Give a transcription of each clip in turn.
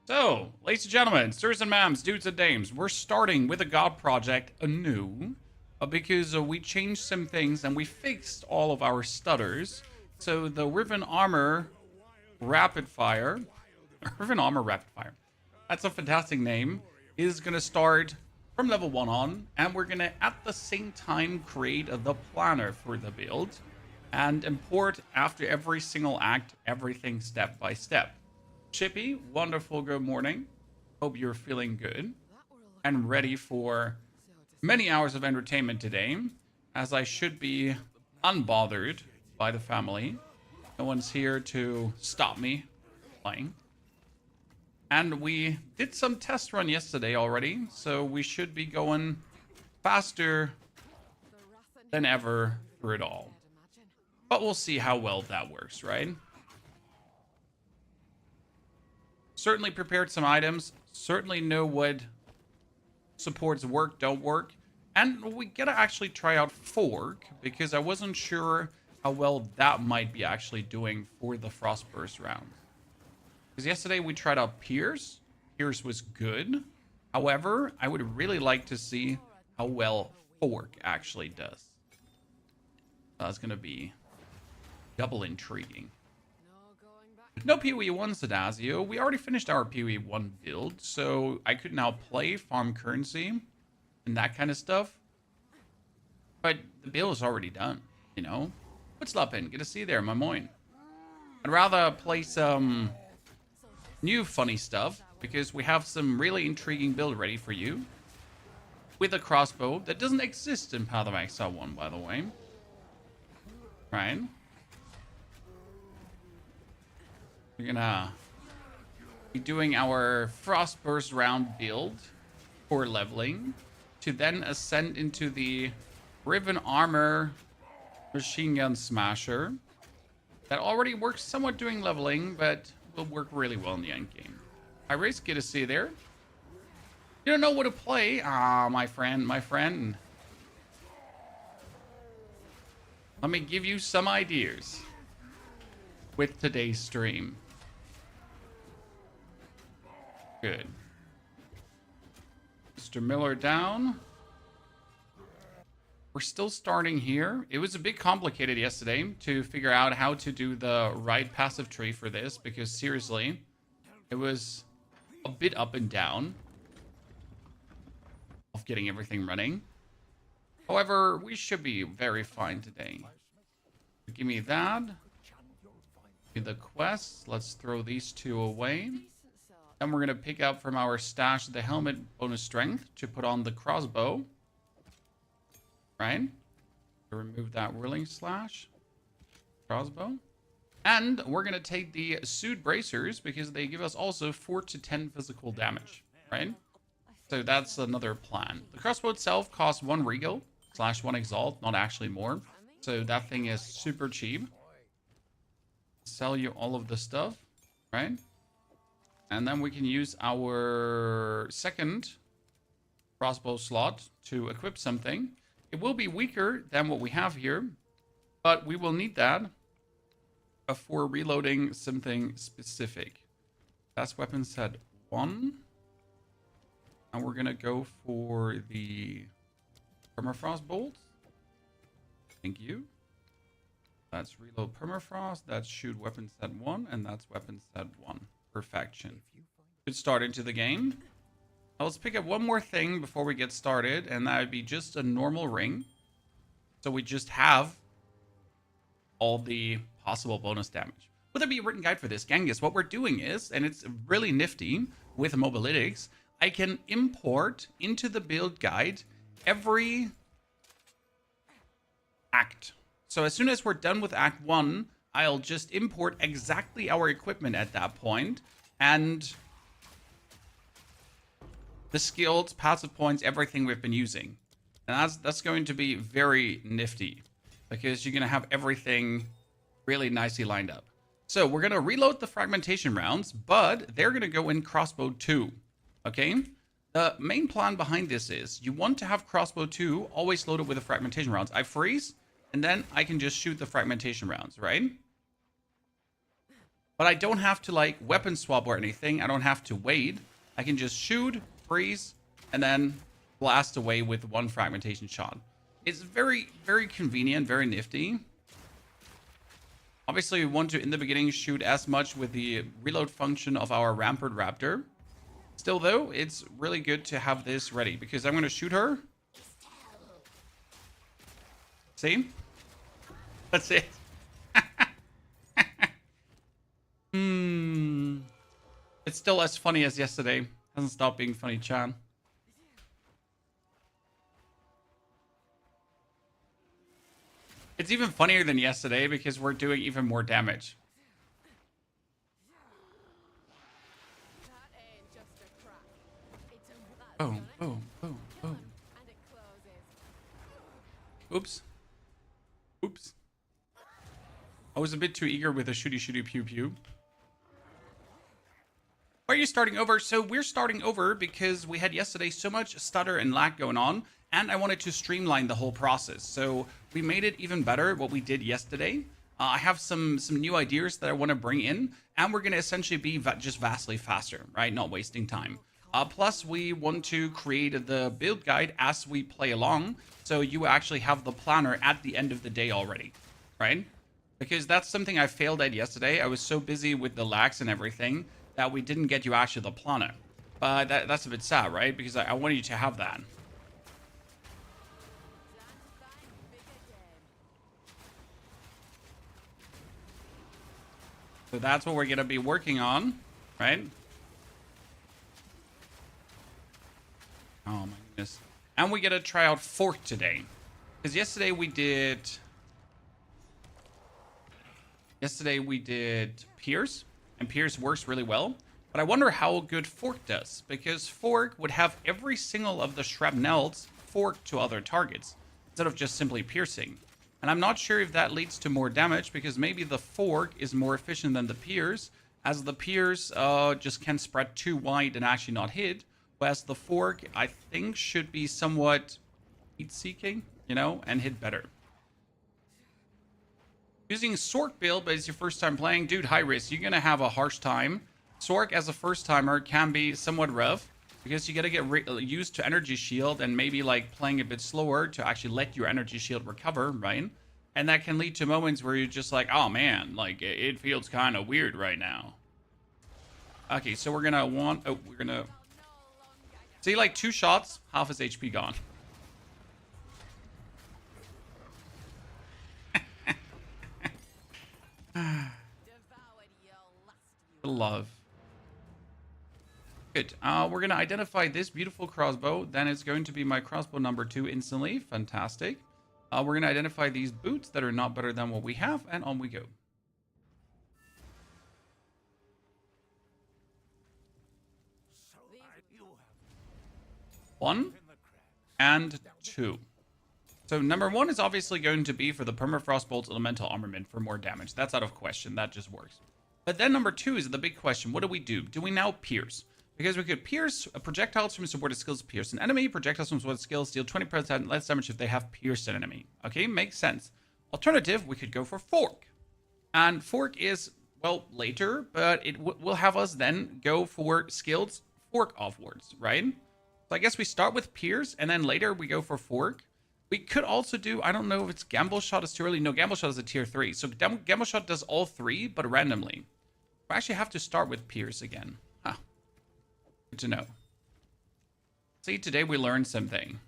So, ladies and gentlemen, sirs and ma'ams, dudes and dames, we're starting with a God project anew because we changed some things and we fixed all of our stutters. So the Riven Armor Rapid Fire, Riven Armor Rapid Fire, that's a fantastic name, is going to start from level 1 on, and we're going to at the same time create the planner for the build and import after every single act everything step by step. Chippy, wonderful good morning. Hope you're feeling good and ready for many hours of entertainment today, as I should be unbothered by the family. No one's here to stop me playing. And we did some test run yesterday already, so we should be going faster than ever through it all. But we'll see how well that works, right? Certainly prepared some items, certainly know what supports work, don't work. And we gotta actually try out Fork, because I wasn't sure how well that might be actually doing for the Frostburst round. Because yesterday we tried out Pierce. Pierce was good. However, I would really like to see how well Fork actually does. That's gonna be double intriguing. No POE 1, Sadazio. We already finished our POE 1 build, so I could now play, farm currency, and that kind of stuff. But the build is already done, you know? What's up, in? Good to see you there, my moin. I'd rather play some new funny stuff, because we have some really intriguing build ready for you. With a crossbow that doesn't exist in Path of Exile 1, by the way. Right? We're gonna be doing our Frostburst round build for leveling to then ascend into the Riven Armor Machine Gun Smasher. That already works somewhat doing leveling, but will work really well in the end game. Hi, Race, good to see you there. You don't know what to play? Ah, my friend, my friend. Let me give you some ideas with today's stream. Good. Mr. Miller down. We're still starting here. It was a bit complicated yesterday to figure out how to do the right passive tree for this, because seriously, it was a bit up and down of getting everything running. However, we should be very fine today. Give me that. Give the quests. Let's throw these two away. Then we're going to pick up from our stash the helmet bonus strength to put on the crossbow. Right? To remove that whirling slash. Crossbow. And we're going to take the suit bracers because they give us also 4 to 10 physical damage. Right? So that's another plan. The crossbow itself costs 1 regal / 1 exalt, not actually more. So that thing is super cheap. Sell you all of the stuff. Right? And then we can use our second crossbow slot to equip something. It will be weaker than what we have here, but we will need that for reloading something specific. That's weapon set 1. And we're going to go for the permafrost bolts. Thank you. That's reload permafrost. That's shoot weapon set 1. And that's weapon set 1. Perfection. Good start into the game. Now let's pick up one more thing before we get started, and that would be just a normal ring. So we just have all the possible bonus damage. Would there be a written guide for this? Genghis, what we're doing is, and it's really nifty with Mobalytics, I can import into the build guide every act. So as soon as we're done with Act 1, I'll just import exactly our equipment at that point, and the skills, passive points, everything we've been using. And that's going to be very nifty, because you're going to have everything really nicely lined up. So we're going to reload the fragmentation rounds, but they're going to go in crossbow 2. Okay? The main plan behind this is you want to have crossbow 2 always loaded with the fragmentation rounds. I freeze, and then I can just shoot the fragmentation rounds, right? But I don't have to like weapon swap or anything. I don't have to wait. I can just shoot, freeze, and then blast away with one fragmentation shot. It's very, very convenient, very nifty. Obviously, we want to, in the beginning, shoot as much with the reload function of our Rampart Raptor. Still, though, it's really good to have this ready, because I'm going to shoot her. See? That's it. It's still as funny as yesterday. Hasn't stopped being funny, Chan. It's even funnier than yesterday because we're doing even more damage. Boom, boom, boom, boom. Oops. Oops. I was a bit too eager with a shooty pew pew. Why are you starting over? So we're starting over because we had yesterday so much stutter and lag going on, and I wanted to streamline the whole process. So we made it even better what we did yesterday. I have some new ideas that I want to bring in, and we're going to essentially be just vastly faster, right? Not wasting time. Plus, we want to create the build guide as we play along, so you actually have the planner at the end of the day already, right? Because that's something I failed at yesterday. I was so busy with the lags and everything that we didn't get you actually the planner. But that's a bit sad, right? Because I wanted you to have that. So that's what we're going to be working on, right? Oh my goodness. And we get to try out Fork today. Because yesterday we did Pierce. And Pierce works really well. But I wonder how good Fork does. Because Fork would have every single of the shrapnels forked to other targets. Instead of just simply piercing. And I'm not sure if that leads to more damage. Because maybe the Fork is more efficient than the Pierce. As the Pierce just can spread too wide and actually not hit. Whereas the Fork, I think, should be somewhat heat-seeking, you know, and hit better. Using Sork build, but it's your first time playing, dude, high risk. You're going to have a harsh time. Sork, as a first-timer, can be somewhat rough. Because you got to get used to energy shield and maybe, like, playing a bit slower to actually let your energy shield recover, right? And that can lead to moments where you're just like, oh, man, like, it feels kind of weird right now. Okay, so we're going to we're going to... See, like 2 shots, half his HP gone. Love. Good. We're going to identify this beautiful crossbow. Then it's going to be my crossbow number 2 instantly. Fantastic. We're going to identify these boots that are not better than what we have. And on we go. One and 2. So number 1 is obviously going to be for the Permafrost Bolt's Elemental Armament for more damage. That's out of question. That just works. But then number 2 is the big question. What do we do? Do we now pierce? Because we could pierce projectiles from supported skills pierce an enemy. Projectiles from supported skills deal 20% less damage if they have pierced an enemy. Okay, makes sense. Alternative, we could go for Fork. And Fork is, well, later, but it will have us then go for skills Fork offwards, right? So I guess we start with Pierce, and then later we go for Fork. We could also do, I don't know if it's Gamble Shot is too early. No, Gamble Shot is a tier 3. So Gamble Shot does all 3, but randomly. We actually have to start with Pierce again. Huh. Good to know. See, today we learned something.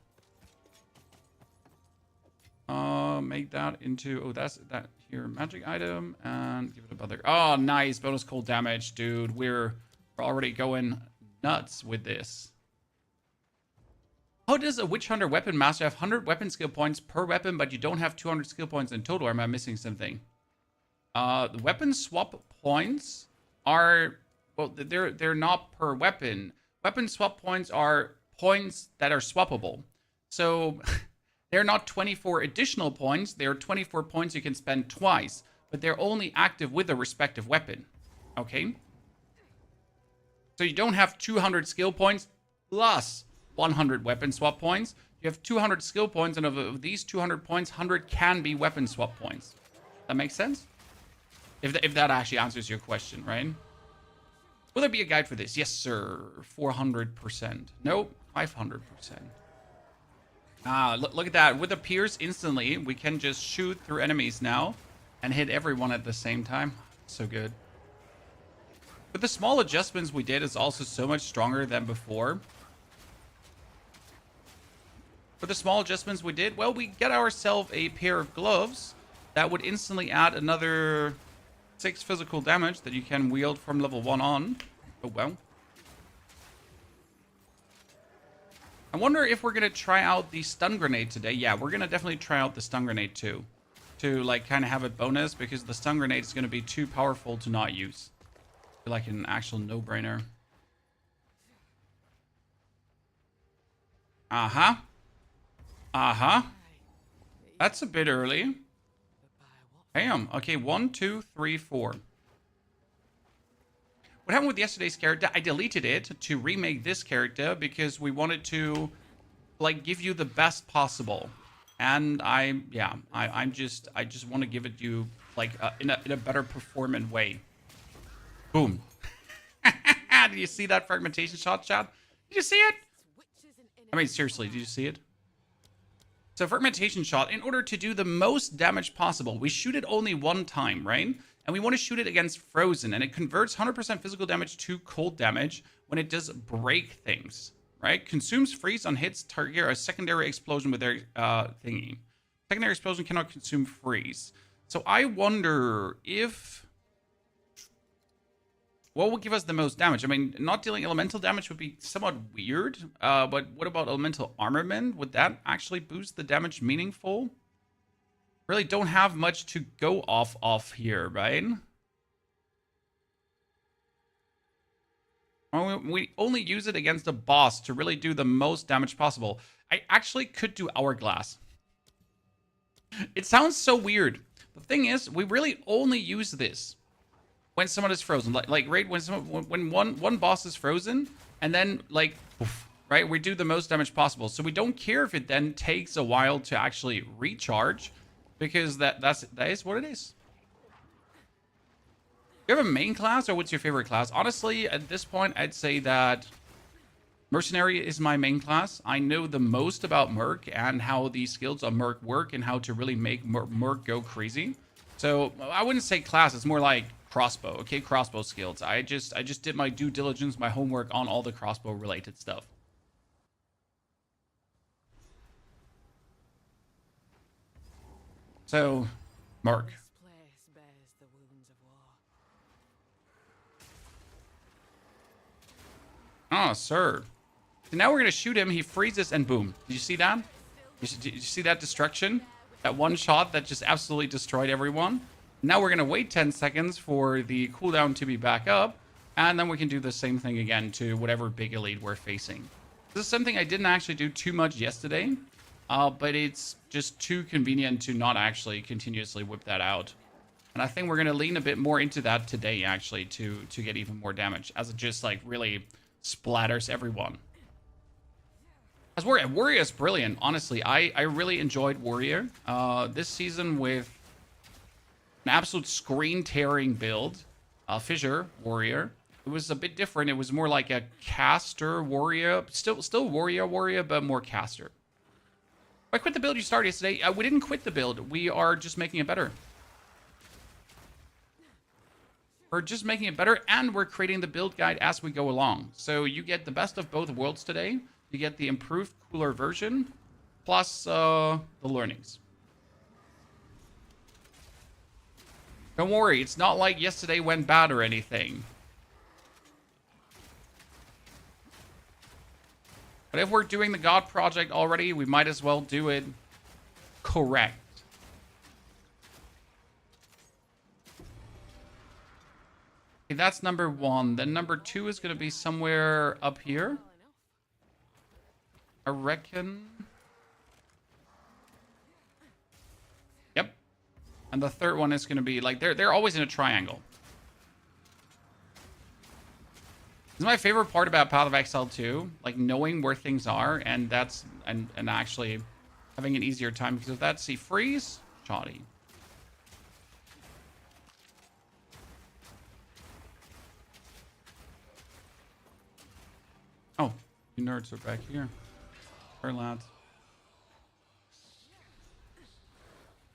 Make that into, oh, that's that here, magic item, and give it a bother. Oh, nice. Bonus cold damage, dude. We're already going nuts with this. How does a Witch Hunter Weapon Master have 100 weapon skill points per weapon, but you don't have 200 skill points in total? Or am I missing something? The weapon swap points are, well, they're not per weapon. Weapon swap points are points that are swappable. So they're not 24 additional points. They're 24 points you can spend twice, but they're only active with a respective weapon. Okay? So you don't have 200 skill points plus 100 weapon swap points. You have 200 skill points, and of these 200 points, 100 can be weapon swap points. That makes sense? If that actually answers your question, right? Will there be a guide for this? Yes, sir. 400%. Nope, 500%. Ah, look at that. With the Pierce instantly, we can just shoot through enemies now and hit everyone at the same time. So good. But the small adjustments we did is also so much stronger than before. For the small adjustments we did, well, we get ourselves a pair of gloves that would instantly add another 6 physical damage that you can wield from level 1 on. Oh, well. I wonder if we're going to try out the stun grenade today. Yeah, we're going to definitely try out the stun grenade too. To, like, kind of have a bonus, because the stun grenade is going to be too powerful to not use. I feel like an actual no-brainer. Uh-huh. Uh-huh. That's a bit early. Damn. Okay, 1, 2, 3, 4. What happened with yesterday's character? I deleted it to remake this character because we wanted to, like, give you the best possible. And I just want to give it you, like, in a better performant way. Boom. Did you see that fragmentation shot, chat? Did you see it? I mean, seriously, did you see it? So fragmentation shot, in order to do the most damage possible, we shoot it only one time, right? And we want to shoot it against frozen, and it converts 100% physical damage to cold damage when it does break things, right? Consumes freeze on hits, target a secondary explosion with their thingy. Secondary explosion cannot consume freeze. So I wonder if... what will give us the most damage? I mean, not dealing elemental damage would be somewhat weird, but what about elemental armament? Would that actually boost the damage meaningful? Really don't have much to go off here, right? We only use it against a boss to really do the most damage possible. I actually could do Hourglass. It sounds so weird. The thing is, we really only use this when someone is frozen. Like right when one boss is frozen, and then like, right, we do the most damage possible. So we don't care if it then takes a while to actually recharge. Because that is what it is. Do you have a main class, or what's your favorite class? Honestly, at this point, I'd say that Mercenary is my main class. I know the most about Merc and how the skills of Merc work and how to really make Merc go crazy. So I wouldn't say class. It's more like Crossbow. Okay, Crossbow skills. I just did my due diligence, my homework on all the Crossbow related stuff. So, Merc. Oh, sir. So now we're going to shoot him. He freezes and boom. Did you see that? Did you see that destruction? That one shot that just absolutely destroyed everyone. Now we're going to wait 10 seconds for the cooldown to be back up. And then we can do the same thing again to whatever big elite we're facing. This is something I didn't actually do too much yesterday. But it's just too convenient to not actually continuously whip that out. And I think we're going to lean a bit more into that today, actually, to get even more damage. As it just, like, really splatters everyone. As Warrior is brilliant, honestly. I really enjoyed Warrior this season with an absolute screen-tearing build. Fissure Warrior. It was a bit different. It was more like a caster Warrior. Still Warrior, but more caster. I quit the build you started yesterday. We didn't quit the build. We are just making it better. We're just making it better, and we're creating the build guide as we go along. So you get the best of both worlds today. You get the improved, cooler version, plus the learnings. Don't worry, it's not like yesterday went bad or anything. But if we're doing the God Project already, we might as well do it correct. Okay, that's number 1. Then number 2 is going to be somewhere up here. I reckon. Yep. And the third one is going to be like, they're always in a triangle. This is my favorite part about Path of Exile 2, like knowing where things are, and that's and actually having an easier time, because if that's freeze, shoddy. You nerds are back here. Our lads.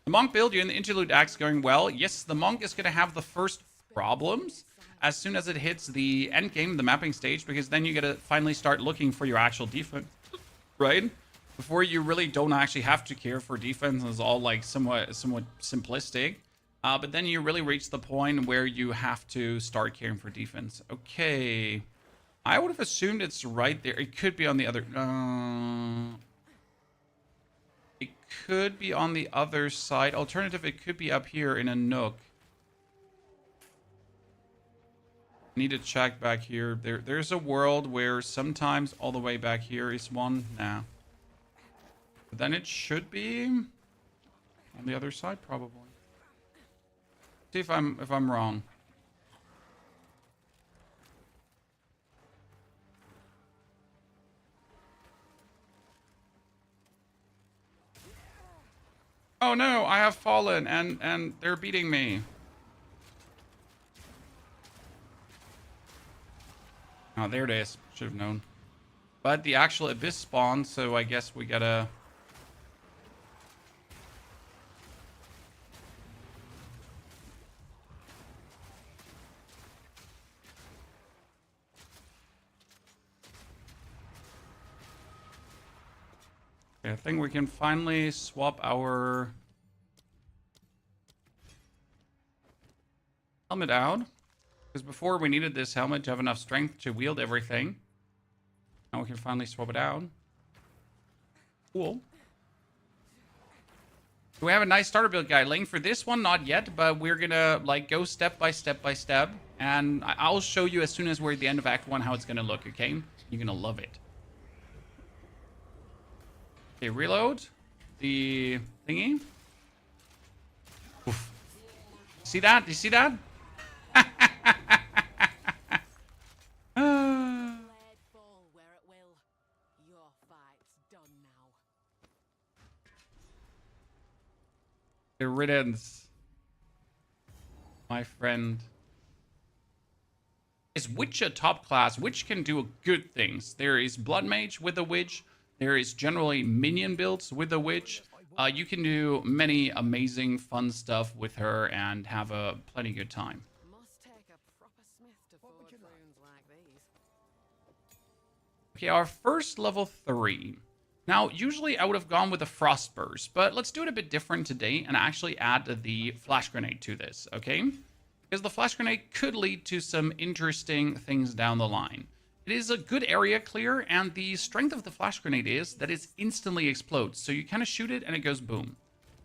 The monk build, you in the interlude act's going well. Yes, the monk is going to have the first problems as soon as it hits the end game, the mapping stage, because then you got to finally start looking for your actual defense, right? Before you really don't actually have to care for defense. It's all like somewhat simplistic. But then you really reach the point where you have to start caring for defense. Okay. I would have assumed it's right there. It could be on the other... it could be on the other side. Alternative, it could be up here in a nook. Need to check back here. There's a world where sometimes all the way back here is one. Nah. But then it should be on the other side, probably. See if I'm wrong. Oh no, I have fallen and they're beating me. Oh, there it is. Should have known. But the actual abyss spawned, so I guess we gotta... Okay, I think we can finally swap our helmet out. Because before we needed this helmet to have enough strength to wield everything. Now we can finally swap it out. Cool. Do we have a nice starter build guide link for this one? Not yet, but we're gonna like go step by step by step. And I'll show you as soon as we're at the end of Act 1 how it's gonna look, okay? You're gonna love it. Okay, reload the thingy. Oof. See that? Do you see that? The riddance, my friend. Is Witch a top class? Witch can do good things. There is Blood Mage with a Witch. There is generally minion builds with a Witch. You can do many amazing fun stuff with her and have a plenty good time. Okay, our first level 3. Now, usually I would have gone with a Frost Burst, but let's do it a bit different today and actually add the Flash Grenade to this, okay? Because the Flash Grenade could lead to some interesting things down the line. It is a good area clear, and the strength of the Flash Grenade is that it instantly explodes. So you kind of shoot it and it goes boom.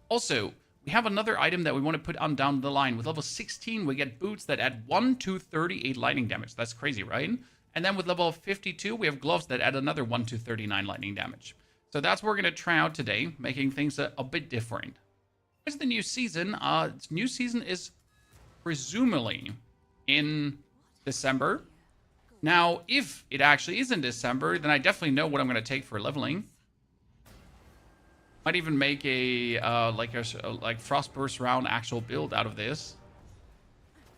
Also, we have another item that we want to put on down the line. With level 16, we get boots that add 1 to 38 lightning damage. That's crazy, right? And then with level 52, we have gloves that add another 1 to 39 lightning damage. So that's what we're going to try out today, making things a bit different. Where's the new season? New season is presumably in December. Now, if it actually is in December, then I definitely know what I'm going to take for leveling. Might even make a like Frost Burst round actual build out of this.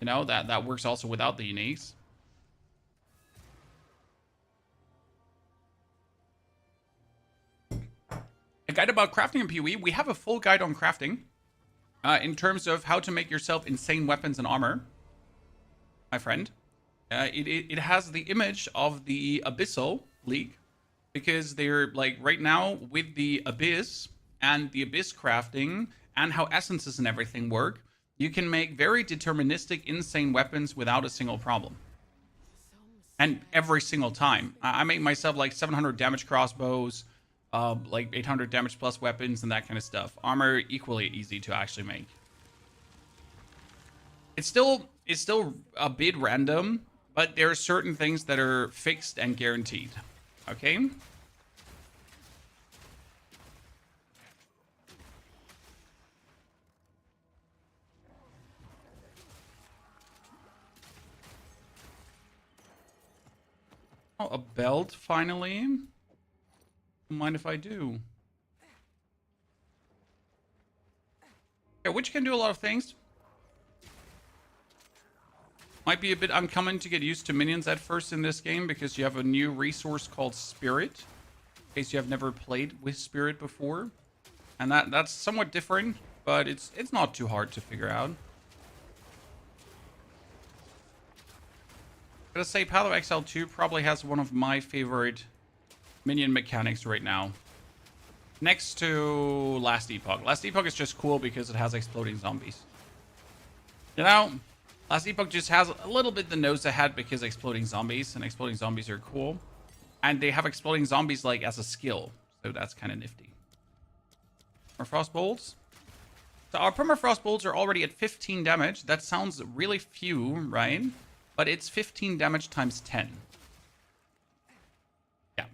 You know, that works also without the uniques. A guide about crafting in POE. We have a full guide on crafting in terms of how to make yourself insane weapons and armor, my friend. It has the image of the Abyssal League because they're like right now with the Abyss and the Abyss crafting and how essences and everything work, you can make very deterministic, insane weapons without a single problem. And every single time. I make myself like 700 damage crossbows, like 800 damage plus weapons and that kind of stuff. Armor equally easy to actually make. It's still a bit random, but there are certain things that are fixed and guaranteed. Okay? Oh, a belt finally. Don't mind if I do. Yeah, which can do a lot of things. Might be a bit uncommon to get used to minions at first in this game because you have a new resource called Spirit. In case you have never played with Spirit before. And that's somewhat different, but it's not too hard to figure out. I'm gonna say Path of Exile 2 probably has one of my favorite minion mechanics right now. Next to Last Epoch. Last Epoch is just cool because it has exploding zombies. You know, Last Epoch just has a little bit the nose ahead because exploding zombies, and exploding zombies are cool. And they have exploding zombies like as a skill, so that's kind of nifty. Permafrost bolts. So our permafrost bolts are already at 15 damage. That sounds really few, right? But it's 15 damage times 10. Yeah.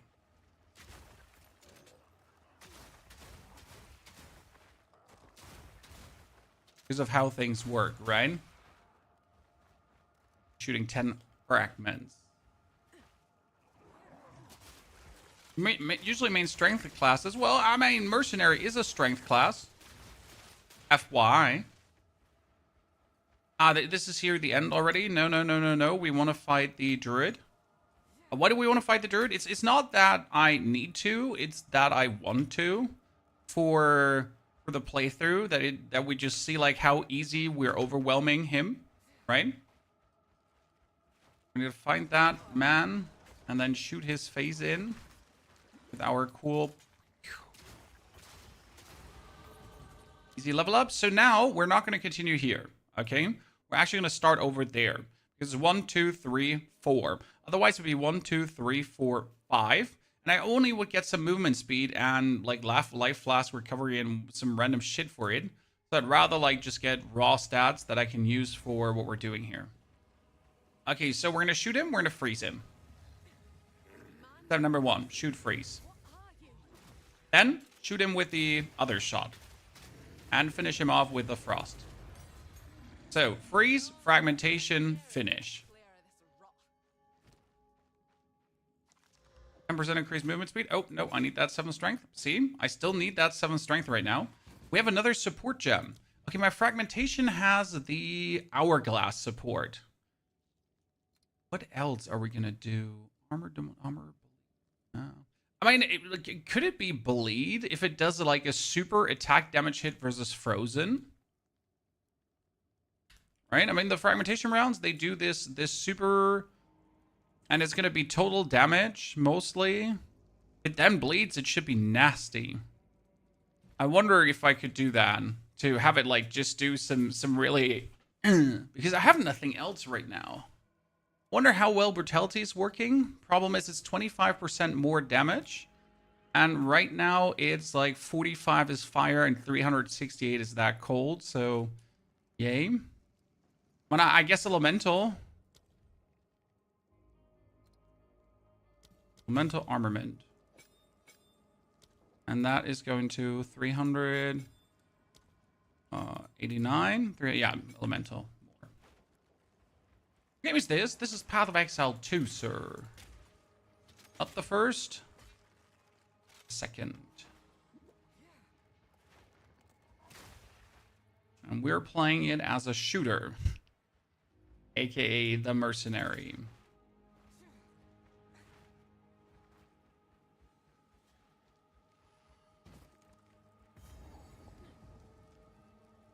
Because of how things work, right? Shooting 10 fragments. Usually main strength classes. Well, I mean, mercenary is a strength class. FYI. This is here the end already. No. We want to fight the druid. Why do we want to fight the druid? It's not that I need to. It's that I want to. For the playthrough, that we just see like how easy we're overwhelming him, right? We need to find that man and then shoot his face in with our cool easy level up. So now we're not going to continue here, okay? We're actually going to start over there because it's 1, 2, 3, 4. Otherwise, it would be 1, 2, 3, 4, 5. And I only would get some movement speed and like life flask recovery and some random shit for it. So I'd rather like just get raw stats that I can use for what we're doing here. Okay, so we're going to shoot him. We're going to freeze him. Step number 1, shoot, freeze. Then shoot him with the other shot. And finish him off with the frost. So, freeze, fragmentation, finish. 10% increased movement speed. Oh, no, I need that 7 strength. See, I still need that 7 strength right now. We have another support gem. Okay, my fragmentation has the hourglass support. What else are we going to do? Armor. No. I mean, could it be bleed if it does like a super attack damage hit versus frozen? Right? I mean, the fragmentation rounds, they do this super, and it's going to be total damage mostly. It then bleeds. It should be nasty. I wonder if I could do that to have it like just do some really because I have nothing else right now. Wonder how well brutality is working. Problem is it's 25% more damage. And right now it's like 45 is fire and 368 is that cold. So, yay. But I guess elemental. Elemental armament. And that is going to 389. Yeah, elemental. What game is this? This is Path of Exile 2, sir. Not the first. Second. And we're playing it as a shooter. AKA the mercenary.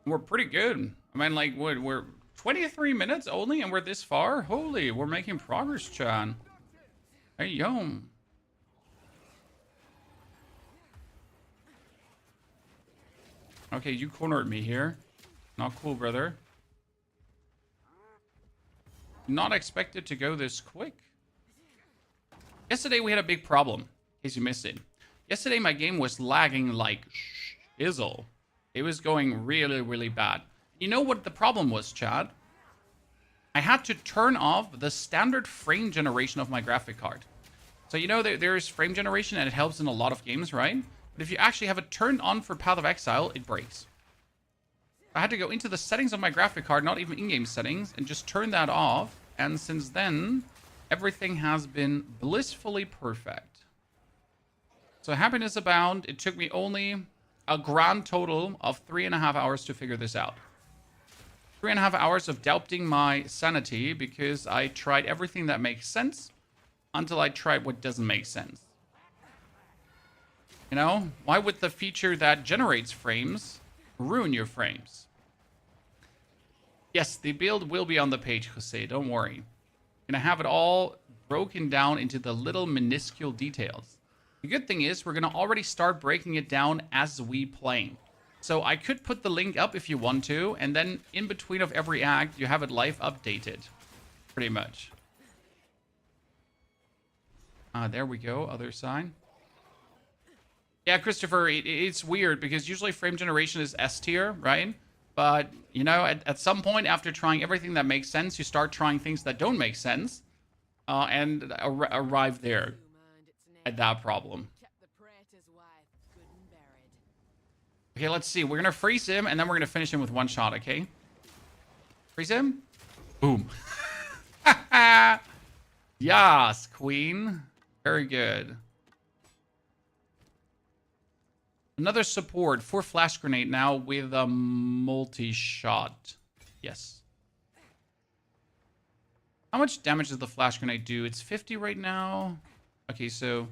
We're pretty good. I mean, like, we're 23 minutes only and we're this far? Holy, we're making progress, Chan. Hey, yo. Okay, you cornered me here. Not cool, brother. Not expected to go this quick. Yesterday we had a big problem, in case you missed it. Yesterday my game was lagging like shizzle. It was going really, really bad. You know what the problem was, Chad? I had to turn off the standard frame generation of my graphic card. So you know there is frame generation and it helps in a lot of games, right? But if you actually have it turned on for Path of Exile, it breaks. I had to go into the settings of my graphic card, not even in-game settings, and just turn that off. And since then, everything has been blissfully perfect. So happiness abound. It took me only a grand total of 3.5 hours to figure this out. 3.5 hours of doubting my sanity because I tried everything that makes sense until I tried what doesn't make sense. You know, why would the feature that generates frames ruin your frames? Yes, the build will be on the page, Jose. Don't worry. Gonna have it all broken down into the little minuscule details. The good thing is we're gonna already start breaking it down as we play. So I could put the link up if you want to, and then in between of every act, you have it live updated. Pretty much. There we go. Other side. Yeah, Christopher, it's weird because usually frame generation is S tier, right? But, you know, at some point after trying everything that makes sense, you start trying things that don't make sense. And arrive there at that problem. Okay, let's see. We're going to freeze him, and then we're going to finish him with one shot, okay? Freeze him. Boom. Yes, queen. Very good. Another support for flash grenade now with a multi-shot. Yes. How much damage does the flash grenade do? It's 50 right now. Okay, so...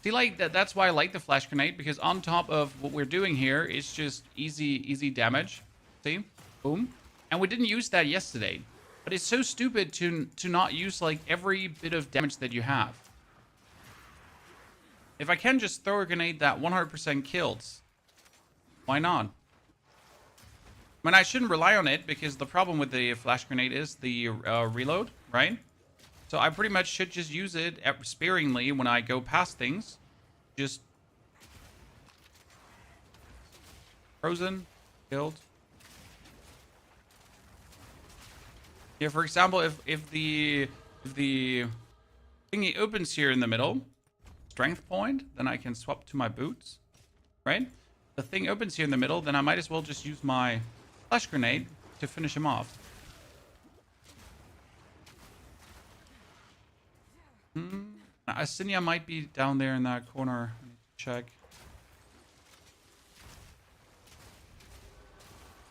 See, like, that's why I like the flash grenade, because on top of what we're doing here, it's just easy damage. See? Boom. And we didn't use that yesterday. But it's so stupid to not use, like, every bit of damage that you have. If I can just throw a grenade that 100% kills, why not? I mean, I shouldn't rely on it because the problem with the flash grenade is the reload, right? So I pretty much should just use it sparingly when I go past things. Just frozen, killed. Yeah, for example, if the thingy opens here in the middle, strength point, then I can swap to my boots, right? The thing opens here in the middle, then I might as well just use my flash grenade to finish him off. Asinia might be down there in that corner. I need to check.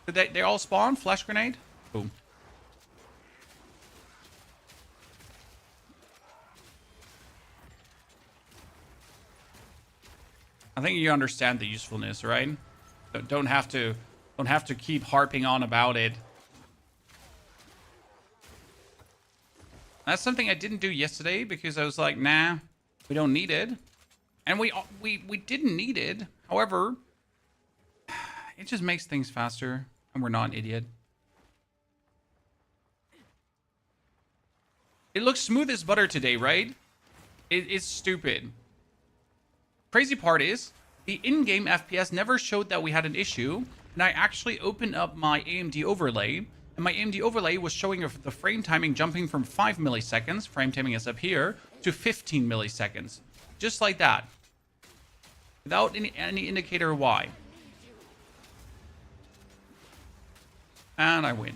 Did they all spawn? Flash grenade? Boom. I think you understand the usefulness, right? Don't have to keep harping on about it. That's something I didn't do yesterday because I was like, nah, we don't need it. And we didn't need it. However, it just makes things faster and we're not an idiot. It looks smooth as butter today, right? It's stupid. Crazy part is, the in-game FPS never showed that we had an issue, and I actually opened up my AMD overlay, and my AMD overlay was showing the frame timing jumping from 5 milliseconds, frame timing is up here, to 15 milliseconds. Just like that. Without any indicator why. And I win.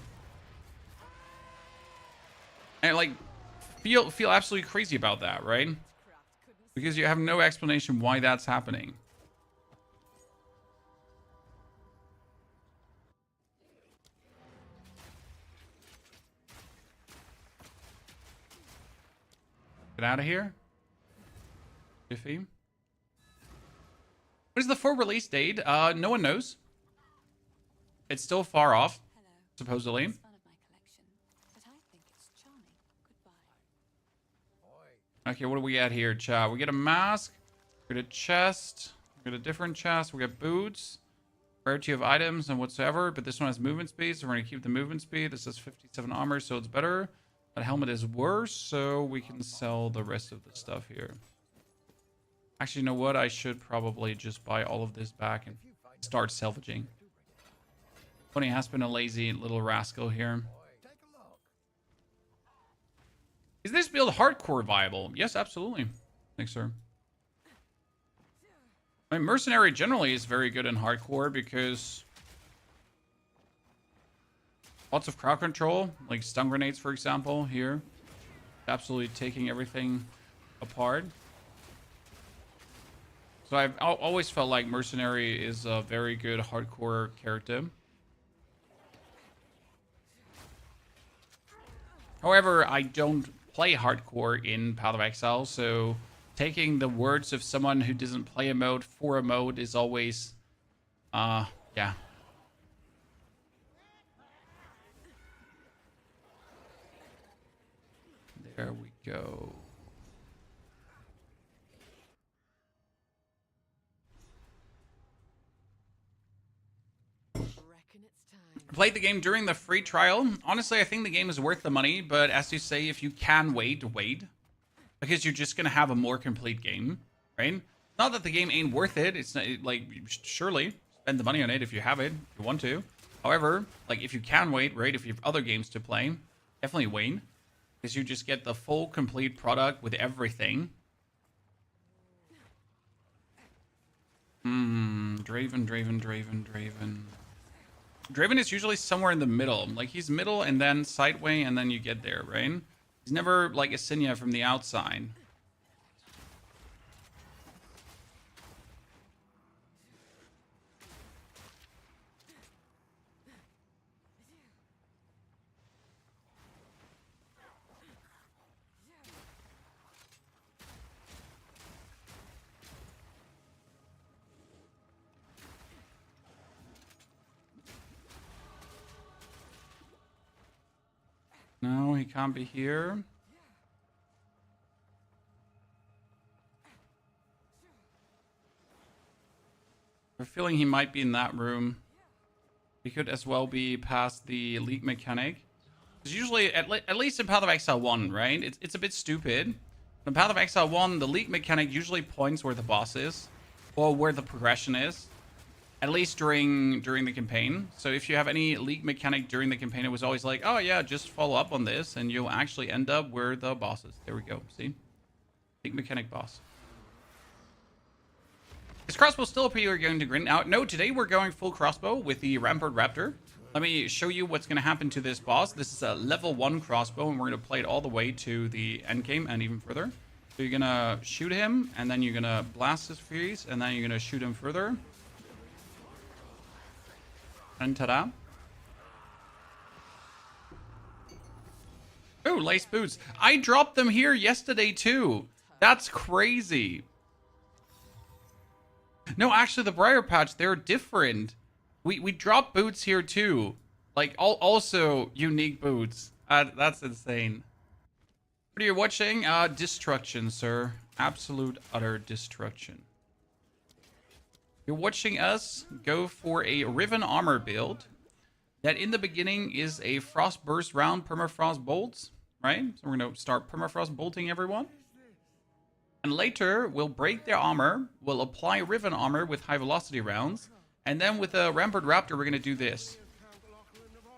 And like, feel absolutely crazy about that, right? Because you have no explanation why that's happening. Get out of here. Jiffy. What is the full release date? No one knows. It's still far off, supposedly. Okay, what do we get here, chat? We get a mask, we get a chest, we get a different chest, we get boots, rarity of items and whatsoever, but this one has movement speed, so we're going to keep the movement speed. This has 57 armor, so it's better. That helmet is worse, so we can sell the rest of the stuff here. Actually, you know what? I should probably just buy all of this back and start salvaging. Tony has been a lazy little rascal here. Is this build hardcore viable? Yes, absolutely. Thanks, sir. I mean, Mercenary generally is very good in hardcore because lots of crowd control, like stun grenades, for example, here. Absolutely taking everything apart. So I've always felt like Mercenary is a very good hardcore character. However, I don't play hardcore in Path of Exile, so taking the words of someone who doesn't play a mode for a mode is always, yeah. There we go. Played the game during the free trial. Honestly, I think the game is worth the money, but as you say, if you can wait. Because you're just gonna have a more complete game, right? Not that the game ain't worth it. It's not, like, surely spend the money on it if you have it, if you want to. However, like, if you can wait, right? If you have other games to play, definitely wait. Because you just get the full complete product with everything. Draven. Draven is usually somewhere in the middle. Like, he's middle and then sideway and then you get there, right? He's never like a Sinya from the outside. No, he can't be here. I have a feeling he might be in that room. He could as well be past the league mechanic. Because usually, at least in Path of Exile 1, right? It's a bit stupid. In Path of Exile 1, the league mechanic usually points where the boss is. Or where the progression is. At least during the campaign. So if you have any league mechanic during the campaign, it was always like, oh yeah, just follow up on this and you'll actually end up where the boss is. There we go. See? League mechanic boss. Is Crossbow still OP or are you going to grind out? No, today we're going full Crossbow with the Rampart Raptor. Let me show you what's going to happen to this boss. This is a level 1 Crossbow and we're going to play it all the way to the endgame and even further. So you're going to shoot him and then you're going to blast his freeze and then you're going to shoot him further. And ta-da. Oh, lace boots. I dropped them here yesterday too. That's crazy. No, actually the Briar Patch, they're different. We dropped boots here too. Like, also unique boots. That's insane. What are you watching? Destruction, sir. Absolute, utter destruction. You're watching us go for a Riven armor build that in the beginning is a frost burst round permafrost bolts, right? So we're going to start permafrost bolting everyone. And later we'll break their armor, we'll apply Riven armor with high velocity rounds, and then with the Rampart Raptor we're going to do this.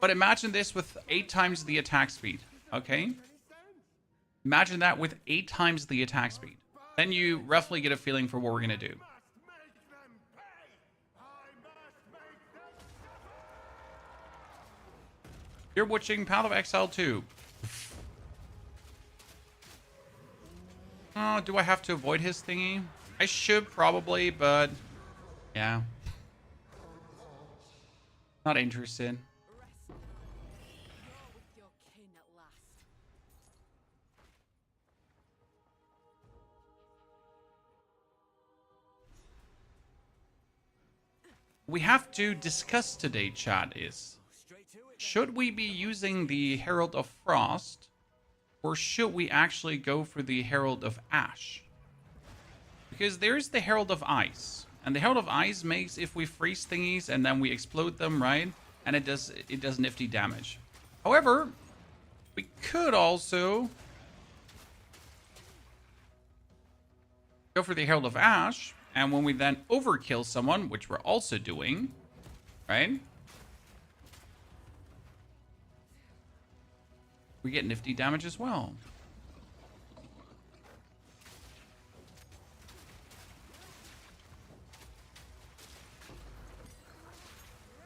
But imagine this with 8 times the attack speed, okay? Imagine that with 8 times the attack speed. Then you roughly get a feeling for what we're going to do. You're watching Path of Exile 2. Oh, do I have to avoid his thingy? I should probably, but yeah. Not interested. We have to discuss today, chat, is should we be using the Herald of Frost, or should we actually go for the Herald of Ash? Because there's the Herald of Ice, and the Herald of Ice makes if we freeze thingies and then we explode them, right? And it does nifty damage. However, we could also go for the Herald of Ash, and when we then overkill someone, which we're also doing, right? We get nifty damage as well.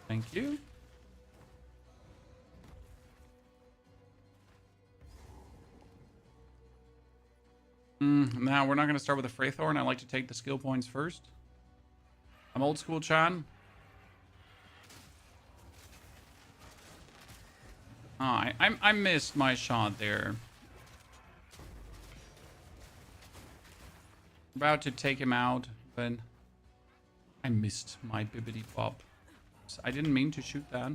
Thank you. Now, we're not going to start with a Freythorn. I like to take the skill points first. I'm old school, Chan. I missed my shot there. About to take him out, but I missed my bibbity bob. I didn't mean to shoot that.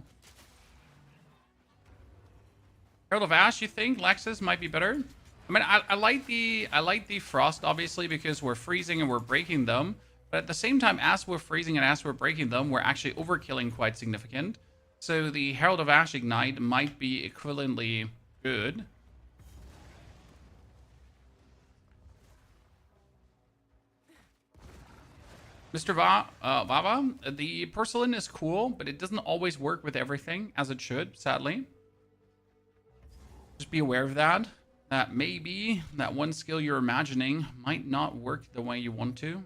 Herald of Ash, you think Lexus might be better? I mean, I like the Frost, obviously, because we're freezing and we're breaking them. But at the same time, as we're freezing and as we're breaking them, we're actually overkilling quite significant. So the Herald of Ash Ignite might be equivalently good. Mr. Vava, the Porcelain is cool, but it doesn't always work with everything, as it should, sadly. Just be aware of that. That maybe that one skill you're imagining might not work the way you want to.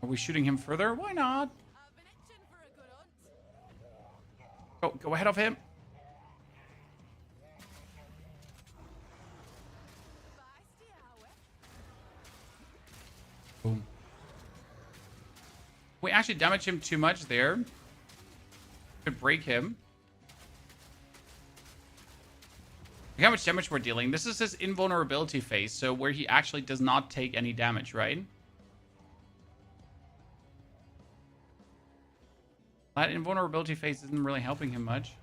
Are we shooting him further? Why not? Go ahead of him. Boom. We actually damaged him too much there. Could break him. Look how much damage we're dealing. This is his invulnerability phase, so where he actually does not take any damage, right? That invulnerability phase isn't really helping him much.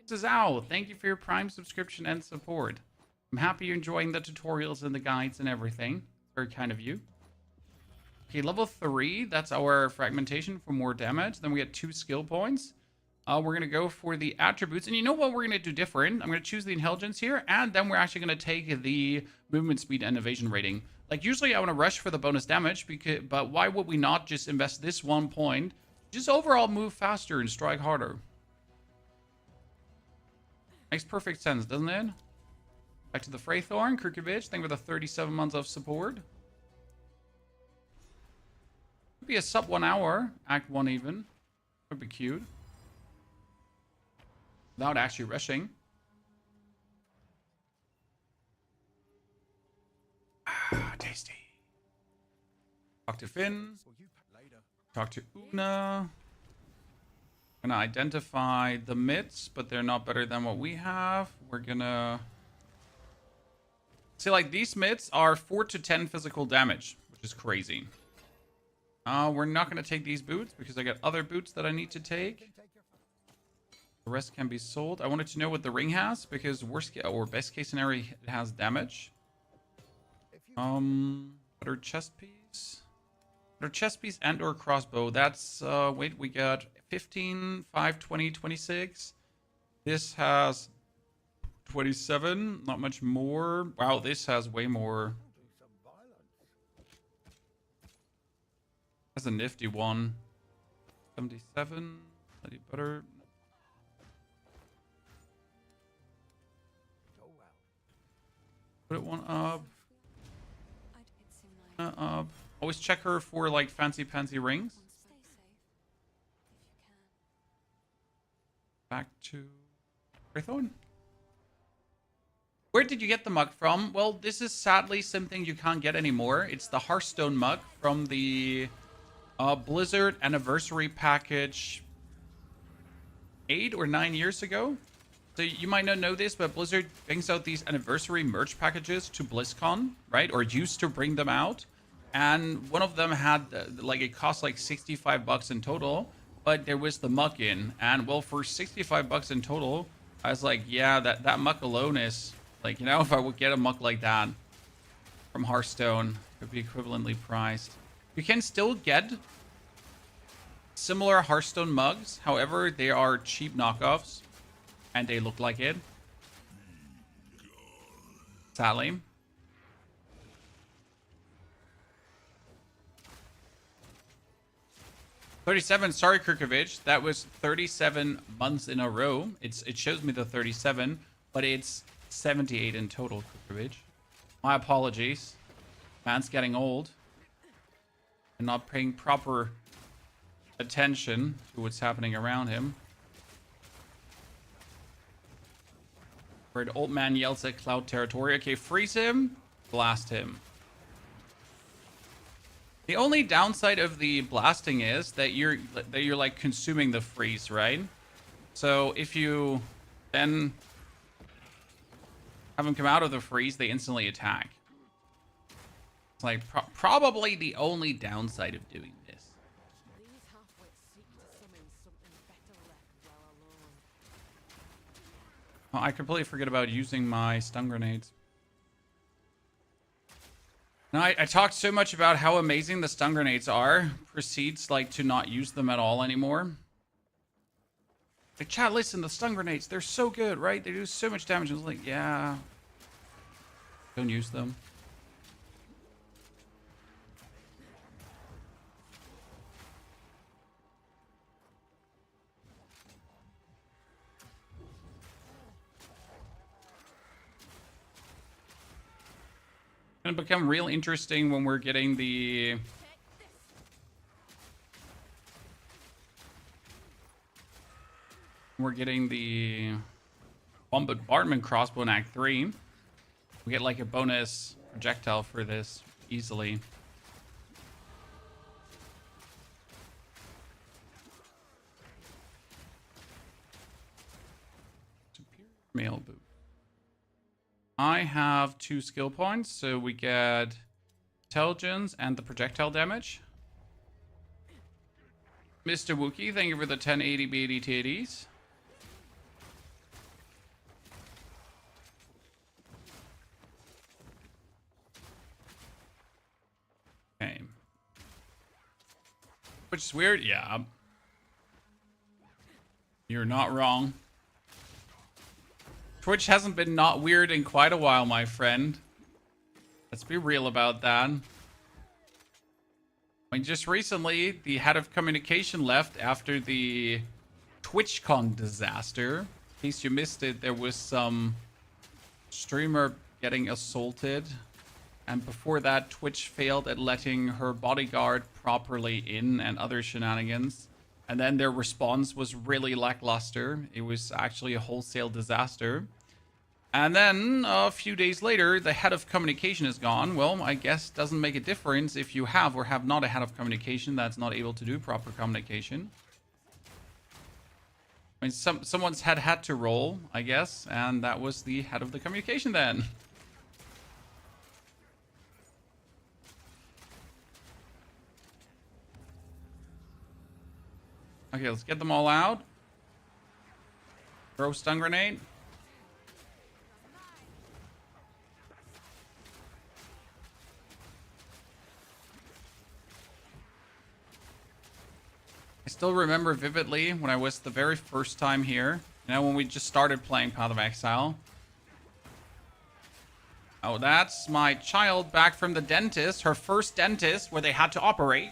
Zao, thank you for your Prime subscription and support. I'm happy you're enjoying the tutorials and the guides and everything. Very kind of you. Okay, level 3, that's our fragmentation for more damage. Then we get 2 skill points. We're going to go for the attributes. And you know what we're going to do different? I'm going to choose the intelligence here. And then we're actually going to take the movement speed and evasion rating. Like, usually I want to rush for the bonus damage. But why would we not just invest this 1 point? Just overall move faster and strike harder. Makes perfect sense, doesn't it? Back to the Freythorn. Kirkovich, thank you for the 37 months of support. Could be a sub 1 hour. Act 1 even. Would be cute. Without actually rushing. Ah, tasty. Talk to Finn. Talk to Una. Gonna identify the mids, but they're not better than what we have. We're gonna see, like, these mids are 4 to 10 physical damage, which is crazy. We're not gonna take these boots because I got other boots that I need to take. The rest can be sold. I wanted to know what the ring has because worst case or best case scenario, it has damage. Better chest piece. Better chest piece and or crossbow. That's wait, we got 15, 5, 20, 26. This has 27, not much more. Wow, this has way more. That's a nifty one. 77, bloody butter. Put it one up. Up. Always check her for like fancy rings. Back to Graythorn. Where did you get the mug from? Well, this is sadly something you can't get anymore. It's the Hearthstone mug from the Blizzard Anniversary Package 8 or 9 years ago. So you might not know this, but Blizzard brings out these anniversary merch packages to BlizzCon, right? Or used to bring them out. And one of them had, like, it cost like 65 bucks in total, but there was the mug in. And, well, for 65 bucks in total, I was like, yeah, that mug alone is, like, you know, if I would get a mug like that from Hearthstone, it would be equivalently priced. You can still get similar Hearthstone mugs. However, they are cheap knockoffs. And they look like it. Sadly. $37. Sorry, Kirkovich. That was 37 months in a row. It shows me the 37, but it's 78 in total, Kirkovich. My apologies. Man's getting old. And not paying proper attention to what's happening around him. Where old man yells at cloud territory. Okay, freeze him, blast him. The only downside of the blasting is that you're like consuming the freeze, right? So if you then have them come out of the freeze, they instantly attack. It's like probably the only downside of doing this. Oh, I completely forget about using my stun grenades. Now, I talked so much about how amazing the stun grenades are. Proceeds like to not use them at all anymore. Like, chat, listen, the stun grenades, they're so good, right? They do so much damage. I was like, yeah. Don't use them. Gonna become real interesting when we're getting the bombardment crossbow in Act 3. We get like a bonus projectile for this easily. Superior mail boot. I have 2 skill points, so we get intelligence and the projectile damage. Mr. Wookie, thank you for the 1080 BAD TADs. Okay. Which is weird, yeah. You're not wrong. Twitch hasn't been not weird in quite a while, my friend. Let's be real about that. I mean, just recently, the head of communication left after the TwitchCon disaster. In case you missed it, there was some streamer getting assaulted. And before that, Twitch failed at letting her bodyguard properly in and other shenanigans. And then their response was really lackluster. It was actually a wholesale disaster. And then a few days later, the head of communication is gone. Well, I guess doesn't make a difference if you have or have not a head of communication that's not able to do proper communication. I mean, someone's head had to roll, I guess, and that was the head of the communication then. Okay, let's get them all out. Throw stun grenade. I still remember vividly when I was the very first time here. You know, when we just started playing Path of Exile. Oh, that's my child back from the dentist. Her first dentist where they had to operate.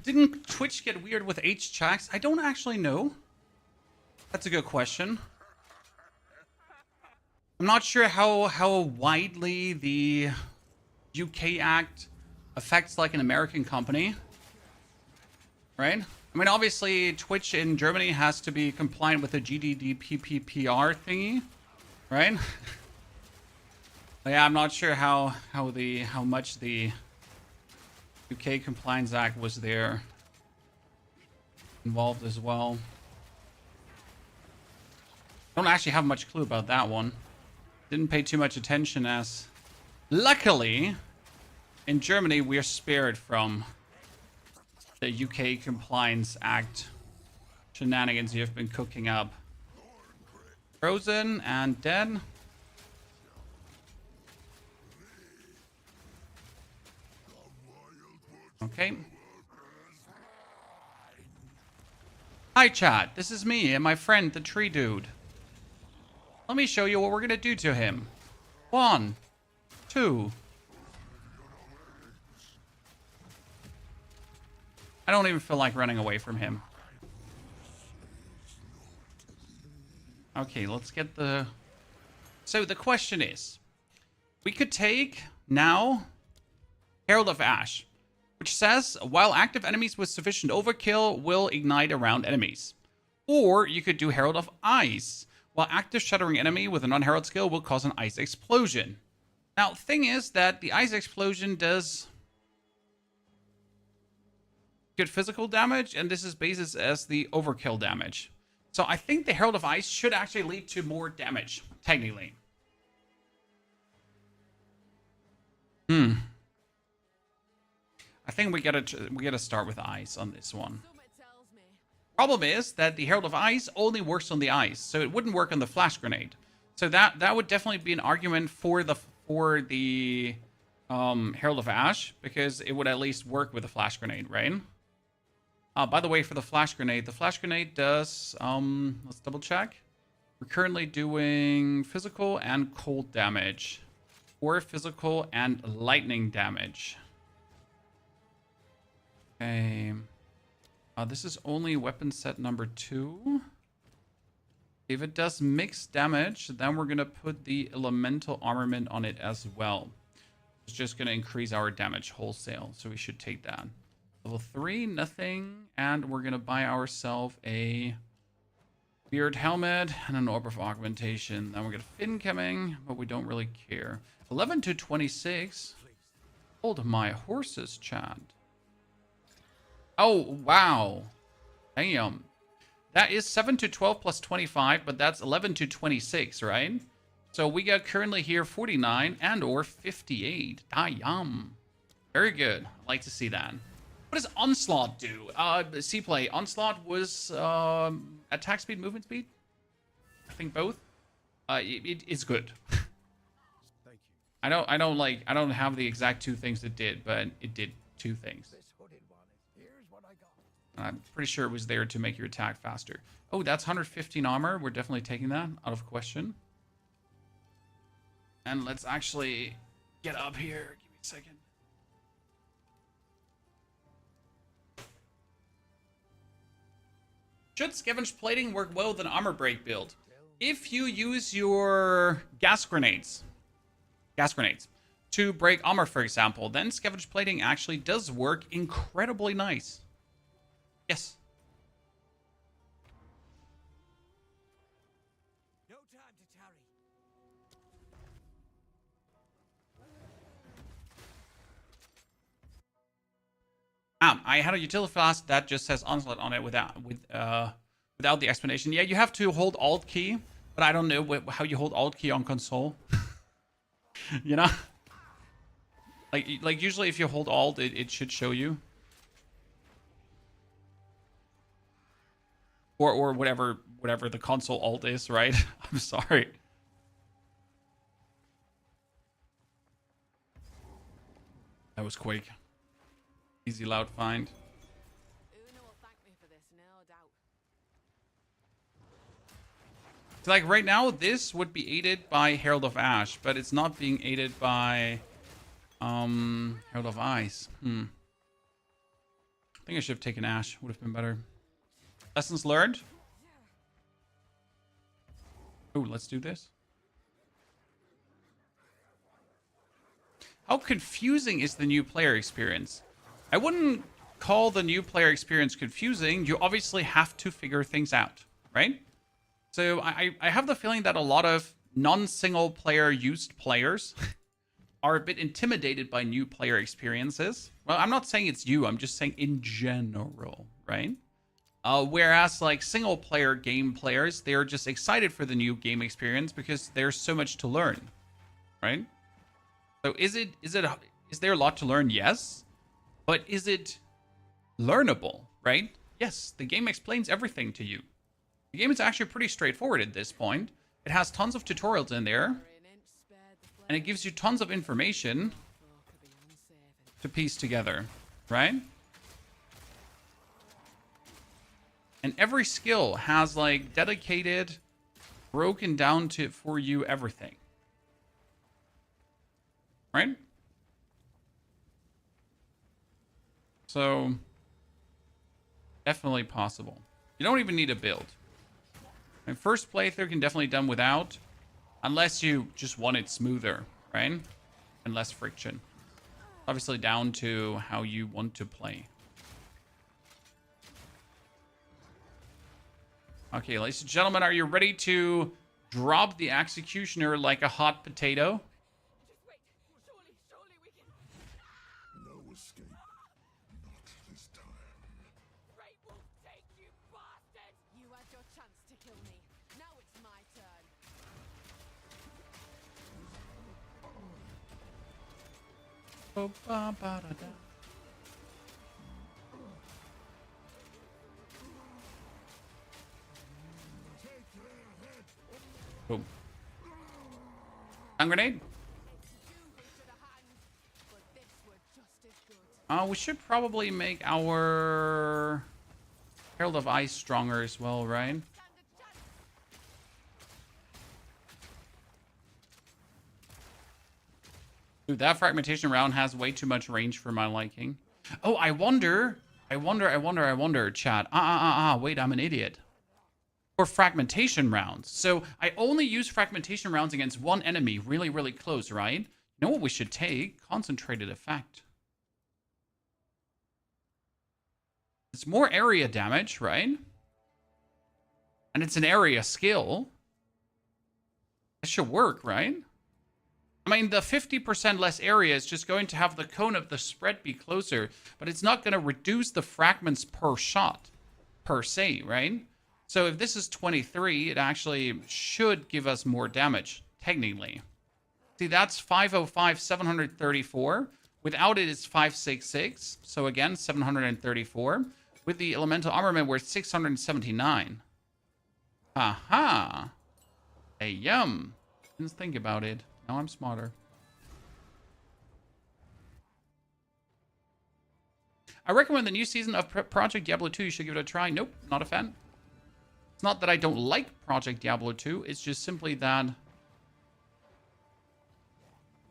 Didn't Twitch get weird with H-checks? I don't actually know. That's a good question. I'm not sure how widely the UK Act affects like an American company. Right? I mean, obviously, Twitch in Germany has to be compliant with the GDPR thingy. Right? But yeah, I'm not sure how much the UK Compliance Act was there involved as well. Don't actually have much clue about that one. Didn't pay too much attention as luckily in Germany we are spared from the UK Compliance Act shenanigans you've been cooking up. Frozen and dead. Okay. Hi chat, this is me and my friend the tree dude. Let me show you what we're gonna do to him. 1, 2. I don't even feel like running away from him. Okay, let's get the... So the question is, we could take now Herald of Ash, which says, while active enemies with sufficient overkill will ignite around enemies. Or you could do Herald of Ice, while active shattering enemy with a non-Herald skill will cause an ice explosion. Now, thing is that the ice explosion does good physical damage, and this is basis as the overkill damage. So I think the Herald of Ice should actually lead to more damage, technically. I think we gotta start with ice on this one. Problem is that the Herald of Ice only works on the ice, so it wouldn't work on the flash grenade. So that would definitely be an argument for the Herald of Ash, because it would at least work with a flash grenade, right? By the way, for the flash grenade does let's double check. We're currently doing physical and cold damage, or physical and lightning damage. Okay. This is only weapon set number 2. If it does mixed damage, then we're going to put the elemental armament on it as well. It's just going to increase our damage wholesale, so we should take that. Level 3, nothing. And we're going to buy ourselves a beard helmet and an orb of augmentation. Then we're going to fin coming, but we don't really care. 11 to 26. Hold my horses, Chad. Oh, wow. Damn. That is 7 to 12 plus 25, but that's 11 to 26, right? So we got currently here 49 and or 58. Damn. Very good. I like to see that. What does Onslaught do? C-play. Onslaught was attack speed, movement speed? I think both. It's good. Thank you. I don't have the exact 2 things it did, but it did 2 things. I'm pretty sure it was there to make your attack faster. Oh, that's 115 armor. We're definitely taking that out of question. And let's actually get up here. Give me a second. Should scavenge plating work well with an armor break build? If you use your gas grenades to break armor, for example, then scavenge plating actually does work incredibly nice. Yes. No time to tarry. I had a utility flask that just says Onslaught on it without the explanation. Yeah, you have to hold Alt key, but I don't know how you hold Alt key on console. You know, like usually if you hold Alt, it should show you. Or whatever the console alt is, right? I'm sorry. That was quick. Easy loud find. Like right now, this would be aided by Herald of Ash, but it's not being aided by Herald of Ice. I think I should have taken Ash. Would have been better. Lessons learned. Oh, let's do this. How confusing is the new player experience? I wouldn't call the new player experience confusing. You obviously have to figure things out, right? So I have the feeling that a lot of non-single player used players are a bit intimidated by new player experiences Well, I'm not saying it's you. I'm just saying in general, right? Whereas like single player game players, they're just excited for the new game experience because there's so much to learn, right? So is there a lot to learn? Yes. But is it learnable, right? Yes, the game explains everything to you. The game is actually pretty straightforward at this point. It has tons of tutorials in there, and it gives you tons of information to piece together, right? And every skill has like dedicated, broken down to for you everything, right? So definitely possible. You don't even need a build. My first playthrough can definitely be done without, unless you just want it smoother, right? And less friction. Obviously down to how you want to play. Okay, ladies and gentlemen, are you ready to drop the executioner like a hot potato? Just wait. Surely we can. No escape. Not this time. Great will take you, bastard! You had your chance to kill me. Now it's my turn. Oh, ba, ba, da, da. Boom. Stun grenade. But this were just as good. We should probably make our Herald of Ice stronger as well, right? Stand a chance. Dude, that fragmentation round has way too much range for my liking. Oh, I wonder, chat. Wait, I'm an idiot. For fragmentation rounds. So I only use fragmentation rounds against one enemy really, really close, right? You know what we should take? Concentrated effect. It's more area damage, right? And it's an area skill. It should work, right? I mean, the 50% less area is just going to have the cone of the spread be closer, but it's not going to reduce the fragments per shot, per se, right? So if this is 23, it actually should give us more damage, technically. See, that's 505, 734. Without it, it's 566. So again, 734. With the elemental armament, we're at 679. Aha. Hey, yum. Didn't think about it. Now I'm smarter. I recommend the new season of Project Diablo 2. You should give it a try. Nope, not a fan. It's not that I don't like Project Diablo 2. It's just simply that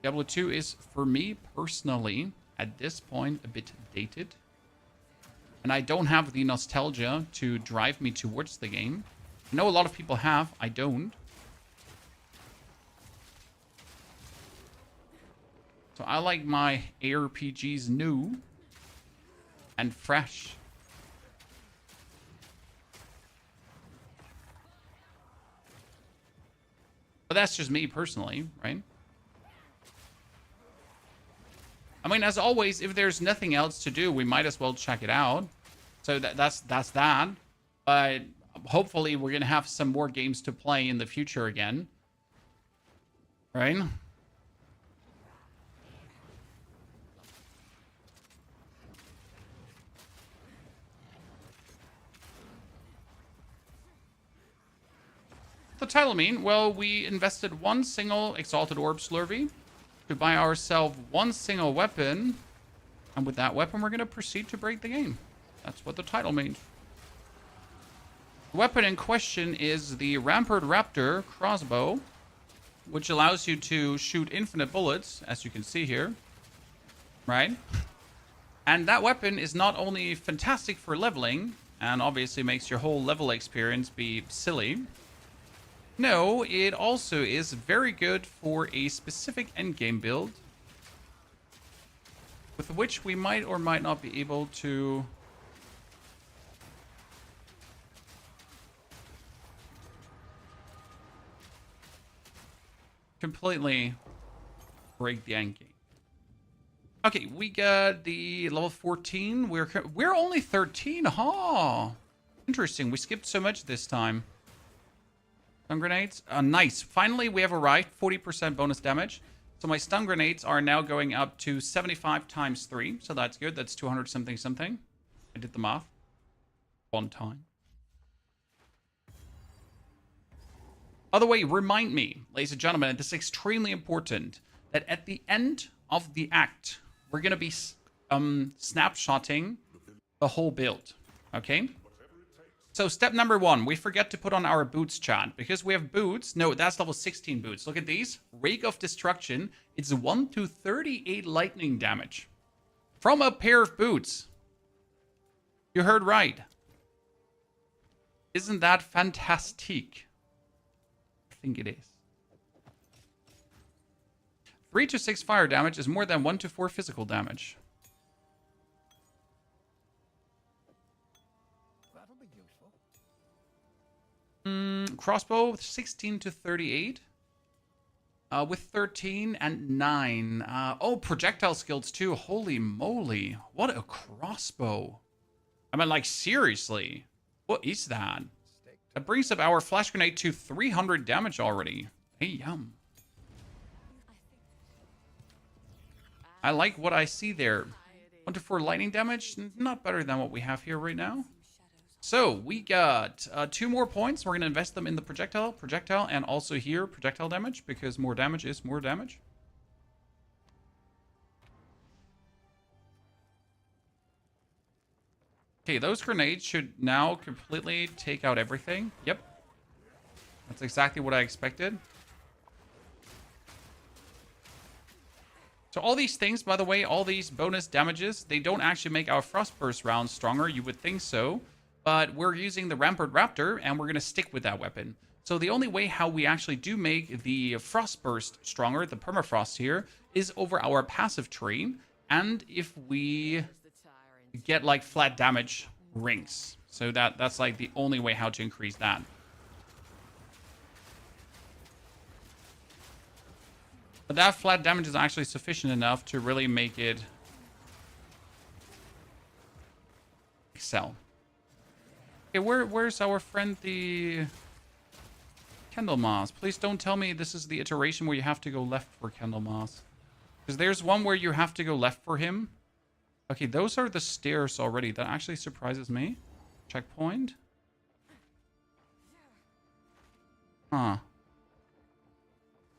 Diablo 2 is, for me personally, at this point, a bit dated. And I don't have the nostalgia to drive me towards the game. I know a lot of people have. I don't. So I like my ARPGs new and fresh. But that's just me personally, right? I mean, as always, if there's nothing else to do, we might as well check it out. So that's that. But hopefully we're going to have some more games to play in the future again. Right? The title mean? Well, we invested one single Exalted Orb Slurvy to buy ourselves one single weapon. And with that weapon, we're going to proceed to break the game. That's what the title means. The weapon in question is the Rampart Raptor Crossbow, which allows you to shoot infinite bullets, as you can see here. Right? And that weapon is not only fantastic for leveling, and obviously makes your whole level experience be silly. No, it also is very good for a specific endgame build, with which we might or might not be able to completely break the endgame. Okay, we got the level 14. We're only 13, huh? Interesting. We skipped so much this time. Stun grenades. Nice. Finally, we have arrived. 40% bonus damage. So my stun grenades are now going up to 75 times 3. So that's good. That's 200 something something. I did the math. One time. By the way, remind me, ladies and gentlemen, and this is extremely important, that at the end of the act, we're going to be snapshotting the whole build. Okay? So step number 1, we forget to put on our boots, chat. Because we have boots. No, that's level 16 boots. Look at these. Rake of Destruction. It's 1 to 38 lightning damage. From a pair of boots. You heard right. Isn't that fantastic? I think it is. 3 to 6 fire damage is more than 1 to 4 physical damage. That'll be useful. Crossbow 16 to 38. With 13 and 9. Oh, projectile skills too. Holy moly. What a crossbow. I mean, like, seriously. What is that? That brings up our flash grenade to 300 damage already. Hey, yum. I like what I see there. 1 to 4 lightning damage. Not better than what we have here right now. So, we got 2 more points. We're going to invest them in the projectile, and also here, projectile damage, because more damage is more damage. Okay, those grenades should now completely take out everything. Yep. That's exactly what I expected. So all these things, by the way, all these bonus damages, they don't actually make our Frostburst rounds stronger. You would think so. But we're using the Rampart Raptor, and we're going to stick with that weapon. So the only way how we actually do make the Frostburst stronger, the permafrost here, is over our passive tree. And if we get like flat damage rings. So that's like the only way how to increase that. But that flat damage is actually sufficient enough to really make it excel. Okay, where's our friend the Candlemas? Please don't tell me this is the iteration where you have to go left for Candlemas. Because there's one where you have to go left for him. Okay, those are the stairs already. That actually surprises me. Checkpoint. Huh.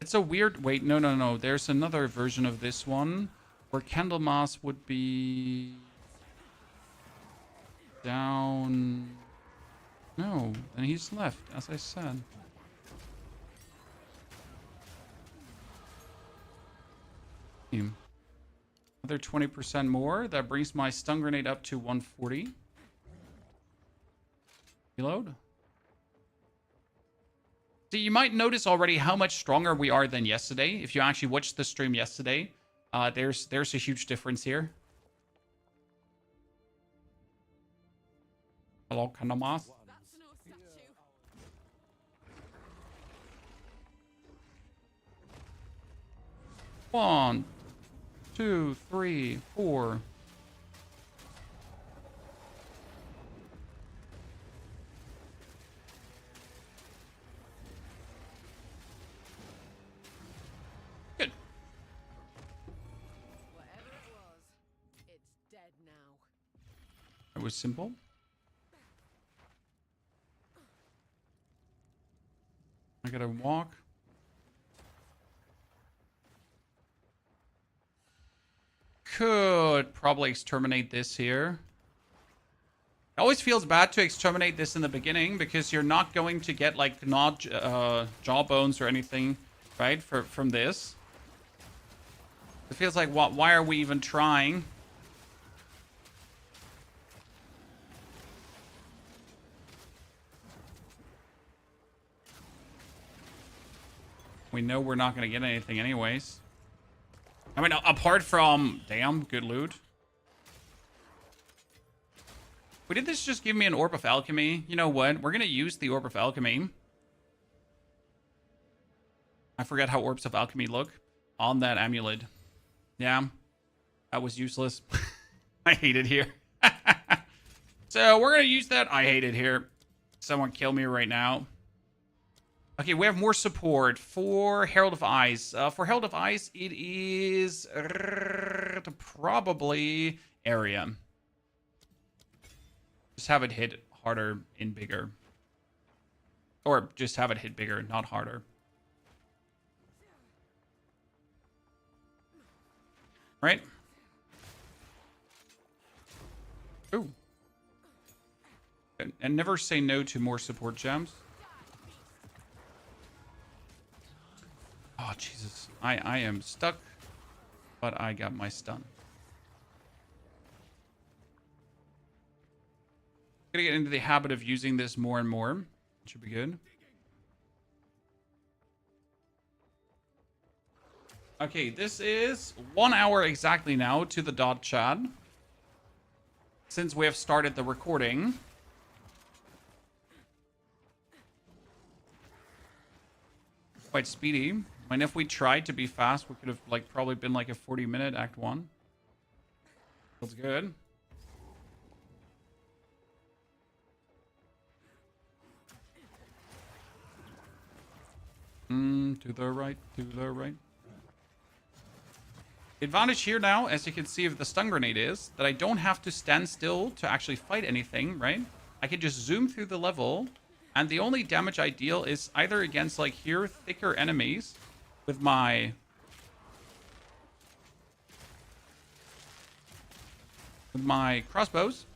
It's a weird... Wait, no. There's another version of this one where Candlemas would be... down... No, then he's left, as I said. Another 20% more. That brings my stun grenade up to 140. Reload. So you might notice already how much stronger we are than yesterday. If you actually watched the stream yesterday, there's a huge difference here. Hello, Candlemas. That's no statue. 1, 2, 3, 4. Good. Whatever it was, it's dead now. It was simple. I gotta walk. Could probably exterminate this here. It always feels bad to exterminate this in the beginning because you're not going to get like jawbones or anything, right? From this. It feels like why are we even trying? We know we're not going to get anything anyways. I mean, apart from... Damn, good loot. Wait, did this just give me an Orb of Alchemy? You know what? We're going to use the Orb of Alchemy. I forget how Orbs of Alchemy look on that amulet. Yeah. That was useless. I hate it here. So we're going to use that. I hate it here. Someone kill me right now. Okay, we have more support for Herald of Ice. For Herald of Ice, it is probably area. Just have it hit harder and bigger. Or just have it hit bigger, not harder. Right? Ooh. And never say no to more support gems. Oh, Jesus. I am stuck, but I got my stun. Gonna get into the habit of using this more and more. Should be good. Okay, this is 1 hour exactly now to the dot, Chad. Since we have started the recording. Quite speedy. And if we tried to be fast, we could have like probably been like a 40-minute Act 1. Feels good. To the right, to the right. The advantage here now, as you can see with the stun grenade, is that I don't have to stand still to actually fight anything, right? I can just zoom through the level, and the only damage I deal is either against, like here, thicker enemies with my... crossbows.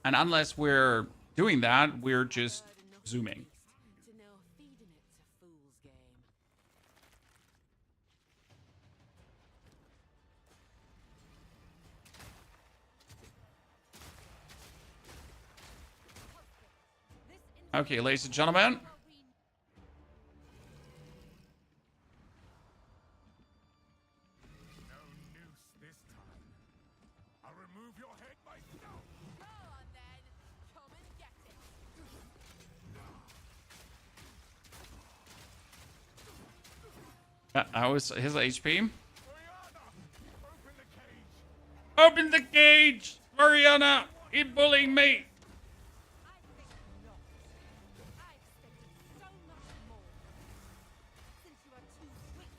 And unless we're doing that, we're just zooming. To know feeding it's a fool's game. Okay, ladies and gentlemen. No noose this time. I'll remove your head myself. Go on then. Come and get it. How is his HP? Mariana, open the cage. Open the cage! Mariana! He's bullying me! I think not. I've expected so much more. Since you are too weak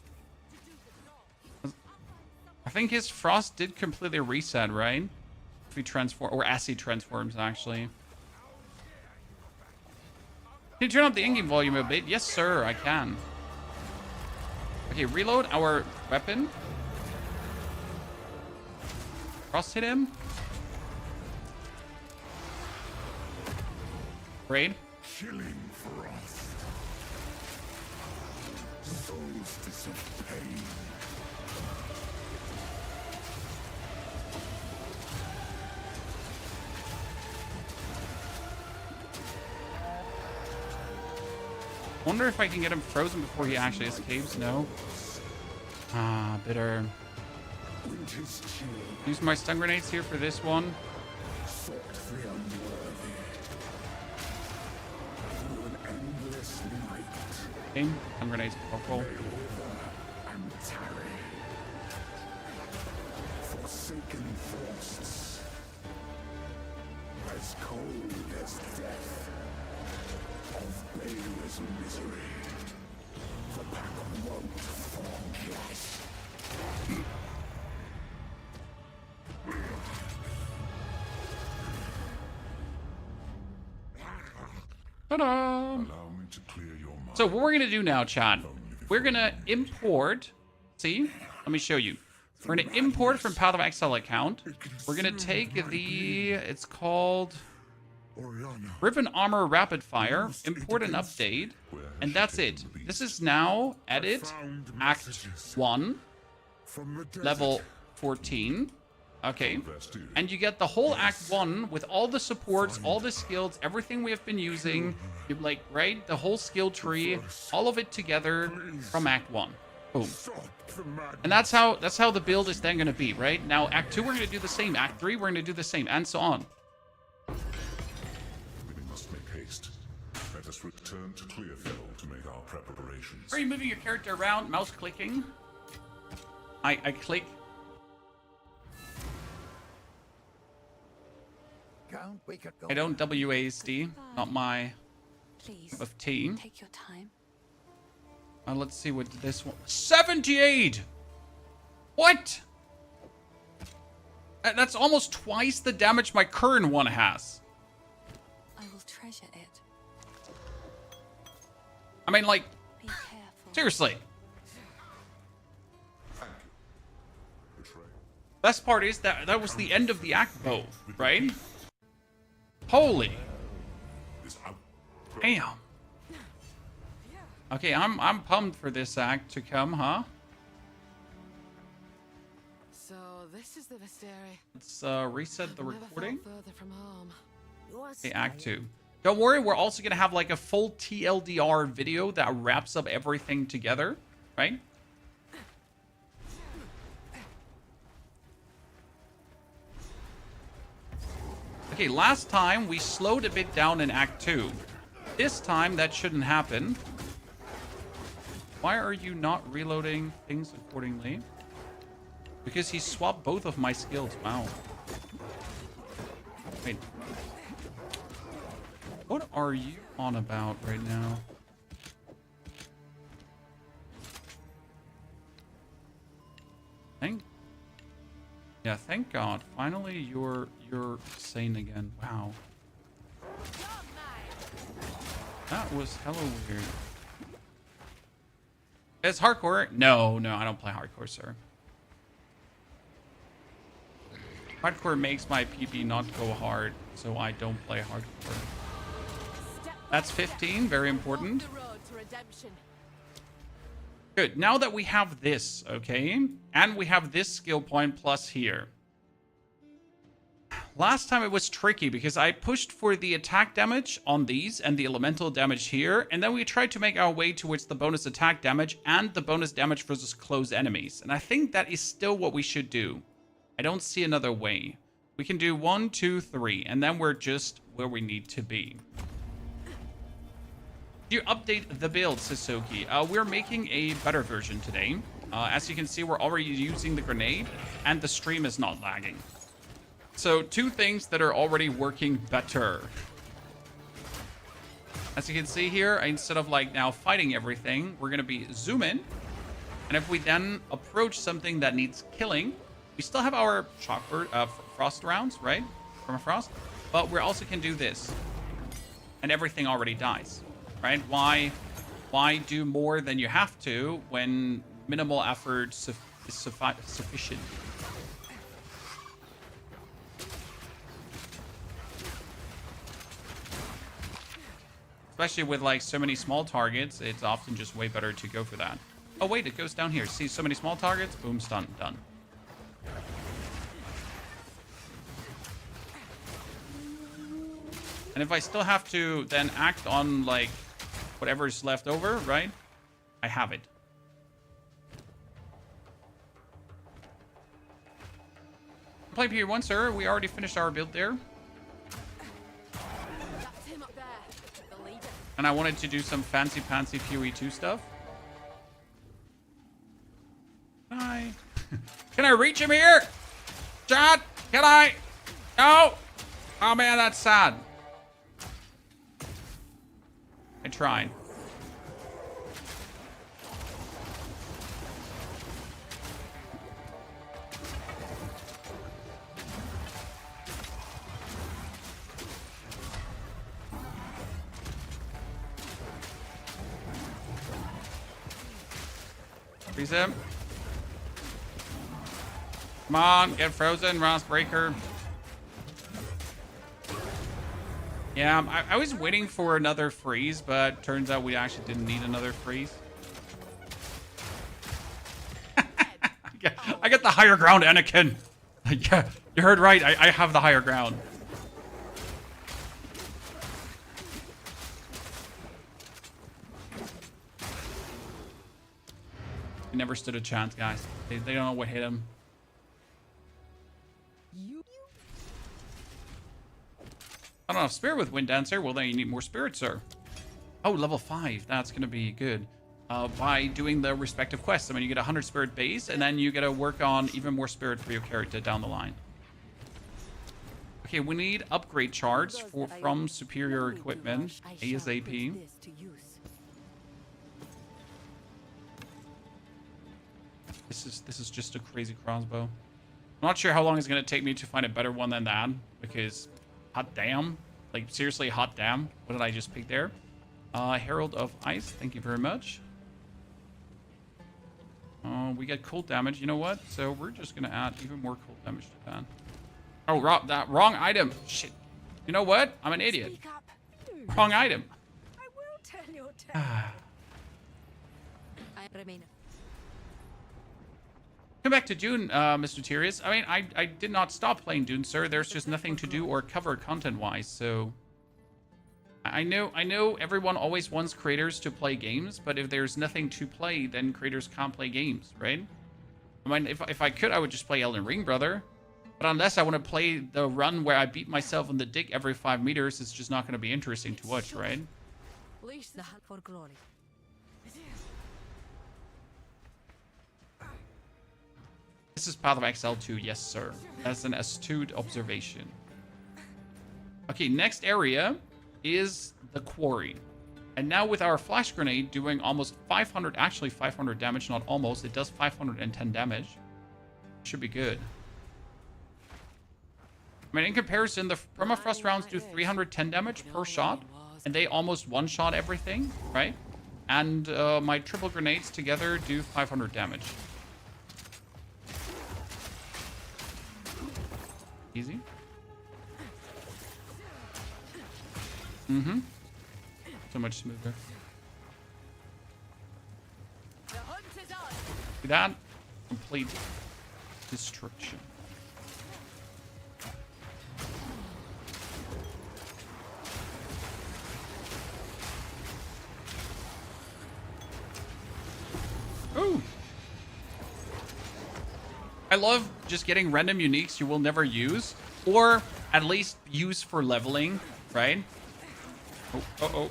to do the job, I'll find someone. I think his frost did completely reset, right? If he transform, or as he transforms, actually. Can you turn up the Endgame volume a bit? Yes, sir, I can. Okay, reload our weapon. Frost hit him. Raid. Chilling frost. Solstice of pain. Wonder if I can get him frozen before he actually escapes. No. Ah, bitter. Winter's chill. Use my stun grenades here for this one. Sought the unworthy. Through an endless night. Okay, stun grenades powerful. And tarry. Forsaken frosts. As cold as death. Of baleless misery. The pack won't form clash. Ta-da! Allow me to clear your mind. So what we're gonna do now, Chad, we're gonna import. See, let me show you. We're gonna import from Path of Exile account. We're gonna take the. It's called Oriana. Riven Armor Rapid Fire. Import an update, and that's it. This is now edit Act 1, From the desert. level 14. Okay. And you get the whole Act 1 with all the supports, all the skills, everything we have been using. You like, right? The whole skill tree, all of it together from Act 1. Boom. Stop the madness. And that's how the build is then going to be, right? Now, Act 2, we're going to do the same. Act 3, we're going to do the same, and so on. We must make haste. Let us return to Clearfell to make our preparations. Are you moving your character around? Mouse clicking? I click. Count, we could go. I don't WASD. Not my Please, cup of tea. take your time. Let's see what this one. 78. What? That's almost twice the damage my current one has. I will treasure it. I mean, like, Be careful. seriously. Best part is that was the end of the act bow, right? Holy. Damn. Okay, I'm pumped for this act to come, huh? So this is the Visteri. Let's reset the Never recording. felt further from home. Okay, act 2. Don't worry, we're also gonna have like a full TLDR video that wraps up everything together, right? Okay, last time we slowed a bit down in Act 2. This time that shouldn't happen. Why are you not reloading things accordingly? Because he swapped both of my skills. Wow. Wait. What are you on about right now? Thank God. Finally, you're sane again. Wow. That was hella weird. It's hardcore. No, I don't play hardcore, sir. Hardcore makes my PP not go hard, so I don't play hardcore. That's 15, very important. The road to redemption. Good, now that we have this, okay? And we have this skill point plus here. Last time it was tricky because I pushed for the attack damage on these and the elemental damage here, and then we tried to make our way towards the bonus attack damage and the bonus damage versus close enemies. And I think that is still what we should do. I don't see another way. We can do 1, 2, 3, and then we're just where we need to be. You update the build, Sasuke. We're making a better version today. As you can see, we're already using the grenade, and the stream is not lagging. So, 2 things that are already working better. As you can see here, instead of like now fighting everything, we're going to be zoom in. And if we then approach something that needs killing, we still have our frost rounds, right? From a frost. But we also can do this. And everything already dies. Right? Why do more than you have to when minimal effort is sufficient? Especially with like so many small targets, it's often just way better to go for that. Oh wait, it goes down here. See, so many small targets, boom, stun, done. And if I still have to then act on like whatever's left over, right? I have it. Play Pier 1, sir. We already finished our build there. That's him up there. The leader. And I wanted to do some fancy-pantsy POE 2 stuff. Can I reach him here? Chad, can I? No. Oh man, that's sad. I tried. Freeze him. Come on, get frozen, Ross Breaker. Yeah, I was waiting for another freeze, but turns out we actually didn't need another freeze. I get the higher ground, Anakin. Yeah, you heard right. I have the higher ground. He never stood a chance, guys. They don't know what hit him. I don't have spirit with Wind Dancer. Well, then you need more spirit, sir. Oh, level 5. That's going to be good. by doing the respective quests. I mean, you get a 100 spirit base, and then you get to work on even more spirit for your character down the line. Okay, we need upgrade charts from superior equipment ASAP. This is just a crazy crossbow. I'm not sure how long it's gonna take me to find a better one than that, because hot damn, like seriously, hot damn. What did I just pick there? Herald of Ice, thank you very much. We get cold damage. You know what? So we're just gonna add even more cold damage to that. Oh, wrong item. Shit. You know what? I'm an idiot. Speak up. Wrong item. I will tell your tale. I remain. Come back to Dune, Mr. Tyrius. I mean, I did not stop playing Dune, sir. There's just nothing to do or cover content-wise, so... I know everyone always wants creators to play games, but if there's nothing to play, then creators can't play games, right? I mean, if I could, I would just play Elden Ring, brother. But unless I want to play the run where I beat myself in the dick every 5 meters, it's just not going to be interesting to watch, right? Leash the hunt for glory. This is Path of Exile 2, yes, sir. That's an astute observation. Okay, next area is the quarry. And now with our flash grenade doing almost 500, actually 500 damage, not almost, it does 510 damage. Should be good. I mean, in comparison, the permafrost rounds do 310 damage per shot, and they almost one-shot everything, right? And my triple grenades together do 500 damage. Easy. Mm-hmm. So much smoother. The hunt is on. See that? Complete destruction. Ooh. I love just getting random uniques you will never use, or at least use for leveling, right? Oh.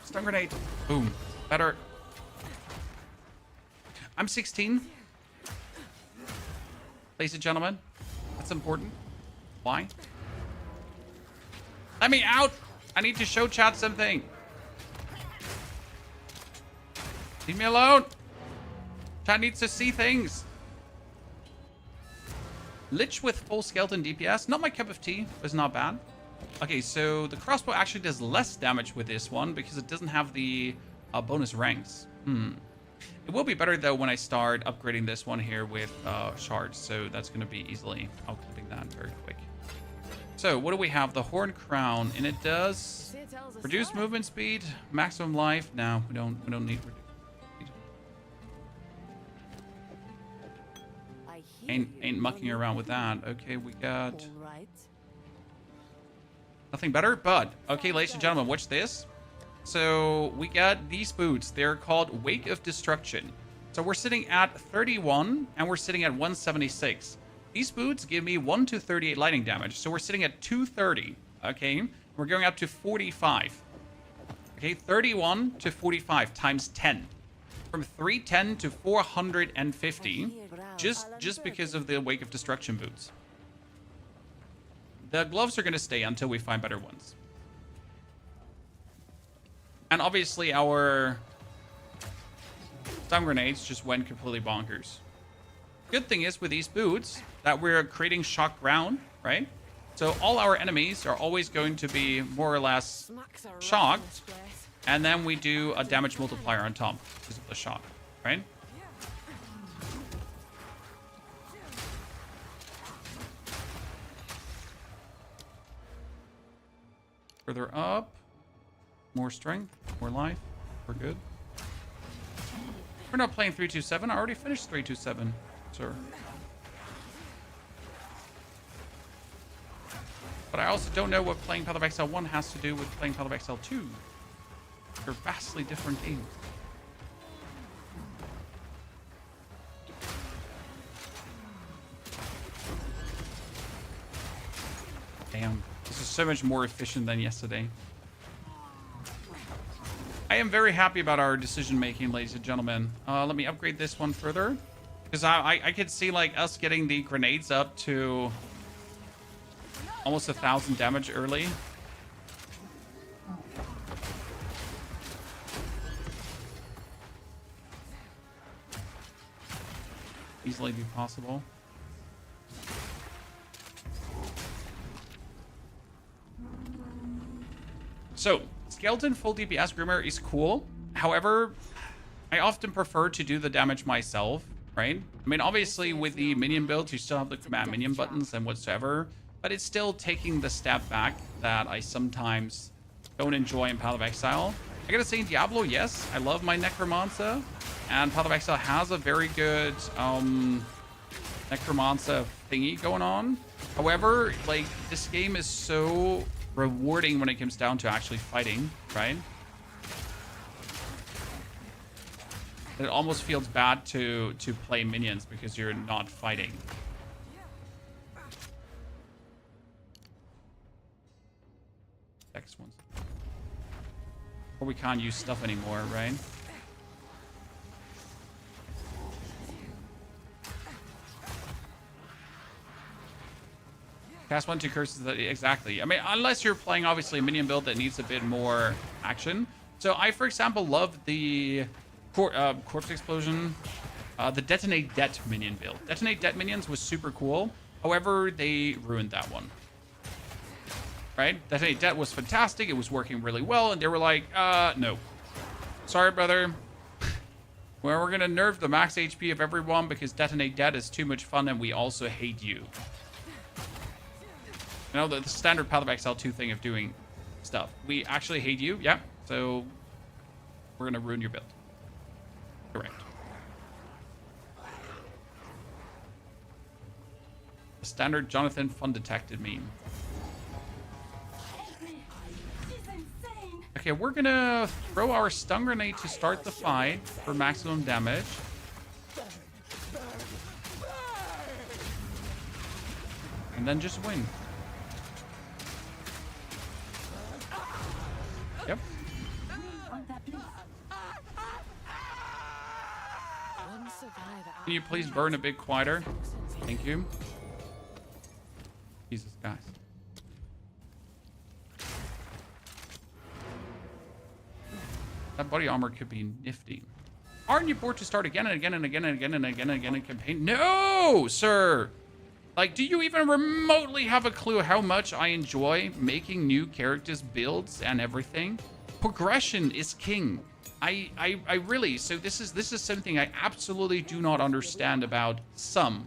Stun grenade. Boom. Better. I'm 16. Ladies and gentlemen, that's important. Why? Let me out! I need to show chat something. Leave me alone. Chat needs to see things. Lich with full skeleton DPS. Not my cup of tea, but it's not bad. Okay, so the crossbow actually does less damage with this one because it doesn't have the bonus ranks. It will be better, though, when I start upgrading this one here with shards. So that's going to be easily outclipping that very quick. So what do we have? The Horn Crown. And it does reduce movement speed, maximum life. No, we don't need reduce. Ain't mucking around with that. Okay, we got nothing better, but okay, ladies and gentlemen, watch this. So we got these boots. They're called Wake of Destruction. So we're sitting at 31 and we're sitting at 176. These boots give me 1 to 38 lightning damage. So we're sitting at 230. Okay, we're going up to 45. Okay, 31 to 45 times 10. From 310 to 450, just because of the Wake of Destruction boots. The gloves are going to stay until we find better ones. And obviously our stun grenades just went completely bonkers. Good thing is with these boots that we're creating shock ground, right? So all our enemies are always going to be more or less shocked. And then we do a damage multiplier on top because of the shock, right? Further up. More strength, more life. We're good. We're not playing 327. I already finished 327, sir. But I also don't know what playing Path of Exile 1 has to do with playing Path of Exile 2. They're vastly different games. Damn. This is so much more efficient than yesterday. I am very happy about our decision making, ladies and gentlemen. Let me upgrade this one further. Because I could see like us getting the grenades up to almost 1,000 damage early. Easily be possible. So, Skeleton full DPS Grimmer is cool. However, I often prefer to do the damage myself, right? I mean, obviously with the minion build, you still have the command minion buttons and whatsoever, but it's still taking the step back that I sometimes don't enjoy in Path of Exile. I gotta say, in Diablo, yes, I love my Necromancer, and Path of Exile has a very good Necromancer thingy going on. However, like, this game is so rewarding when it comes down to actually fighting, right? It almost feels bad to play minions because you're not fighting. Next one. Or we can't use stuff anymore, right? Cast 1-2 curses, exactly. I mean, unless you're playing, obviously, a minion build that needs a bit more action. So I, for example, love the Corpse Explosion, the Detonate Det minion build. Detonate Det minions was super cool. However, they ruined that one. Right? Detonate Det was fantastic. It was working really well. And they were like, no. Sorry, brother. Well, we're going to nerf the max HP of everyone because Detonate Det is too much fun and we also hate you. You know, the standard Path of Exile 2 thing of doing stuff. We actually hate you. Yeah. So we're going to ruin your build. Correct. The standard Jonathan Fun Detected meme. Okay, we're going to throw our stun grenade to start the fight for maximum damage. And then just win. Yep. Can you please burn a bit quieter? Thank you. Jesus, guys. That body armor could be nifty. Aren't you bored to start again and again and again and again and again and again in campaign? No, sir. Like, do you even remotely have a clue how much I enjoy making new characters, builds, and everything? Progression is king. I really, so this is something I absolutely do not understand about some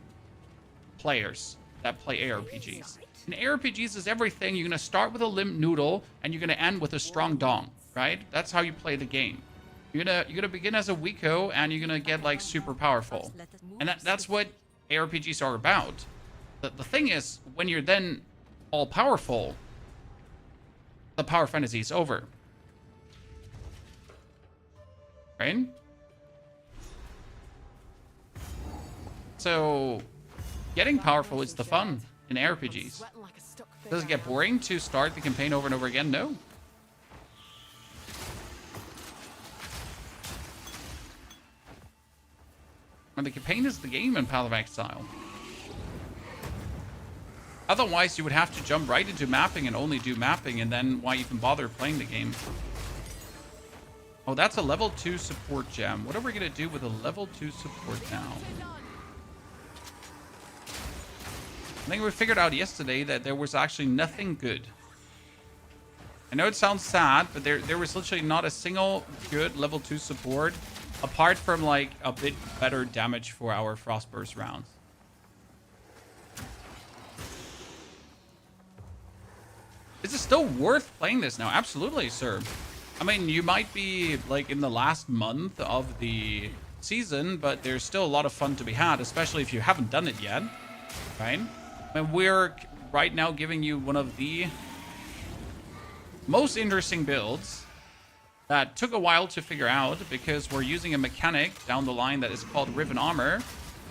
players that play ARPGs. And ARPGs is everything. You're gonna start with a limp noodle and you're gonna end with a strong dong, right? That's how you play the game. You're gonna begin as a weako and you're gonna get like super powerful. And that's what ARPGs are about. The thing is, when you're then all powerful, the power fantasy is over. Right? So, getting powerful is the fun in ARPGs. Does it get boring to start the campaign over and over again? No. And the campaign is the game in Path of Exile. Otherwise, you would have to jump right into mapping and only do mapping, and then why even bother playing the game? Oh, that's a level 2 support gem. What are we going to do with a level 2 support now? I think we figured out yesterday that there was actually nothing good. I know it sounds sad, but there was literally not a single good level 2 support, apart from like a bit better damage for our Frostburst rounds. Is it still worth playing this now? Absolutely, sir. I mean, you might be like in the last month of the season, but there's still a lot of fun to be had, especially if you haven't done it yet, right? I mean, we're right now giving you one of the most interesting builds that took a while to figure out because we're using a mechanic down the line that is called Riven Armor.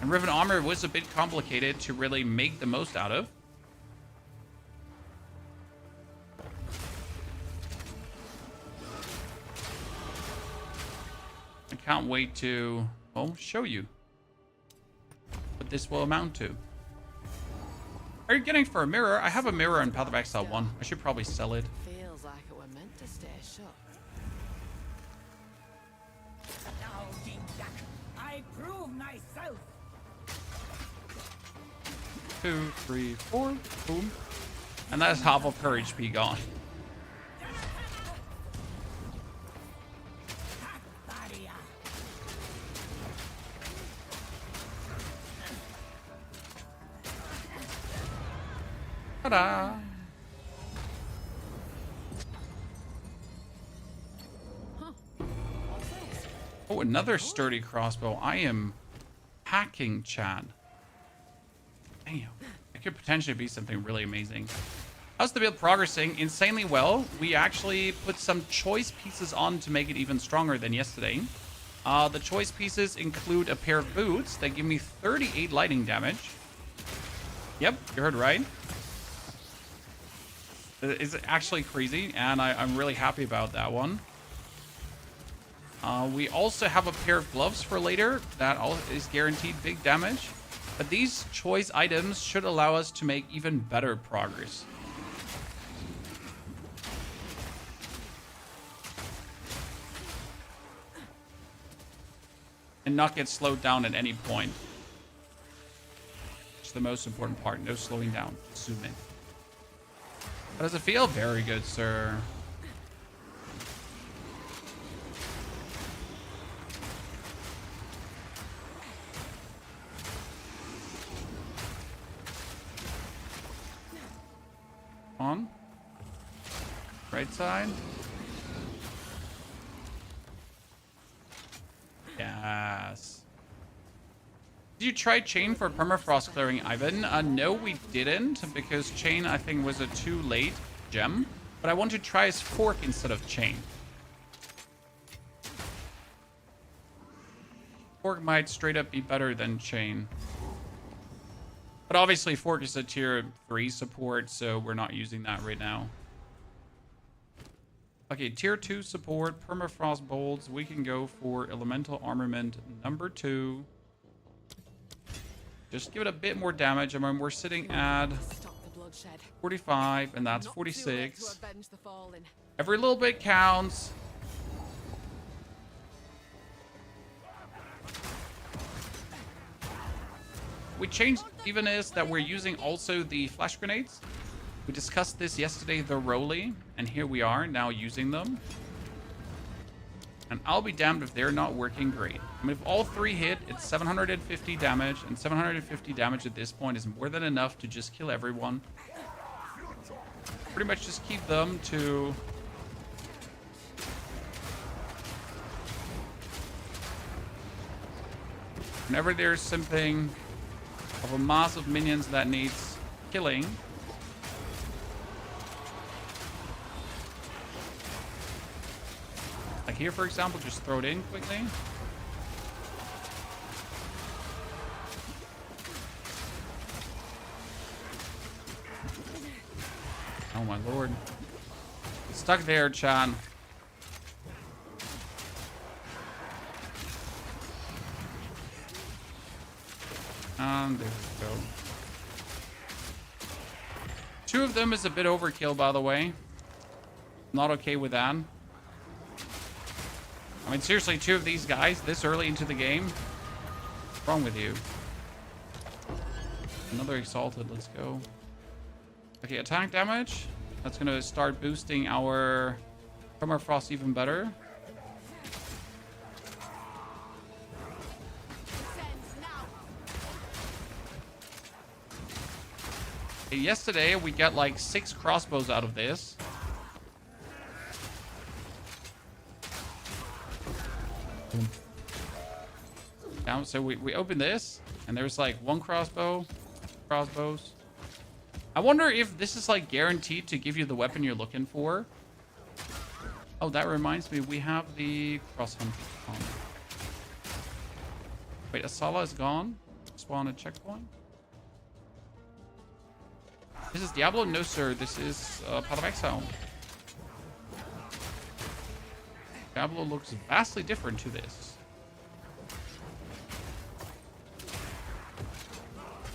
And Riven Armor was a bit complicated to really make the most out of. can't wait to, well, show you what this will amount to. Are you getting for a mirror? I have a mirror in Path of Exile 1. I should probably sell it. Feels like it were meant to stay shut. Now, Gindak, I prove myself. 2, 3, 4. Boom. And that's half of her HP gone. Ta-da! Oh, another sturdy crossbow. I am hacking, Chad. Damn. It could potentially be something really amazing. How's the build progressing? Insanely well. We actually put some choice pieces on to make it even stronger than yesterday. The choice pieces include a pair of boots that give me 38 lightning damage. Yep, you heard right. It's actually crazy, and I'm really happy about that one. We also have a pair of gloves for later that is guaranteed big damage. But these choice items should allow us to make even better progress. And not get slowed down at any point. It's the most important part. No slowing down. Zoom in. How does it feel? Very good, sir. On. Right side. Yes. Did you try chain for permafrost clearing, Ivan? No, we didn't, because chain I think was a too late gem. But I want to try his fork instead of chain. Fork might straight up be better than chain. But obviously fork is a tier 3 support, so we're not using that right now. Okay, tier 2 support, permafrost bolts. We can go for elemental armament number 2. Just give it a bit more damage. I mean, we're sitting at 45, and that's 46. Every little bit counts. We changed even is that we're using also the flash grenades. We discussed this yesterday, the Rolly, and here we are now using them. And I'll be damned if they're not working great. I mean, if all 3 hit, it's 750 damage, and 750 damage at this point is more than enough to just kill everyone. Pretty much just keep them to... Whenever there's something of a mass of minions that needs killing, like here, for example, just throw it in quickly. Oh my lord. It's stuck there, Chan. And there we go. 2 of them is a bit overkill, by the way. Not okay with that. I mean, seriously, 2 of these guys this early into the game? What's wrong with you? Another Exalted, let's go. Okay, attack damage. That's going to start boosting our permafrost even better. Okay, yesterday, we got like 6 crossbows out of this. Now, so we open this, and there's like 1 crossbows. I wonder if this is like guaranteed to give you the weapon you're looking for. Oh, that reminds me, we have the cross hunt on. Wait, Asala is gone. Spawn a checkpoint. This is Diablo? No, sir. This is Path of Exile. Diablo looks vastly different to this.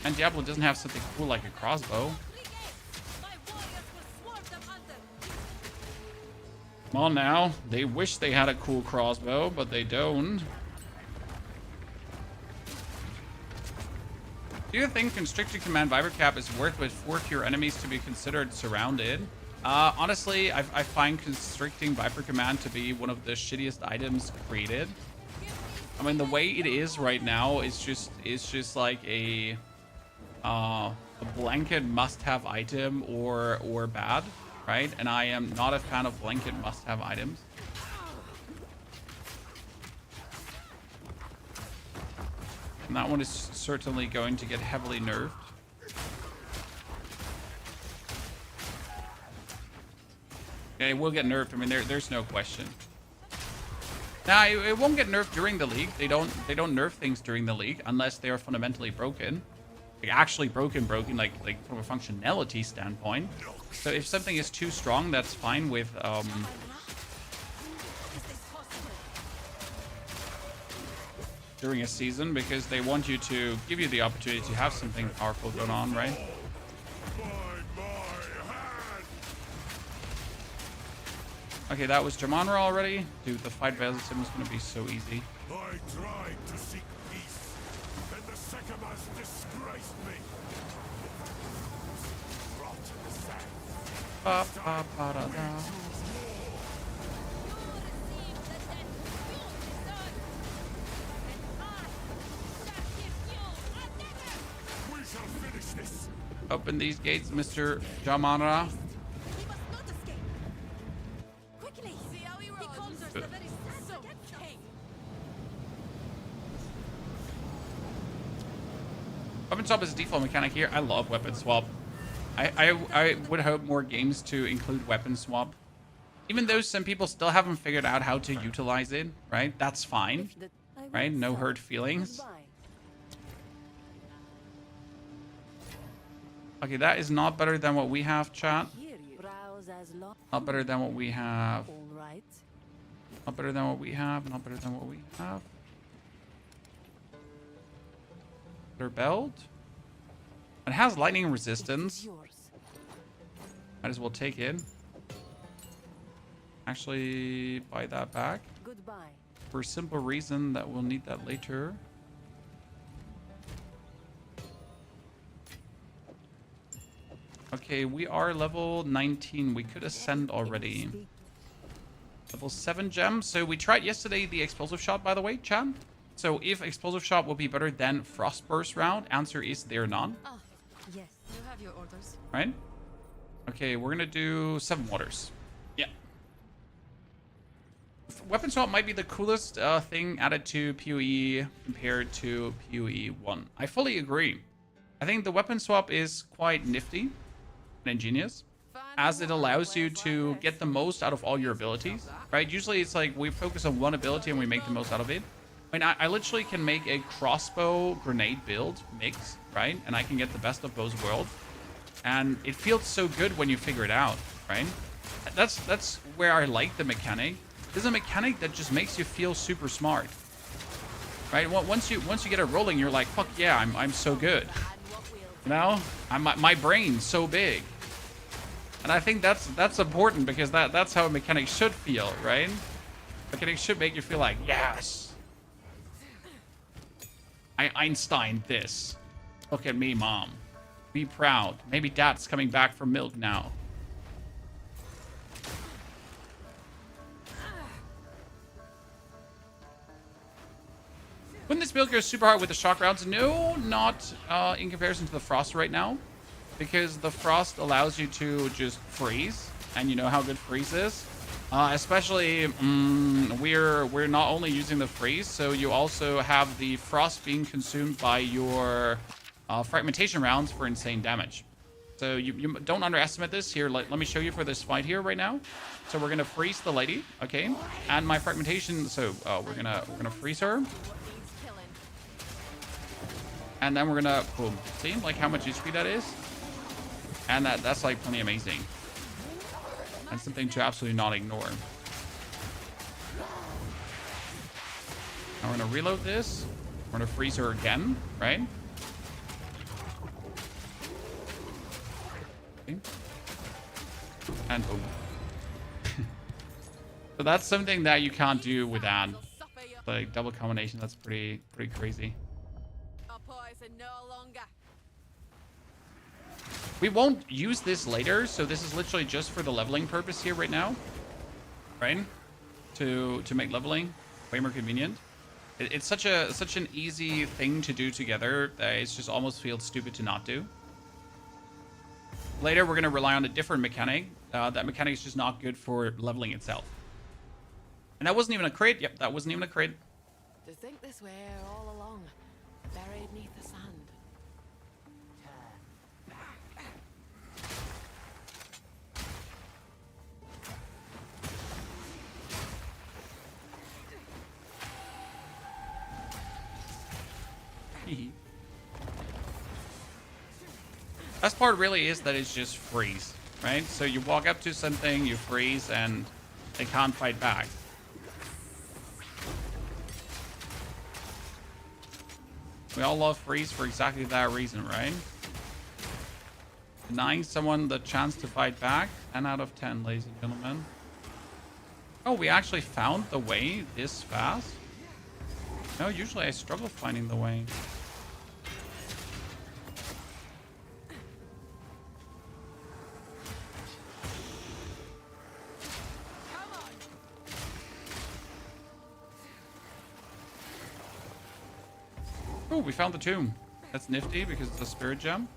And Diablo doesn't have something cool like a crossbow. My warriors will swarm them under. Come on now. They wish they had a cool crossbow, but they don't. Do you think constricted command Viper Cap is worth with 4 pure enemies to be considered surrounded? Honestly, I find constricting Viper Command to be one of the shittiest items created. I mean, the way it is right now is just like a blanket must-have item or bad, right? And I am not a fan of blanket must-have items. And that one is certainly going to get heavily nerfed. Yeah, it will get nerfed. I mean, there's no question. Now, it won't get nerfed during the league. They don't nerf things during the league unless they are fundamentally broken. Like actually broken, like from a functionality standpoint. So if something is too strong, that's fine with during a season, because they want you to give you the opportunity to have something powerful going on, right? Okay, that was Jamanra already. Dude, the fight versus him was going to be so easy. I tried to seek peace, and the Sekamaz disgraced me. Rot in the sand. Ba, ba, ba, da, da. We shall finish this. Open these gates, Mr. Jamanra. He must not escape. Quickly. See how he calls us the very sons of Cain. Weapon swap is a default mechanic here. I love weapon swap. I would hope more games to include weapon swap. Even though some people still haven't figured out how to utilize it, right? That's fine, right? No hurt feelings. Okay, that is not better than what we have, chat. Not better than what we have. Not better than what we have. Not better than what we have. Better belt. It has lightning resistance. Might as well take it. Actually, buy that back. Goodbye. For a simple reason that we'll need that later. Okay, we are level 19. We could ascend already. Level 7 gem. So we tried yesterday the explosive shot, by the way, chat. So if explosive shot will be better than frost burst round, answer is they're not. Ah, yes. You have your orders. Right? Okay, we're gonna do 7 waters. Yeah. Weapon swap might be the coolest thing added to POE compared to POE 1. I fully agree. I think the weapon swap is quite nifty and ingenious, as it allows you to get the most out of all your abilities, right? Usually it's like we focus on one ability and we make the most out of it. I mean, I literally can make a crossbow grenade build mix, right? And I can get the best of both worlds. And it feels so good when you figure it out, right? That's where I like the mechanic. This is a mechanic that just makes you feel super smart, right? Once you get it rolling, you're like, fuck yeah, I'm so good. You know, my brain's so big. And I think that's important, because that's how a mechanic should feel, right? Mechanic should make you feel like, yes, I Einstein this. Look at me, mom. Be proud. Maybe dad's coming back for milk now. Wouldn't this build go super hard with the shock rounds? No, not in comparison to the frost right now, because the frost allows you to just freeze, and you know how good freeze is. Especially, we're not only using the freeze, so you also have the frost being consumed by your fragmentation rounds for insane damage. So you don't underestimate this. Here, let me show you for this fight here right now. So we're gonna freeze the lady, okay? And my fragmentation. So we're gonna freeze her. And then we're gonna boom. See like how much HP that is? And that's like plenty amazing. That's something to absolutely not ignore. Now we're gonna reload this. We're gonna freeze her again, right? And boom. So that's something that you can't do with that. Like double combination, that's pretty crazy. We won't use this later, so this is literally just for the leveling purpose here right now. Right? To make leveling way more convenient. It's such an easy thing to do together that it just almost feels stupid to not do. Later, we're going to rely on a different mechanic. That mechanic is just not good for leveling itself. And that wasn't even a crit. Yep, that wasn't even a crit. To think this way all along, buried neath the sand. Best part really is that it's just freeze, right? So you walk up to something, you freeze, and they can't fight back. We all love freeze for exactly that reason, right? Denying someone the chance to fight back. 10 out of 10, ladies and gentlemen. Oh, we actually found the way this fast? No, usually I struggle finding the way. Oh, we found the tomb. That's nifty because it's a spirit gem.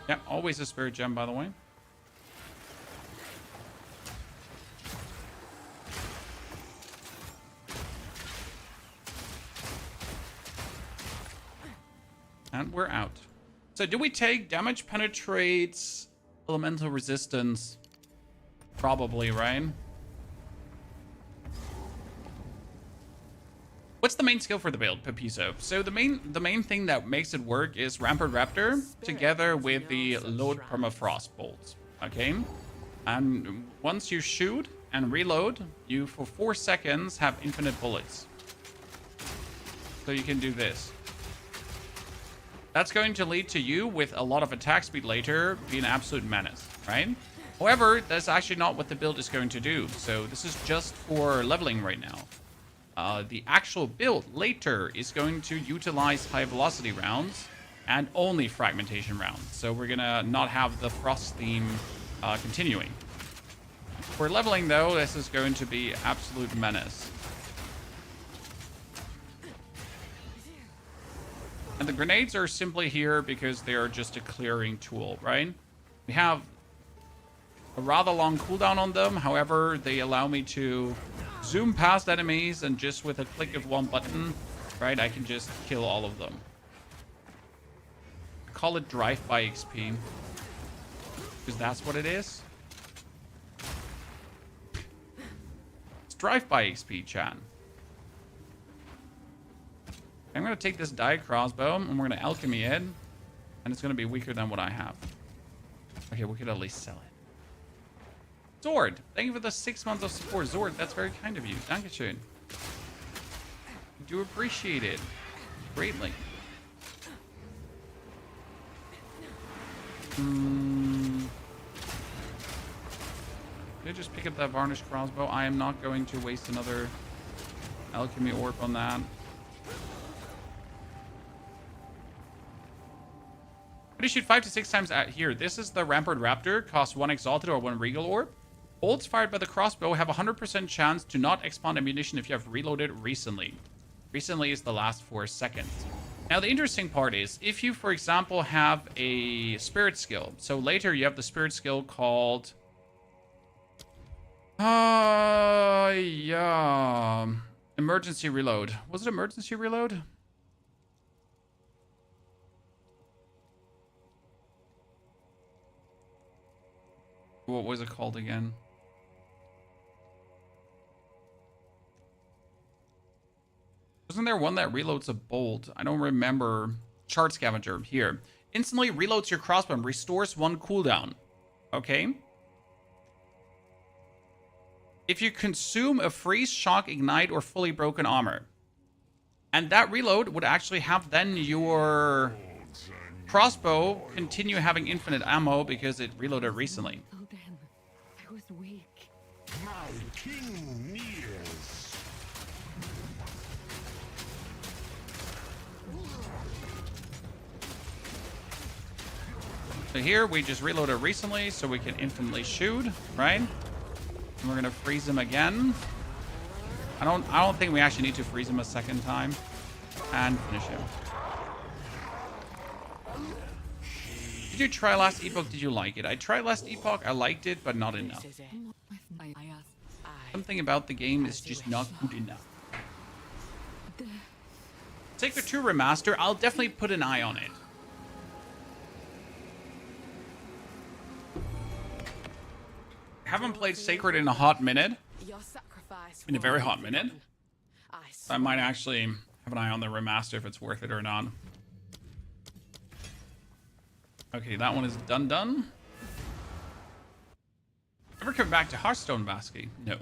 Yeah, always a spirit gem, by the way. And we're out. So do we take damage penetrates elemental resistance? Probably, right? What's the main skill for the build, Pepiso? So the main thing that makes it work is Rampart Raptor together with the load permafrost bolts. Okay? And once you shoot and reload, you for 4 seconds have infinite bullets. So you can do this. That's going to lead to you with a lot of attack speed later being an absolute menace, right? However, that's actually not what the build is going to do. So this is just for leveling right now. The actual build later is going to utilize high velocity rounds and only fragmentation rounds. So we're gonna not have the frost theme continuing. For leveling though, this is going to be absolute menace. And the grenades are simply here because they are just a clearing tool, right? We have a rather long cooldown on them. However, they allow me to zoom past enemies and just with a click of one button, right, I can just kill all of them. I call it drive-by XP. Because that's what it is. It's drive-by XP, chan. I'm going to take this die crossbow and we're going to alchemy it. And it's going to be weaker than what I have. Okay, we could at least sell it. Zord, thank you for the 6 months of support. Zord, that's very kind of you. Dankeschön. I do appreciate it greatly. Did I just pick up that varnished crossbow? I am not going to waste another alchemy orb on that. What do you shoot 5 to 6 times at here? This is the Rampart Raptor. Costs 1 Exalted or 1 Regal Orb. Bolts fired by the crossbow have a 100% chance to not expand ammunition if you have reloaded recently. Recently is the last 4 seconds. Now, the interesting part is, if you, for example, have a spirit skill. So later you have the spirit skill called... yeah. Emergency reload. Was it emergency reload? What was it called again? Wasn't there one that reloads a bolt? I don't remember. Chart Scavenger. Here. Instantly reloads your crossbow and restores 1 cooldown. Okay. If you consume a freeze, shock, ignite, or fully broken armor. And that reload would actually have then your crossbow continue having infinite ammo because it reloaded recently. So then, I was weak. My king nears. So here we just reloaded recently so we can infinitely shoot, right? And we're gonna freeze him again. I don't think we actually need to freeze him a second time. And finish him. Did you try last epoch? Did you like it? I tried last epoch, I liked it, but not enough. This is it. I asked. Something about the game is just not good enough. Sacred 2 Remaster, I'll definitely put an eye on it. Haven't played Sacred in a hot minute. Your sacrifice. In a very was hot minute. I might actually have an eye on the remaster if it's worth it or not. Okay, that one is done. Ever come back to Hearthstone, Basky? No.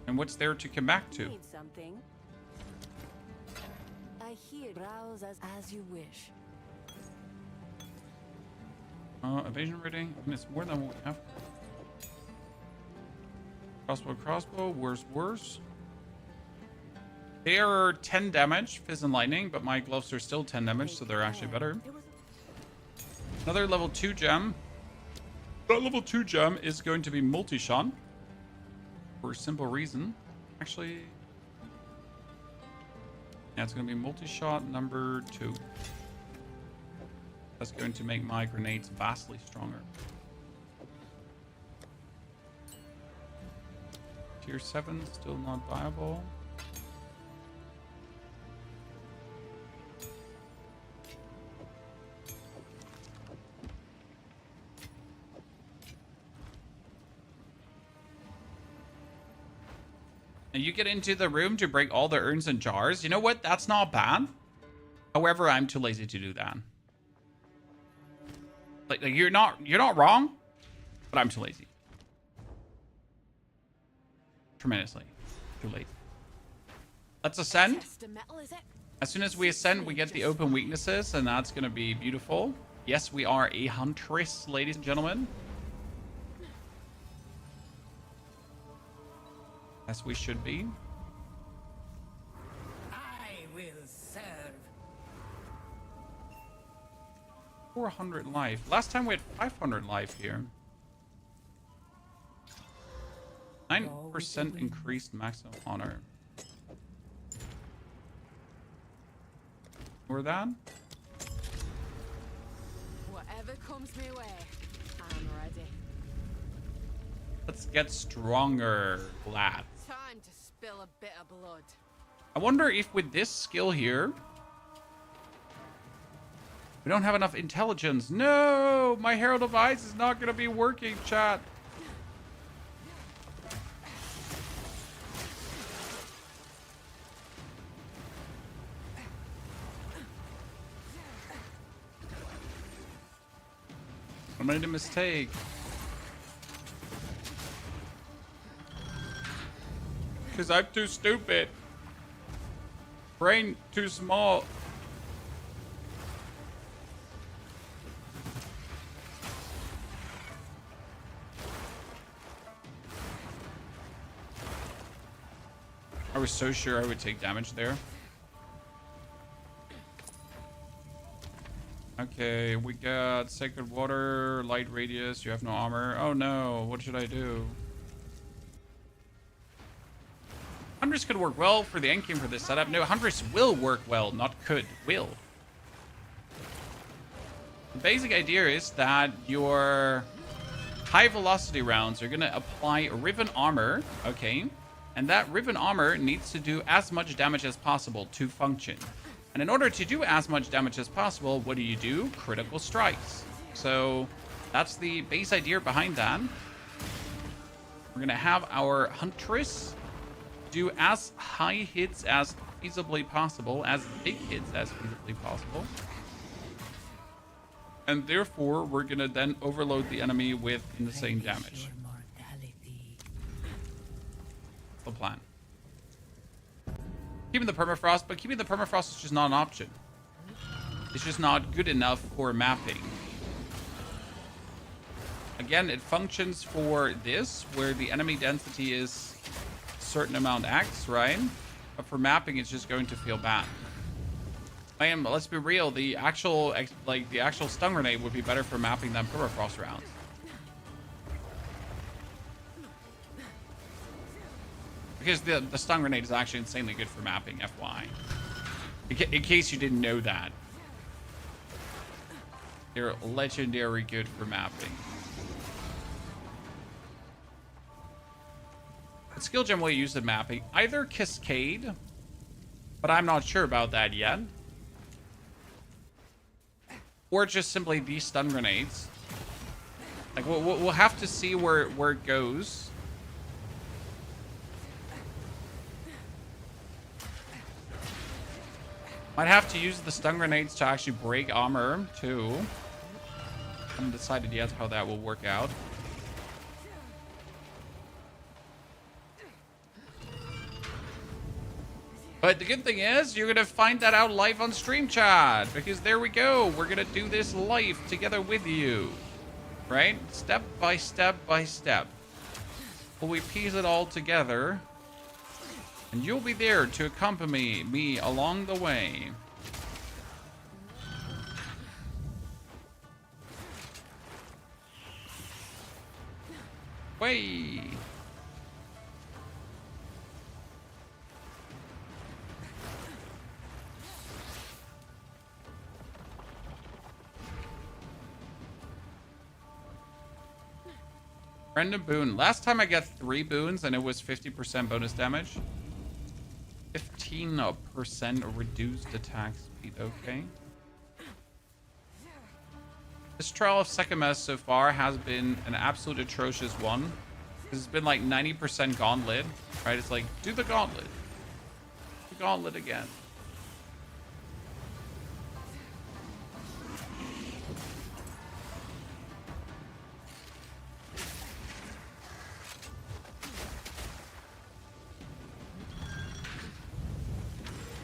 And what's there to come back to? Need something? I hear browse as you wish. Evasion rating. I mean, it's more than what we have. Crossbow, worse. They are 10 damage, Fizz and Lightning, but my gloves are still 10 damage, so they're actually better. Another level 2 gem. That level 2 gem is going to be multi-shot. For a simple reason. Actually... yeah, it's going to be multi-shot number 2. That's going to make my grenades vastly stronger. Tier 7, still not viable. And you get into the room to break all the urns and jars. You know what? That's not bad. However, I'm too lazy to do that. Like you're not wrong, but I'm too lazy. Tremendously too late. Let's ascend. As soon as we ascend, we get the open weaknesses, and that's gonna be beautiful. Yes, we are a Huntress, ladies and gentlemen. As we should be. I will serve. 400 life. Last time we had 500 life here. 9% increased maximum honor. Or that? Whatever comes my way, I'm ready. Let's get stronger, lad. Time to spill a bit of blood. I wonder if with this skill here... we don't have enough intelligence. No! My Herald of Ice is not going to be working, chat. I made a mistake. Because I'm too stupid. Brain too small. I was so sure I would take damage there. Okay, we got Sacred Water, Light Radius, you have no armor. Oh no, what should I do? Huntress could work well for the endgame for this setup. No, Huntress will work well, not could, will. The basic idea is that your high velocity rounds are going to apply Riven Armor, okay? And that Riven Armor needs to do as much damage as possible to function. And in order to do as much damage as possible, what do? Critical strikes. So that's the base idea behind that. We're going to have our Huntress do as high hits as feasibly possible, as big hits as feasibly possible. And therefore, we're going to then overload the enemy with insane damage. The plan. keeping the permafrost, but keeping the permafrost is just not an option. It's just not good enough for mapping. Again, it functions for this, where the enemy density is a certain amount X, right? But for mapping, it's just going to feel bad. And let's be real, the actual stun grenade would be better for mapping than permafrost rounds. Because the stun grenade is actually insanely good for mapping, FY. In case you didn't know that. They're legendary good for mapping. What skill gem will you use in mapping? Either Cascade, but I'm not sure about that yet. Or just simply these stun grenades. Like, we'll have to see where it goes. Might have to use the stun grenades to actually break armor, too. Haven't decided yet how that will work out. But the good thing is, you're going to find that out live on stream chat. Because there we go. We're going to do this live together with you. Right? Step by step by step. Will we piece it all together? And you'll be there to accompany me along the way. Way. Random boon. Last time I got 3 boons and it was 50% bonus damage. 15% reduced attack speed. Okay. This trial of second mess so far has been an absolute atrocious one. It's been like 90% gauntlet. Right? It's like, do the gauntlet. The gauntlet again.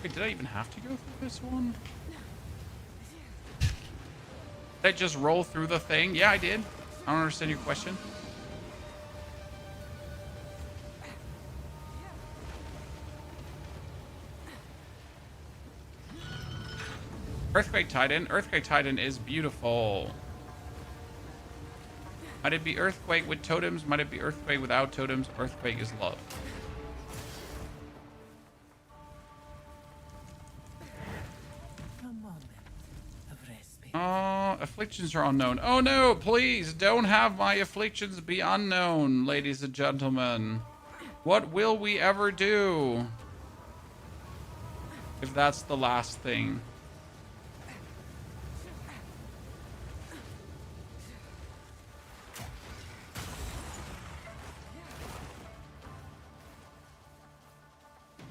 Wait, did I even have to go through this one? Did I just roll through the thing? Yeah, I did. I don't understand your question. Earthquake Titan. Earthquake Titan is beautiful. Might it be Earthquake with totems? Might it be Earthquake without totems? Earthquake is love. Oh, afflictions are unknown. Oh no, please don't have my afflictions be unknown, ladies and gentlemen. What will we ever do if that's the last thing?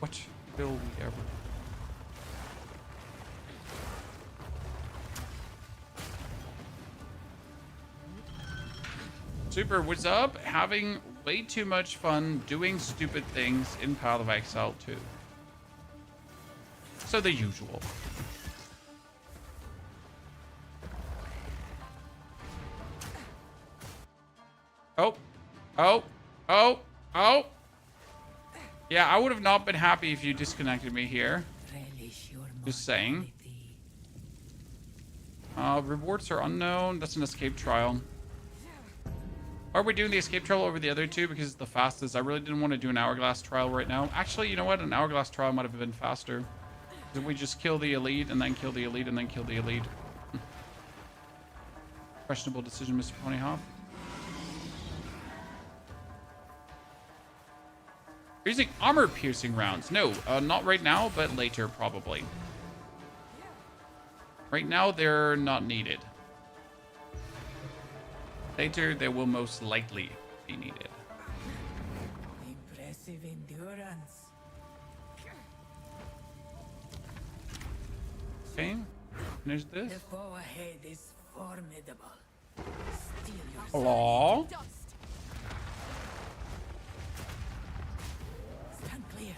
What will we ever do? Super, what's up? Having way too much fun doing stupid things in Path of Exile 2. So the usual. Oh. Oh. Oh. Oh. Yeah, I would have not been happy if you disconnected me here. Just saying. Rewards are unknown. That's an escape trial. Are we doing the escape trial over the other two because it's the fastest? I really didn't want to do an hourglass trial right now. Actually, you know what? An hourglass trial might have been faster. Did we just kill the elite and then kill the elite and then kill the elite? Questionable decision, Mr. Ponyhoff. Using armor-piercing rounds. No, not right now, but later, probably. Right now, they're not needed. Later, they will most likely be needed. Impressive endurance. Okay, finish this. The foe ahead is formidable. Steal your Hello? Dust. stand clear.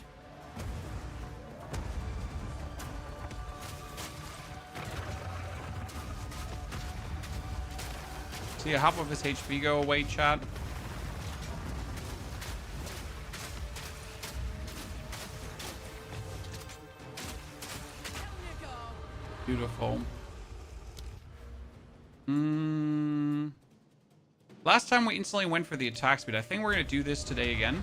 See half of his HP go away, chat. Beautiful. Last time we instantly went for the attack speed. I think we're going to do this today again.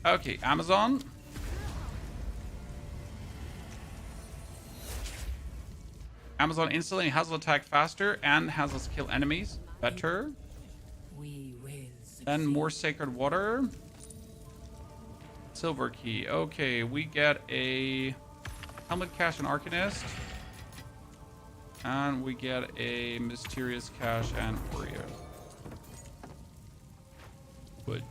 Okay, Amazon. Amazon instantly has us attack faster and has us kill enemies better. We will succeed. Then more sacred water. Silver key. Okay, we get a helmet cache and arcanist. And we get a mysterious cache and warrior. Good.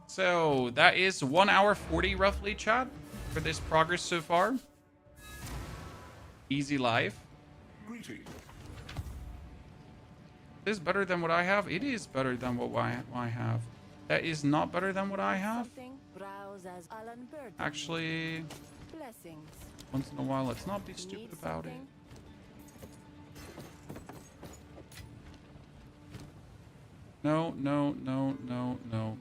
So that is 1 hour 40 roughly, chat, for this progress so far. Easy life. Greetings. Is better than what I have? It is better than what I have. That is not better than what I have. Something, browse as Alan Bird. Actually, Blessings. once in a while, let's not be stupid Need about it. something? No, no, no, no, no.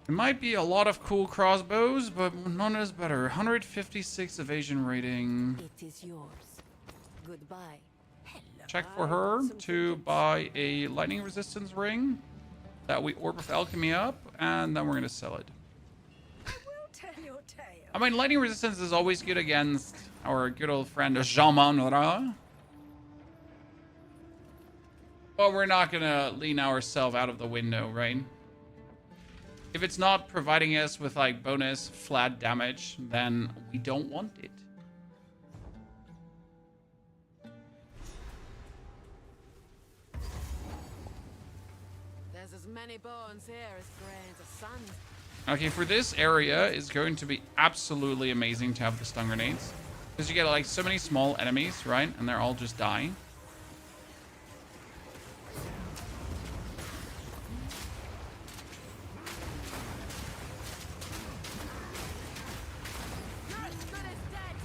There might be a lot of cool crossbows, but none is better. 156 evasion rating. It is yours. Goodbye. Check for her to buy a lightning resistance ring that we orb of alchemy up, and then we're gonna sell it. Tell your tale. I mean, lightning resistance is always good against our good old friend Jean-Manra. But we're not gonna lean ourselves out of the window, right? If it's not providing us with like bonus flat damage, then we don't want it. There's as many bones here as grains of sand. Okay, for this area, it's going to be absolutely amazing to have the stun grenades. Because you get like so many small enemies, right? And they're all just dying. You're as good as dead.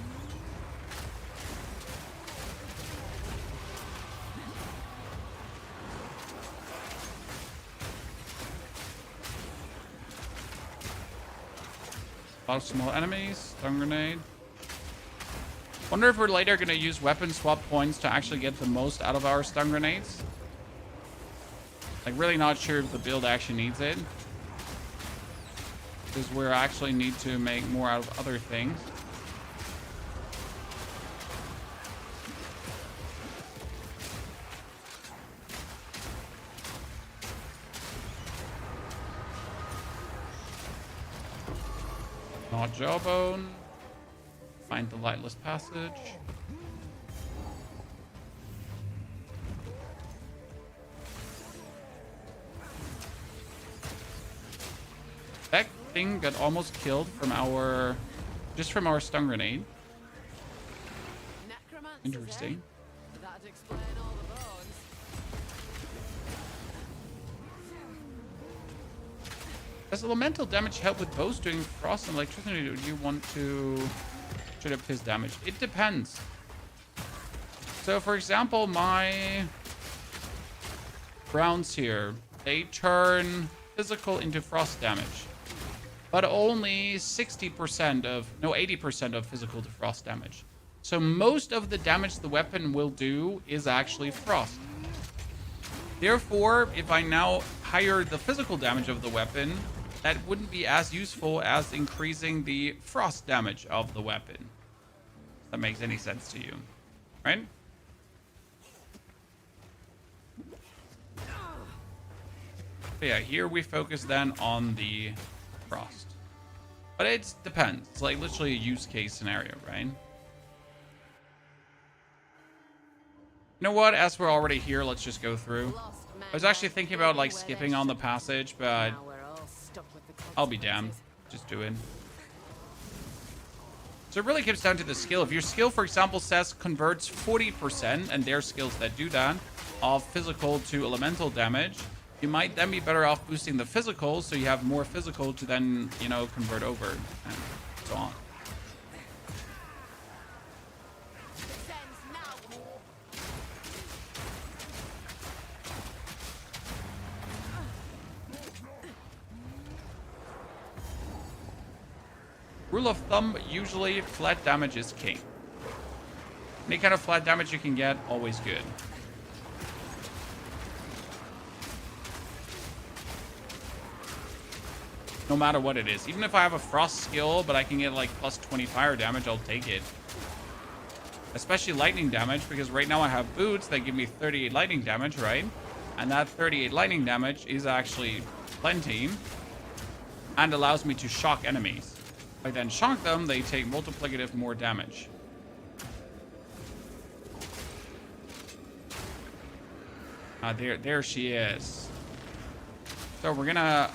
A lot of small enemies. Stun grenade. Wonder if we're later going to use weapon swap points to actually get the most out of our stun grenades. Like, really not sure if the build actually needs it. Because we actually need to make more out of other things. Not jawbone. Find the lightless passage. That thing got almost killed from our, just from our stun grenade. Necromancers, Interesting. eh? That'd explain all the bones. Does elemental damage help with both doing frost and electricity, or do you want to straight up his damage? It depends. So for example, my browns here, they turn physical into frost damage. But only 60% of, no, 80% of physical to frost damage. So most of the damage the weapon will do is actually frost. Therefore, if I now higher the physical damage of the weapon, that wouldn't be as useful as increasing the frost damage of the weapon. If that makes any sense to you, right? But yeah, here we focus then on the frost. But it depends. It's like literally a use case scenario, right? You know what? As we're already here, let's just go through. I was actually thinking about like skipping on the passage, but Now we're all stuck with the I'll be damned. Just do it. So it really comes down to the skill. If your skill, for example, says converts 40%, and there are skills that do that, of physical to elemental damage, you might then be better off boosting the physical so you have more physical to then, you know, convert over and so on. Descends now. Rule of thumb, usually flat damage is king. Any kind of flat damage you can get, always good. No matter what it is. Even if I have a frost skill, but I can get like plus 20 fire damage, I'll take it. Especially lightning damage, because right now I have boots that give me 38 lightning damage, right? And that 38 lightning damage is actually plenty and allows me to shock enemies. If I then shock them, they take multiplicative more damage. There she is. So we're gonna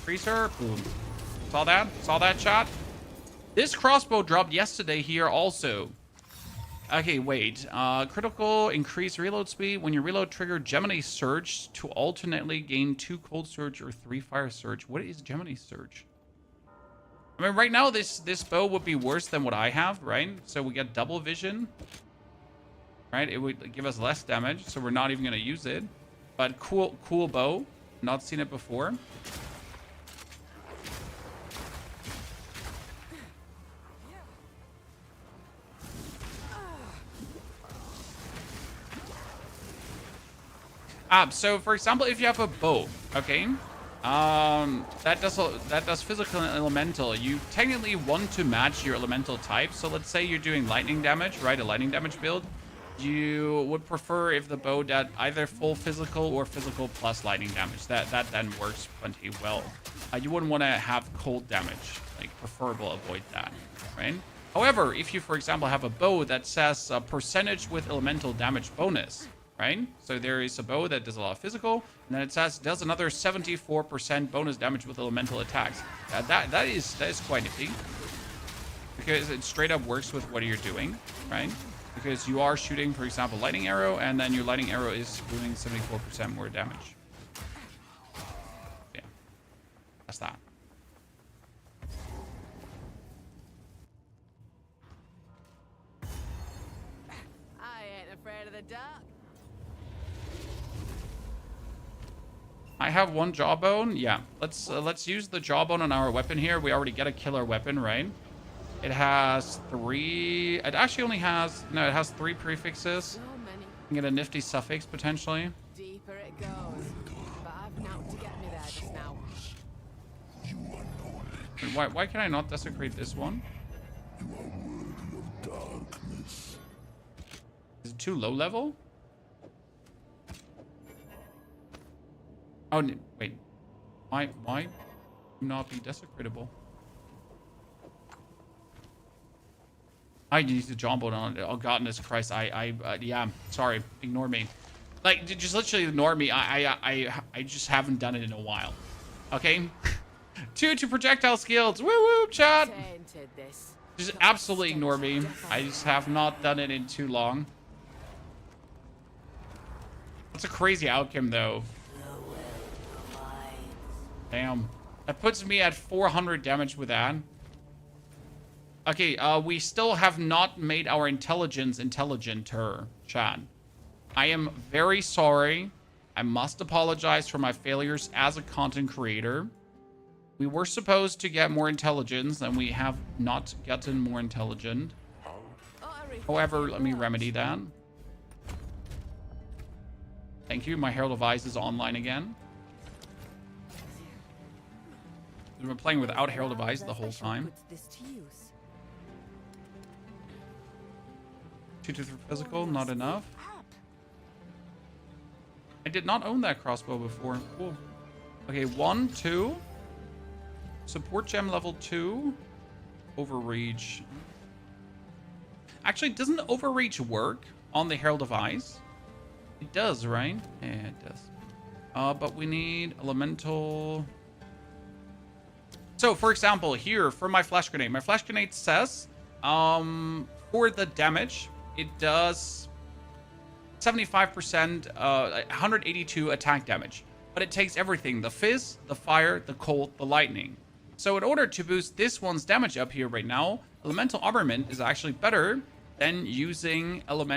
freeze her. Boom. Saw that? Saw that shot? This crossbow dropped yesterday here also. Okay, wait. Critical increase reload speed. When you reload, trigger Gemini Surge to alternately gain 2 Cold Surge or 3 Fire Surge. What is Gemini Surge? I mean, right now this bow would be worse than what I have, right? So we get double vision. Right? It would give us less damage, so we're not even going to use it. But cool bow. Not seen it before. So for example, if you have a bow, okay, that does physical and elemental. You technically want to match your elemental type. So let's say you're doing lightning damage, right? A lightning damage build. You would prefer if the bow did either full physical or physical plus lightning damage. That then works plenty well. You wouldn't want to have cold damage. Like, preferable avoid that, right? However, if you, for example, have a bow that says a percentage with elemental damage bonus, right? So there is a bow that does a lot of physical, and then it says does another 74% bonus damage with elemental attacks. That is quite nifty, because it straight up works with what you're doing, right? Because you are shooting, for example, lightning arrow, and then your lightning arrow is doing 74% more damage. Yeah, that's that. I ain't afraid of the dark. I have 1 jawbone. Yeah, let's use the jawbone on our weapon here. We already get a killer weapon, right? It has 3. It actually only has it has 3 prefixes. So many. You can get a nifty suffix potentially. Deeper it goes. But I've naught to get me there just now. Wait, why can I not desecrate this one? Is it too low level? Oh, wait. Why not be desecratable? I need the jawbone on it. Oh, goodness Christ. Yeah, sorry. Ignore me. Like, just literally ignore me. I just haven't done it in a while. Okay? 2 to projectile skills. Woo woo, chat. Tainted this. Just absolutely ignore me. I just have not done it in too long. That's a crazy outcome, though. Damn. That puts me at 400 damage with that. Okay, we still have not made our intelligence intelligenter, chat. I am very sorry. I must apologize for my failures as a content creator. We were supposed to get more intelligence, and we have not gotten more intelligent. However, let me remedy that. Thank you. My Herald of Ice is online again. We've been playing without Herald of Ice the whole time. 2 to 3 physical, not enough. I did not own that crossbow before. Cool. Okay, 1, 2. Support gem level 2. Overreach. Actually, doesn't overreach work on the Herald of Ice? It does, right? Yeah, it does. But we need elemental. So, for example, here for my flash grenade says, for the damage, it does 75%, 182 attack damage. But it takes everything, the fizz, the fire, the cold, the lightning. So in order to boost this one's damage up here right now, elemental armament is actually better than using any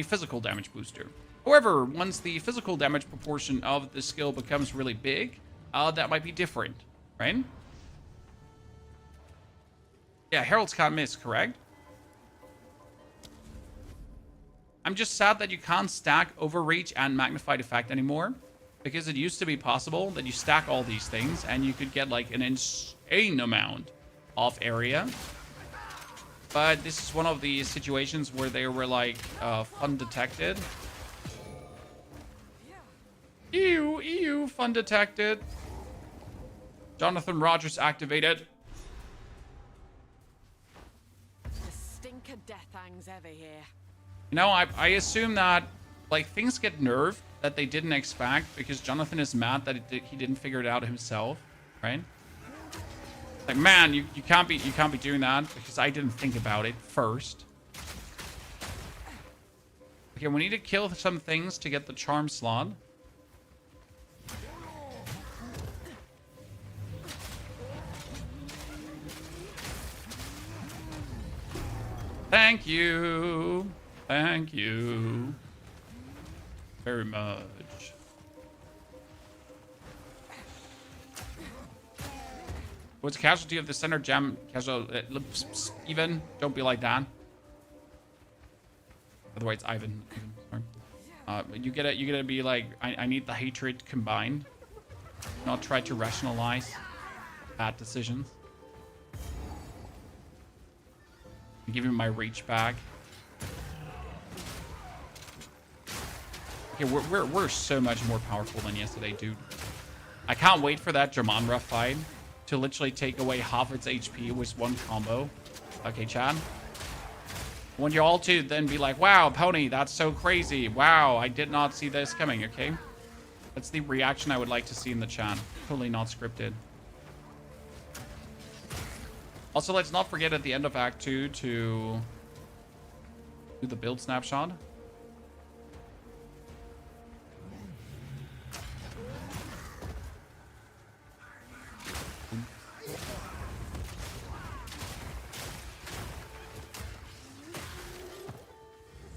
physical damage booster. However, once the physical damage proportion of the skill becomes really big, that might be different, right? Yeah, Heralds can't miss, correct? I'm just sad that you can't stack Overreach and Magnified Effect anymore, because it used to be possible that you stack all these things and you could get like an insane amount of area. But this is one of the situations where they were like fun detected. Ew, fun detected. Jonathan Rogers activated. The stink of death hangs heavy here. You know, I assume that like things get nerfed that they didn't expect because Jonathan is mad that he didn't figure it out himself, right? Like, man, you can't be doing that because I didn't think about it first. Okay, we need to kill some things to get the charm slot. Thank you. Thank you. Very much. What's the casualty of the center gem? Casual, even. Don't be like that. Otherwise, Ivan. Sorry. You gotta be like, I need the hatred combined. Not try to rationalize bad decisions. Give him my reach back. Okay, we're so much more powerful than yesterday, dude. I can't wait for that Germanra fight to literally take away half its HP with one combo. Okay, Chad. I want you all to then be like, wow, Pony, that's so crazy. Wow, I did not see this coming, okay? That's the reaction I would like to see in the chat. Totally not scripted. Also, let's not forget at the end of Act 2 to do the build snapshot.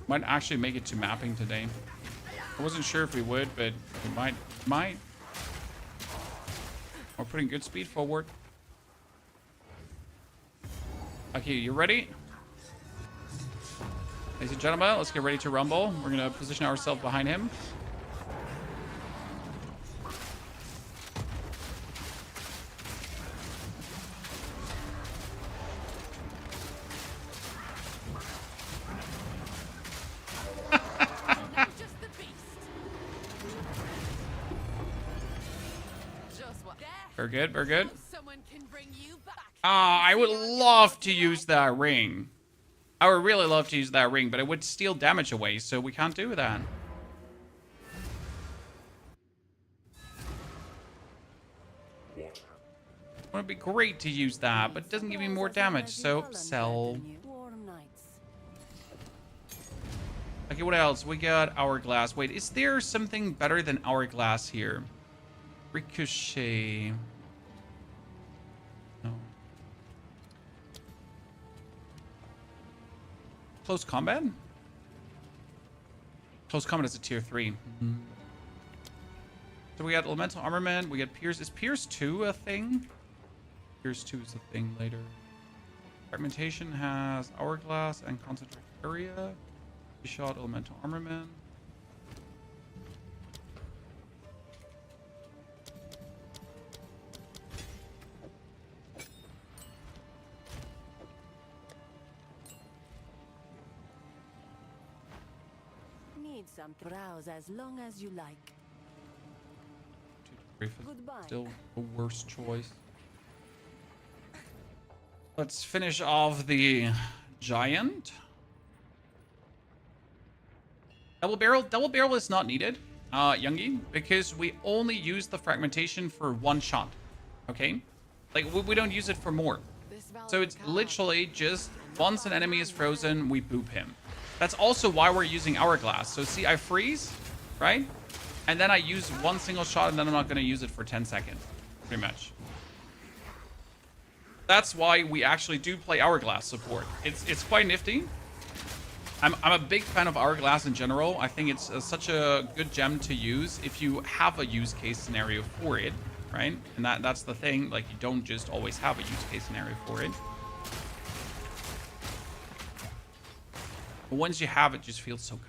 Might actually make it to mapping today. I wasn't sure if we would, but we might. We're putting good speed forward. Okay, you ready? Ladies and gentlemen, let's get ready to rumble. We're gonna position ourselves behind him. Very good, very good. I would love to use that ring. I would really love to use that ring, but it would steal damage away, so we can't do that. It would be great to use that, but it doesn't give me more damage, so sell. Okay, what else? We got Hourglass. Wait, is there something better than Hourglass here? Ricochet. No. Close combat? Close combat is a tier 3. Mm-hmm. So we got elemental armament. We got Pierce. Is Pierce 2 a thing? Pierce 2 is a thing later. Fragmentation has Hourglass and Concentrated Area. Shot elemental armament. Some browse as long as you like. Goodbye. Still the worst choice. Let's finish off the giant. Double barrel is not needed, Youngie, because we only use the fragmentation for one shot. Okay, like we don't use it for more. So it's literally just once an enemy is frozen, we boop him. That's also why we're using Hourglass. So see, I freeze, right? And then I use one single shot, and then I'm not going to use it for 10 seconds, pretty much. That's why we actually do play Hourglass support. It's quite nifty. I'm a big fan of Hourglass in general. I think it's such a good gem to use if you have a use case scenario for it, right? And that's the thing. Like, you don't just always have a use case scenario for it. But once you have it, just feels so good.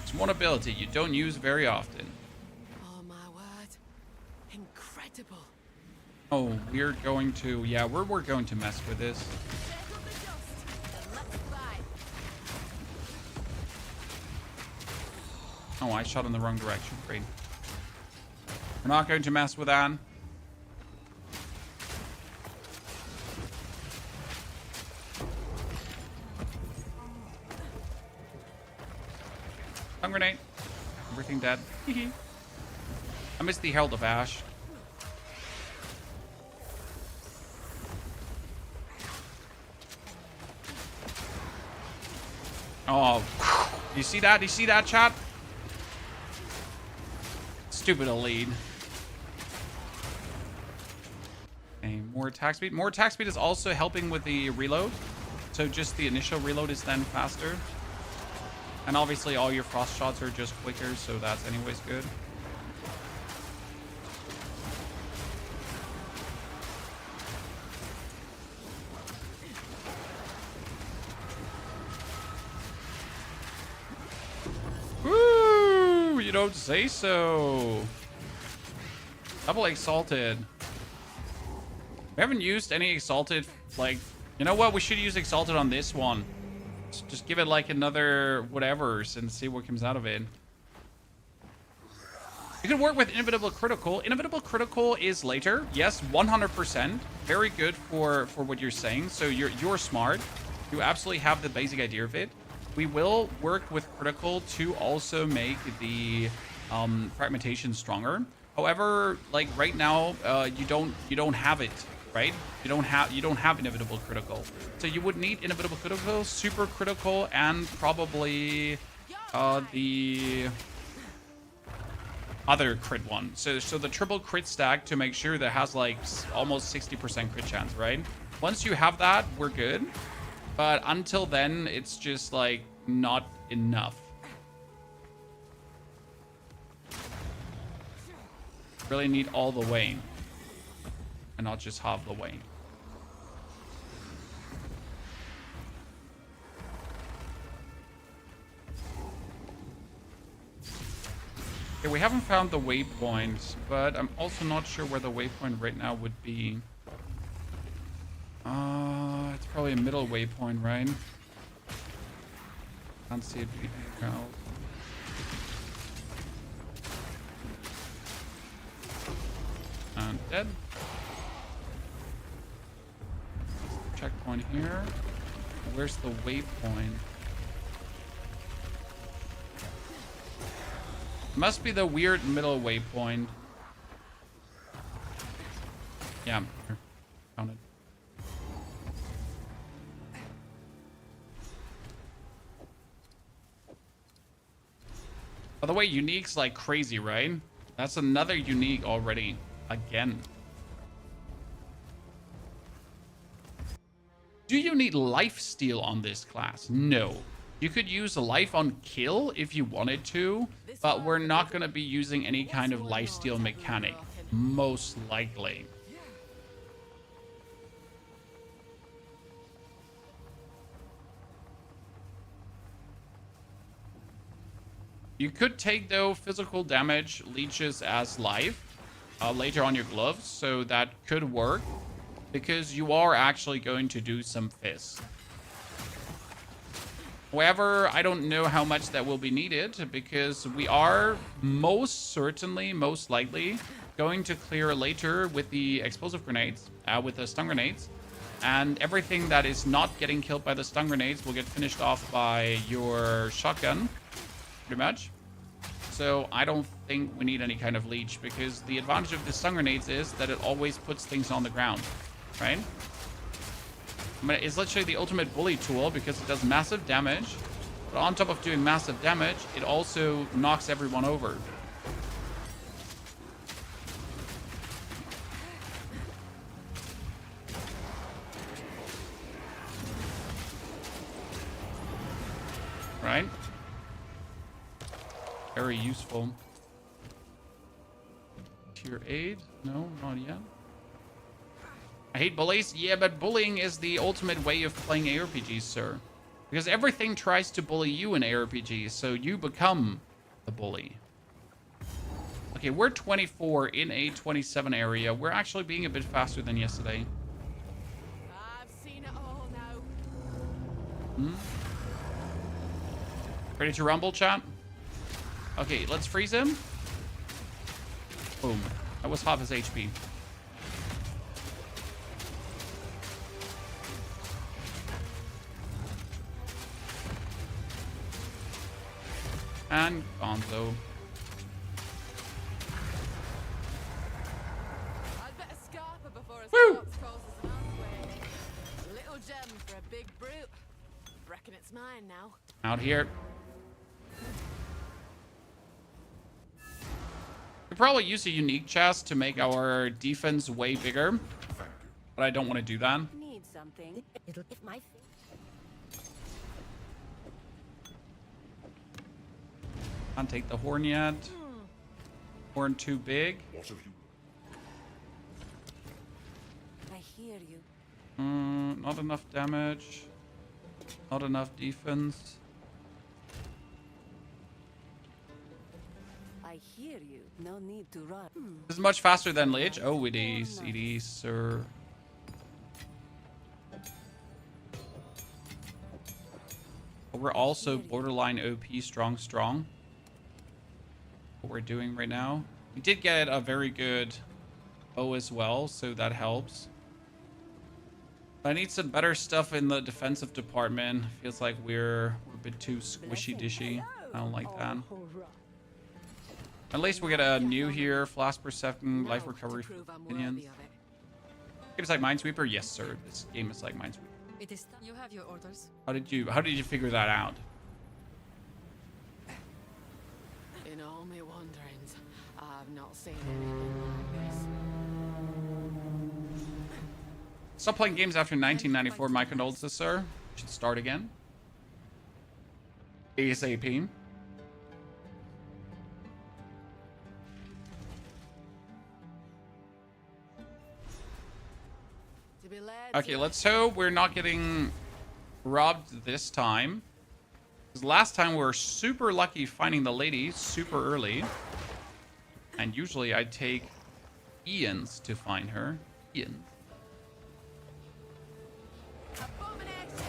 It's one ability you don't use very often. Oh my word. Incredible. Oh, we're going to... Yeah, we're going to mess with this. Settle the dust and let's fly. Oh, I shot in the wrong direction. Great. We're not going to mess with that. Stun grenade. Everything dead. I missed the Herald of Ash. Oh, you see that? You see that, chat? Stupid elite. Okay, more attack speed. More attack speed is also helping with the reload. So just the initial reload is then faster. And obviously all your frost shots are just quicker, so that's anyways good. Woo! You don't say so. Double Exalted. We haven't used any Exalted, like... You know what? We should use Exalted on this one. Just give it like another whatevers and see what comes out of it. You can work with Inevitable Critical. Inevitable Critical is later. Yes, 100%. Very good for what you're saying. So you're smart. You absolutely have the basic idea of it. We will work with Critical to also make the fragmentation stronger. However, like right now, you don't have it. Right? You don't have Inevitable Critical. So you would need Inevitable Critical, Super Critical, and probably the other crit one. So the triple crit stack to make sure that has like almost 60% crit chance, right? Once you have that, we're good. But until then, it's just like not enough. Really need all the way. And not just half the way. Okay, we haven't found the waypoint, but I'm also not sure where the waypoint right now would be. It's probably a middle waypoint, right? Can't see it being out. And dead. Checkpoint here. Where's the waypoint? Must be the weird middle waypoint. Yeah, here. Found it. By the way, unique's like crazy, right? That's another unique already. Again. Do you need lifesteal on this class? No. You could use a life on kill if you wanted to, but we're not going to be using any kind of lifesteal mechanic, most likely. You could take, though, physical damage leeches as life later on your gloves, so that could work. Because you are actually going to do some fizz. However, I don't know how much that will be needed because we are most certainly, most likely going to clear later with the explosive grenades, with the stun grenades. And everything that is not getting killed by the stun grenades will get finished off by your shotgun, pretty much. So I don't think we need any kind of leech because the advantage of the stun grenades is that it always puts things on the ground. Right? I mean, it's literally the ultimate bully tool because it does massive damage. But on top of doing massive damage, it also knocks everyone over. Right? Very useful. Tier 8? No, not yet. I hate bullies? Yeah, but bullying is the ultimate way of playing ARPGs, sir. Because everything tries to bully you in ARPGs, so you become the bully. Okay, we're 24 in a 27 area. We're actually being a bit faster than yesterday. I've seen it all now. Ready to rumble, chat? Okay, let's freeze him. Boom. That was half his HP. And Gonzo. I'd better scarper before a Woo! corpse crosses the pathway. Little gem for a big brute. Reckon it's mine now. Out here. We probably use a unique chest to make our defense way bigger. But I don't want to do that. Need something. It'll get my. Can't take the horn yet. Horn too big. What have you? I hear you. Not enough damage. Not enough defense. I hear you. No need to run. This is much faster than Lich. Oh, it is. It is, sir. But we're also borderline OP strong. What we're doing right now. We did get a very good bow as well, so that helps. I need some better stuff in the defensive department. Feels like we're a bit too squishy dishy. I don't like that. At least we get a new here. Flash per second, life recovery for Prove I'm minions. worthy of it. Game's like Minesweeper? Yes, sir. This game is like Minesweeper. It is. You have your orders. How did you figure that out? In all my wanderings, I've not seen anything like this. Stop playing games after 1994. My condolences, sir. Should start again. ASAP. To be led Okay, to let's hope we're not getting robbed this time. Because last time we were super lucky finding the lady super early. And usually I take Ian's to find her. Ian. abomination.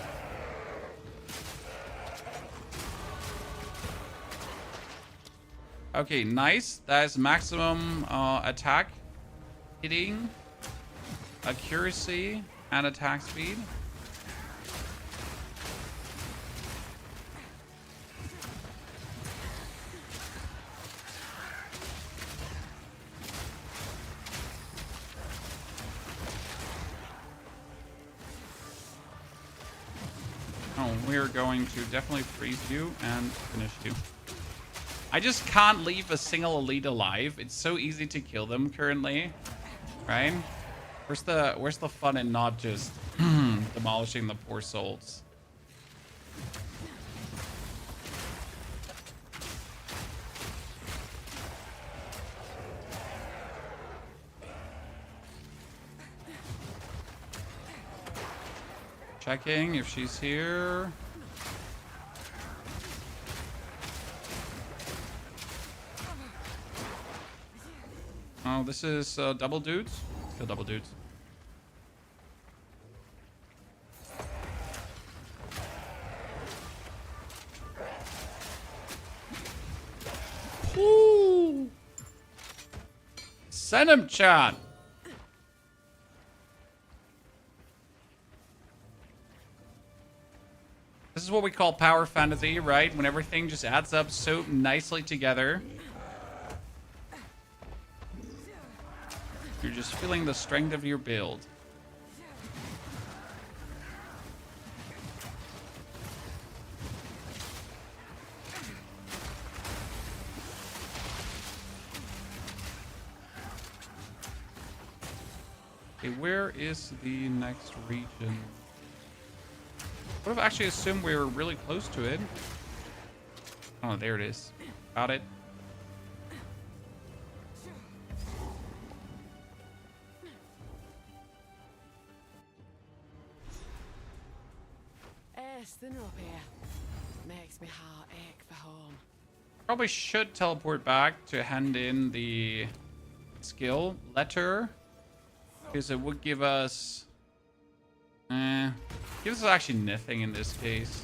Okay, nice. That is maximum attack, hitting, accuracy, and attack speed. Oh, we're going to definitely freeze you and finish you. I just can't leave a single elite alive. It's so easy to kill them currently, right? Where's the fun in not just demolishing the poor souls? Checking if she's here. Oh, this is double dudes. Let's kill double dudes. Ooh. Send him, chat. This is what we call power fantasy, right? When everything just adds up so nicely together. You're just feeling the strength of your build. Okay, where is the next region? Would have actually assumed we were really close to it. Oh, there it is. Got it. Thin up here. Makes me heart ache for home. Probably should teleport back to hand in the skill letter. Because it would give us... gives us actually nothing in this case.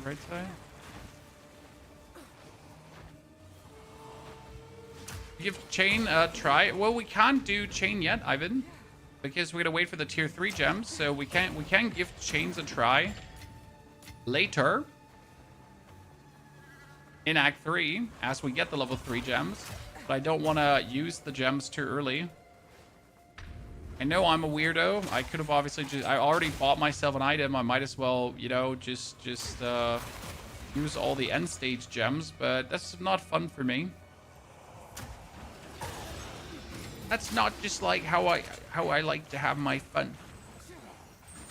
Right side. Give chain a try. Well, we can't do chain yet, Ivan, because we gotta wait for the tier 3 gems. So we can give chains a try later in Act 3 as we get the level 3 gems. But I don't want to use the gems too early. I know I'm a weirdo. I could have obviously just... I already bought myself an item. I might as well, you know, just use all the end stage gems. But that's not fun for me. That's not just like how I like to have my fun.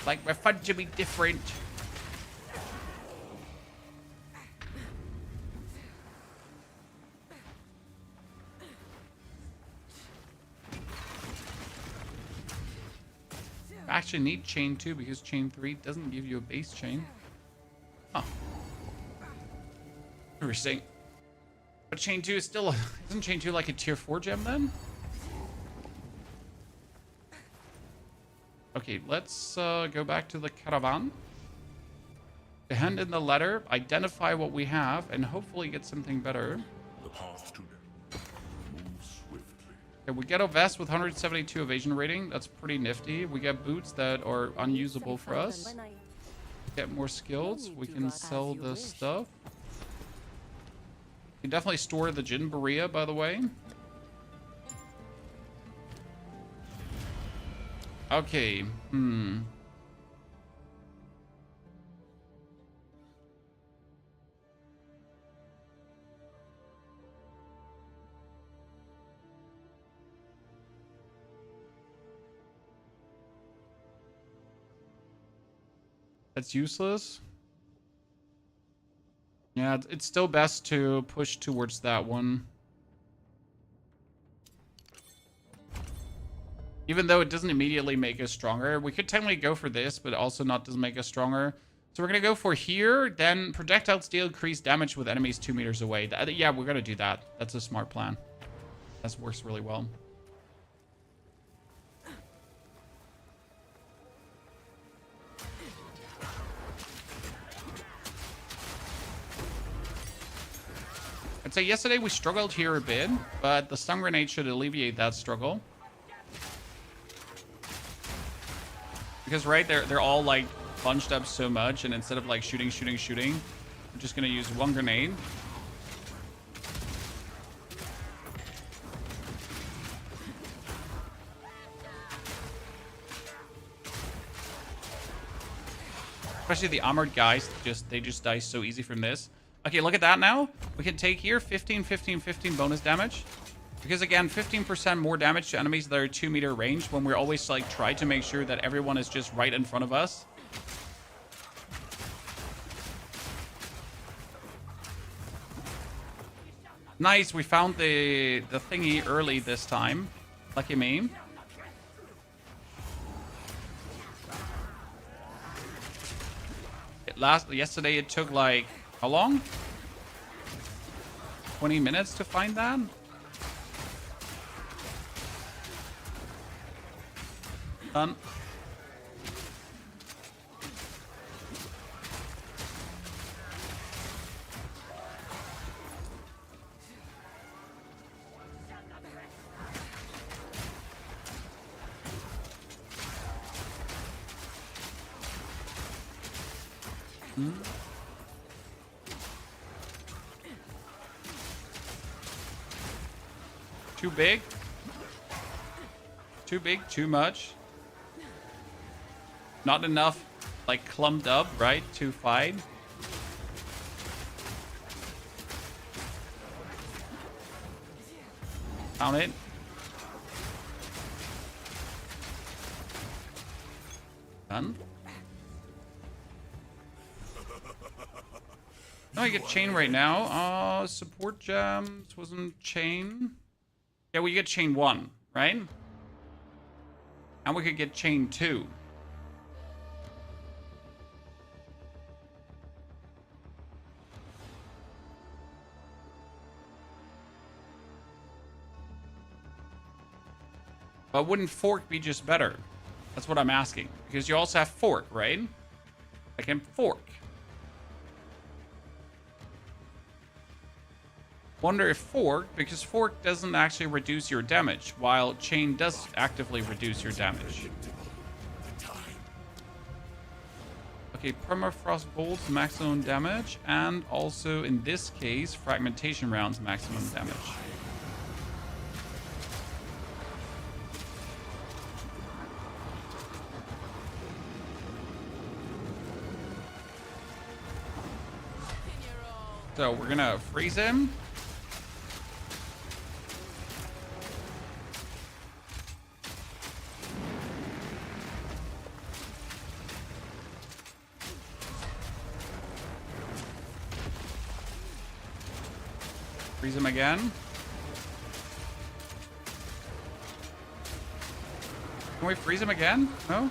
Like my fun to be different. I actually need chain 2 because chain 3 doesn't give you a base chain. Huh. Interesting. But chain 2 is still... Isn't chain 2 like a tier 4 gem then? Okay, let's go back to the caravan. To hand in the letter, identify what we have, and hopefully get something better. The path to them. Move swiftly. Okay, we get a vest with 172 evasion rating. That's pretty nifty. We get boots that are unusable for us. Get more skills. We can sell the stuff. You can definitely store the Jin Berea, by the way. Okay, That's useless. Yeah, it's still best to push towards that one. Even though it doesn't immediately make us stronger. We could technically go for this, but also not doesn't make us stronger. So we're going to go for here. Then projectiles deal increased damage with enemies 2 meters away. Yeah, we're going to do that. That's a smart plan. That works really well. I'd say yesterday we struggled here a bit, but the stun grenade should alleviate that struggle. Because, right, they're all, like, bunched up so much, and instead of, like, shooting, we're just gonna use one grenade. Especially the armored guys, they just die so easy from this. Okay, look at that now. We can take here 15, 15, 15 bonus damage. Because again, 15% more damage to enemies that are 2 meter range when we're always like try to make sure that everyone is just right in front of us. Nice, we found the thingy early this time. Lucky me. Yesterday it took like, how long? 20 minutes to find that? Done. Too big. Too big, too much. Not enough, like, clumped up, right, to fight. Found it. Done. No, I get chain right now. Support gems wasn't chain. Yeah, we get chain 1, right? And we could get chain 2. But wouldn't fork be just better? That's what I'm asking. Because you also have fork, right? I can fork. Wonder if fork, because fork doesn't actually reduce your damage, while chain does actively reduce your damage. Okay, permafrost bolts maximum damage, and also in this case, fragmentation rounds maximum damage. So we're gonna freeze him. Freeze him again. Can we freeze him again? No?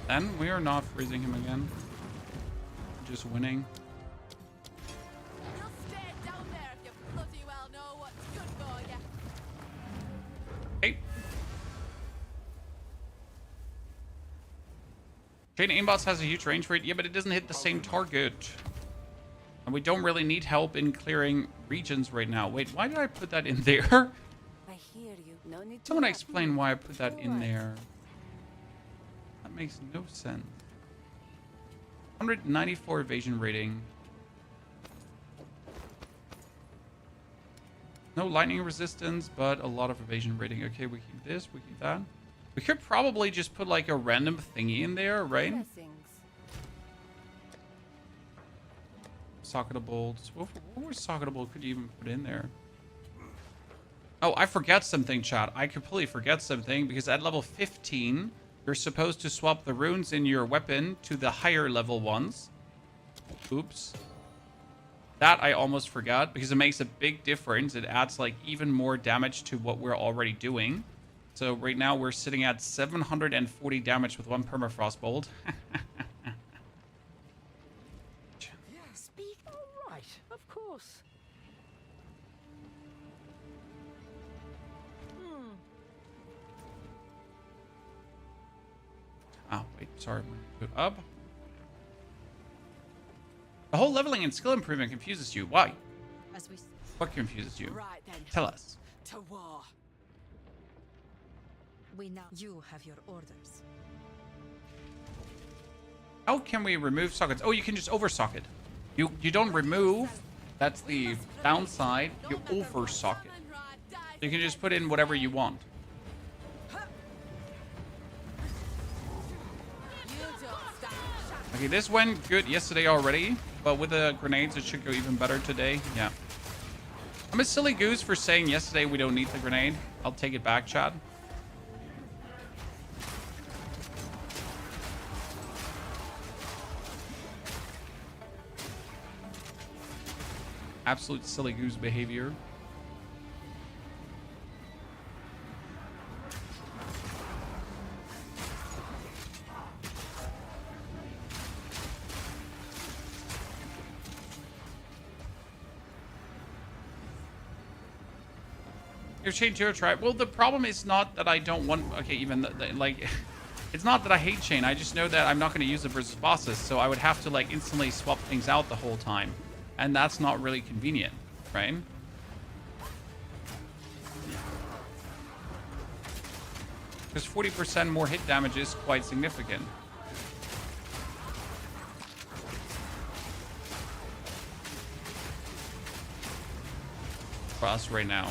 Then we are not freezing him again. Just winning. You'll stay down there if you bloody well know what's good for you. Hey. Chain aimbots has a huge range rate. Yeah, but it doesn't hit the same target. And we don't really need help in clearing regions right now. Wait, why did I put that in there? I hear you. No need to Someone rush. explain why I put that in there. That makes no sense. 194 evasion rating. No lightning resistance, but a lot of evasion rating. Okay, we keep this, we keep that. We could probably just put like a random thingy in there, right? Blessings. Socketables. What more socketable could you even put in there? Oh, I forgot something, chat. I completely forget something because at level 15, you're supposed to swap the runes in your weapon to the higher level ones. Oops. That I almost forgot because it makes a big difference. It adds like even more damage to what we're already doing. So right now we're sitting at 740 damage with one permafrost bolt. Speak all right, of course. Oh, wait, sorry. Move up. The whole leveling and skill improvement confuses you. Why? As we What confuses you? right then. Tell us. To war. We now. You have your orders. How can we remove sockets? Oh, you can just over-socket. You don't remove. That's the downside. You over-socket. You can just put in whatever you want. Okay, this went good yesterday already, but with the grenades, it should go even better today. Yeah. I'm a silly goose for saying yesterday we don't need the grenade. I'll take it back, Chad. Absolute silly goose behavior. Your chain 2 tribe. Well, the problem is not that I don't want. Okay, even like, it's not that I hate chain. I just know that I'm not going to use it versus bosses, so I would have to like instantly swap things out the whole time, and that's not really convenient, right? Because 40% more hit damage is quite significant. for us right now.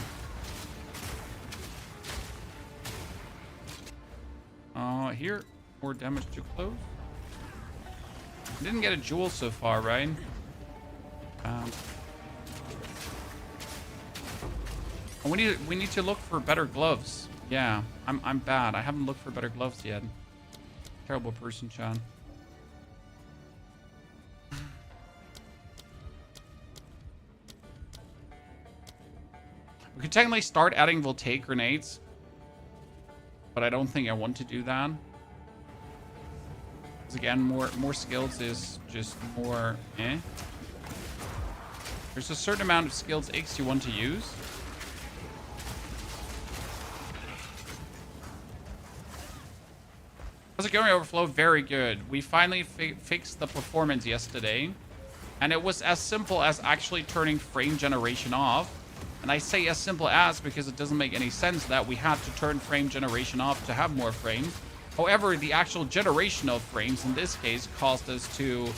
Here, more damage too close. Didn't get a jewel so far, right? We need to look for better gloves. Yeah, I'm bad. I haven't looked for better gloves yet. Terrible person, Chan. We could technically start adding voltaic grenades, but I don't think I want to do that. Because again, more skills is just more eh. There's a certain amount of skills X you want to use. How's it going, Overflow? Very good. We finally fixed the performance yesterday. And it was as simple as actually turning frame generation off. And I say as simple as because it doesn't make any sense that we had to turn frame generation off to have more frames. However, the actual generation of frames in this case caused us to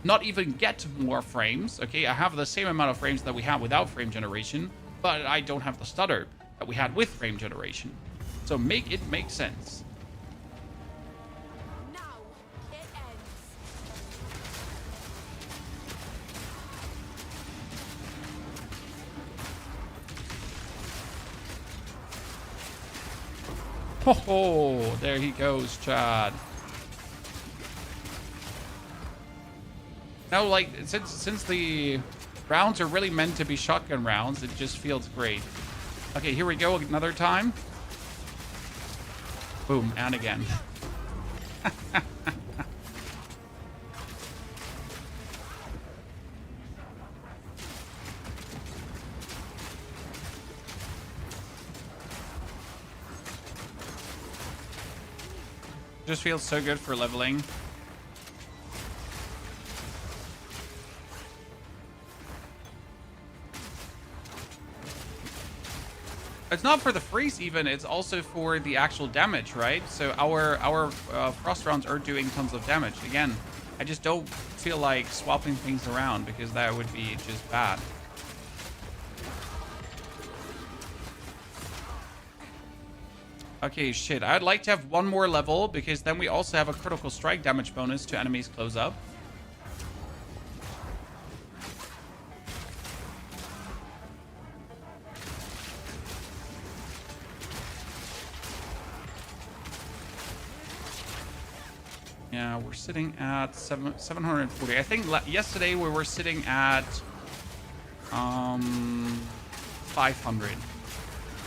not even get more frames. Okay, I have the same amount of frames that we have without frame generation, but I don't have the stutter that we had with frame generation. So make it make sense. Now it ends. Oh, there he goes, Chad. No, like, since the rounds are really meant to be shotgun rounds, it just feels great. Okay, here we go, another time. Boom, and again. Just feels so good for leveling. It's not for the freeze even, it's also for the actual damage, right? So our frost rounds are doing tons of damage. Again, I just don't feel like swapping things around because that would be just bad. Okay, shit. I'd like to have one more level because then we also have a critical strike damage bonus to enemies close up. Yeah, we're sitting at 740. I think yesterday we were sitting at 500.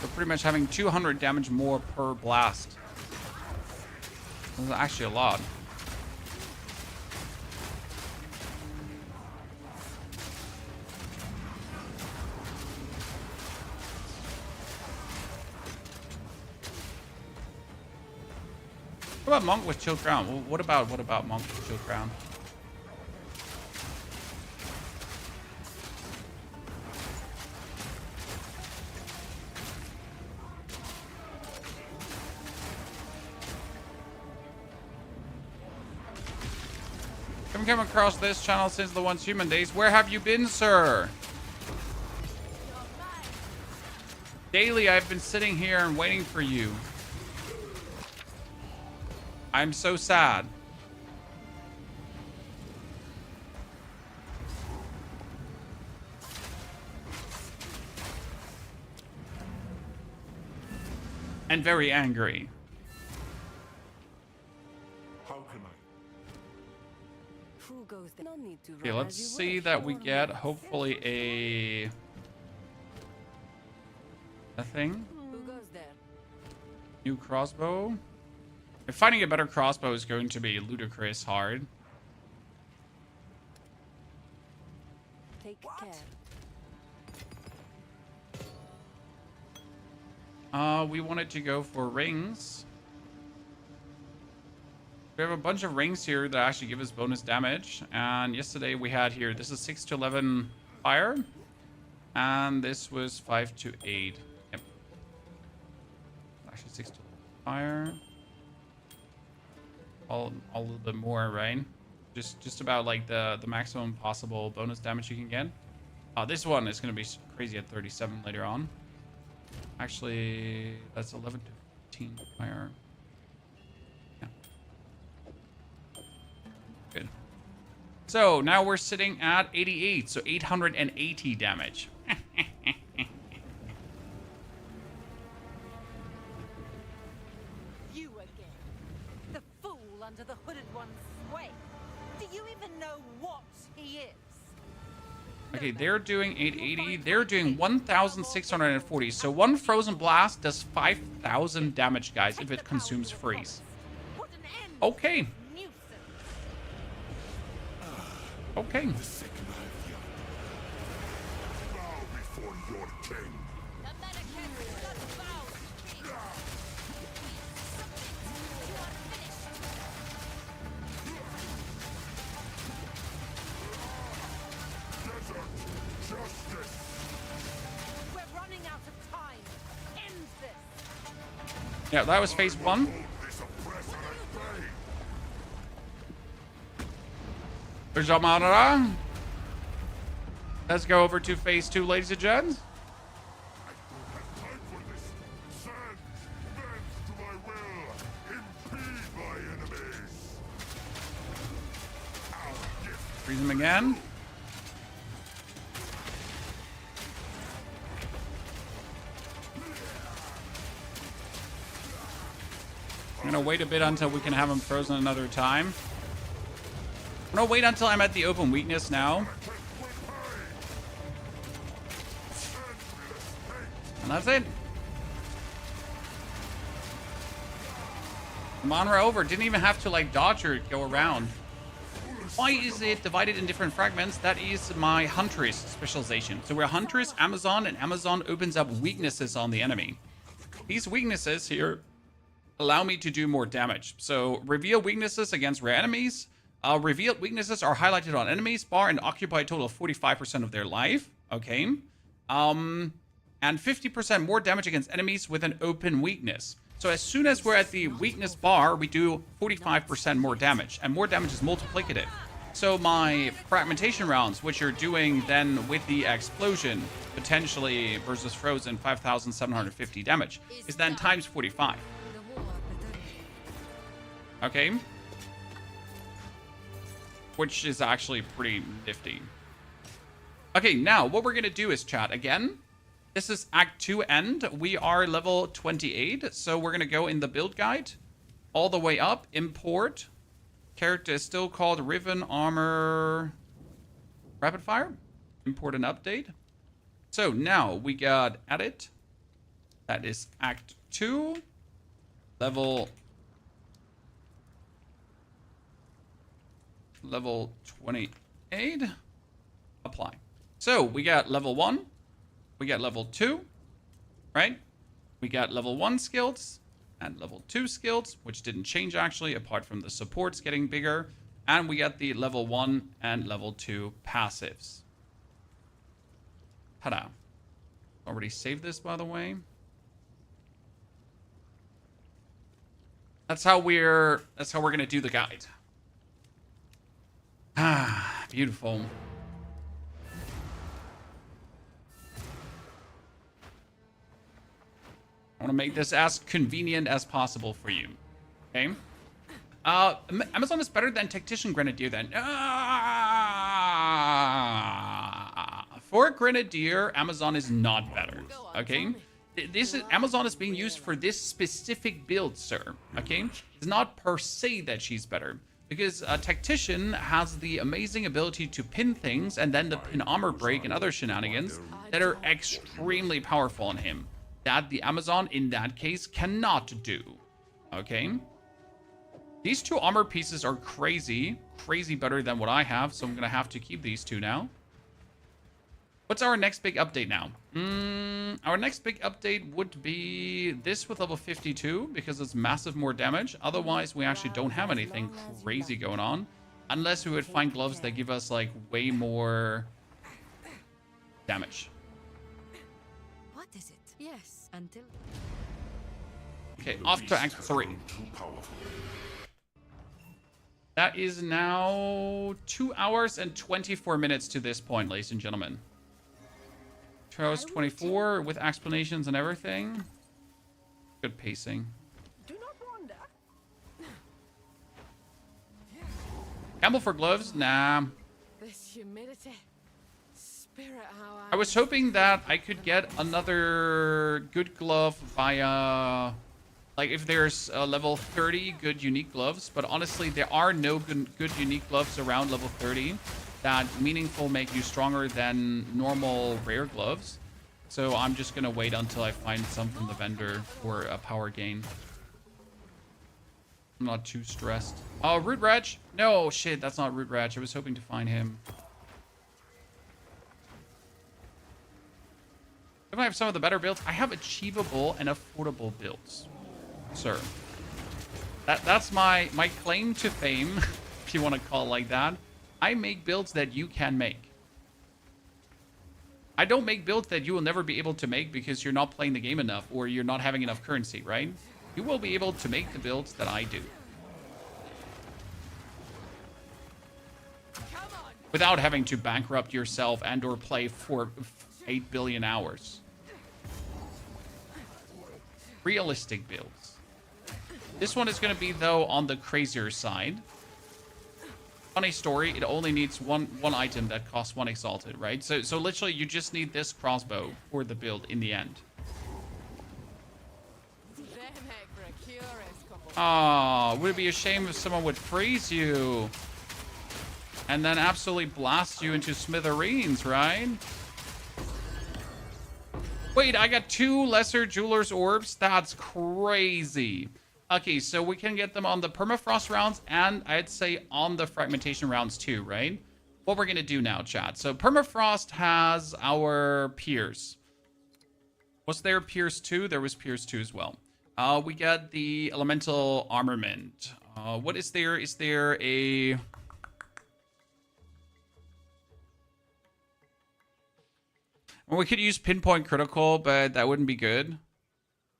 We're pretty much having 200 damage more per blast. This is actually a lot. What about Monk with Chill Crown? Well, what about Monk with Chill Crown? Haven't come across this channel since the Once Human days. Where have you been, sir? Daily, I've been sitting here and waiting for you. I'm so sad. And very angry. How can I? Who goes there? No need to Okay, run let's as you see wish. that we get hopefully a thing. Who goes there? New crossbow. If finding a better crossbow is going to be ludicrous hard. Take care. We wanted to go for rings. We have a bunch of rings here that actually give us bonus damage. And yesterday we had here, this is 6 to 11 fire. And this was 5 to 8. Yep. Actually 6 to 11 fire. All a little bit more, right? Just about like the maximum possible bonus damage you can get. This one is going to be crazy at 37 later on. Actually, that's 11 to 15 fire. Yeah. Good. So now we're sitting at 88, so 880 damage. You again. The fool under the hooded one's sway. Do you even know what he is? Okay, they're doing 880. They're doing 1,640. So one Frozen Blast does 5,000 damage, guys, if it consumes freeze. Put an end Okay. to this nuisance. Okay. The second of you. Bow before your king. The Medicaid does bow to king. You are finished. Desert justice. We're running out of time. End this. Yeah, that was phase 1. Hold this oppressor at bay. There's Amara. Let's go over to phase 2, ladies and gents. Time for this. Sand, bend to my will. Impede my enemies. Our gift. Freeze him again. I'm gonna wait a bit until we can have him frozen another time. I'm gonna wait until I'm at the open weakness now. And that's it. Monra over. Didn't even have to like dodge or go around. Why is it divided in different fragments? That is my Huntress specialization. So we're Huntress, Amazon, and Amazon opens up weaknesses on the enemy. These weaknesses here allow me to do more damage. So reveal weaknesses against rare enemies. Revealed weaknesses are highlighted on enemies bar and occupy a total of 45% of their life. Okay. And 50% more damage against enemies with an open weakness. So as soon as we're at the weakness bar, we do 45% more damage. And more damage is multiplicative. So my fragmentation rounds, which you're doing then with the explosion, potentially versus frozen, 5,750 damage, is then times 45. Okay. Which is actually pretty nifty. Okay, now what we're going to do is, chat, again, this is Act 2 end. We are level 28, so we're going to go in the build guide all the way up. Import. Character is still called Riven Armor Rapid Fire. Import and update. So now we got edit. That is Act 2. Level 28. Apply. So we got level 1. We got level 2. Right? We got level 1 skills and level 2 skills, which didn't change actually, apart from the supports getting bigger. And we got the level 1 and level 2 passives. Ta-da. Already saved this, by the way. That's how we're gonna do the guide. Ah, beautiful. I want to make this as convenient as possible for you. Okay? Amazon is better than Tactician Grenadier then. For Grenadier, Amazon is not better. Okay? Amazon is being used for this specific build, sir. Okay? It's not per se that she's better. Because a Tactician has the amazing ability to pin things and then to pin armor break and other shenanigans that are extremely powerful on him. That the Amazon, in that case, cannot do. Okay? These two armor pieces are crazy. Crazy better than what I have, so I'm going to have to keep these two now. What's our next big update now? Our next big update would be this with level 52, because it's massive more damage. Otherwise, we actually don't have anything crazy going on. Unless we would find gloves that give us, like, way more damage. What is it? Yes, until... Okay, off to Act 3. That is now 2 hours and 24 minutes to this point, ladies and gentlemen. Trials 24 with explanations and everything. Good pacing. Do not wander. Gamble for gloves? Nah. This humidity. Spirit how I was hoping that I could get another good glove via... Like, if there's a level 30 good unique gloves. But honestly, there are no good unique gloves around level 30 that meaningful make you stronger than normal rare gloves. So I'm just going to wait until I find some from the vendor for a power gain. I'm not too stressed. Oh, Root Wretch? No, shit, that's not Root Wretch. I was hoping to find him. If I have some of the better builds, I have achievable and affordable builds, sir. That's my claim to fame, if you want to call it like that. I make builds that you can make. I don't make builds that you will never be able to make because you're not playing the game enough or you're not having enough currency, right? You will be able to make the builds that I do. Without having to bankrupt yourself and or play for 8 billion hours. Realistic builds. This one is going to be, though, on the crazier side. Funny story, it only needs one item that costs 1 Exalted, right? So literally, you just need this crossbow for the build in the end. Oh, would it be a shame if someone would freeze you? And then absolutely blast you into smithereens, right? Wait, I got 2 lesser jeweler's orbs? That's crazy. Okay, so we can get them on the permafrost rounds and I'd say on the fragmentation rounds too, right? What we're going to do now, chat. So permafrost has our Pierce. Was there Pierce 2? There was Pierce 2 as well. We got the elemental armament. What is there? Is there a... Well, we could use pinpoint critical, but that wouldn't be good.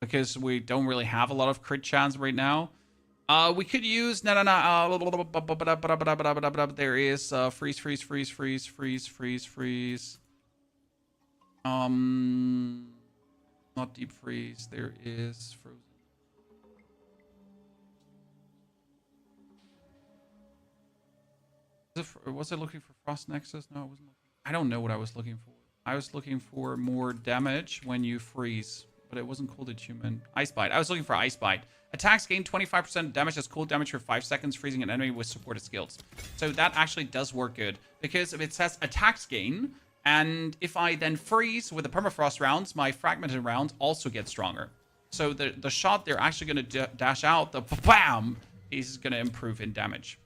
Because we don't really have a lot of crit chance right now. We could use... There is freeze. Not deep freeze. There is frozen. Was I looking for Frost Nexus? No, I wasn't. I don't know what I was looking for. I was looking for more damage when you freeze. But it wasn't cooled achievement. Ice Bite. I was looking for Ice Bite. Attacks gain 25% damage as cooled damage for 5 seconds, freezing an enemy with supported skills. So that actually does work good. Because if it says attacks gain, and if I then freeze with the permafrost rounds, my fragmented rounds also get stronger. So the shot they're actually going to dash out, the BAM, is going to improve in damage.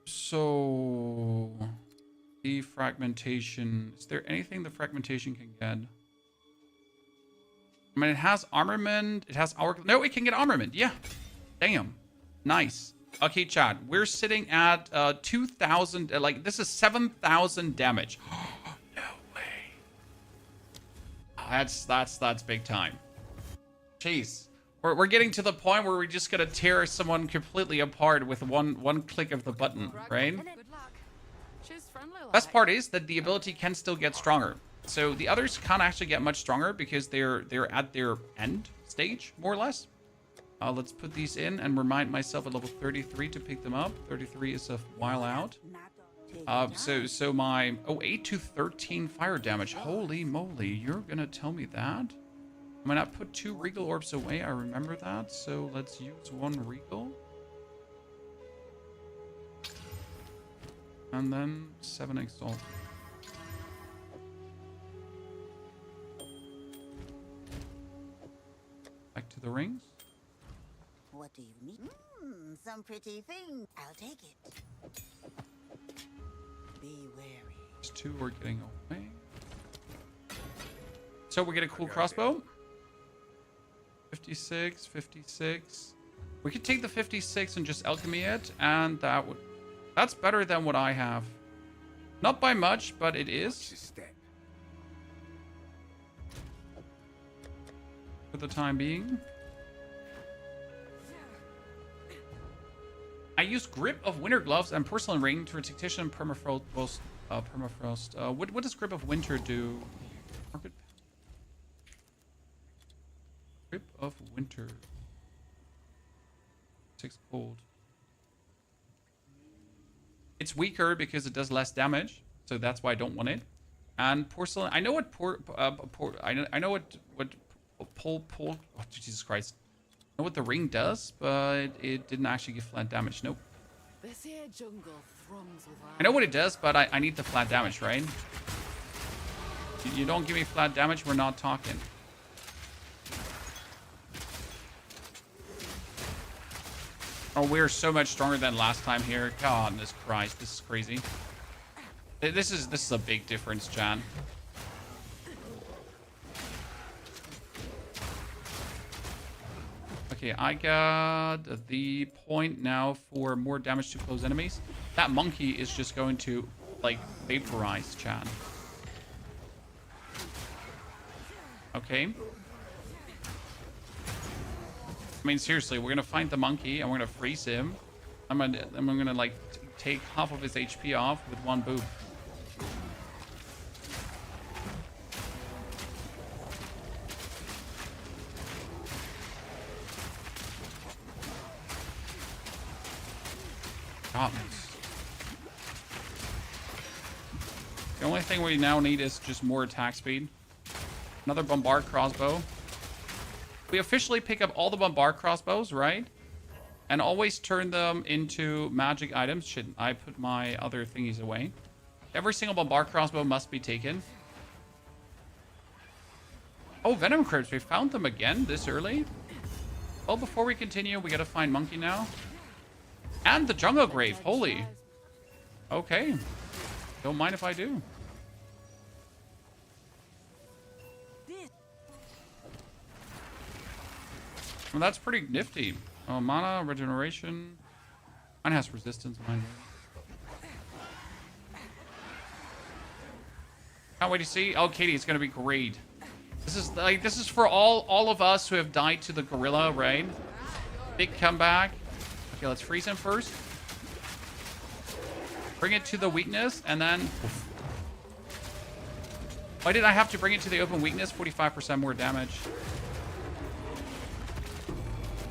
So... The fragmentation. Is there anything the fragmentation can get? I mean, it has armament. It has our... No, it can get armament. Yeah. Damn. Nice. Okay, chat. We're sitting at 2,000... like, this is 7,000 damage. No way. Oh, that's big time. Jeez. We're getting to the point where we're just going to tear someone completely apart with one click of the button, right? Best part is that the ability can still get stronger. So the others can't actually get much stronger because they're at their end stage, more or less. Let's put these in and remind myself at level 33 to pick them up. 33 is a while out. So my... Oh, 8 to 13 fire damage. Holy moly, you're gonna tell me that? I mean, I put 2 Regal Orbs away. I remember that. So let's use 1 Regal. And then 7 Exalted. Back to the rings. What do you need? Some pretty thing. I'll take it. Be wary. These 2 are getting away. So we get a cool crossbow. 56, 56. We could take the 56 and just alchemy it, and that would... That's better than what I have. Not by much, but it is. For the time being. I use Grip of Winter Gloves and Porcelain Ring to Tactician Permafrost Permafrost. What does Grip of Winter do? Market. Grip of Winter. 6 cold. It's weaker because it does less damage, so that's why I don't want it. And porcelain. I know what I know what oh, Jesus Christ. I know what the ring does, but it didn't actually give flat damage. Nope. This here jungle thrums with I know what it does, but I need the flat damage, right? You don't give me flat damage, we're not talking. Oh, we're so much stronger than last time here. Goodness Christ, this is crazy. This is a big difference, Jan. Okay, I got the point now for more damage to close enemies. That monkey is just going to, like, vaporize Chan. Okay. I mean, seriously, we're gonna find the monkey and we're gonna freeze him. I'm gonna like take half of his HP off with one boob. Godness. The only thing we now need is just more attack speed. Another bombard crossbow. We officially pick up all the bombard crossbows, right? And always turn them into magic items. Shit, I put my other thingies away. Every single bombard crossbow must be taken. Oh, venom crypts. We found them again this early. Well, before we continue, we gotta find monkey now. And the jungle grave. Holy. Okay. Don't mind if I do. Well, that's pretty nifty. Oh, mana, regeneration. Mine has resistance. Mine. Can't wait to see. Oh, Katie, it's gonna be great. This is for all of us who have died to the gorilla, right? Big comeback. Okay, let's freeze him first. Bring it to the weakness, and then. Why did I have to bring it to the open weakness? 45% more damage.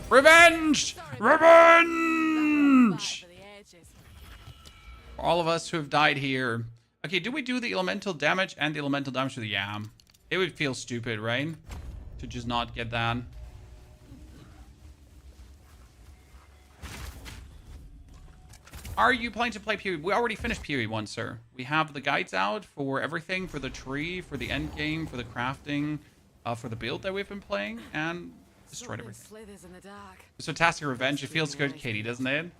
Revenge! Revenge! For all of us who have died here. Okay, do we do the elemental damage and the elemental damage to the yam? It would feel stupid, right? To just not get that. Are you planning to play POE? We already finished POE 1, sir. We have the guides out for everything, for the tree, for the end game, for the crafting, for the build that we've been playing, and destroyed everything. So Fantastic Revenge, it feels good, Katie, doesn't it?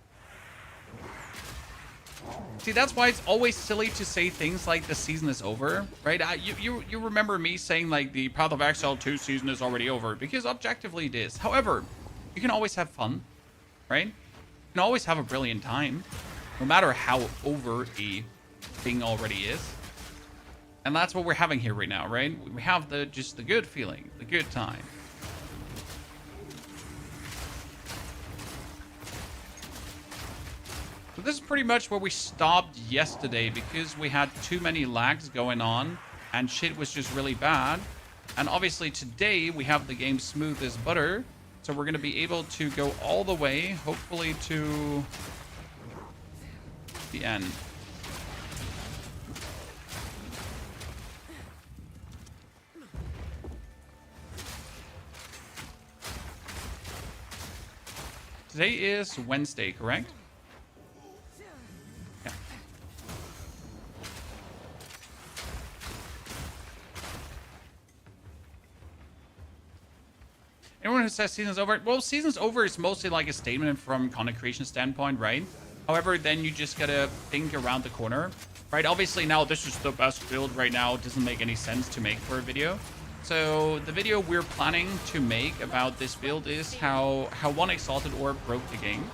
See, that's why it's always silly to say things like the season is over, right? You remember me saying like the Path of Exile 2 season is already over, because objectively it is. However, you can always have fun, right? You can always have a brilliant time, no matter how over a thing already is. And that's what we're having here right now, right? We have just the good feeling, the good time. So this is pretty much where we stopped yesterday because we had too many lags going on and shit was just really bad. And obviously today we have the game smooth as butter. So we're going to be able to go all the way, hopefully to the end. Today is Wednesday, correct? Yeah. Anyone who says season's over, well, season's over is mostly like a statement from content creation standpoint, right? However, then you just gotta think around the corner, right? Obviously now this is the best build right now. It doesn't make any sense to make for a video. So the video we're planning to make about this build is how one Exalted Orb broke the game.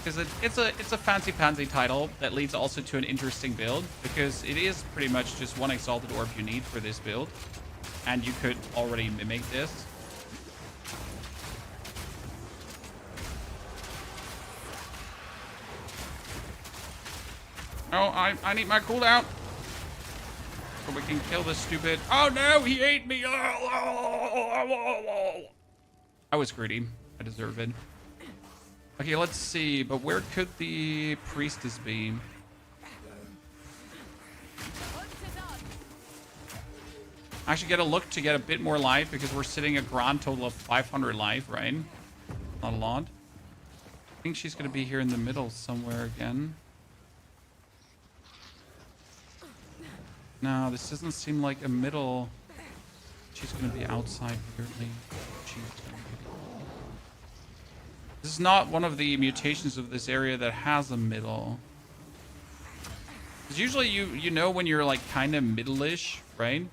Because it's a fancy-pansy title that leads also to an interesting build, because it is pretty much just one Exalted Orb you need for this build. And you could already mimic this. Oh, I need my cooldown. So we can kill this stupid... Oh no, he ate me. I was greedy. I deserve it. Okay, let's see. But where could the priestess be? I actually get a look to get a bit more life because we're sitting a grand total of 500 life, right? Not a lot. I think she's going to be here in the middle somewhere again. No, this doesn't seem like a middle. She's going to be outside weirdly. This is not one of the mutations of this area that has a middle. Because usually you know when you're like kind of middle-ish, right?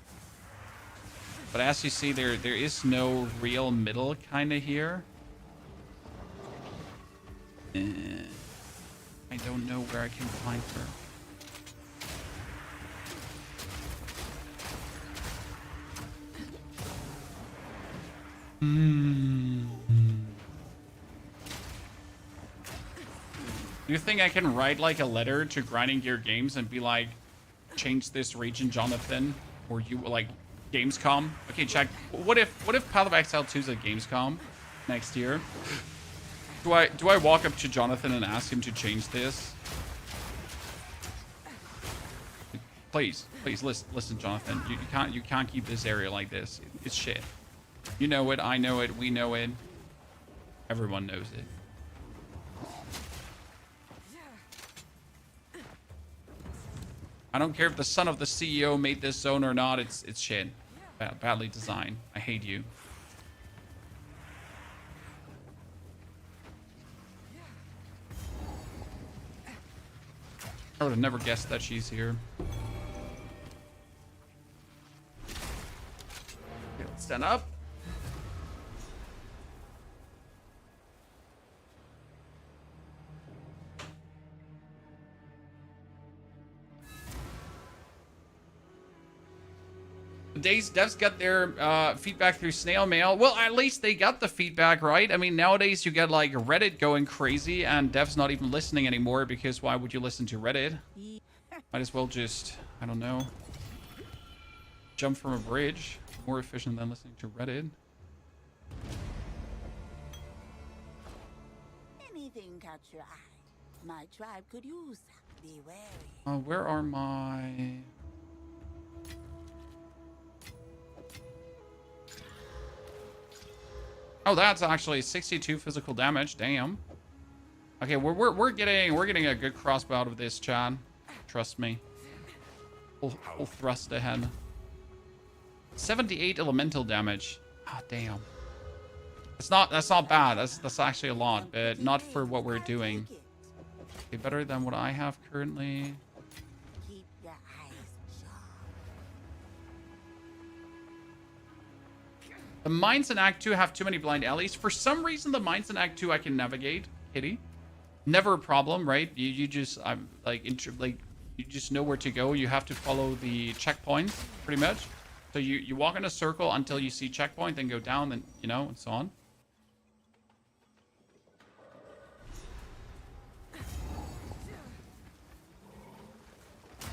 But as you see, there is no real middle kind of here. I don't know where I can find her. Do you think I can write like a letter to Grinding Gear Games and be like, change this region, Jonathan? Or you like Gamescom? Okay, check. What if Path of Exile 2 is at Gamescom next year? Do I walk up to Jonathan and ask him to change this? Please, listen, Jonathan. You can't keep this area like this. It's shit. You know it, I know it, we know it. Everyone knows it. I don't care if the son of the CEO made this zone or not, it's shit. Badly designed. I hate you. I would have never guessed that she's here. Okay, let's stand up. Devs got their feedback through snail mail. Well, at least they got the feedback, right? I mean, nowadays you get like Reddit going crazy and devs not even listening anymore because why would you listen to Reddit? Might as well just, I don't know, jump from a bridge. More efficient than listening to Reddit. Anything catch your eye. My tribe could use that. Be wary. Where are my... Oh, that's actually 62 physical damage. Damn. Okay, we're getting a good crossbow out of this, Chad. Trust me. Full thrust ahead. 78 elemental damage. Ah, oh, damn. That's not bad. That's actually a lot, but not for what we're doing. Okay, better than what I have currently. Keep your eyes sharp. The mines in Act 2 have too many blind alleys. For some reason, the mines in Act 2 I can navigate. Kitty. Never a problem, right? You just you just know where to go. You have to follow the checkpoints, pretty much. So you walk in a circle until you see checkpoint, then go down, then you know, and so on.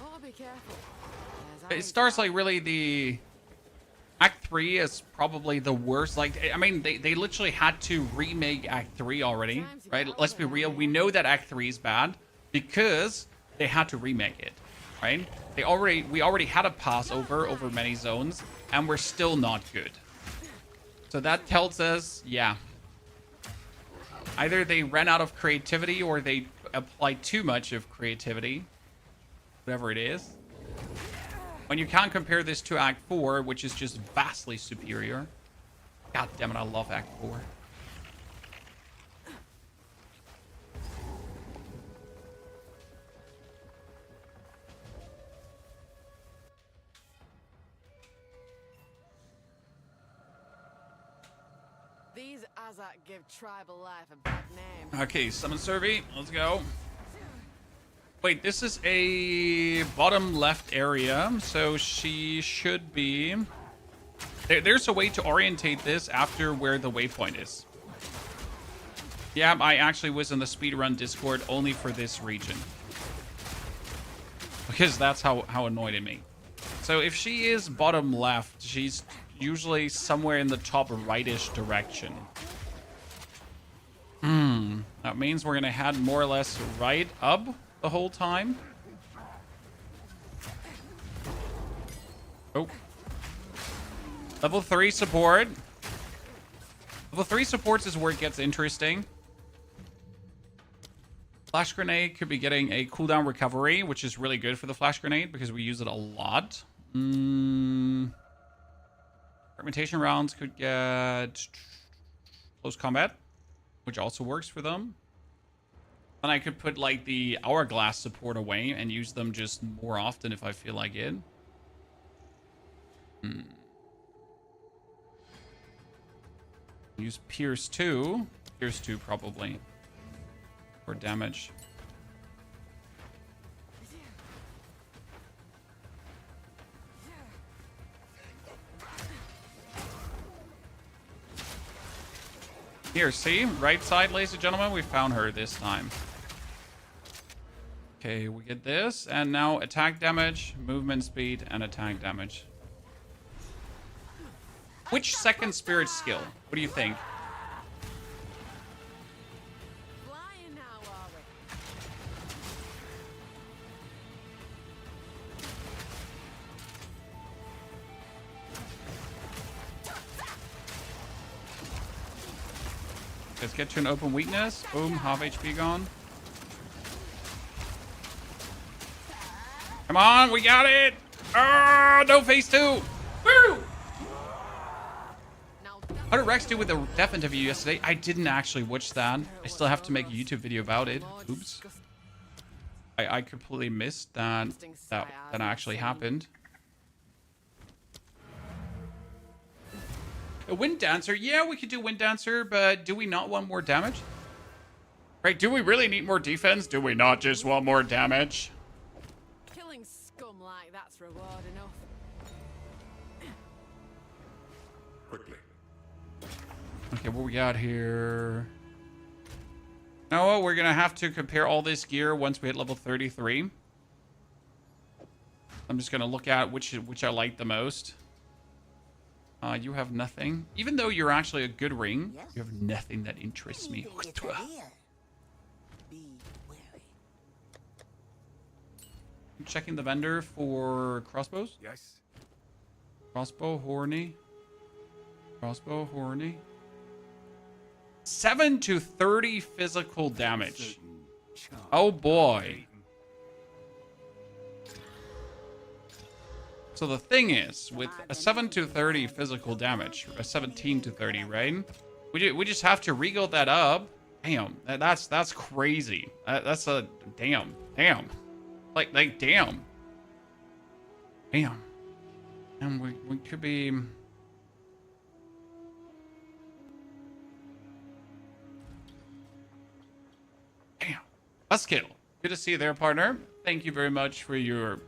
Oh, be careful. It starts like really the Act 3 is probably the worst. Like, I mean, they literally had to remake Act 3 already, right? Let's be real. We know that Act 3 is bad because they had to remake it, right? We already had a pass over many zones, and we're still not good. So that tells us, yeah, either they ran out of creativity or they applied too much of creativity, whatever it is. When you can't compare this to Act 4, which is just vastly superior. God damn it, I love Act 4. These Azak give tribal life a bad name. Okay, summon Survey. Let's go. Wait, this is a bottom left area, so she should be... There's a way to orientate this after where the waypoint is. Yeah, I actually was in the speedrun Discord only for this region. because that's how annoyed it made. So if she is bottom left, she's usually somewhere in the top rightish direction. That means we're gonna head more or less right up the whole time. Oh. Level 3 support. Level 3 supports is where it gets interesting. Flash grenade could be getting a cooldown recovery, which is really good for the flash grenade because we use it a lot. Fragmentation rounds could get close combat, which also works for them. And I could put like the hourglass support away and use them just more often if I feel like it. Use Pierce 2. Pierce 2 probably. For damage. Here, see? Right side, ladies and gentlemen. We found her this time. Okay, we get this. And now attack damage, movement speed, and attack damage. Which second spirit skill? What do you think? Flying now, are we? Let's get to an open weakness. Boom, half HP gone. Come on, we got it! Oh, no phase 2! Woo! How did Rex do with the death interview yesterday? I didn't actually watch that. I still have to make a YouTube video about it. Oops. I completely missed that actually happened. A Wind Dancer? Yeah, we could do Wind Dancer, but do we not want more damage? Right, do we really need more defense? Do we not just want more damage? Killing scum like that's reward enough. Quickly. Okay, what we got here? No, we're gonna have to compare all this gear once we hit level 33. I'm just gonna look at which I like the most. You have nothing. Even though you're actually a good ring, Yes. you have nothing that interests me. Maybe it's idea. Be wary. Checking the vendor for crossbows. Yes. Crossbow, horny. Crossbow, horny. 7 to 30 physical damage. Oh boy. So the thing is, with a 7 to 30 physical damage, a 17 to 30, right? We just have to regal that up. Damn, that's crazy. That's a damn. Like damn. And we could be. Damn. Buskill. Good to see you there, partner. Thank you very much for your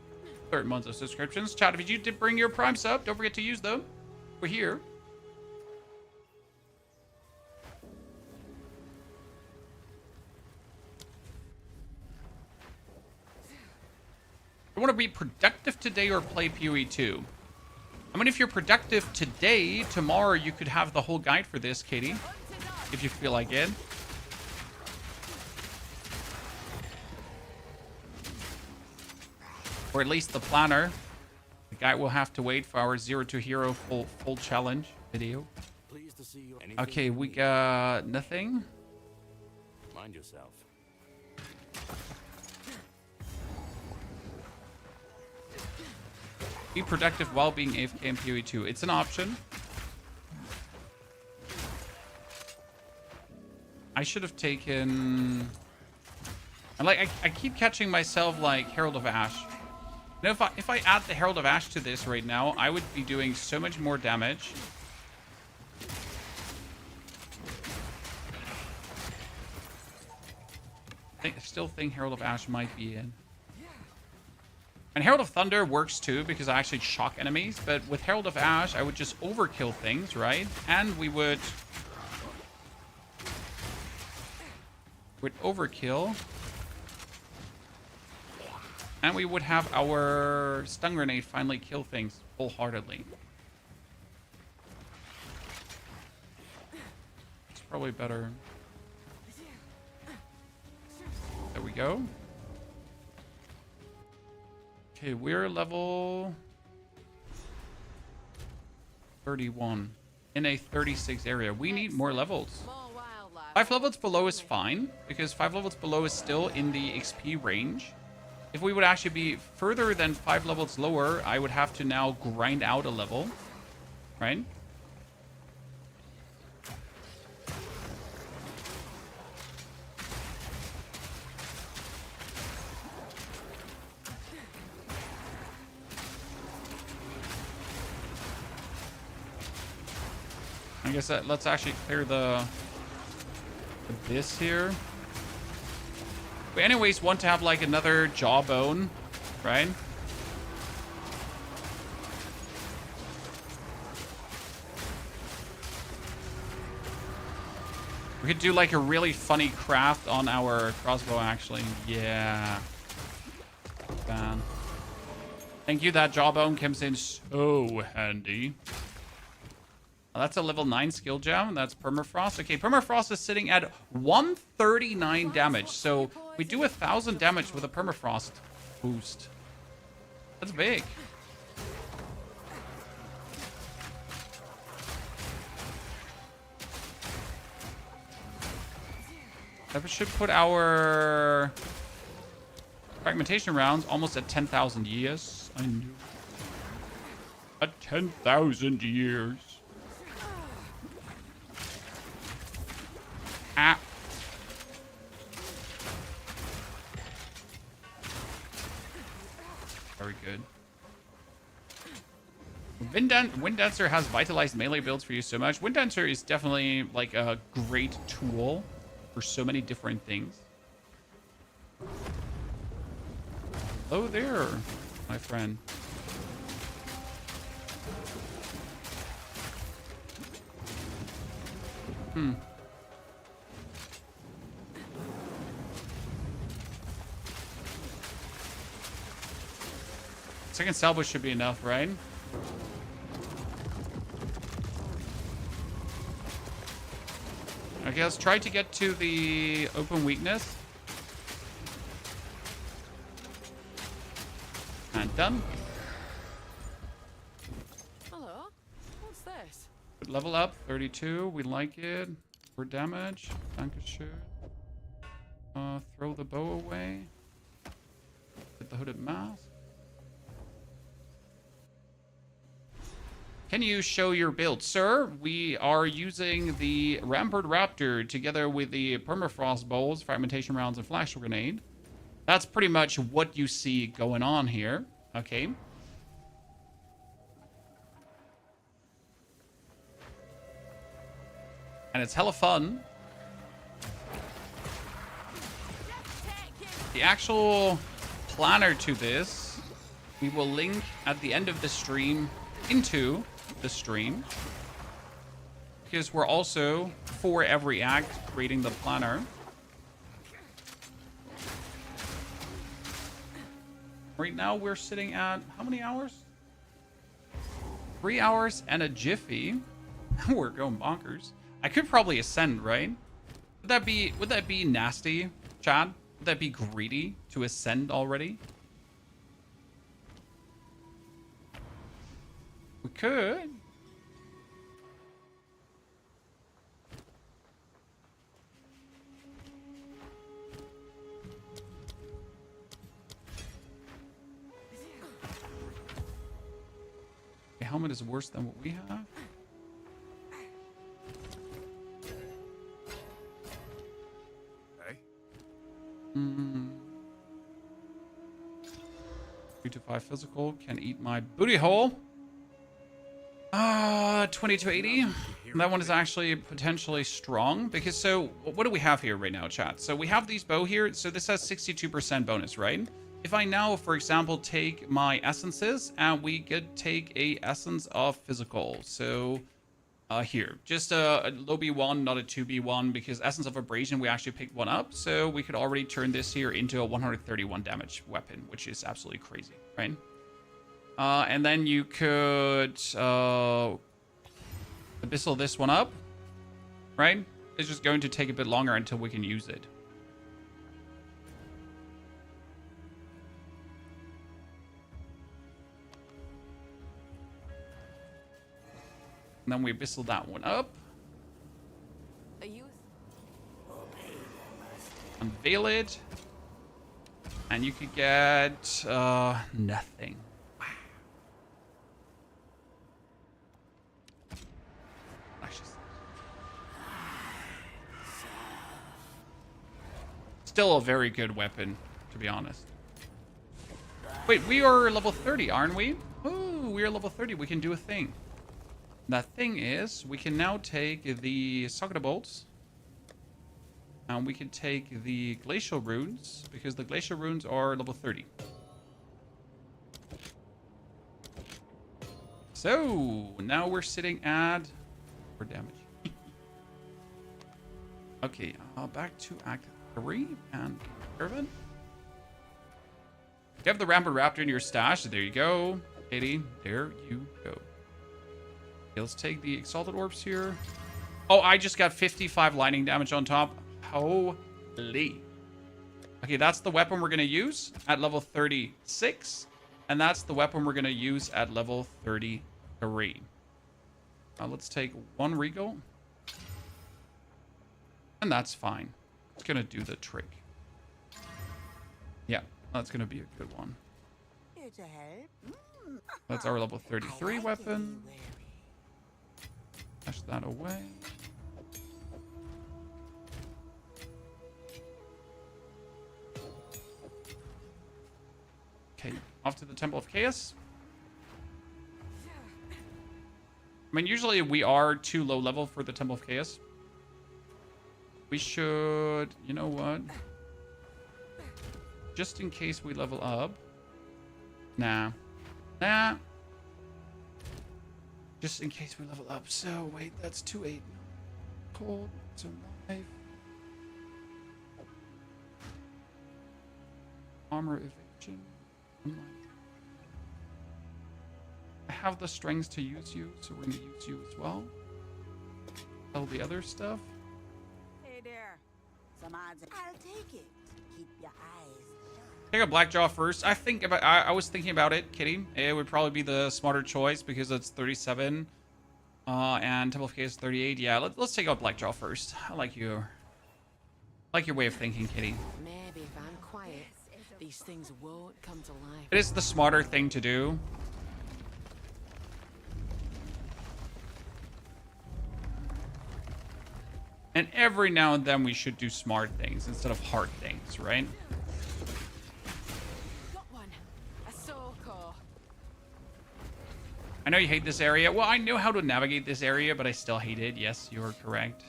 3rd month of subscriptions. Chat, if you did bring your Prime sub, don't forget to use them. We're here. You want to be productive today or play POE 2? I mean, if you're productive today, tomorrow you could have the whole guide for this, Katie. If you feel like it. Or at least the planner. The guy will have to wait for our 0 to hero full challenge video. Pleased to see you. Okay, we got nothing. Mind yourself. Be productive while being AFK in POE 2. It's an option. I should have taken... I keep catching myself like Herald of Ash. You know, if I add the Herald of Ash to this right now, I would be doing so much more damage. I still think Herald of Ash might be in. And Herald of Thunder works too, because I actually shock enemies. But with Herald of Ash, I would just overkill things, right? And we would overkill. And we would have our stun grenade finally kill things wholeheartedly. It's probably better. There we go. Okay, we're level 31 in a 36 area. We need more levels. More wildlife. 5 levels below is fine, because 5 levels below is still in the XP range. If we would actually be further than 5 levels lower, I would have to now grind out a level, right? I guess let's actually clear the this here. We anyways want to have like another jawbone, right? We could do like a really funny craft on our crossbow actually. Yeah. Man. Thank you, that jawbone comes in so handy. That's a level 9 skill gem. That's permafrost. Okay, permafrost is sitting at 139 damage. So we do 1,000 damage with a permafrost boost. That's big. That should put our fragmentation rounds almost at 10,000 years. I knew. At 10,000 years. Ah. Very good. Wind Dancer has vitalized melee builds for you so much. Wind Dancer is definitely like a great tool for so many different things. Hello there, my friend. Second salvo should be enough, right? Okay, let's try to get to the open weakness. And done. Hello? What's this? Good level up, 32. We like it. For damage. Dankeschön. Throw the bow away. Get the hooded mask. Can you show your build? Sir, we are using the Rampart Raptor together with the Permafrost Bowls, Fragmentation Rounds, and Flash Grenade. That's pretty much what you see going on here. Okay. And it's hella fun. The actual planner to this, we will link at the end of the stream into the stream, because we're also, for every act, creating the planner. Right now we're sitting at how many hours? 3 hours and a jiffy. We're going bonkers. I could probably ascend, right? Would that be nasty, Chad? Would that be greedy to ascend already? We could. The helmet is worse than what we have. Hey? 3 to 5 physical. Can eat my booty hole. 2280. That one is actually potentially strong, because so what do we have here right now, chat? So we have these bow here. So this has 62% bonus, right? If I now, for example, take my essences, and we could take a essence of physical. So here. Just a low B1, not a 2B1, because Essence of Abrasion, we actually picked one up, so we could already turn this here into a 131 damage weapon, which is absolutely crazy, right? And then you could Abyssal this one up, right? It's just going to take a bit longer until we can use it. And then we Abyssal that one up. A youth. Unveil it. And you could get nothing. Wow. Still a very good weapon, to be honest. Wait, we are level 30, aren't we? Oh, we are level 30. We can do a thing. That thing is, we can now take the Socket Bolts. And we can take the Glacial Runes, because the Glacial Runes are level 30. So, now we're sitting at 4 damage. Okay, back to Act 3 and Caravan. You have the Rampant Raptor in your stash. There you go. Katie, there you go. Okay, let's take the Exalted Orbs here. Oh, I just got 55 lightning damage on top. Holy. Okay, that's the weapon we're going to use at level 36. And that's the weapon we're going to use at level 33. Let's take one Regal. And that's fine. It's going to do the trick. Yeah, that's going to be a good one. Here to help. That's our level 33 weapon. Dash that away. Okay, off to the Temple of Chaos. I mean, usually we are too low level for the Temple of Chaos. We should, you know what? Just in case we level up. Nah. Just in case we level up. So, wait, that's 2-8. Cold, survive. Armor evasion. I have the strengths to use you, so we're going to use you as well. Sell the other stuff. Hey there. Some odds. I'll take it. Keep your eyes shut. Take a Blackjaw first. I was thinking about it, Kitty. It would probably be the smarter choice because it's 37. And Temple of Chaos 38. Yeah, let's take out Blackjaw first. I like your way of thinking, Kitty. Maybe if I'm quiet, these things won't come to life. It is the smarter thing to do. And every now and then we should do smart things instead of hard things, right? Got one. A soul core. I know you hate this area. Well, I know how to navigate this area, but I still hate it. Yes, you're correct.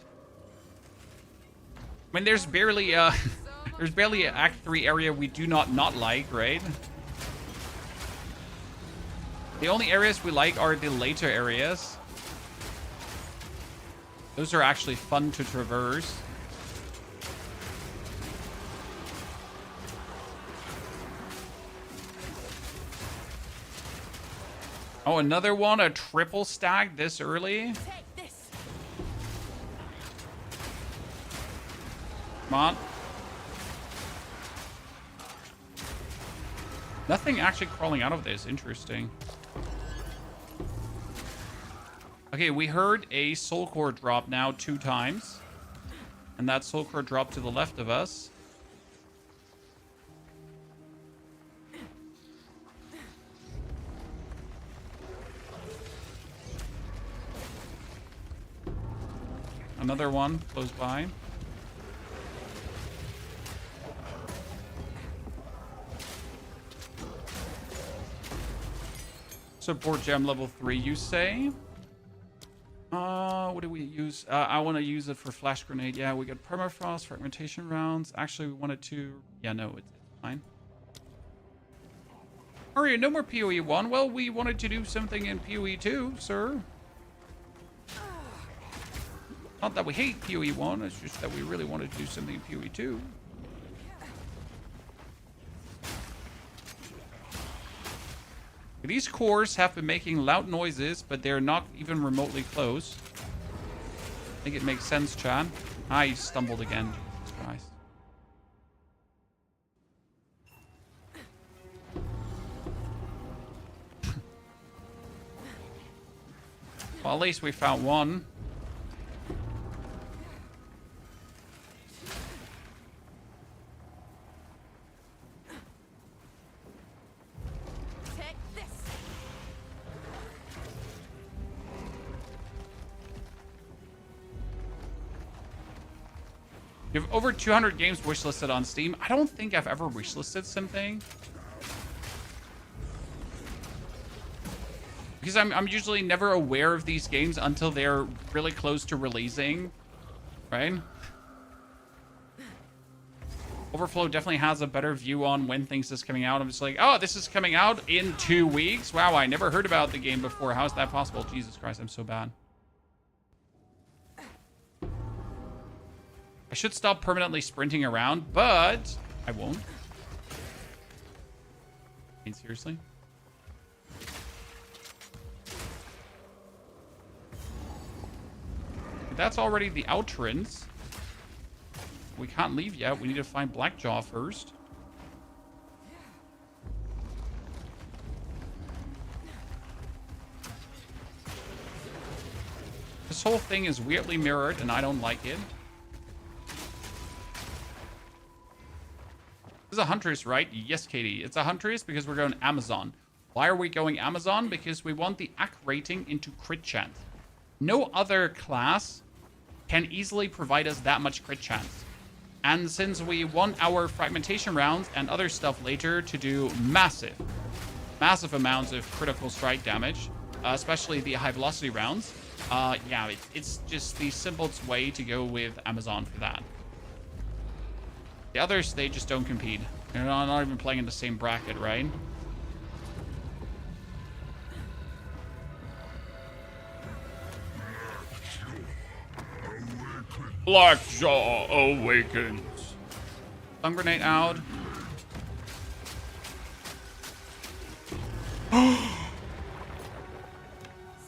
I mean, there's barely there's barely an Act 3 area we do not like, right? The only areas we like are the later areas. Those are actually fun to traverse. Oh, another one, a triple stack this early. Take this. Come on. Nothing actually crawling out of this. Interesting. Okay, we heard a soul core drop now 2 times. And that soul core dropped to the left of us. Another one close by. Support gem level 3, you say? What do we use? I want to use it for flash grenade. Yeah, we got permafrost, fragmentation rounds. Actually, we wanted to... Yeah, no, it's fine. Alright, no more POE 1. Well, we wanted to do something in POE 2, sir. Not that we hate POE 1, it's just that we really want to do something in POE 2. These cores have been making loud noises, but they're not even remotely close. I think it makes sense, Chan. I stumbled again. Jesus Christ. Well, at least we found one. Take this. You have over 200 games wishlisted on Steam. I don't think I've ever wishlisted something. Because I'm usually never aware of these games until they're really close to releasing, right? Overflow definitely has a better view on when things is coming out. I'm just like, oh, this is coming out in 2 weeks? Wow, I never heard about the game before. How is that possible? Jesus Christ, I'm so bad. I should stop permanently sprinting around, but I won't. I mean, seriously? That's already the outrance. We can't leave yet. We need to find Blackjaw first. This whole thing is weirdly mirrored, and I don't like it. This is a Huntress, right? Yes, Katie. It's a Huntress because we're going Amazon. Why are we going Amazon? Because we want the AC rating into crit chance. No other class can easily provide us that much crit chance. And since we want our fragmentation rounds and other stuff later to do massive amounts of critical strike damage, especially the high velocity rounds, yeah, it's just the simplest way to go with Amazon for that. The others, they just don't compete. They're not even playing in the same bracket, right? Blackjaw awakens. Stun grenade out.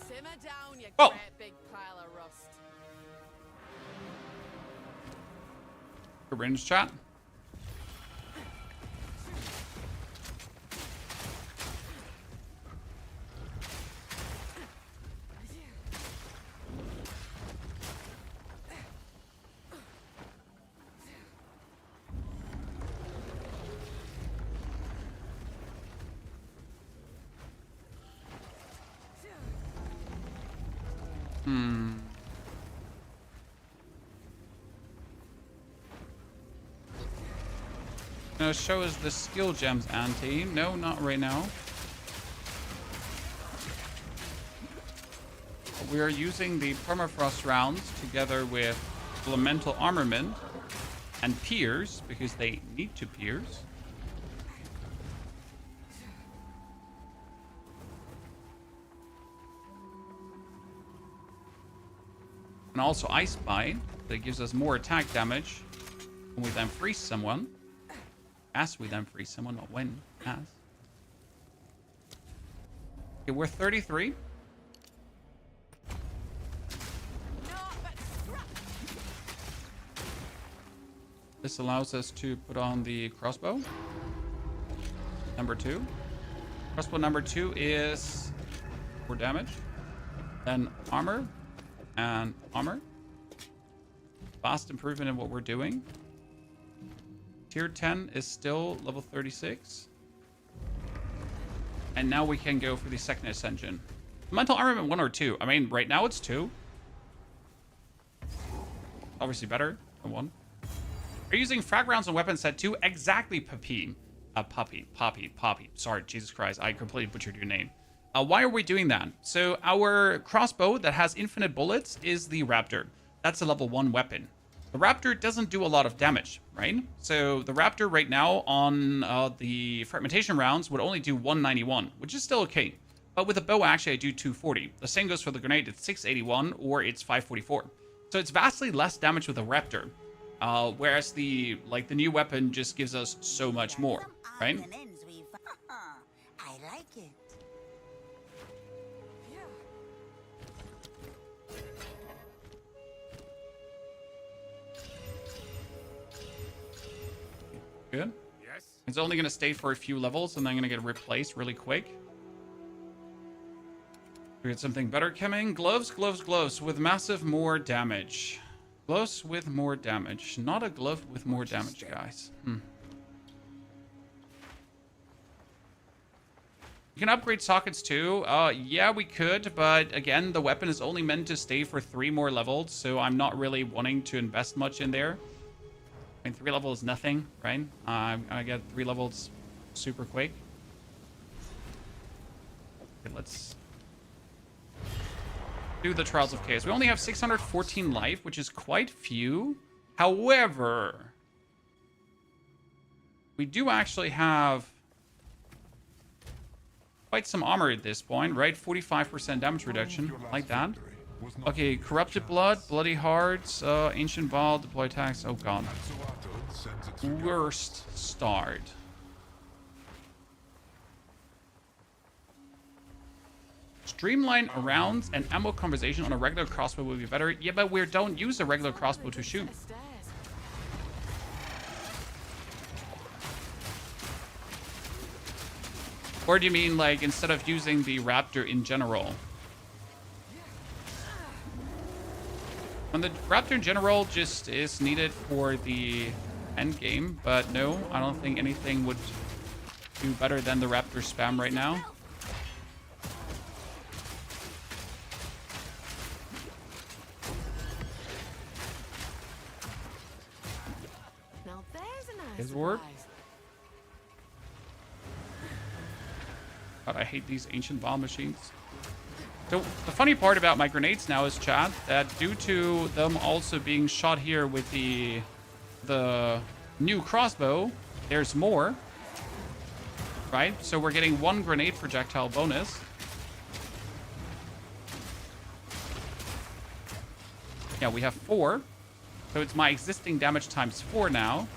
Simmer down, you Oh. great big pile of rust. Range chat. No, show us the skill gems, Auntie. No, not right now. We are using the permafrost rounds together with elemental armament and pierce because they need to pierce. And also Ice Bite that gives us more attack damage when we then freeze someone. As we then freeze someone, not when. As. Okay, we're 33. This allows us to put on the crossbow. Number 2. Crossbow number 2 is 4 damage. Then armor and armor. Fast improvement in what we're doing. Tier 10 is still level 36. And now we can go for the second ascension. Mental armament 1 or 2. I mean, right now it's 2. Obviously better than 1. Are you using frag rounds and weapon set 2? Exactly, Poppy. Poppy. Sorry, Jesus Christ. I completely butchered your name. Why are we doing that? So our crossbow that has infinite bullets is the Raptor. That's a level 1 weapon. The Raptor doesn't do a lot of damage, right? So the Raptor right now on the fragmentation rounds would only do 191, which is still okay. But with a bow, actually, I do 240. The same goes for the grenade. It's 681 or it's 544. So it's vastly less damage with a Raptor. Whereas the new weapon just gives us so much more, Some odds right? and ends we've- I like it. Good. Yes? It's only going to stay for a few levels and then going to get replaced really quick. We get something better coming. Gloves, gloves, gloves with massive more damage. Gloves with more damage. Not a glove with more damage, guys. You can upgrade sockets too. Yeah, we could, but again, the weapon is only meant to stay for 3 more levels, so I'm not really wanting to invest much in there. I mean, 3 levels is nothing, right? I get 3 levels super quick. Okay, let's do the Trials of Chaos. We only have 614 life, which is quite few. However, we do actually have quite some armor at this point, right? 45% damage reduction, like that. Okay, Corrupted Blood, Bloody Hearts, Ancient Ball, Deploy Attacks. Oh god. Worst start. Streamline rounds and ammo conversation on a regular crossbow would be better. Yeah, but we don't use a regular crossbow to shoot. Stairs. Or do you mean, like, instead of using the Raptor in general? And the Raptor in general just is needed for the endgame, but no, I don't think anything would do better than the Raptor spam right now. Now there's a nice His work. surprise. God, I hate these ancient bomb machines. So the funny part about my grenades now is, chat, that due to them also being shot here with the new crossbow, there's more, right? So we're getting 1 grenade projectile bonus. Yeah, we have 4. So it's my existing damage times 4 now.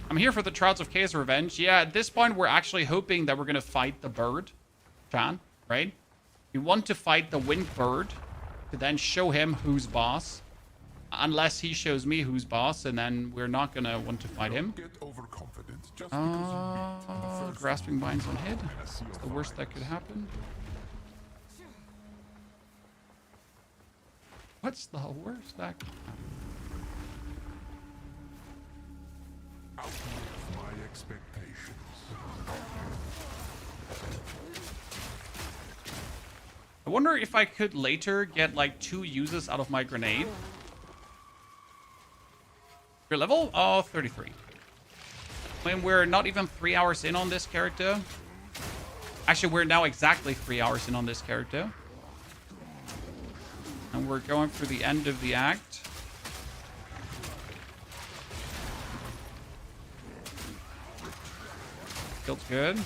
I'm here for the Trials of Chaos Revenge. Yeah, at this point, we're actually hoping that we're going to fight the bird, Chan, right? We want to fight the Wind Bird to then show him who's boss. Unless he shows me who's boss, and then we're not going to want to fight him. Get overconfident just because you beat on the first Grasping Binds on hit. I see It's your the worst fire. that could happen. What's the worst that could happen? Out of my expectations. I wonder if I could later get like 2 uses out of my grenade. Your level? Oh, 33. When we're not even 3 hours in on this character. Actually, we're now exactly 3 hours in on this character. And we're going through the end of the act. Feels good.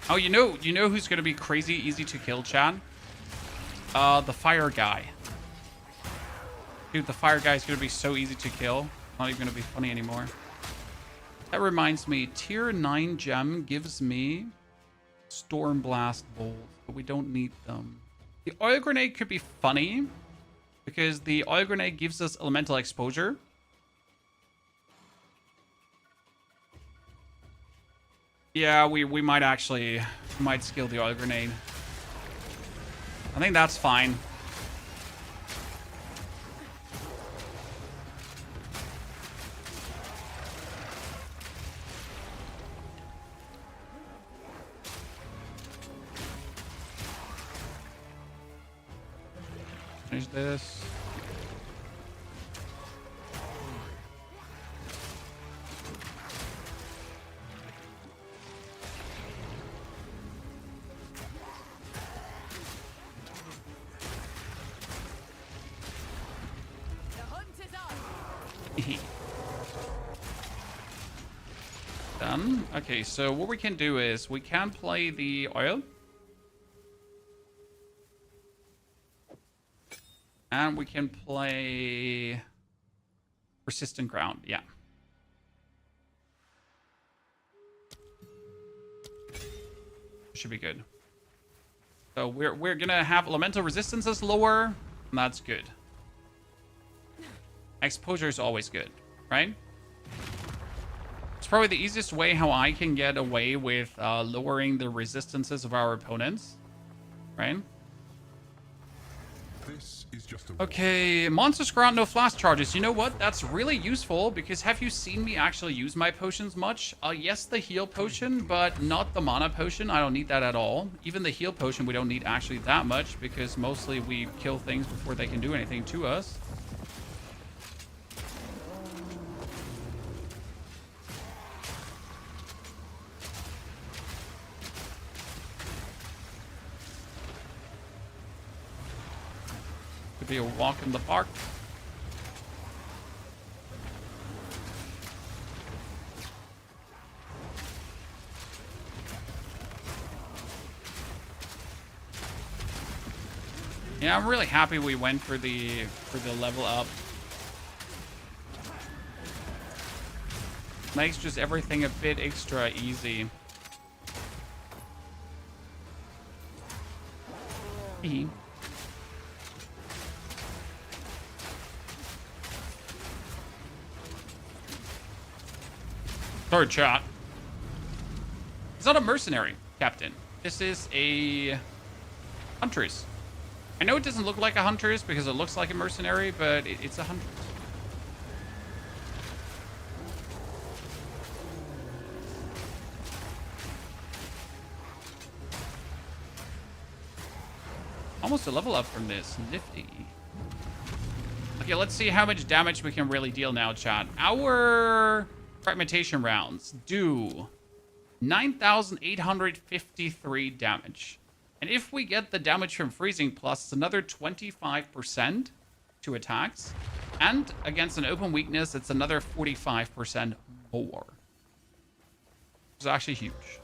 Oh, you know who's gonna be crazy easy to kill, Chan? The fire guy. Dude, the fire guy is gonna be so easy to kill. Not even gonna be funny anymore. That reminds me, tier 9 gem gives me Storm Blast Bolt, but we don't need them. The oil grenade could be funny because the oil grenade gives us elemental exposure. Yeah, we might actually skill the oil grenade. I think that's fine. Finish this. The hunt is on. then. Okay, so what we can do is we can play the oil. And we can play Persistent Ground, yeah. Should be good. So we're gonna have elemental resistances lower, and that's good. Exposure is always good, right? It's probably the easiest way how I can get away with lowering the resistances of our opponents, right? This is just a Okay, monsters grant no flash charges. You know what? That's really useful because have you seen me actually use my potions much? Yes, the heal potion, but not the mana potion. I don't need that at all. Even the heal potion, we don't need actually that much because mostly we kill things before they can do anything to us. Could be a walk in the park. Yeah, I'm really happy we went for the level up. Makes just everything a bit extra easy. Hee. Sorry, chat. It's not a mercenary, Captain. This is a Huntress. I know it doesn't look like a Huntress because it looks like a mercenary, but it's a Huntress. Almost a level up from this. Nifty. Okay, let's see how much damage we can really deal now, chat. Our fragmentation rounds do 9,853 damage. And if we get the damage from freezing plus, it's another 25% to attacks. And against an open weakness, it's another 45% more. It's actually huge.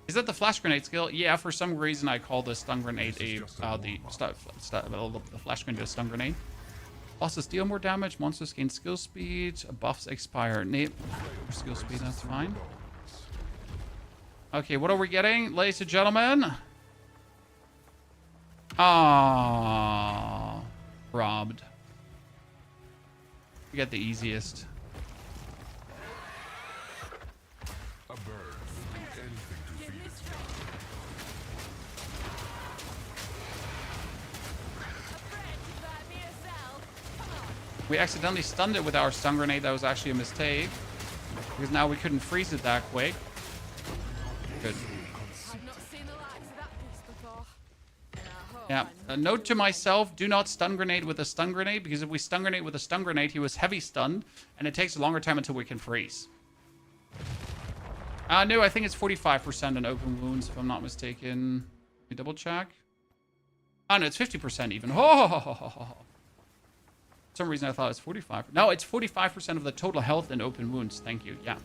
Is that the flash grenade skill? Yeah, for some reason I call the stun grenade the flash grenade a stun grenade. Bosses deal more damage, monsters gain skill speed, buffs expire. Skill speed, that's fine. Okay, what are we getting, ladies and gentlemen? Ah, robbed. We get the easiest. bird. Anything to feed its young. We accidentally stunned it with our stun grenade. That was actually a mistake. Because now we couldn't freeze it that quick. Good. I've not seen the likes of that piece before. Yeah. A note to myself, do not stun grenade with a stun grenade. Because if we stun grenade with a stun grenade, he was heavy stunned. And it takes a longer time until we can freeze. No, I think it's 45% on open wounds, if I'm not mistaken. Let me double check. Oh, no, it's 50% even. For some reason, I thought it was 45. No, it's 45% of the total health in open wounds. Thank you. Yeah.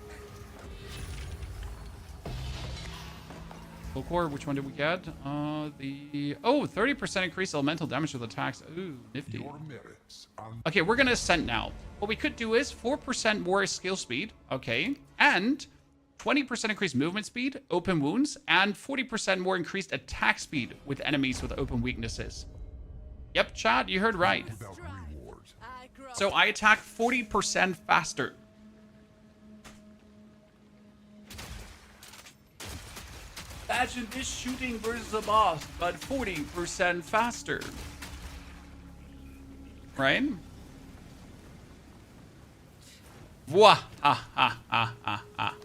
Full core, which one did we get? 30% increased elemental damage with attacks. Ooh, nifty. Your merits are Okay, we're going to ascend now. What we could do is 4% more skill speed. Okay. And 20% increased movement speed, open wounds, and 40% more increased attack speed with enemies with open weaknesses. Yep, Chad, you heard right. without reward. So I attack 40% faster. Imagine this shooting versus a boss, but 40% faster. Right? Wah! Ha ha ha ha ha.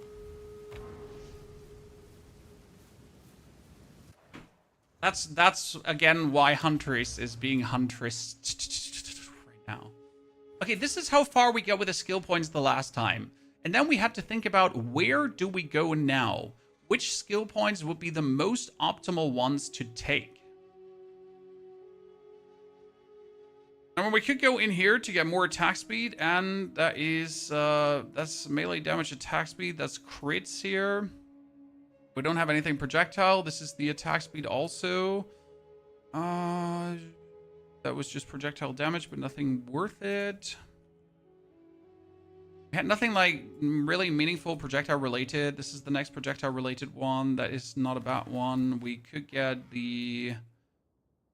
That's again why Huntress is being Huntress right now. Okay, this is how far we got with the skill points the last time. And then we have to think about where do we go now? Which skill points would be the most optimal ones to take? I mean, we could go in here to get more attack speed, and that is, that's melee damage attack speed. That's crits here. We don't have anything projectile. This is the attack speed also. That was just projectile damage, but nothing worth it. We had nothing like really meaningful projectile related. This is the next projectile related one. That is not a bad one. We could get the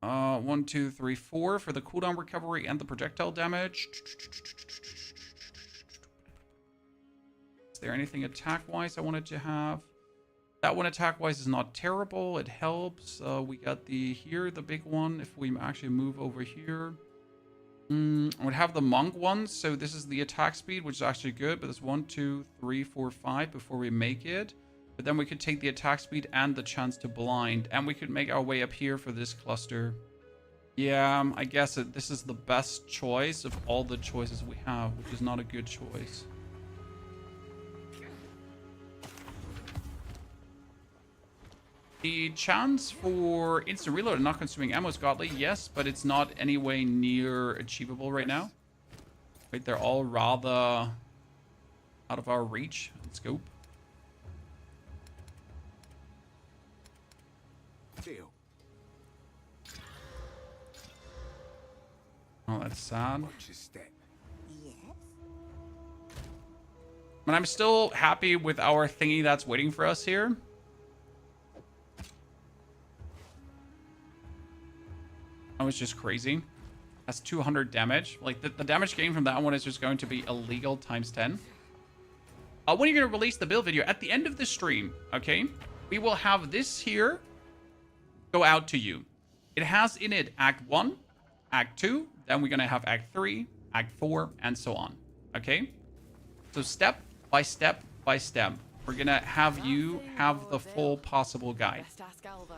1, 2, 3, 4 for the cooldown recovery and the projectile damage. Is there anything attack wise I wanted to have? That one attack wise is not terrible. It helps. We got the big one. If we actually move over here, I would have the monk one. So this is the attack speed, which is actually good. But it's 1, 2, 3, 4, 5 before we make it. But then we could take the attack speed and the chance to blind, and we could make our way up here for this cluster. Yeah, I guess this is the best choice of all the choices we have, which is not a good choice. The chance for instant reload and not consuming ammo is godly, yes, but it's not any way near achievable right now. Wait, they're all rather out of our reach and scope. Deal. Oh, that's sad. Watch your step. Yes. But I'm still happy with our thingy that's waiting for us here. That was just crazy. That's 200 damage. Like, the damage gain from that one is just going to be illegal times 10. When are you going to release the build video? At the end of the stream, okay? We will have this here go out to you. It has in it Act 1, Act 2, then we're going to have Act 3, Act 4, and so on. Okay? So step by step by step, we're going to have you have the full possible guide. Best ask Alva.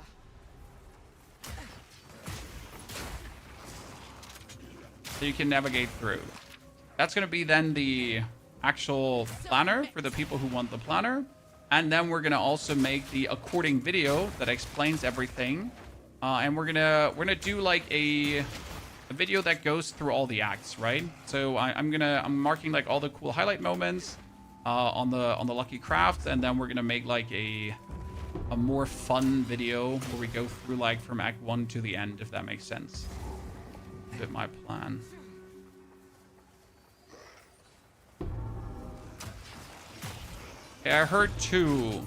So you can navigate through. That's going to be then the actual planner for the people who want the planner. And then we're going to also make the according video that explains everything. And we're gonna do like a video that goes through all the acts, right? So I'm marking like all the cool highlight moments on the lucky craft, and then we're gonna make like a more fun video where we go through like from Act 1 to the end, if that makes sense. A bit my plan. Okay, I heard 2.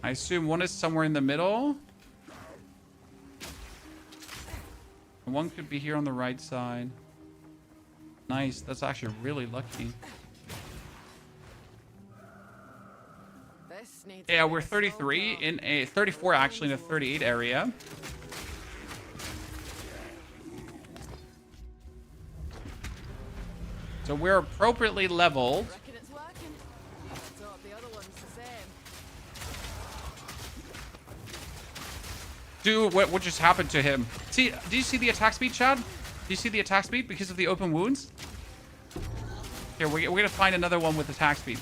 I assume one is somewhere in the middle. And one could be here on the right side. Nice. That's actually really lucky. This needs Yeah, a we're bit of 33 salt in a 34 actually in a 38 area. So we're appropriately leveled. Reckon it's working. I thought the other one's the same. Dude, what just happened to him? See, do you see the attack speed, Chad? Do you see the attack speed because of the open wounds? Here, we're gonna find another one with attack speed.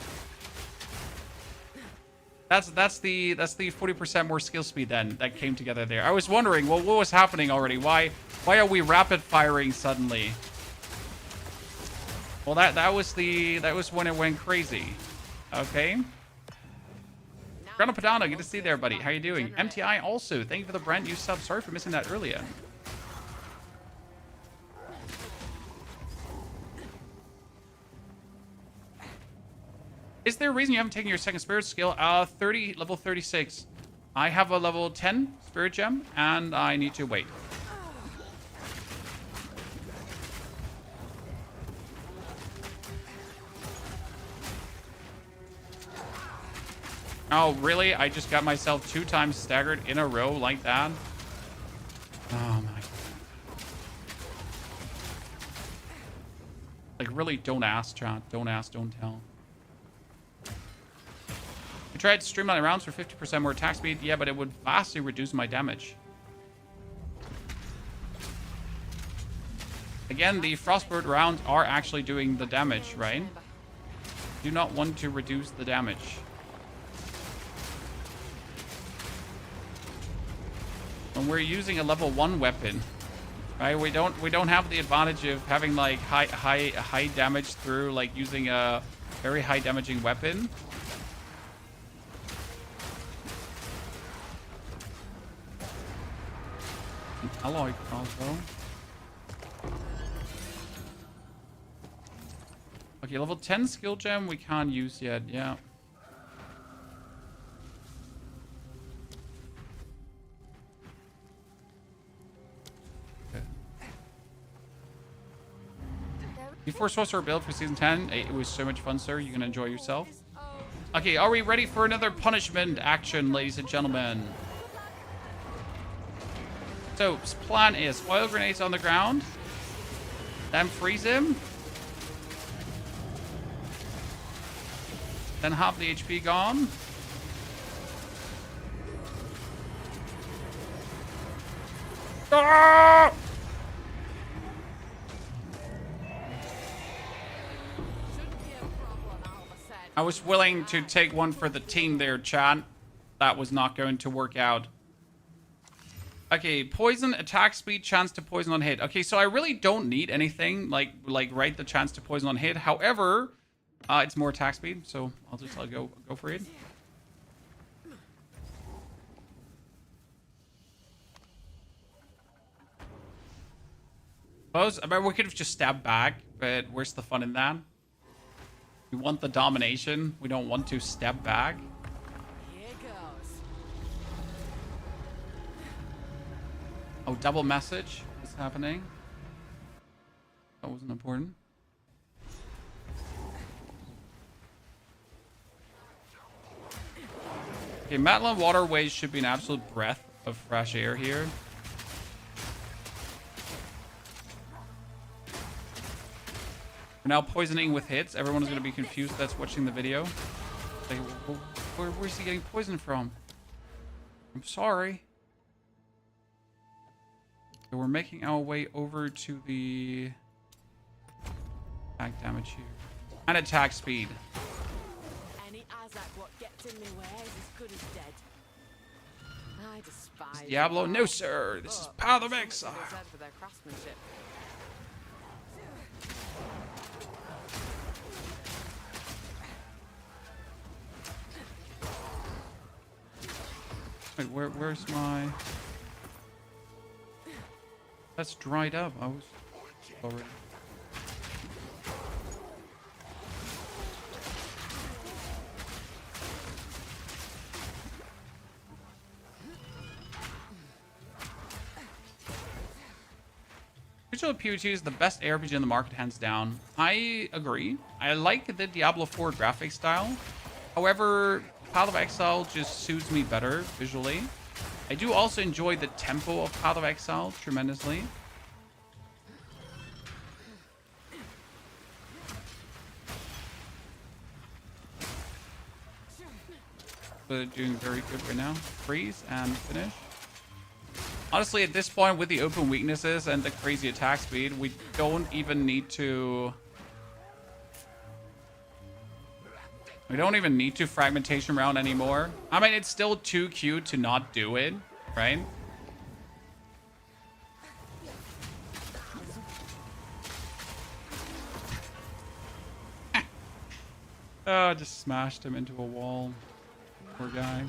That's the 40% more skill speed then that came together there. I was wondering, well, what was happening already? Why are we rapid firing suddenly? Well, that was when it went crazy. Okay. Grana Padana, good to see you there, buddy. How you doing? MTI also, thank you for the brand new sub. Sorry for missing that earlier. Is there a reason you haven't taken your second spirit skill? Level 36. I have a level 10 spirit gem, and I need to wait. Oh, really? I just got myself 2 times staggered in a row like that? Oh, my God. Like, really, don't ask, chat. Don't ask, don't tell. I tried to streamline rounds for 50% more attack speed. Yeah, but it would vastly reduce my damage. Again, the Frostbird rounds are actually doing the damage, right? Do not want to reduce the damage. when we're using a level 1 weapon, right? We don't have the advantage of having like high damage through like using a very high damaging weapon. An alloy crossbow. Okay, level 10 skill gem we can't use yet. Yeah. Before Sorcerer build for season 10, it was so much fun, sir. You can enjoy yourself. Okay, are we ready for another punishment action, ladies and gentlemen? So, his plan is oil grenades on the ground, then freeze him, then half the HP gone. Ah! I was willing to take one for the team there, Chad. That was not going to work out. Okay, poison, attack speed, chance to poison on hit. Okay, so I really don't need anything like right the chance to poison on hit. However, it's more attack speed, so I'll go for it. I mean, we could have just stabbed back, but where's the fun in that? We want the domination. We don't want to step back. Here goes. Oh, double message is happening. That wasn't important. Okay, Matlan waterways should be an absolute breath of fresh air here. We're now poisoning with hits. Everyone is going to be confused that's watching the video. Like, where's he getting poisoned from? I'm sorry. So we're making our way over to the attack damage here. And attack speed. Any Azak what gets in my way is as good as dead. I despise Diablo? No, sir. This is Path of Exile. for their craftsmanship. Wait, where's my... That's dried up. I was already... Digital POE is the best ARPG in the market, hands down. I agree. I like the Diablo 4 graphic style. However, Path of Exile just suits me better visually. I do also enjoy the tempo of Path of Exile tremendously. They're doing very good right now. Freeze and finish. Honestly, at this point, with the open weaknesses and the crazy attack speed, we don't even need to... We don't even need to fragmentation round anymore. I mean, it's still too cute to not do it, right? Oh, just smashed him into a wall. Poor guy.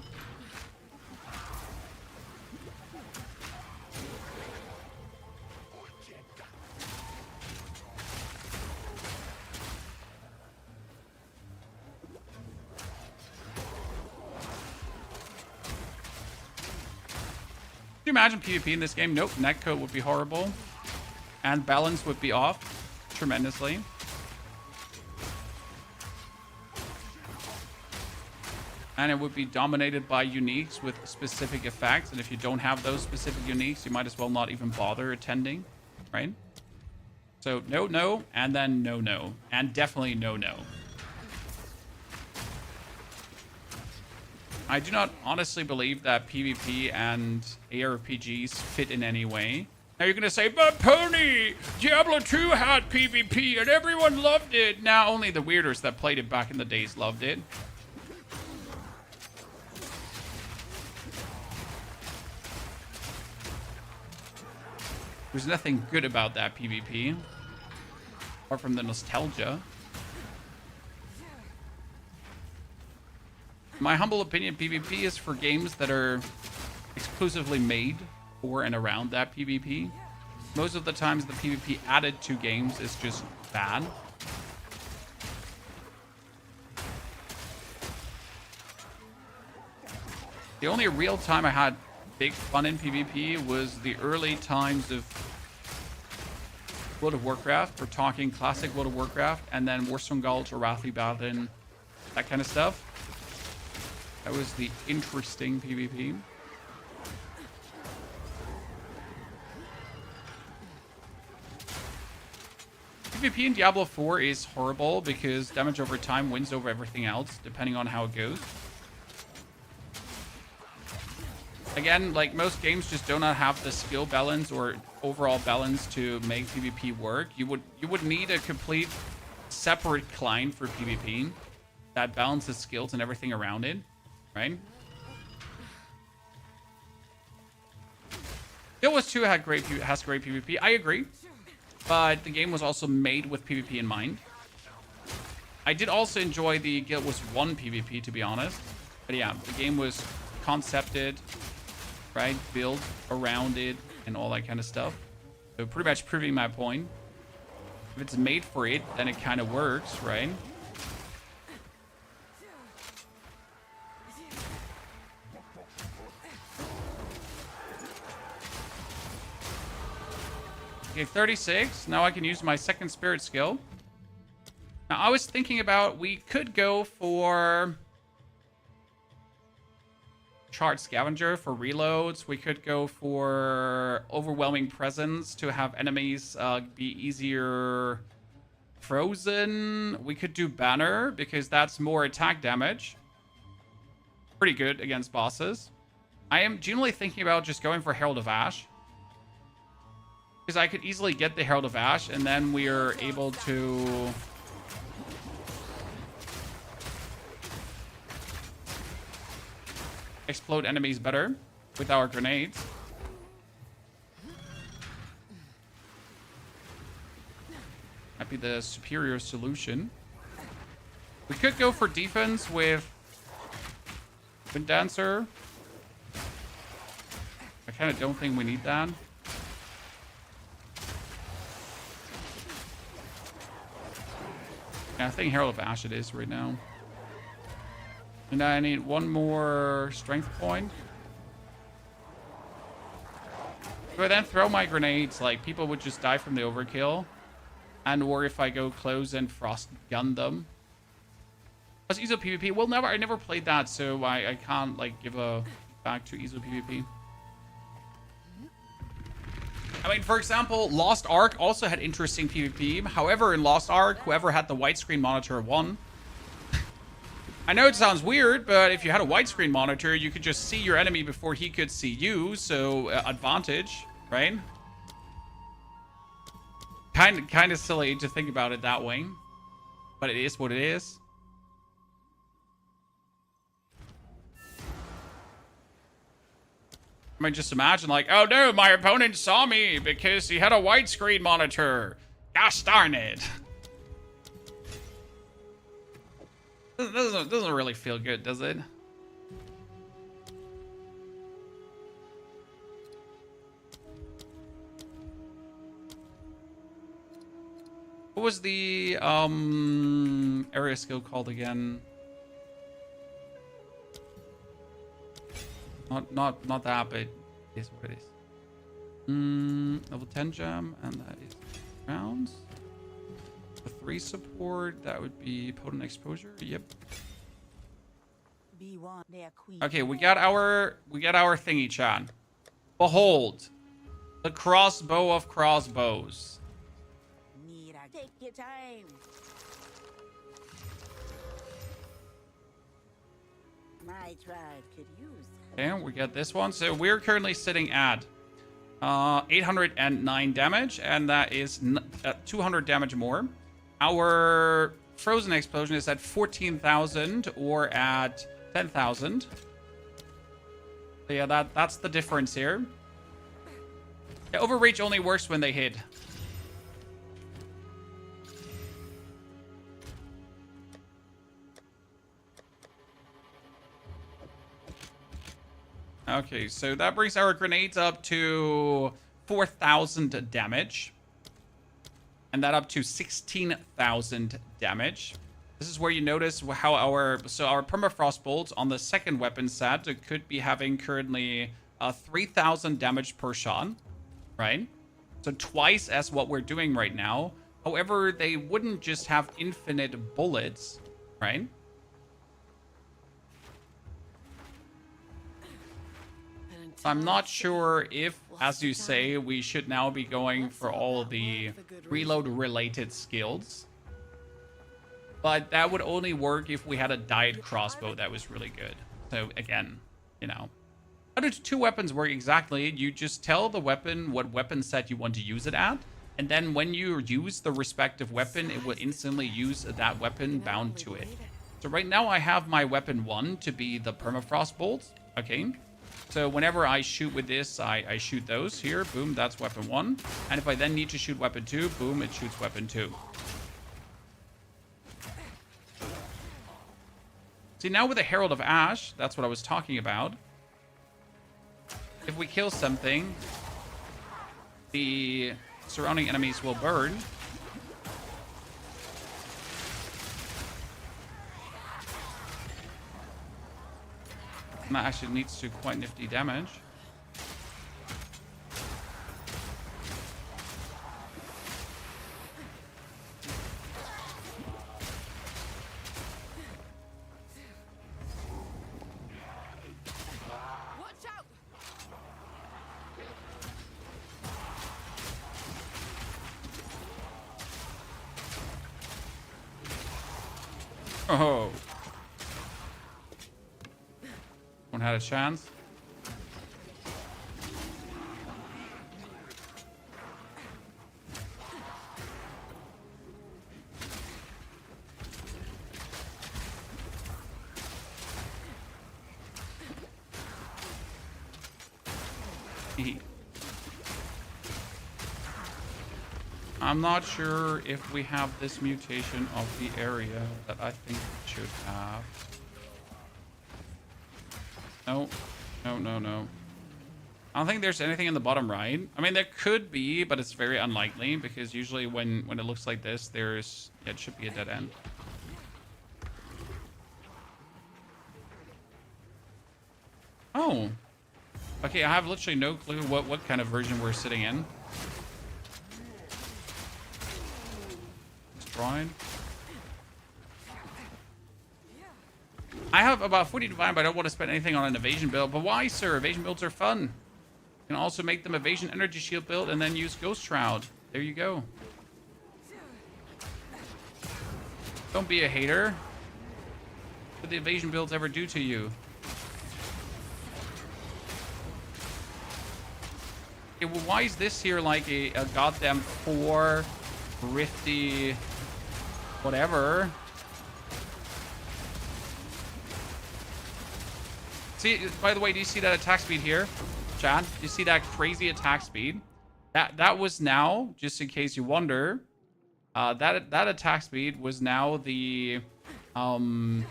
Can you imagine PvP in this game? Nope, netcode would be horrible. And balance would be off tremendously. And it would be dominated by uniques with specific effects. And if you don't have those specific uniques, you might as well not even bother attending, right? So no, no, and then no, no. And definitely no, no. I do not honestly believe that PvP and ARPGs fit in any way. Now you're going to say, but Pony, Diablo 2 had PvP and everyone loved it. Now only the weirdos that played it back in the days loved it. There's nothing good about that PvP. Apart from the nostalgia. In my humble opinion, PvP is for games that are exclusively made for and around that PvP. Most of the times the PvP added to games is just bad. The only real time I had big fun in PvP was the early times of World of Warcraft. We're talking classic World of Warcraft, and then Warstone Gulch, Arathi Battlefield, that kind of stuff. That was the interesting PvP. PvP in Diablo 4 is horrible because damage over time wins over everything else, depending on how it goes. Again, like most games just do not have the skill balance or overall balance to make PvP work. You would need a complete separate client for PvP that balances skills and everything around it, right? Guild Wars 2 has great PvP. I agree, but the game was also made with PvP in mind. I did also enjoy the Guild Wars 1 PvP, to be honest. But yeah, the game was concepted, right, built around it and all that kind of stuff. So pretty much proving my point. If it's made for it, then it kind of works, right? Okay, 36. Now I can use my second spirit skill. Now I was thinking about, we could go for Charred Scavenger for reloads. We could go for Overwhelming Presence to have enemies be easier frozen. We could do Banner because that's more attack damage. Pretty good against bosses. I am genuinely thinking about just going for Herald of Ash, because I could easily get the Herald of Ash and then we are able to explode enemies better with our grenades. That'd be the superior solution. We could go for defense with Wind Dancer. I kind of don't think we need that. Yeah, I think Herald of Ash it is right now. And I need one more strength point. If I then throw my grenades, like, people would just die from the overkill. And or if I go close and frost gun them. Plus ESO PvP. Well, I never played that, so I can't, like, give a back to ESO PvP. I mean, for example, Lost Ark also had interesting PvP. However, in Lost Ark, whoever had the widescreen monitor won. I know it sounds weird, but if you had a widescreen monitor, you could just see your enemy before he could see you, so advantage, right? Kind of silly to think about it that way, but it is what it is. I mean, just imagine, like, oh no, my opponent saw me because he had a widescreen monitor. Gosh darn it. Doesn't really feel good, does it? What was the area skill called again? Not that, but it is what it is. Level 10 gem, and that is rounds. The 3 support, that would be potent exposure. Yep. B1, their queen. Okay, we got our thingy, chat. Behold, the crossbow of crossbows. Take your time. My tribe could use. Okay, we got this one. So we're currently sitting at 809 damage, and that is 200 damage more. Our frozen explosion is at 14,000 or at 10,000. So yeah, that's the difference here. Yeah, overreach only works when they hit. Okay, so that brings our grenades up to 4,000 damage. And that up to 16,000 damage. This is where you notice how our permafrost bolts on the second weapon set could be having currently 3,000 damage per shot, right? So twice as what we're doing right now. However, they wouldn't just have infinite bullets, right? I'm not sure if, as you say, we should now be going for all the reload-related skills. But that would only work if we had a diet crossbow that was really good. So again, you know. How do two weapons work exactly? You just tell the weapon what weapon set you want to use it at. And then when you use the respective weapon, it will instantly use that weapon bound to it. So right now I have my weapon 1 to be the permafrost bolt. Okay. So whenever I shoot with this, I shoot those here. Boom, that's weapon 1. And if I then need to shoot weapon 2, boom, it shoots weapon 2. See, now with the Herald of Ash, that's what I was talking about. If we kill something, the surrounding enemies will burn. And that actually leads to quite nifty damage. Watch out! Oh. One had a chance. I'm not sure if we have this mutation of the area that I think we should have. No. No. I don't think there's anything in the bottom right. I mean, there could be, but it's very unlikely because usually when it looks like this, there's... Yeah, it should be a dead end. Oh. Okay, I have literally no clue what kind of version we're sitting in. Destroyed. I have about 40 divine, but I don't want to spend anything on an evasion build. But why, sir? Evasion builds are fun. You can also make them evasion energy shield build and then use Ghost Shroud. There you go. Don't be a hater. What did the evasion builds ever do to you? Okay, well, why is this here like a goddamn 4 rifty whatever? See, by the way, do you see that attack speed here? Chad, do you see that crazy attack speed? That was now, just in case you wonder, that attack speed was now the open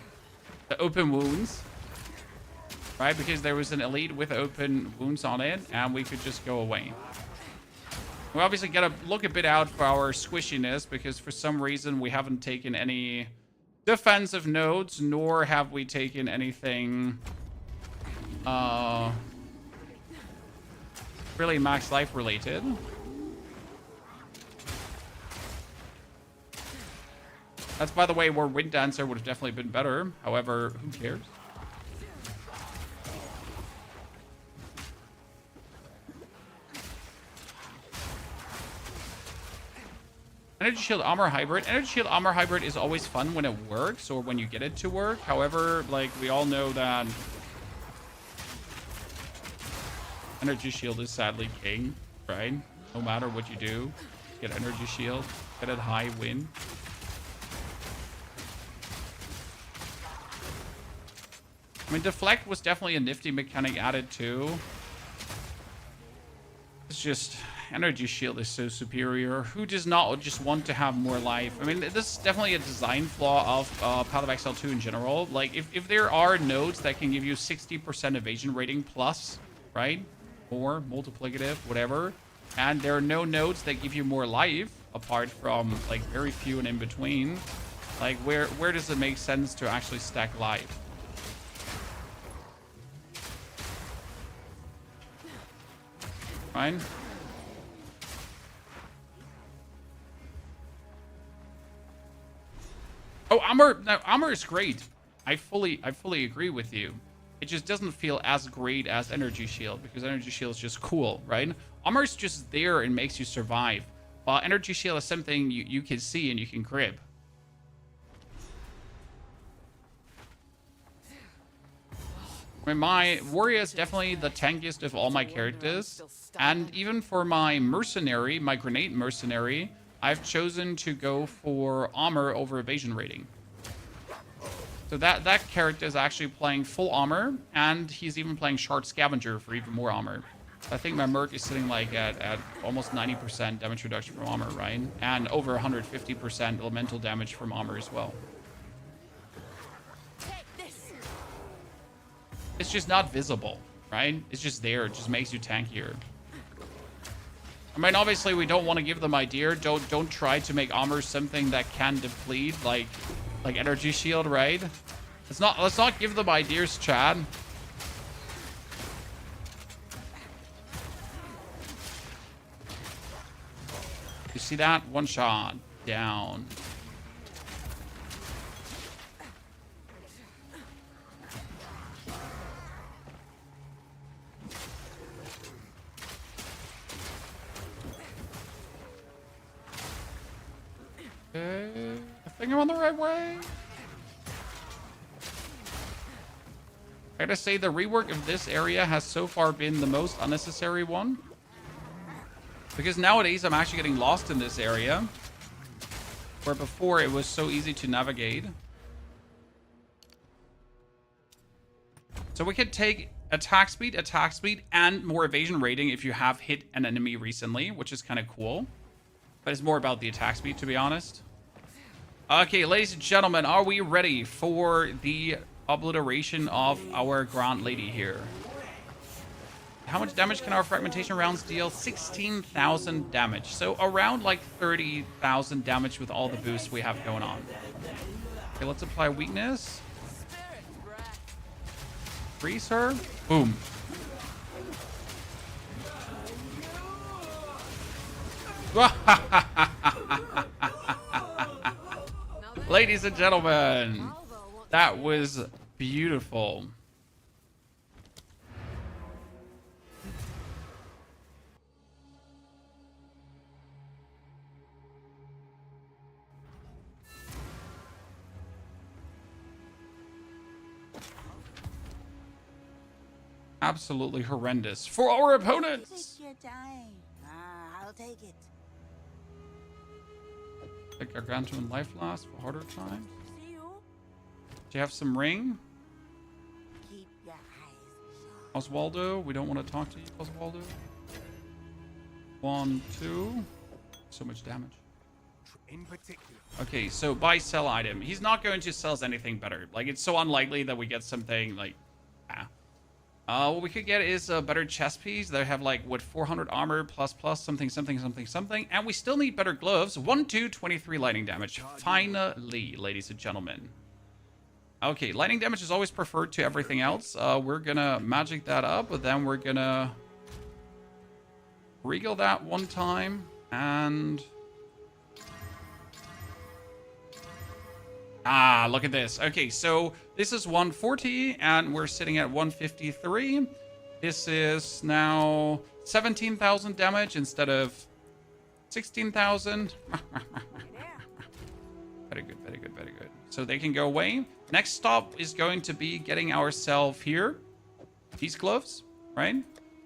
wounds, right? Because there was an elite with open wounds on it, and we could just go away. We obviously gotta look a bit out for our squishiness, because for some reason we haven't taken any defensive nodes, nor have we taken anything really max life related. That's, by the way, where Wind Dancer would have definitely been better. However, who cares? Energy Shield Armor Hybrid. Energy Shield Armor Hybrid is always fun when it works, or when you get it to work. However, like, we all know that Energy Shield is sadly king, right? No matter what you do, get Energy Shield, get it high, win. I mean, Deflect was definitely a nifty mechanic added too. It's it's just energy shield is so superior. Who does not just want to have more life? I mean, this is definitely a design flaw of Path of Exile 2 in general. Like, if there are nodes that can give you 60% evasion rating plus, right? Or multiplicative, whatever. And there are no nodes that give you more life, apart from, like, very few and in between. Like, where does it make sense to actually stack life? Fine. Oh, armor. No, armor is great. I fully agree with you. It just doesn't feel as great as energy shield because energy shield is just cool, right? Armor is just there and makes you survive. While energy shield is something you can see and you can grip. I mean, my warrior is definitely the tankiest of all my characters. And even for my mercenary, my grenade mercenary, I've chosen to go for armor over evasion rating. So that character is actually playing full armor, and he's even playing shard scavenger for even more armor. I think my merc is sitting like at almost 90% damage reduction from armor, right? And over 150% elemental damage from armor as well. It's just not visible, right? It's just there. It just makes you tankier. I mean, obviously, we don't want to give them idea. Don't try to make armor something that can deplete, like energy shield, right? Let's not give them ideas, Chad. You see that? One shot down. Okay, I think I'm on the right way. I gotta say, the rework of this area has so far been the most unnecessary one. Because nowadays, I'm actually getting lost in this area. Where before, it was so easy to navigate. So we could take attack speed, and more evasion rating if you have hit an enemy recently, which is kind of cool. But it's more about the attack speed, to be honest. Okay, ladies and gentlemen, are we ready for the obliteration of our Grand Lady here? How much damage can our fragmentation rounds deal? 16,000 damage. So around like 30,000 damage with all the boosts we have going on. Okay, let's apply weakness. Freeze her. Boom. Ladies and gentlemen, that was beautiful. Absolutely horrendous for our opponents. Take your time. I'll take it. Like Gargantuan life last for harder times. See you. Do you have some ring? Keep your eyes sharp. Oswaldo, we don't want to talk to you, Oswaldo. 1, 2. So much damage. In particular. Okay, so buy sell item. He's not going to sell us anything better. Like, it's so unlikely that we get something like... what we could get is a better chest piece. They have like, what, 400 armor plus something. And we still need better gloves. 1, 2, 23 lightning damage. Finally, ladies and gentlemen. Okay, lightning damage is always preferred to everything else. We're gonna magic that up, but then we're gonna regal that one time. And... ah, look at this. Okay, so this is 140, and we're sitting at 153. This is now 17,000 damage instead of 16,000. Very good, very good, very good. So they can go away. Next stop is going to be getting ourselves here. These gloves, right?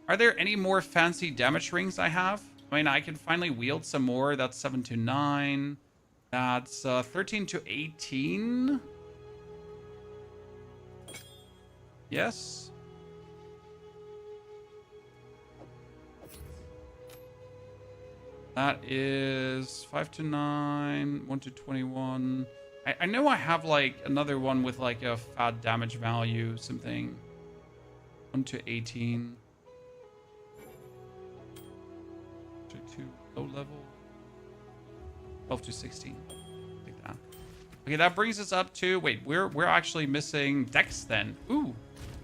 Are there any more fancy damage rings I have? I mean, I can finally wield some more. That's 7 to 9. That's 13 to 18. Yes. That is 5 to 9, 1 to 21. I know I have like another one with like a fat damage value, something. 1 to 18. 2 low level. 12 to 16. Like that. Okay, that brings us up to wait, we're actually missing Dex then. Ooh.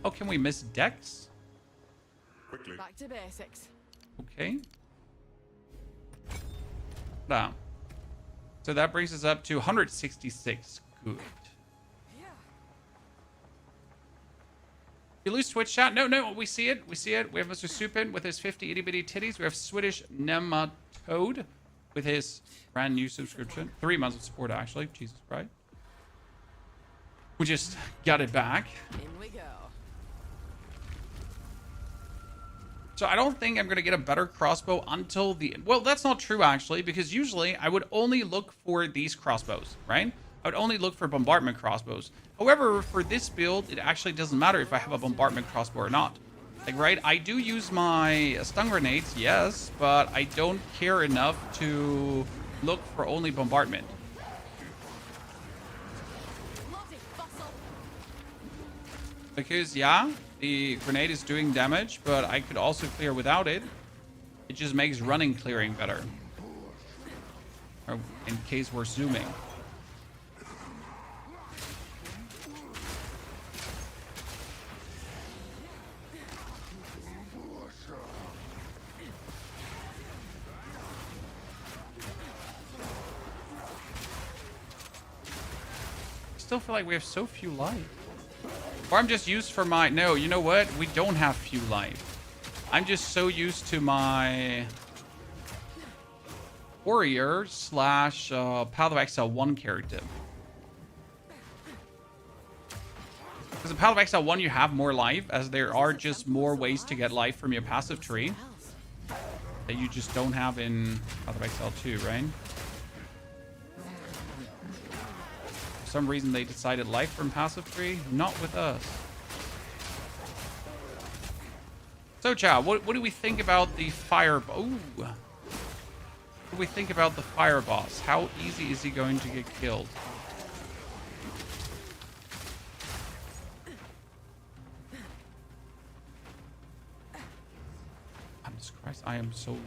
How can we miss Dex? Quickly. Back to basics. Okay. Now. So that brings us up to 166. Good. You lose Twitch chat? No, we see it. We see it. We have Mr. Supin with his 50 itty bitty titties. We have Swedish Nematode with his brand new subscription. 3 months of support, actually. Jesus Christ. We just got it back. In we go. So I don't think I'm going to get a better crossbow until the end. Well, that's not true, actually, because usually I would only look for these crossbows, right? I would only look for bombardment crossbows. However, for this build, it actually doesn't matter if I have a bombardment crossbow or not. Like, right, I do use my stun grenades, yes, but I don't care enough to look for only bombardment. Bloody fossil. Because, yeah, the grenade is doing damage, but I could also clear without it. It just makes running clearing better. Or in case we're zooming. I still feel like we have so few life. Or I'm just used for my... No, you know what? We don't have few life. I'm just so used to my... Warrior slash Path of Exile 1 character. Because in Path of Exile 1 you have more life, as there are just more ways to get life from your passive tree. That you just don't have in Path of Exile 2, right? For some reason they decided life from passive tree. Not with us. So, Chow, what do we think about the fire... Ooh. What do we think about the fire boss? How easy is he going to get killed? Jesus Christ, I am so low.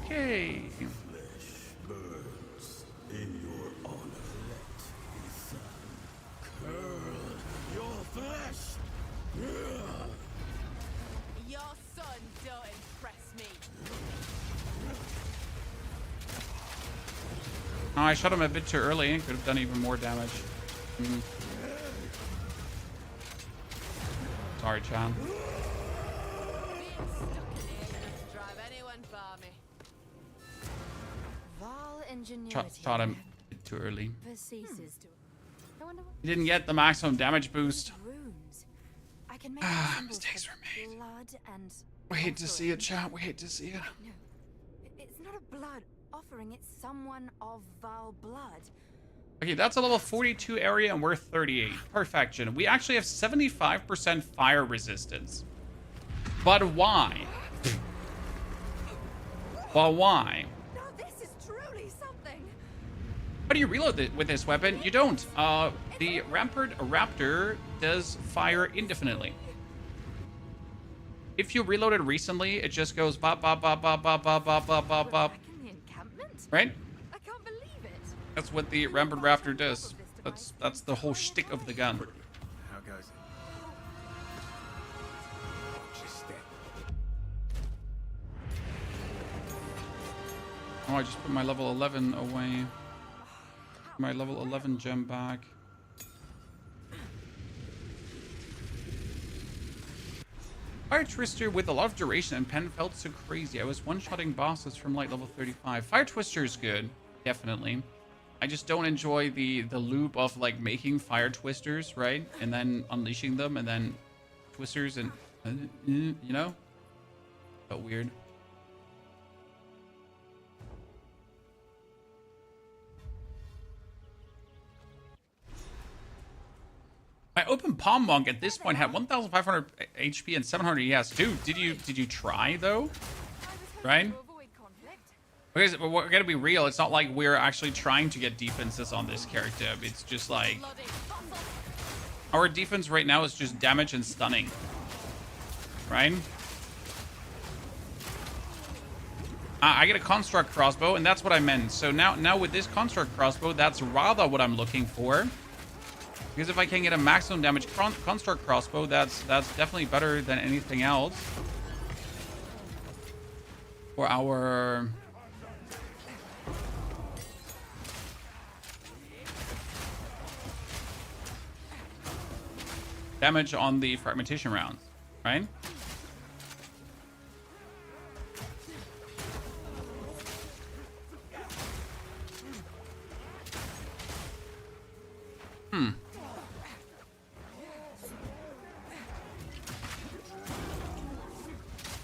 Okay. Burns in your honor. Curl your flesh. Your son don't impress me. Oh, I shot him a bit too early. Could have done even more damage. Sorry, Chan. Being stuck in here doesn't drive anyone far me. Val ingenuity. Shot him a bit too early. Ceases to. I wonder what He didn't get the maximum damage boost. runes. I can make symbols Mistakes for were made. blood and. We hate to see it, chat. We hate to see it. No, it's not a blood offering. It's someone of Val blood. Okay, that's a level 42 area, and we're 38. Perfection. We actually have 75% fire resistance. But why? But why? No, this is truly something. How do you reload it with this weapon? You don't. The Rampart Raptor does fire indefinitely. If you reloaded recently, it just goes bop, bop, bop, bop, bop, bop, bop, bop, bop, bop. Back in the encampment? Right? I can't believe it. That's what the Rampart Raptor does. That's the whole shtick of the gun. How goes it? Watch your step. Oh, I just put my level 11 away. My level 11 gem back. Fire Twister with a lot of duration and pen felt so crazy. I was one-shotting bosses from like level 35. Fire Twister is good, definitely. I just don't enjoy the loop of like making fire twisters, right? And then unleashing them and then twisters and, you know? Felt weird. My open palm monk at this point had 1,500 HP and 700 ES. Dude, did you try though? Right? Because we're gonna be real. It's not like we're actually trying to get defenses on this character. It's just like our defense right now is just damage and stunning, right? I get a construct crossbow, and that's what I meant. So now with this construct crossbow, that's rather what I'm looking for. Because if I can get a maximum damage construct crossbow, that's definitely better than anything else. For our... damage on the fragmentation rounds, right?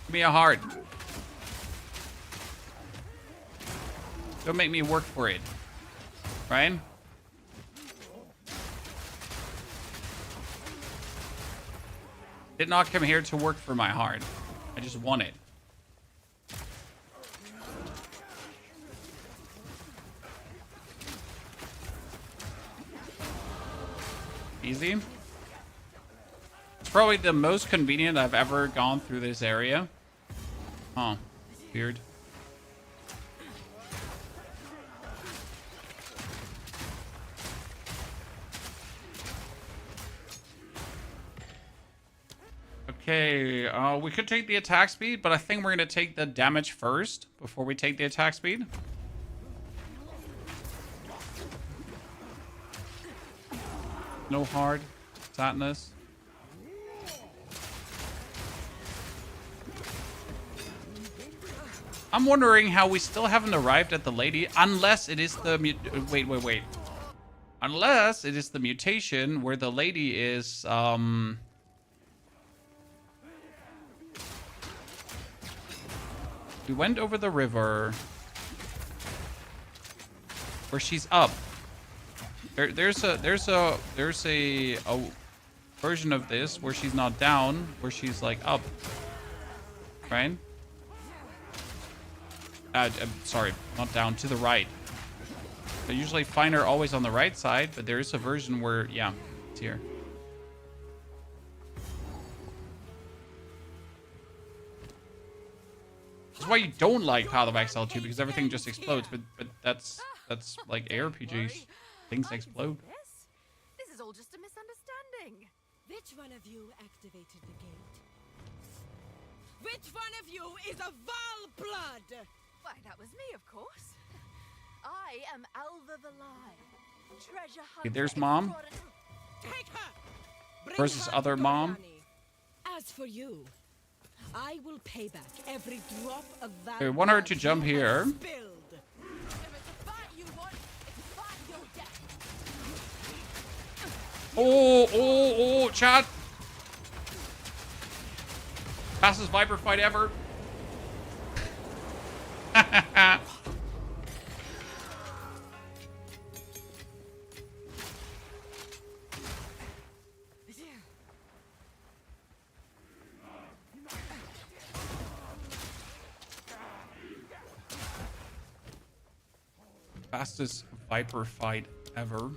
Give me a heart. Don't make me work for it. Right? Did not come here to work for my heart. I just want it. Easy. It's probably the most convenient I've ever gone through this area. Oh, weird. Okay, we could take the attack speed, but I think we're going to take the damage first before we take the attack speed. No hard. Sadness. I'm wondering how we still haven't arrived at the lady, unless it is the... Wait. Unless it is the mutation where the lady is... We went over the river where she's up. There's a version of this where she's not down, where she's like up, right? I'm sorry, not down, to the right. I usually find her always on the right side, but there is a version where, yeah, it's here. That's why you don't like Path of Exile 2, because everything just explodes, but that's like ARPGs. Things explode. This is all just a misunderstanding. Which one of you activated the gate? Which one of you is a Val blood? Why, that was me, of course. I am Alva the Live, treasure hunter. Okay, there's Mom. Take her! Bring Versus her other to Mom. Donnie. As for you, I will pay back every drop of Val Okay, we want her blood to jump you here. have spilled. If it's a fight you want, it's a fight you'll get. Oh, chat. Fastest Viper fight ever. Fastest Viper fight ever.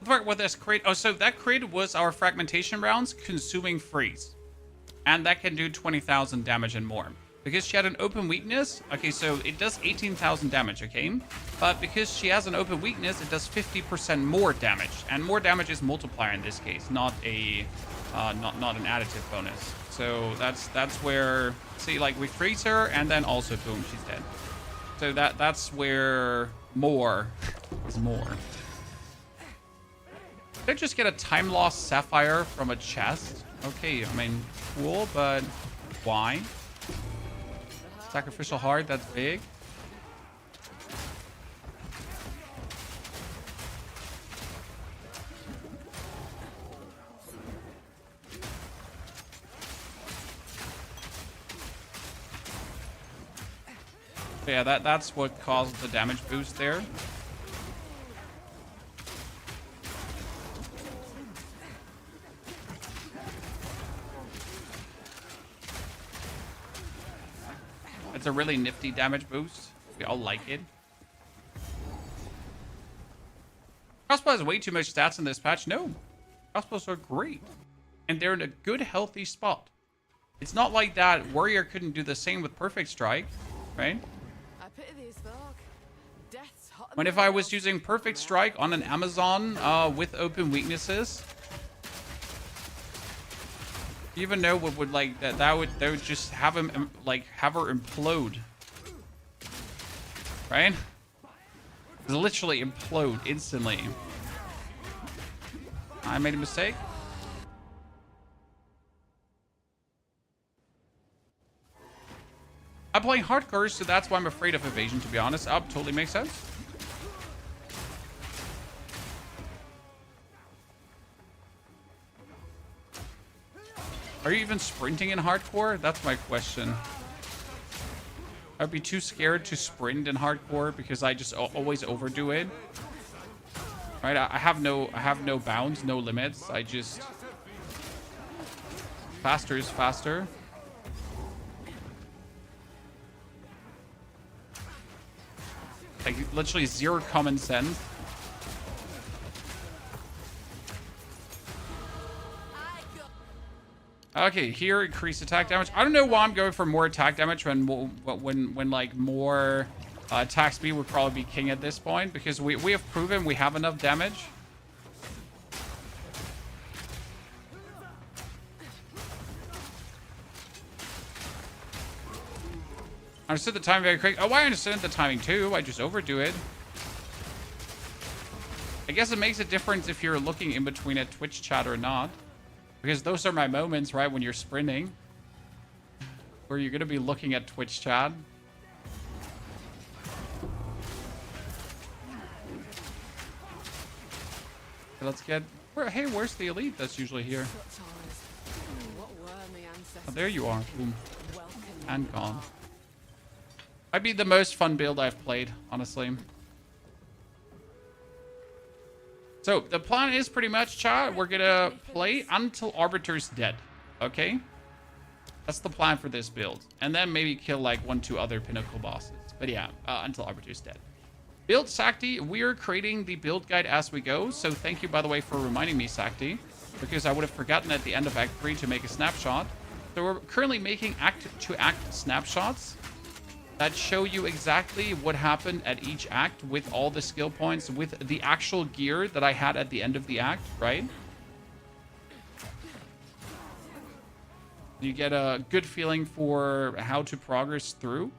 What this crate? Oh, so that crate was our fragmentation rounds consuming freeze, and that can do 20,000 damage and more. Because she had an open weakness. Okay, so it does 18,000 damage. Okay, but because she has an open weakness, it does 50% more damage, and more damage is multiplier in this case, not a not an additive bonus. So that's where, see, like we freeze her, and then also boom, she's dead. So that's where more is more. Did I just get a time lost sapphire from a chest? Okay, I mean, cool, but why? Sacrificial heart, that's big. So yeah, that's what caused the damage boost there. It's a really nifty damage boost. We all like it. Crossbow has way too much stats in this patch. No. Crossbows are great. And they're in a good, healthy spot. It's not like that Warrior couldn't do the same with Perfect Strike, right? I pity these folk. Death's hot. When if I was using Perfect Strike on an Amazon with open weaknesses, you even know what would like that would just have him like have her implode, right? Literally implode instantly. I made a mistake. I'm playing hardcore, so that's why I'm afraid of evasion, to be honest. Totally makes sense. Are you even sprinting in hardcore? That's my question. I'd be too scared to sprint in hardcore because I just always overdo it. Right? I have no bounds, no limits. I just faster is faster. Like literally zero common sense. Okay, here increase attack damage. I don't know why I'm going for more attack damage when like more attack speed would probably be king at this point, because we have proven we have enough damage. I understood the timing very quick. Oh, I understood the timing too. I just overdo it. I guess it makes a difference if you're looking in between a Twitch chat or not. Because those are my moments, right, when you're sprinting. Where you're going to be looking at Twitch chat. Okay, let's get... Hey, where's the elite that's usually here? Oh, there you are. Boom. And gone. Might be the most fun build I've played, honestly. So, the plan is pretty much, chat, we're gonna play until Arbiter's dead, okay? That's the plan for this build. And then maybe kill, like, 1-2 other pinnacle bosses. But yeah, until Arbiter's dead. Build Sakti, we're creating the build guide as we go. So, thank you, by the way, for reminding me, Sakti. Because I would have forgotten at the end of Act 3 to make a snapshot. So, we're currently making act-to-act snapshots that show you exactly what happened at each act with all the skill points, with the actual gear that I had at the end of the act, right? You get a good feeling for how to progress through.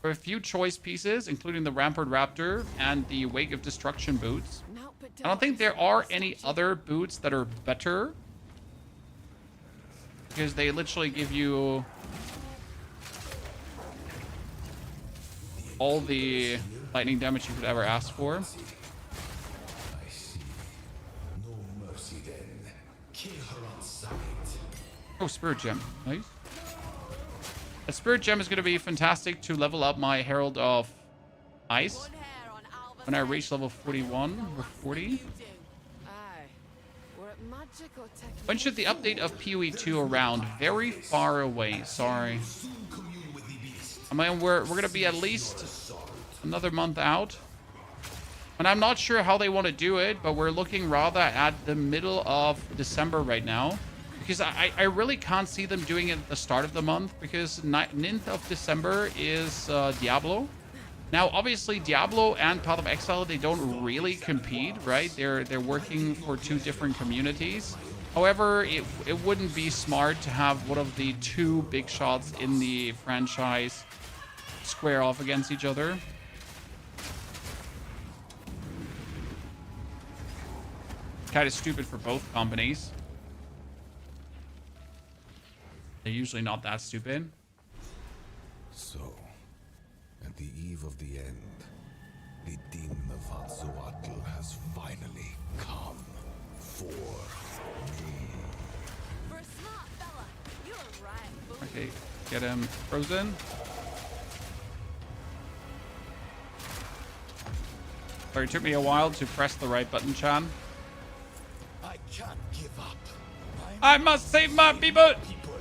There are a few choice pieces, including the Rampart Raptor and the Wake of Destruction boots. I don't think there are any other boots that are better, because they literally give you all the lightning damage you could ever ask for. I see. No mercy then. Kill her on sight. Oh, Spirit Gem. Nice. A Spirit Gem is going to be fantastic to level up my Herald of Ice when I reach level 41 or 40. When should the update of POE 2 around? Very far away. Sorry. I mean, we're going to be at least another month out. And I'm not sure how they want to do it, but we're looking rather at the middle of December right now. Because I really can't see them doing it at the start of the month, because 9th of December is Diablo. Now, obviously, Diablo and Path of Exile, they don't really compete, right? They're working for two different communities. However, it wouldn't be smart to have one of the two big shots in the franchise square off against each other. Kind of stupid for both companies. They're usually not that stupid. So, at the eve of the end, the demon of Exalted has finally come for me. For a smart fella, you're right. Okay. Get him frozen. Sorry, it took me a while to press the right button, Chan. I can't give up. I must save my people! People.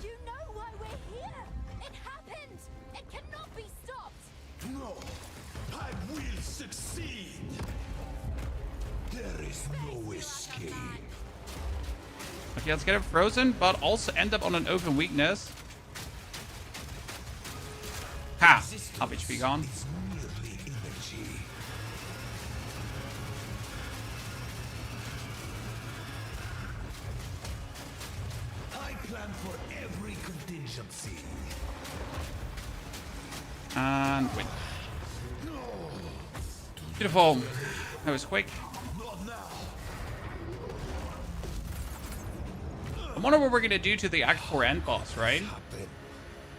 You know why we're here. It happened. It cannot be stopped. No, I will succeed. There is no escape. Okay, let's get him frozen, but also end up on an open weakness. Ha! Half HP gone. It's merely energy. I plan for every contingency. And win. Beautiful. That was quick. Not now. I wonder what we're gonna do to the Act 4 end boss, right? Happen.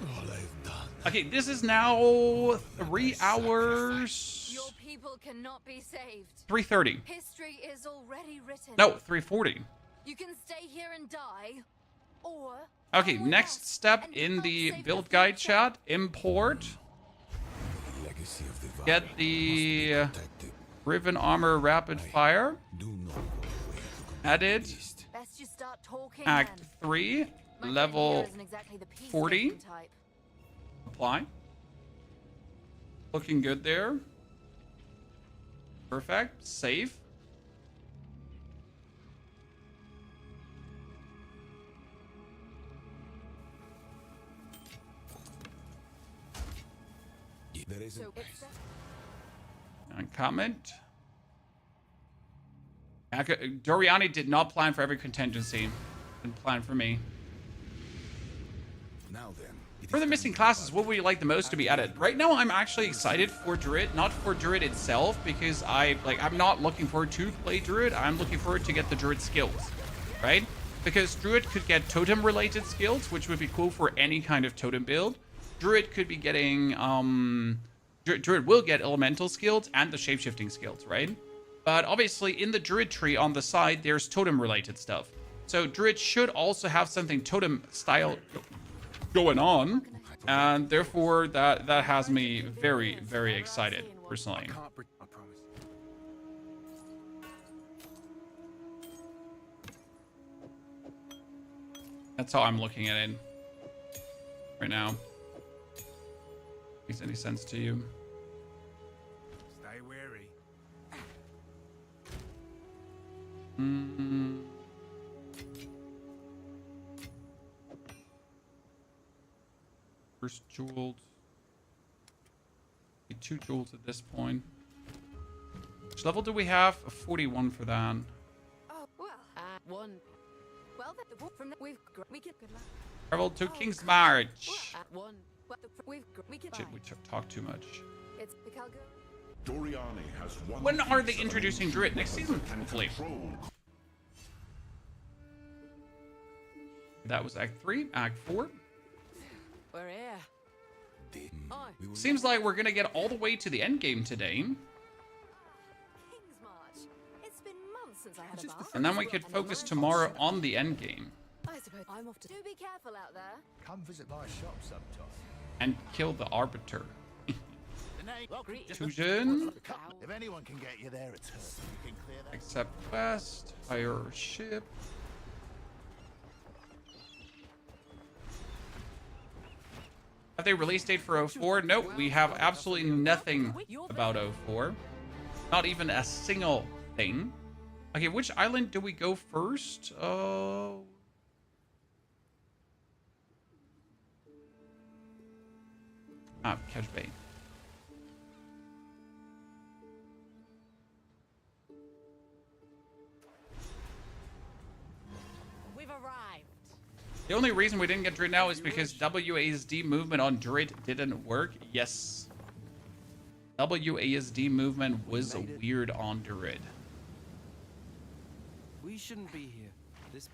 All I've done. Okay, this is now 3 hours. Your people cannot be saved. 3:30. History is already written. No, 3:40. You can stay here and die, or Okay, go next west step and in help the save build the guide future. chat, import, The legacy of the Vine get the must be protected. Riven Armor Rapid Fire, Do not go away to edit, East. Best you start talking. Act then. 3, My friend here level isn't exactly the 40. peacemaking type. apply. Looking good there. Perfect, save. There is So it's And comment. Doriani did not plan for every contingency. Didn't plan for me. now then. it For is the time missing to classes, fight. what would you like the most to be added? Right now, I'm actually excited for Druid, not for Druid itself, because I'm not looking forward to play Druid. I'm looking forward to get the Druid skills, right? Because Druid could get totem-related skills, which would be cool for any kind of totem build. Druid could be getting, Druid will get elemental skills and the shapeshifting skills, right? But obviously, in the Druid tree on the side, there's totem-related stuff. So Druid should also have something totem-style going on, and therefore that has me very, very excited personally. I promise. That's how I'm looking at it right now. Makes any sense to you? Stay wary. First jeweled. 2 jewels at this point. Which level do we have? A 41 for that. Oh well. One. Well, from the, we can good luck. Travel to King's March. One. Well, we can. Shit, we talk too much. It's Picago. Doriani has one. When are they piece of introducing Druid? Next season, hopefully. control. That was Act 3. Act 4. We're here. Aye. We will Seems like we're gonna get all the way to the end game today. King's March. It's been months since I had a bath. And then we could focus tomorrow on the end game. I suppose I'm off to. Do be careful out there. Come visit my shop sometime. And kill the Arbiter. Greet. Fusion. If anyone can get you there, it's her. You can clear that. Accept quest. Hire ship. Have they release date for 04? Nope, we have absolutely nothing about 04. Not even a single thing. Okay, which island do we go first? Catch bait. We've arrived. The only reason we didn't get Druid now is because WASD movement on Druid didn't work. Yes. WASD movement was weird on Druid. We shouldn't be here. This.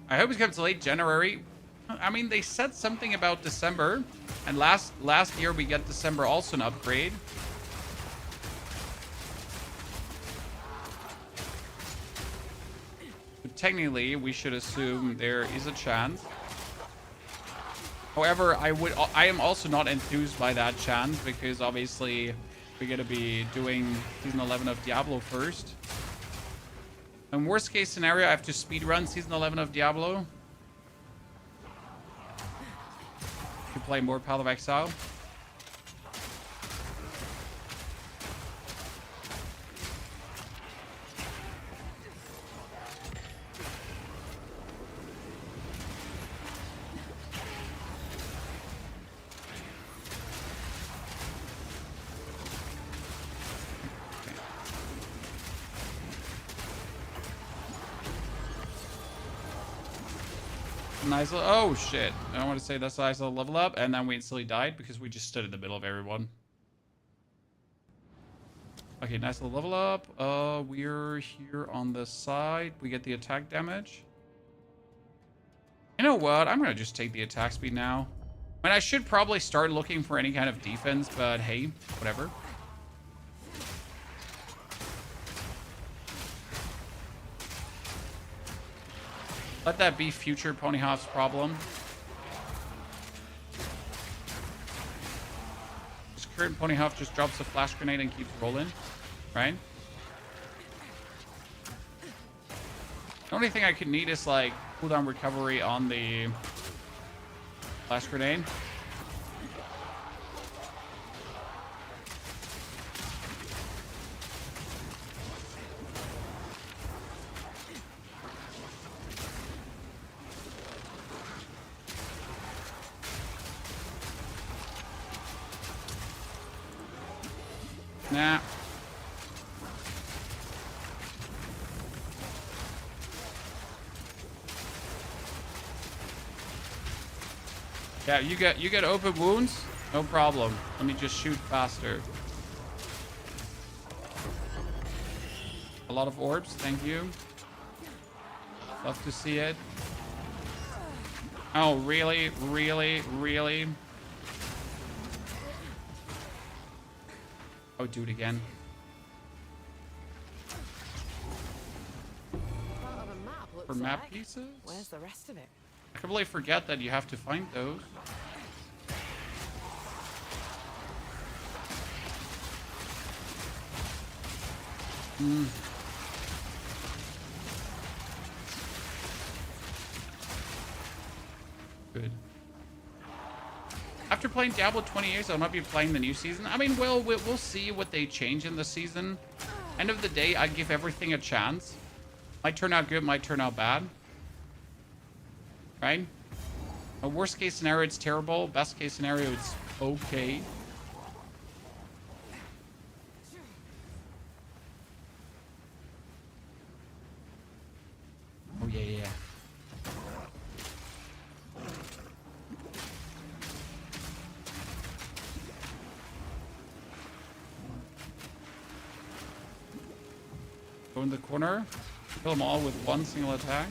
I hope it comes late January. I mean, they said something about December, and last year we got December also an upgrade. technically, we should assume there is a chance. However, I am also not enthused by that chance because obviously we're gonna be doing season 11 of Diablo first. In worst case scenario, I have to speedrun season 11 of Diablo to play more Path of Exile. Nice. Oh shit! I don't want to say that's nice little level up, and then we instantly died because we just stood in the middle of everyone. Okay, nice little level up. We're here on the side. We get the attack damage. You know what? I'm gonna just take the attack speed now. I mean, I should probably start looking for any kind of defense, but hey, whatever. Let that be future Ponyhoff's problem. This current Ponyhoff just drops a flash grenade and keeps rolling, right? The only thing I could need is like cooldown recovery on the flash grenade. Nah. Yeah, you get open wounds? No problem. Let me just shoot faster. A lot of orbs, thank you. Love to see it. Oh, really? Really? Really? Oh, do it again. Part of a map, looks For map like. pieces? Where's the rest of it? I completely forget that you have to find those. Good. After playing Diablo 20 years, I'll not be playing the new season. I mean, well, we'll see what they change in the season. End of the day, I give everything a chance. Might turn out good, might turn out bad. Right? A worst case scenario, it's terrible. Best case scenario, it's okay. Oh, yeah. Go in the corner. Kill them all with one single attack.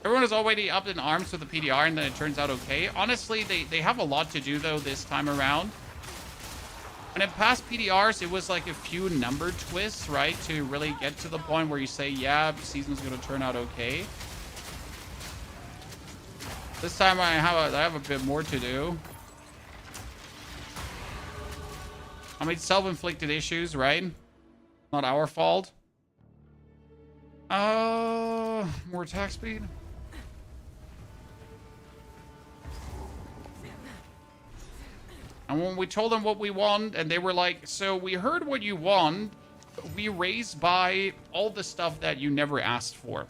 Everyone is already up in arms with the PDR, and then it turns out okay. Honestly, they have a lot to do, though, this time around. And in past PDRs, it was like a few number twists, right? To really get to the point where you say, yeah, the season's going to turn out okay. This time I have a bit more to do. I mean, self-inflicted issues, right? Not our fault. More attack speed. And when we told them what we want, and they were like, so we heard what you want, we raised by all the stuff that you never asked for.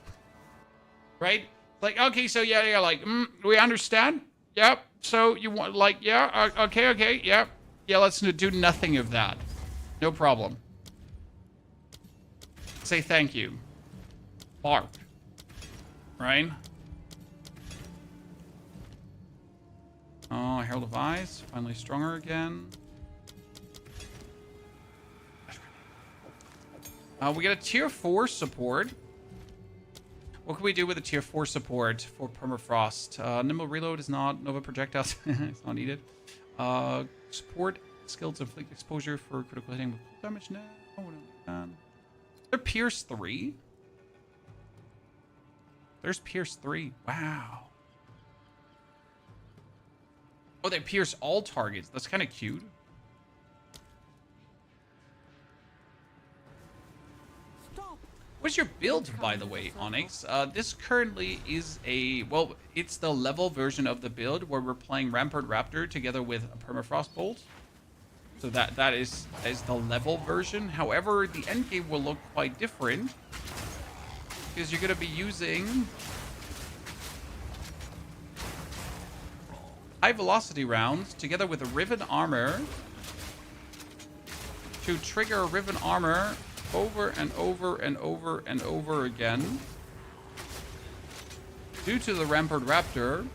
Right? Like, okay, so yeah, like, we understand. Yep. So you want, like, yeah, okay, yep. Yeah, let's do nothing of that. No problem. Say thank you. Bark. Right? Oh, Herald of Eyes. Finally stronger again. We get a tier 4 support. What can we do with a tier 4 support for permafrost? Nimble reload is not. Nova projectiles it's not needed. Support skills inflict exposure for critical hitting with cool damage now. They're Pierce 3. There's Pierce 3. Wow. Oh, they pierce all targets. That's kind of cute. What's your build, by the way, Onyx? This currently is a... Well, it's the level version of the build where we're playing Rampart Raptor together with a Permafrost Bolt. So that is the level version. However, the endgame will look quite different. Because you're going to be using... high velocity rounds together with a Riven Armor to trigger Riven Armor over and over and over and over again due to the Rampart Raptor,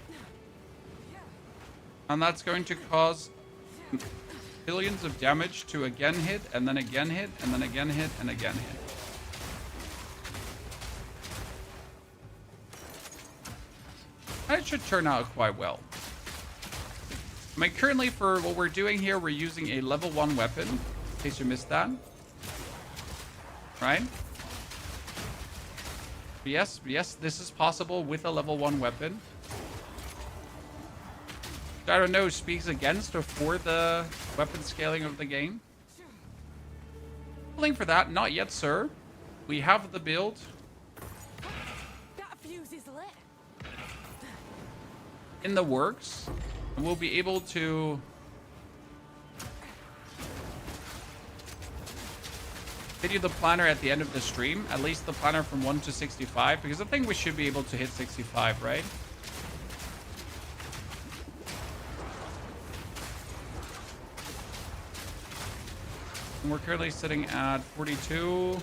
and that's going to cause billions of damage to again hit and then again hit and then again hit and again hit. That should turn out quite well. I mean, currently for what we're doing here, we're using a level 1 weapon, in case you missed that. Right? But yes, this is possible with a level 1 weapon. I don't know, speaks against or for the weapon scaling of the game. Link for that, not yet, sir. We have the build. That fuse is lit. In the works. And we'll be able to hit you the planner at the end of the stream. At least the planner from 1 to 65. Because I think we should be able to hit 65, right? And we're currently sitting at 42.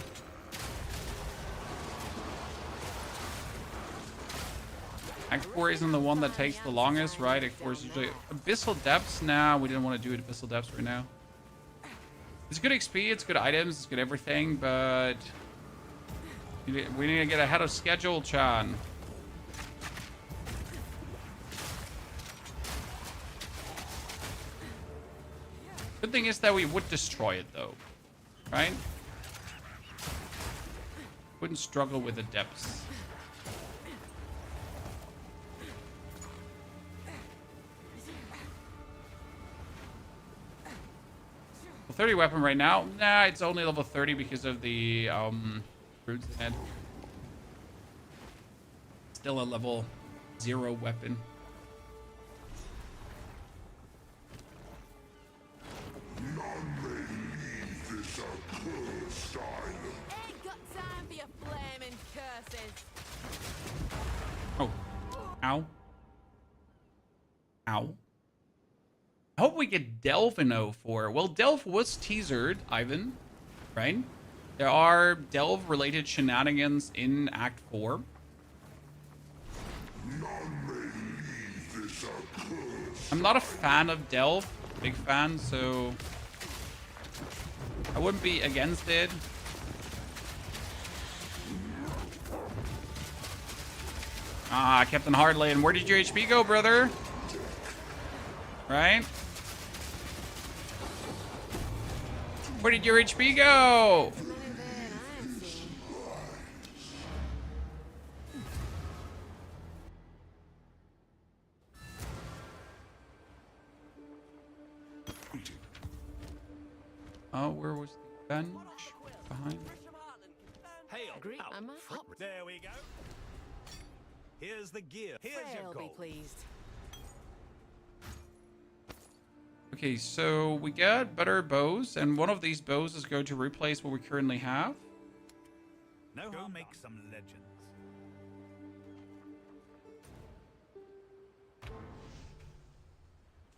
Act 4 isn't the one that takes the longest, right? Act 4 is usually... Abyssal Depths? Nah, we didn't want to do it Abyssal Depths right now. It's good XP, it's good items, it's good everything, but... we need to get ahead of schedule, Chan. Good thing is that we would destroy it, though. Right? Wouldn't struggle with the depths. Well, 30 weapon right now? Nah, it's only level 30 because of the roots in it. Still a level 0 weapon. None may leave this accursed island. Ain't got time for your flaming curses. Oh. Ow. Ow. I hope we get Delve in 04. Well, Delve was teasered, Ivan, right? There are Delve-related shenanigans in Act 4. None may leave this accursed. I'm not a fan of Delve. Big fan, so... I wouldn't be against it. Ah, Captain Hardlane. Where did your HP go, brother? Right? Where did your HP go? Oh, where was the bench? Behind? Hey, Agree, am I? Hop. There we go. Here's the gear. Here's your Frail be gold. pleased. Okay, so we got better bows, and one of these bows is going to replace what we currently have. No, go make some legends.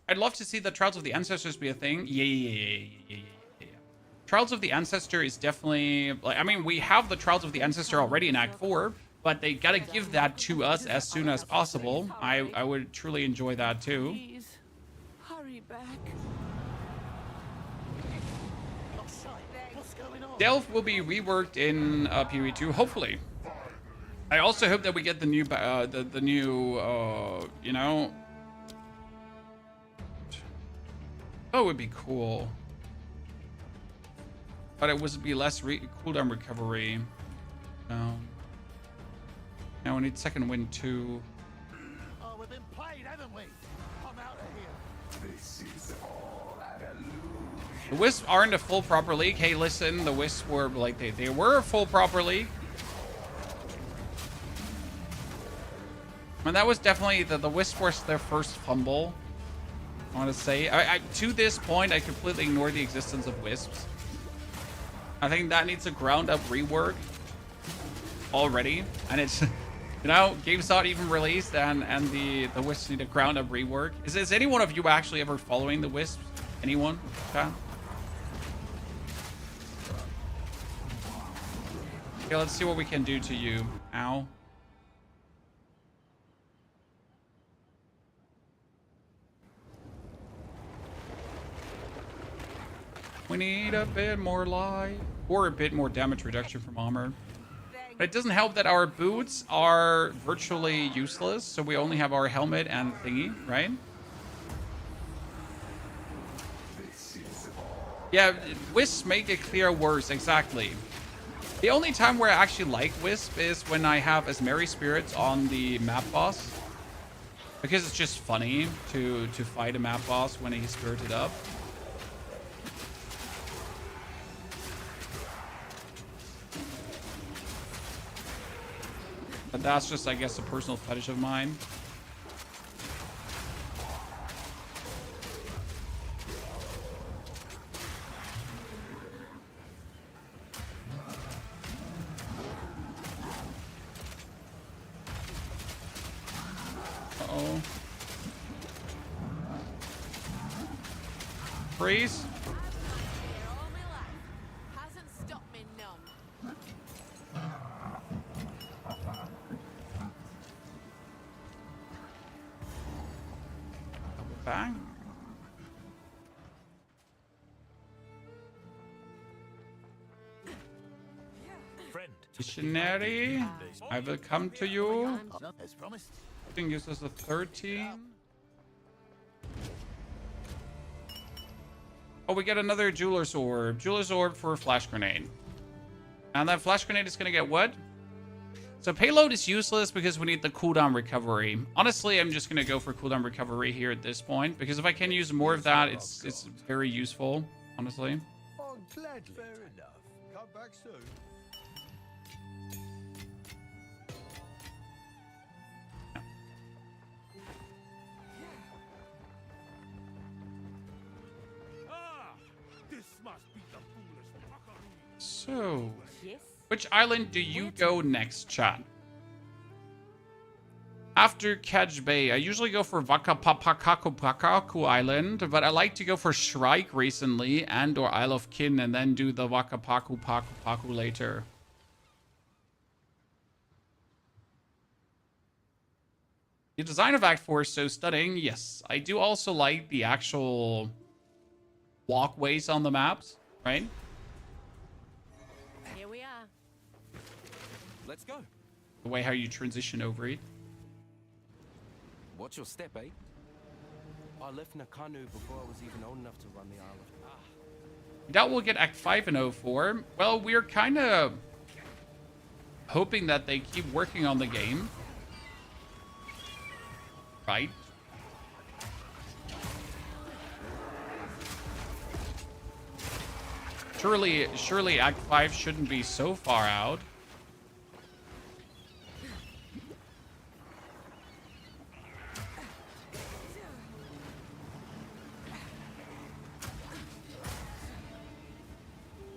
I'd love to see the Trials of the Ancestors be a thing. Yeah. Trials of the Ancestor is definitely... like, I mean, we have the Trials of the Ancestor already in Act 4, but they gotta give that to us as soon as possible. I would truly enjoy that too. Please, hurry back. What's going on? Delve will be reworked in POE 2, hopefully. I also hope that we get the new, the new, you know. Oh, it would be cool. But it would be less cooldown recovery. No. Now we need second wind too. Oh, we've been played, haven't we? I'm out of here. This is all an illusion. The Wisps aren't a full proper league. Hey, listen, the Wisps were like they were a full proper league. And that was definitely the Wisps was their first fumble. I want to say, to this point, I completely ignored the existence of Wisps. I think that needs a ground up rework already, and it's, you know, game's not even released, and the Wisps need a ground up rework. Is any one of you actually ever following the Wisps? Anyone? Okay. Okay, let's see what we can do to you. Ow. We need a bit more life or a bit more damage reduction from armor. But it doesn't help that our boots are virtually useless, so we only have our helmet and thingy, right? Yeah, Wisps make it clear worse, exactly. The only time where I actually like Wisp is when I have Asmeri Spirits on the map boss. Because it's just funny to fight a map boss when he's spirited up. But that's just, I guess, a personal fetish of mine. Uh-oh. Freeze. All my life hasn't stopped me none. Bang. Friend. Missionary, I will come to you. As promised. Thing uses a 13. Oh, we get another Jeweler's Orb. Jeweler's Orb for a Flash Grenade. And that Flash Grenade is going to get what? So payload is useless because we need the cooldown recovery. Honestly, I'm just going to go for cooldown recovery here at this point. Because if I can use more of that, it's very useful, honestly. Oh, gladly. Fair enough. Come back soon. This must be the foolish fuckery. So, Yes. which island do you go next, chat? After Kedge Bay, I usually go for Wakapapakaku Island, but I like to go for Shrike recently and or Isle of Kin and then do the Wakapaku Paku later. The design of Act 4 is so stunning. Yes, I do also like the actual walkways on the maps, right? Here we are. Let's go. The way how you transition over it. Watch your step, eh? I left Nakanu before I was even old enough to run the Isle of... That will get Act 5 in 04. Well, we're kind of hoping that they keep working on the game. Right? Surely Act 5 shouldn't be so far out.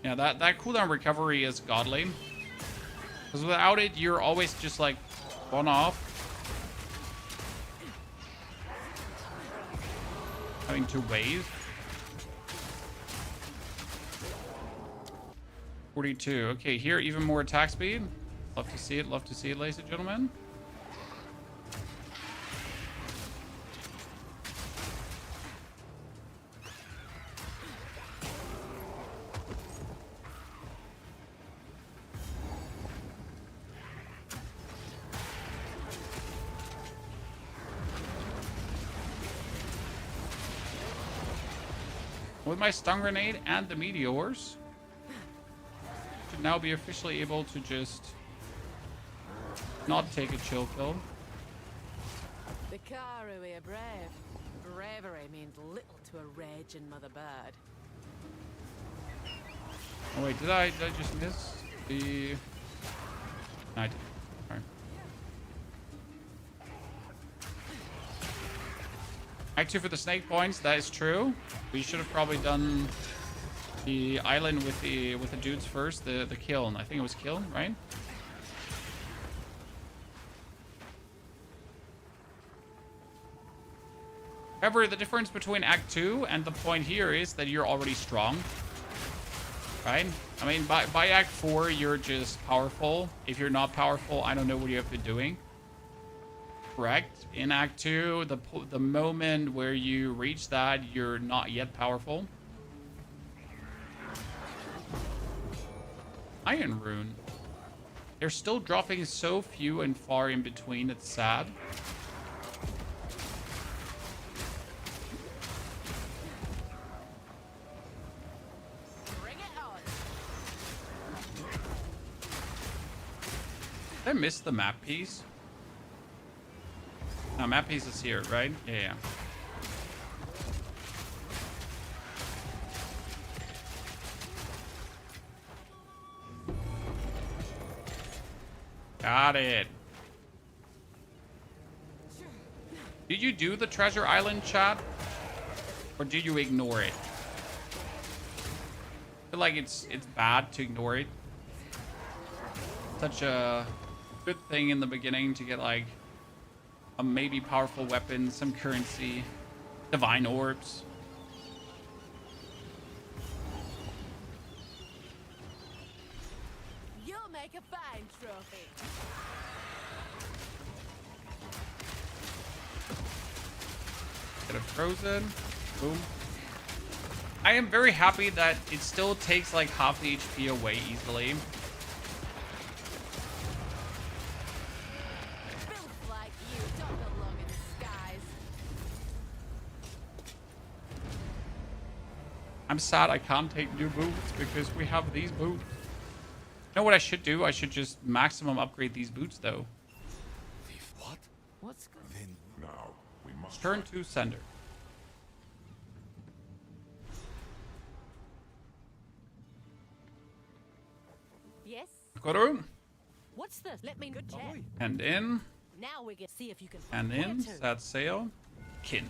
Yeah, that cooldown recovery is godly. Because without it, you're always just like one off. Having to wave. 42. Okay, here even more attack speed. Love to see it, ladies and gentlemen. With my stun grenade and the meteors, should now be officially able to just not take a chill kill. The Karu are brave. Bravery means little to a raging mother bird. Oh wait, did I just miss the... No, I did. Alright. Act 2 for the snake points, that is true. We should have probably done the island with the dudes first, the kiln. I think it was kiln, right? However, the difference between Act 2 and the point here is that you're already strong. Right? I mean, by Act 4, you're just powerful. If you're not powerful, I don't know what you have been doing. Correct? In Act 2, the moment where you reach that, you're not yet powerful. Iron Rune. They're still dropping so few and far in between, it's sad. Did I miss the map piece? No, map piece is here, right? Yeah. Got it. Did you do the treasure island, chat? Or did you ignore it? I feel like it's bad to ignore it. Such a good thing in the beginning to get like a maybe powerful weapon, some currency, divine orbs. You'll make a fine trophy. Get it frozen. Boom. I am very happy that it still takes like half the HP away easily. I'm sad I can't take new boots because we have these boots. You know what I should do? I should just maximum upgrade these boots though. What? What's good? Then Now, we must Turn to sender. Yes? Koru. What's this? Let me good check. And in. Now we can see if you can And in. where to? Set sail. Kin.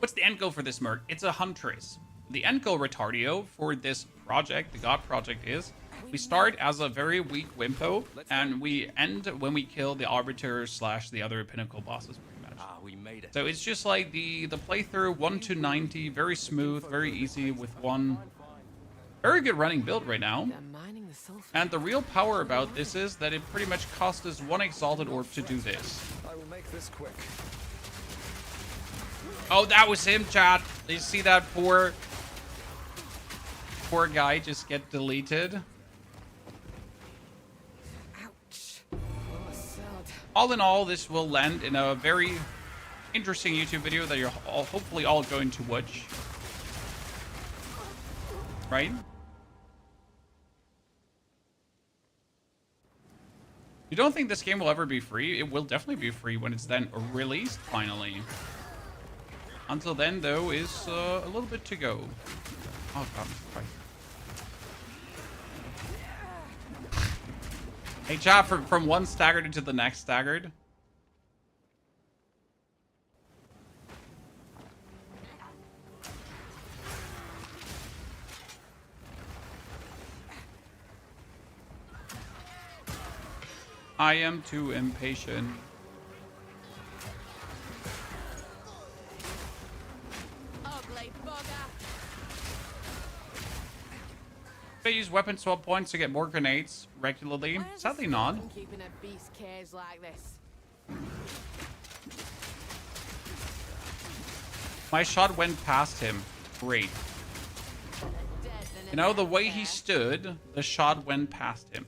What's the end goal for this merc? It's a Huntress. The end goal, Retardio, for this project, the God Project, is we start as a very weak Wimpo, and we end when we kill the Arbiter / the other pinnacle bosses, pretty much. Ah, we made it. So it's just like the playthrough 1 to 90, very smooth, very easy with one very good running build right now. They're mining the sulfur. And the real power about this is that it pretty much cost us 1 Exalted Orb to do this. I will make this quick. Oh, that was him, chat. You see that poor guy just get deleted? Ouch. Oh, sod. All in all, this will land in a very interesting YouTube video that you're all, hopefully all going to watch. Right? You don't think this game will ever be free? It will definitely be free when it's then released, finally. Until then, though, is a little bit to go. Oh, God. Christ. Hey, chat, from one staggered into the next staggered. I am too impatient. Ugly bugger. I use weapon swap points to get more grenades regularly. Where's the Sadly not. skeleton keeping a beast cage like this? My shot went past him. Great. Dead than You know, the an way ant he there. stood, the shot went past him.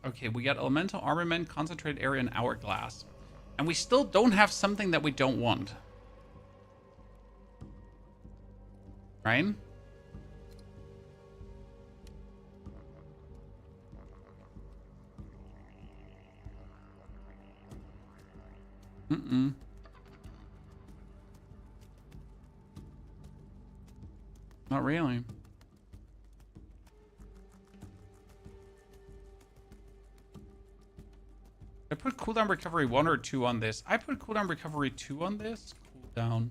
Okay, we got elemental armament, concentrated area, and hourglass. And we still don't have something that we don't want. Right? Mm-mm. Not really. I put cooldown recovery 1 or 2 on this. I put cooldown recovery 2 on this. Cooldown.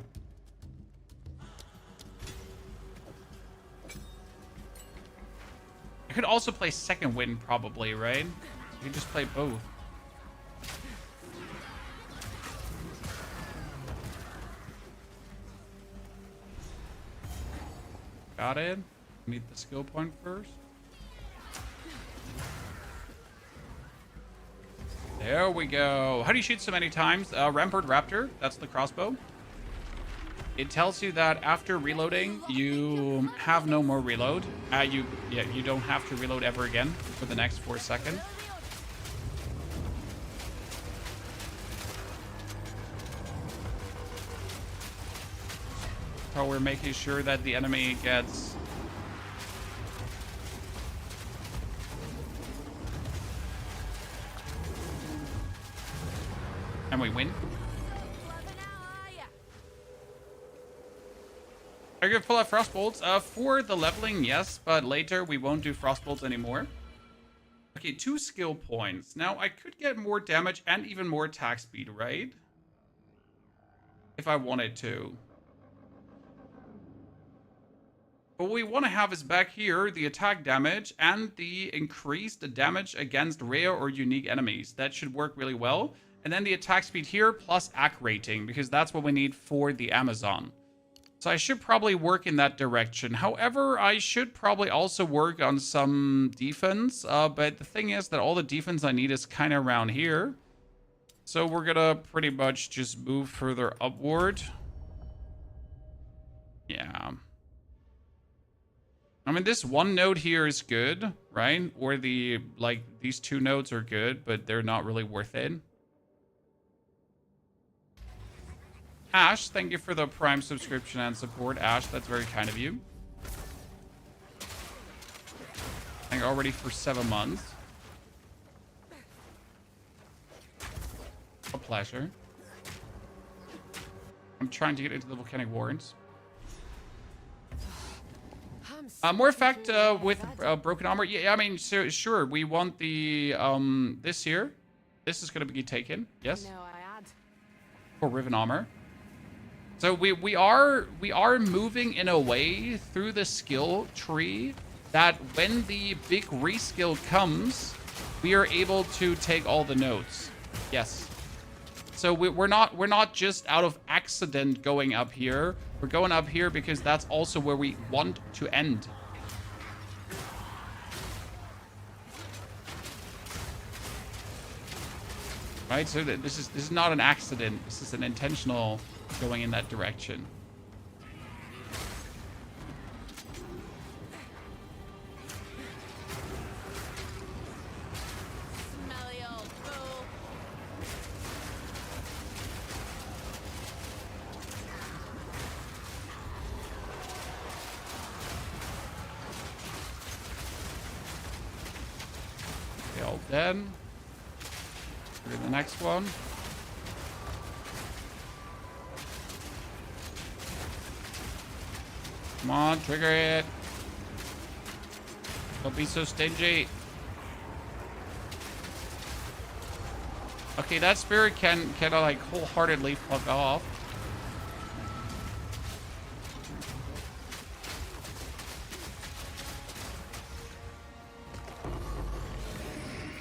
I could also play second wind probably, right? You could just play both. Got it. Need the skill point first. There we go. How do you shoot so many times? Rampart Raptor. That's the crossbow. It tells you that after reloading, you have no more reload. You don't have to reload ever again for the next 4 seconds. So we're making sure that the enemy gets... And we win. Are you gonna pull out frostbolts? For the leveling, yes, but later we won't do frostbolts anymore. Okay, 2 skill points. Now I could get more damage and even more attack speed, right? If I wanted to. But what we want to have is back here the attack damage and the increased damage against rare or unique enemies. That should work really well. And then the attack speed here plus AC rating, because that's what we need for the Amazon. So I should probably work in that direction. However, I should probably also work on some defense. But the thing is that all the defense I need is kind of around here. So we're going to pretty much just move further upward. Yeah. I mean, this one node here is good, right? Or these 2 nodes are good, but they're not really worth it. Ash, thank you for the Prime subscription and support. Ash, that's very kind of you. I think already for 7 months. A pleasure. I'm trying to get into the volcanic warrens. More effect with broken armor. Yeah, I mean, sure. We want the this here. This is going to be taken. Yes. No, I had. For Riven armor. So we are moving in a way through the skill tree that when the big reskill comes, we are able to take all the nodes. Yes. So we're not just out of accident going up here. We're going up here because that's also where we want to end. Right? So this is not an accident. This is an intentional going in that direction. Smelly old fool. Okay, all dead. Look at the next one. Come on, trigger it. Don't be so stingy. Okay, that spirit can like wholeheartedly fuck off.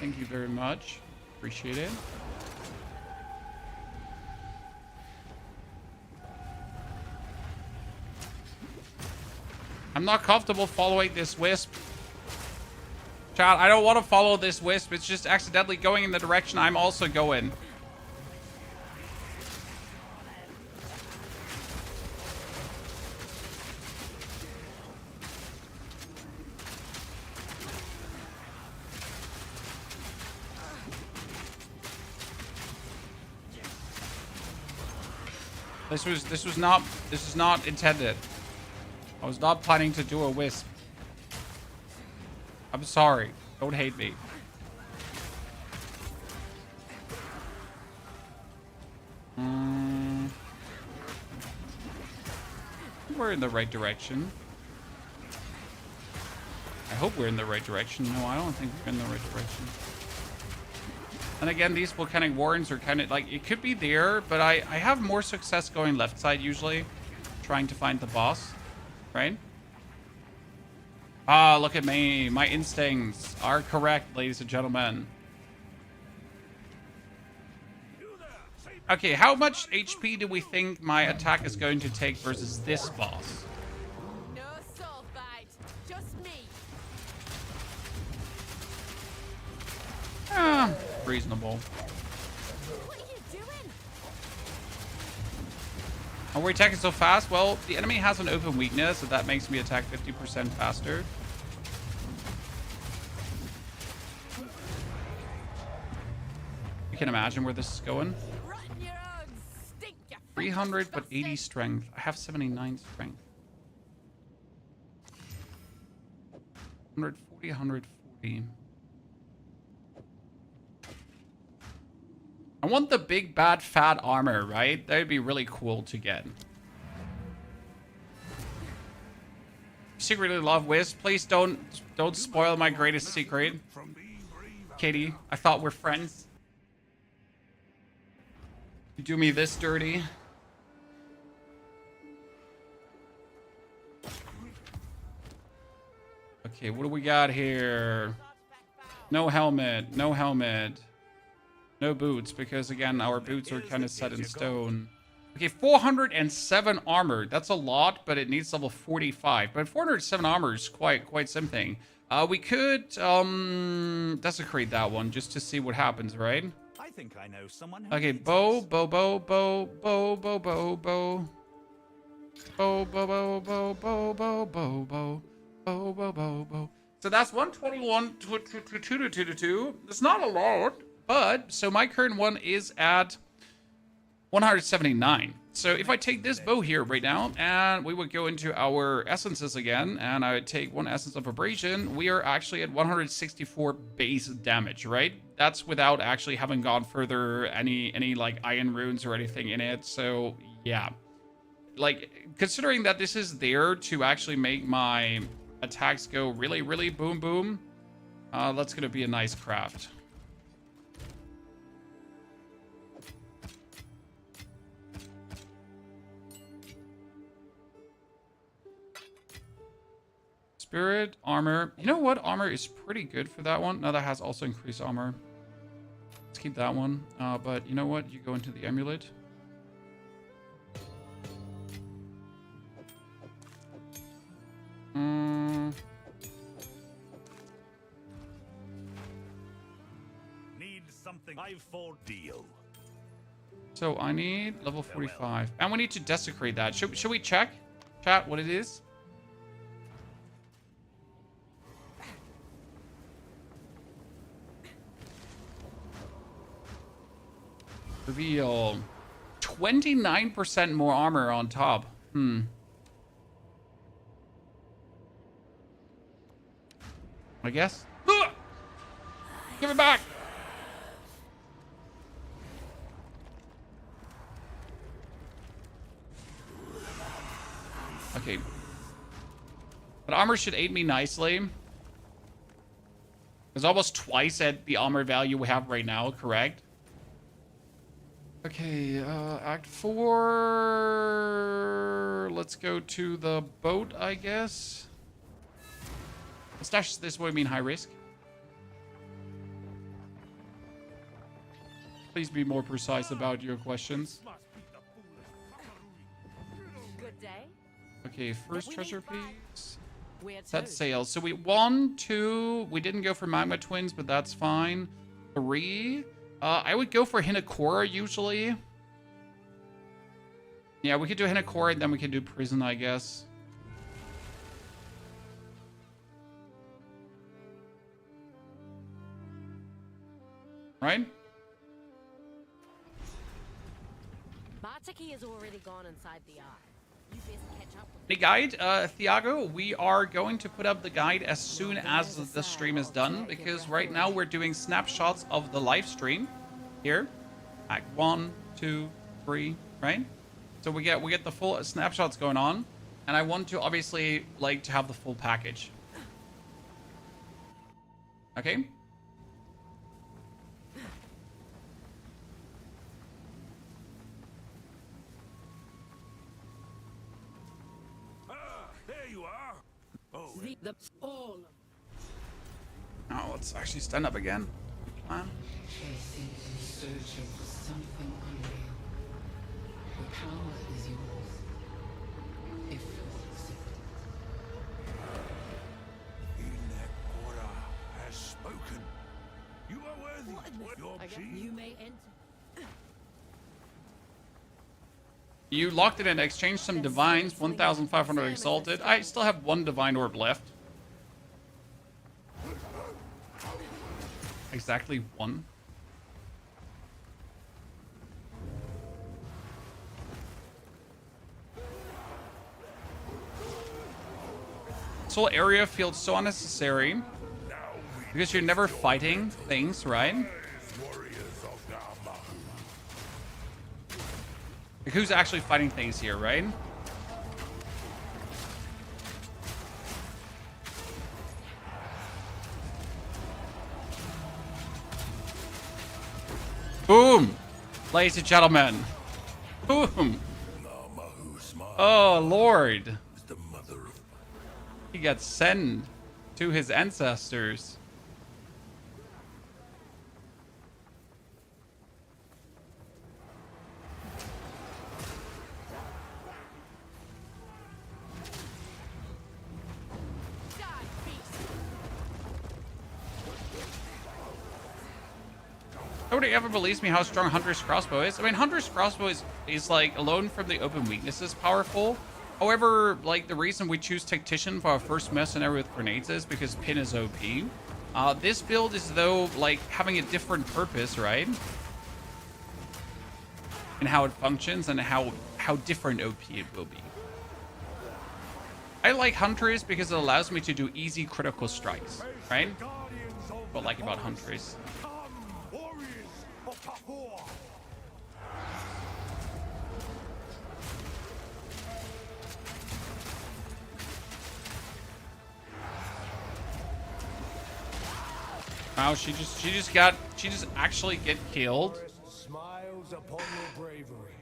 Thank you very much. Appreciate it. I'm not comfortable following this wisp. Child, I don't want to follow this wisp. It's just accidentally going in the direction I'm also going. This was not intended. I was not planning to do a wisp. I'm sorry. Don't hate me. We're in the right direction. I hope we're in the right direction. No, I don't think we're in the right direction. And again, these volcanic warrens are kind of like, it could be there, but I have more success going left side usually, trying to find the boss, right? Ah, look at me. My instincts are correct, ladies and gentlemen. Okay, how much HP do we think my attack is going to take versus this boss? No soul fight, just me. Reasonable. What are you doing? Are we attacking so fast? Well, the enemy has an open weakness, so that makes me attack 50% faster. You can imagine where this is going. 300, but 80 strength. I have 79 strength. 140, 140. I want the big, bad, fat armor, right? That would be really cool to get. Secretly love Wisp. Please don't spoil my greatest secret. Katie, I thought we're friends. You do me this dirty. Okay, what do we got here? No helmet, no helmet. No boots, because again, our boots are kind of set in stone. Okay, 407 armor. That's a lot, but it needs level 45. But 407 armor is quite something. We could desecrate that one just to see what happens, right? I think I know someone. Okay, bow. So that's 121 to. It's not a lot, but so my current one is at 179. So if I take this bow here right now, and we would go into our essences again, and I would take one essence of abrasion, we are actually at 164 base damage, right? That's without actually having gone further any like iron runes or anything in it. So yeah, like considering that this is there to actually make my attacks go really boom boom, that's gonna be a nice craft. Spirit, armor. You know what? Armor is pretty good for that one. No, that has also increased armor. Let's keep that one. But you know what? You go into the amulet. Need something. I've for deal. So I need level 45. And we need to desecrate that. Should we check? Chat, what it is? Reveal 29% more armor on top. I guess. Ugh! Give it back. Okay. But armor should aid me nicely. It's almost twice at the armor value we have right now, correct? Okay, Act 4. Let's go to the boat, I guess. Stash this would mean high risk. Please be more precise about your questions. Good day. Okay, first treasure piece. Weird Set sail. So we 1, 2. We didn't go for magma twins, but that's fine. 3. I would go for Hinakora usually. Yeah, we could do Hinakora, and then we could do prison, I guess. Right? My Taki has already gone inside the eye. You best catch up with The guide, Thiago, we are going to put up the guide as soon as the stream is done, because right now we're doing snapshots of the live stream here. Act 1, 2, 3, right? So we get the full snapshots going on, and I want to obviously like to have the full package. Okay? There you are. Oh, The all. Oh, let's actually stand up again. Searching for something unreal. The power is yours. If you'll accept it. Inekora has spoken. You are worthy. Your chief. You may enter. You locked it in, exchanged some divines, 1,500 exalted. I still have 1 divine orb left. Exactly 1. This whole area feels so unnecessary because you're never fighting things, right? Warriors of Namahu. Like, who's actually fighting things here, right? Boom! Ladies and gentlemen. Boom! Namahu smile Oh, Lord. is the mother of He got sent to his ancestors. Nobody ever believes me how strong Huntress Crossbow is. I mean, Huntress Crossbow is like, alone from the open weaknesses, powerful. However, like, the reason we choose Tactician for our first mercenary with grenades is because Pin is OP. This build is, though, like, having a different purpose, right? And how it functions and how different OP it will be. I like Huntress because it allows me to do easy critical strikes, right? What I like about Huntress. warriors of Tahor. Wow, she just actually get killed Smiles upon your bravery.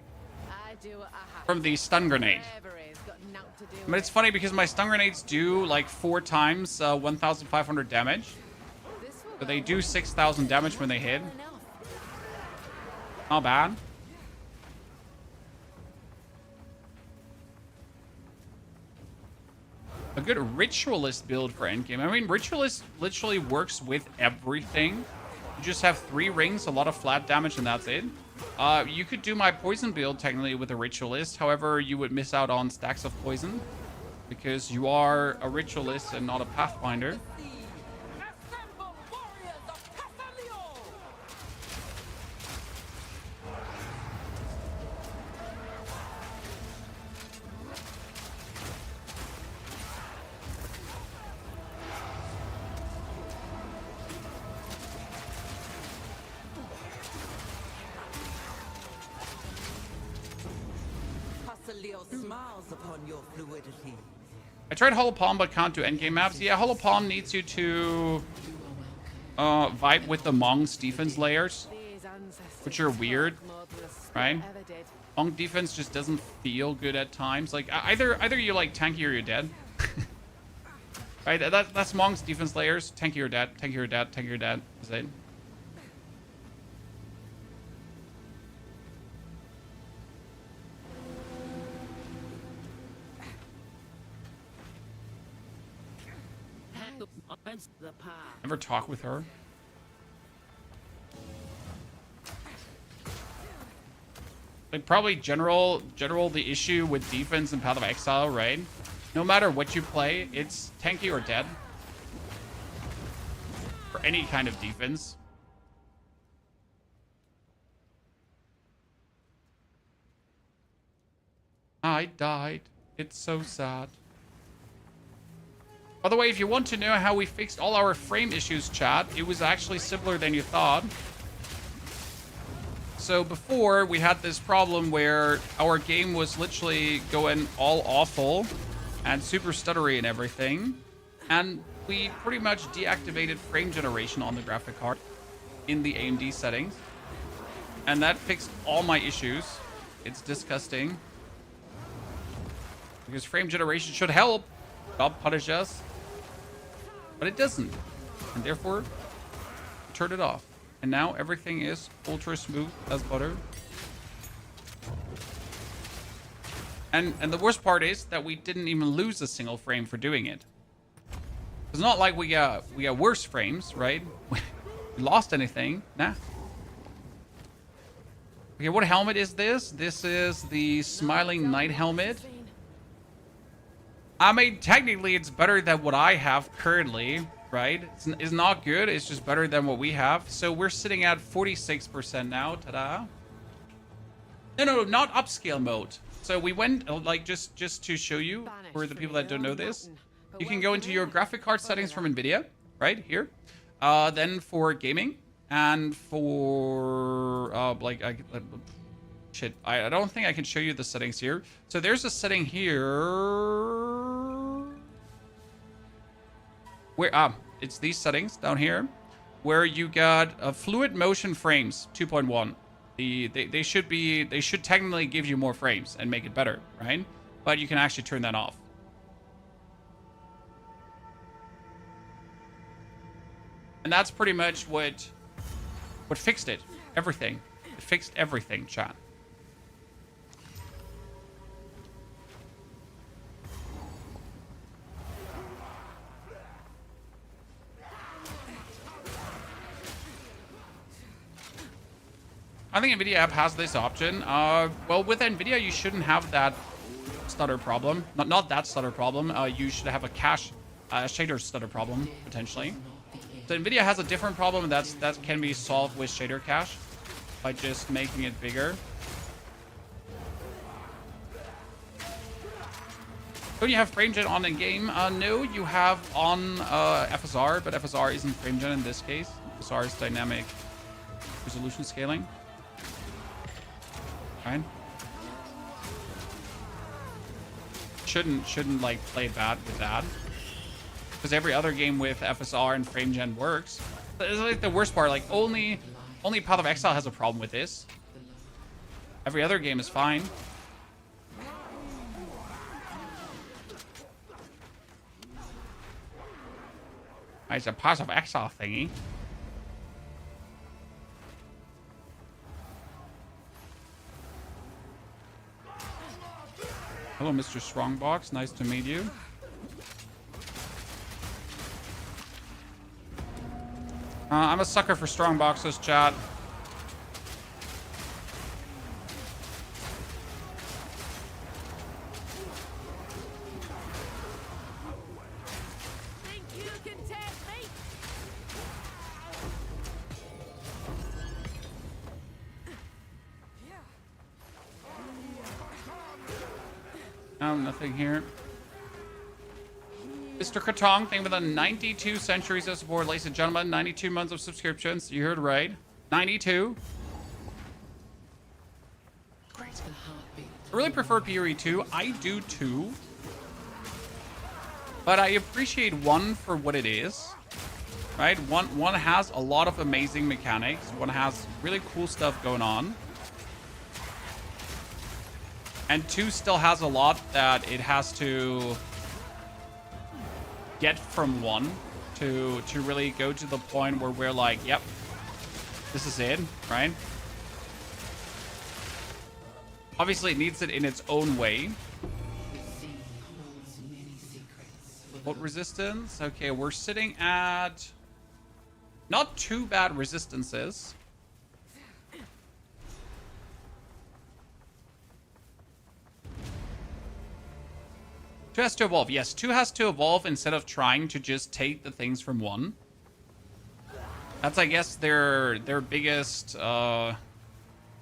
I do what I have. from the stun grenade. Bravery's got nothing to do But with it's funny because my stun grenades do like 4 times 1,500 damage. this will But they go do 6,000 damage when they hit. enough. Not bad. A good ritualist build for endgame. I mean, ritualist literally works with everything. You just have 3 rings, a lot of flat damage, and that's it. You could do my poison build technically with a ritualist. However, you would miss out on stacks of poison because you are a ritualist and not a pathfinder. Assemble warriors of Casalio! Casalio smiles upon your fluidity. I tried Hollow Palm but can't do endgame maps. Yeah, Hollow Palm needs you to vibe with the Mong's defense layers, These ancestors which are weird, more than a spirit right? ever did. Monk defense just doesn't feel good at times. Like either you're like tanky or you're dead. Right? That's Mong's defense layers. Tanky or dead. Tanky or dead. Tanky or dead. Is it? The path. Never talk with her. Like probably general the issue with defense in Path of Exile, right? No matter what you play, it's tanky or dead. For any kind of defense. I died. It's so sad. By the way, if you want to know how we fixed all our frame issues, chat, it was actually simpler than you thought. So before, we had this problem where our game was literally going all awful and super stuttery and everything. And we pretty much deactivated frame generation on the graphic card in the AMD settings. And that fixed all my issues. It's disgusting. Because frame generation should help, not punish us. But it doesn't. And therefore, turn it off. And now everything is ultra smooth as butter. And the worst part is that we didn't even lose a single frame for doing it. It's not like we got worse frames, right? We lost anything. Nah. Okay, what helmet is this? This is the Smiling Knight helmet. I mean, technically, it's better than what I have currently, right? It's not good. It's just better than what we have. So we're sitting at 46% now. Ta-da. No, not upscale mode. So we went, like, just to show you, for the people that don't know this, you can go into your graphic card settings from NVIDIA, right here. Then for gaming and for, shit, I don't think I can show you the settings here. So there's a setting here where, it's these settings down here where you got fluid motion frames 2.1. They should technically give you more frames and make it better, right? But you can actually turn that off. And that's pretty much what fixed it. Everything. It fixed everything, chat. I think NVIDIA app has this option. Well, with NVIDIA, you shouldn't have that stutter problem. Not that stutter problem. You should have a cache shader stutter problem, potentially. So NVIDIA has a different problem that can be solved with shader cache by just making it bigger. Don't you have frame gen on in game? No, you have on FSR, but FSR isn't frame gen in this case. FSR is dynamic resolution scaling. Right? Shouldn't like play bad with that, because every other game with FSR and frame gen works. But it's like the worst part. Like only Path of Exile has a problem with this. Every other game is fine. It's a Path of Exile thingy. Hello, Mr. Strongbox. Nice to meet you. I'm a sucker for strongboxes, chat. Think you can test me? No, nothing here. Mr. Katong, thank you for the 92 centuries of support, ladies and gentlemen. 92 months of subscriptions. You heard right. 92. I really prefer POE 2. I do too. But I appreciate 1 for what it is. Right? One has a lot of amazing mechanics. 1 has really cool stuff going on. And 2 still has a lot that it has to get from 1 to really go to the point where we're like, yep, this is it, right? Obviously, it needs it in its own way. What resistance? Okay, we're sitting at not too bad resistances. 2 has to evolve. Yes, 2 has to evolve instead of trying to just take the things from 1. That's, I guess, their biggest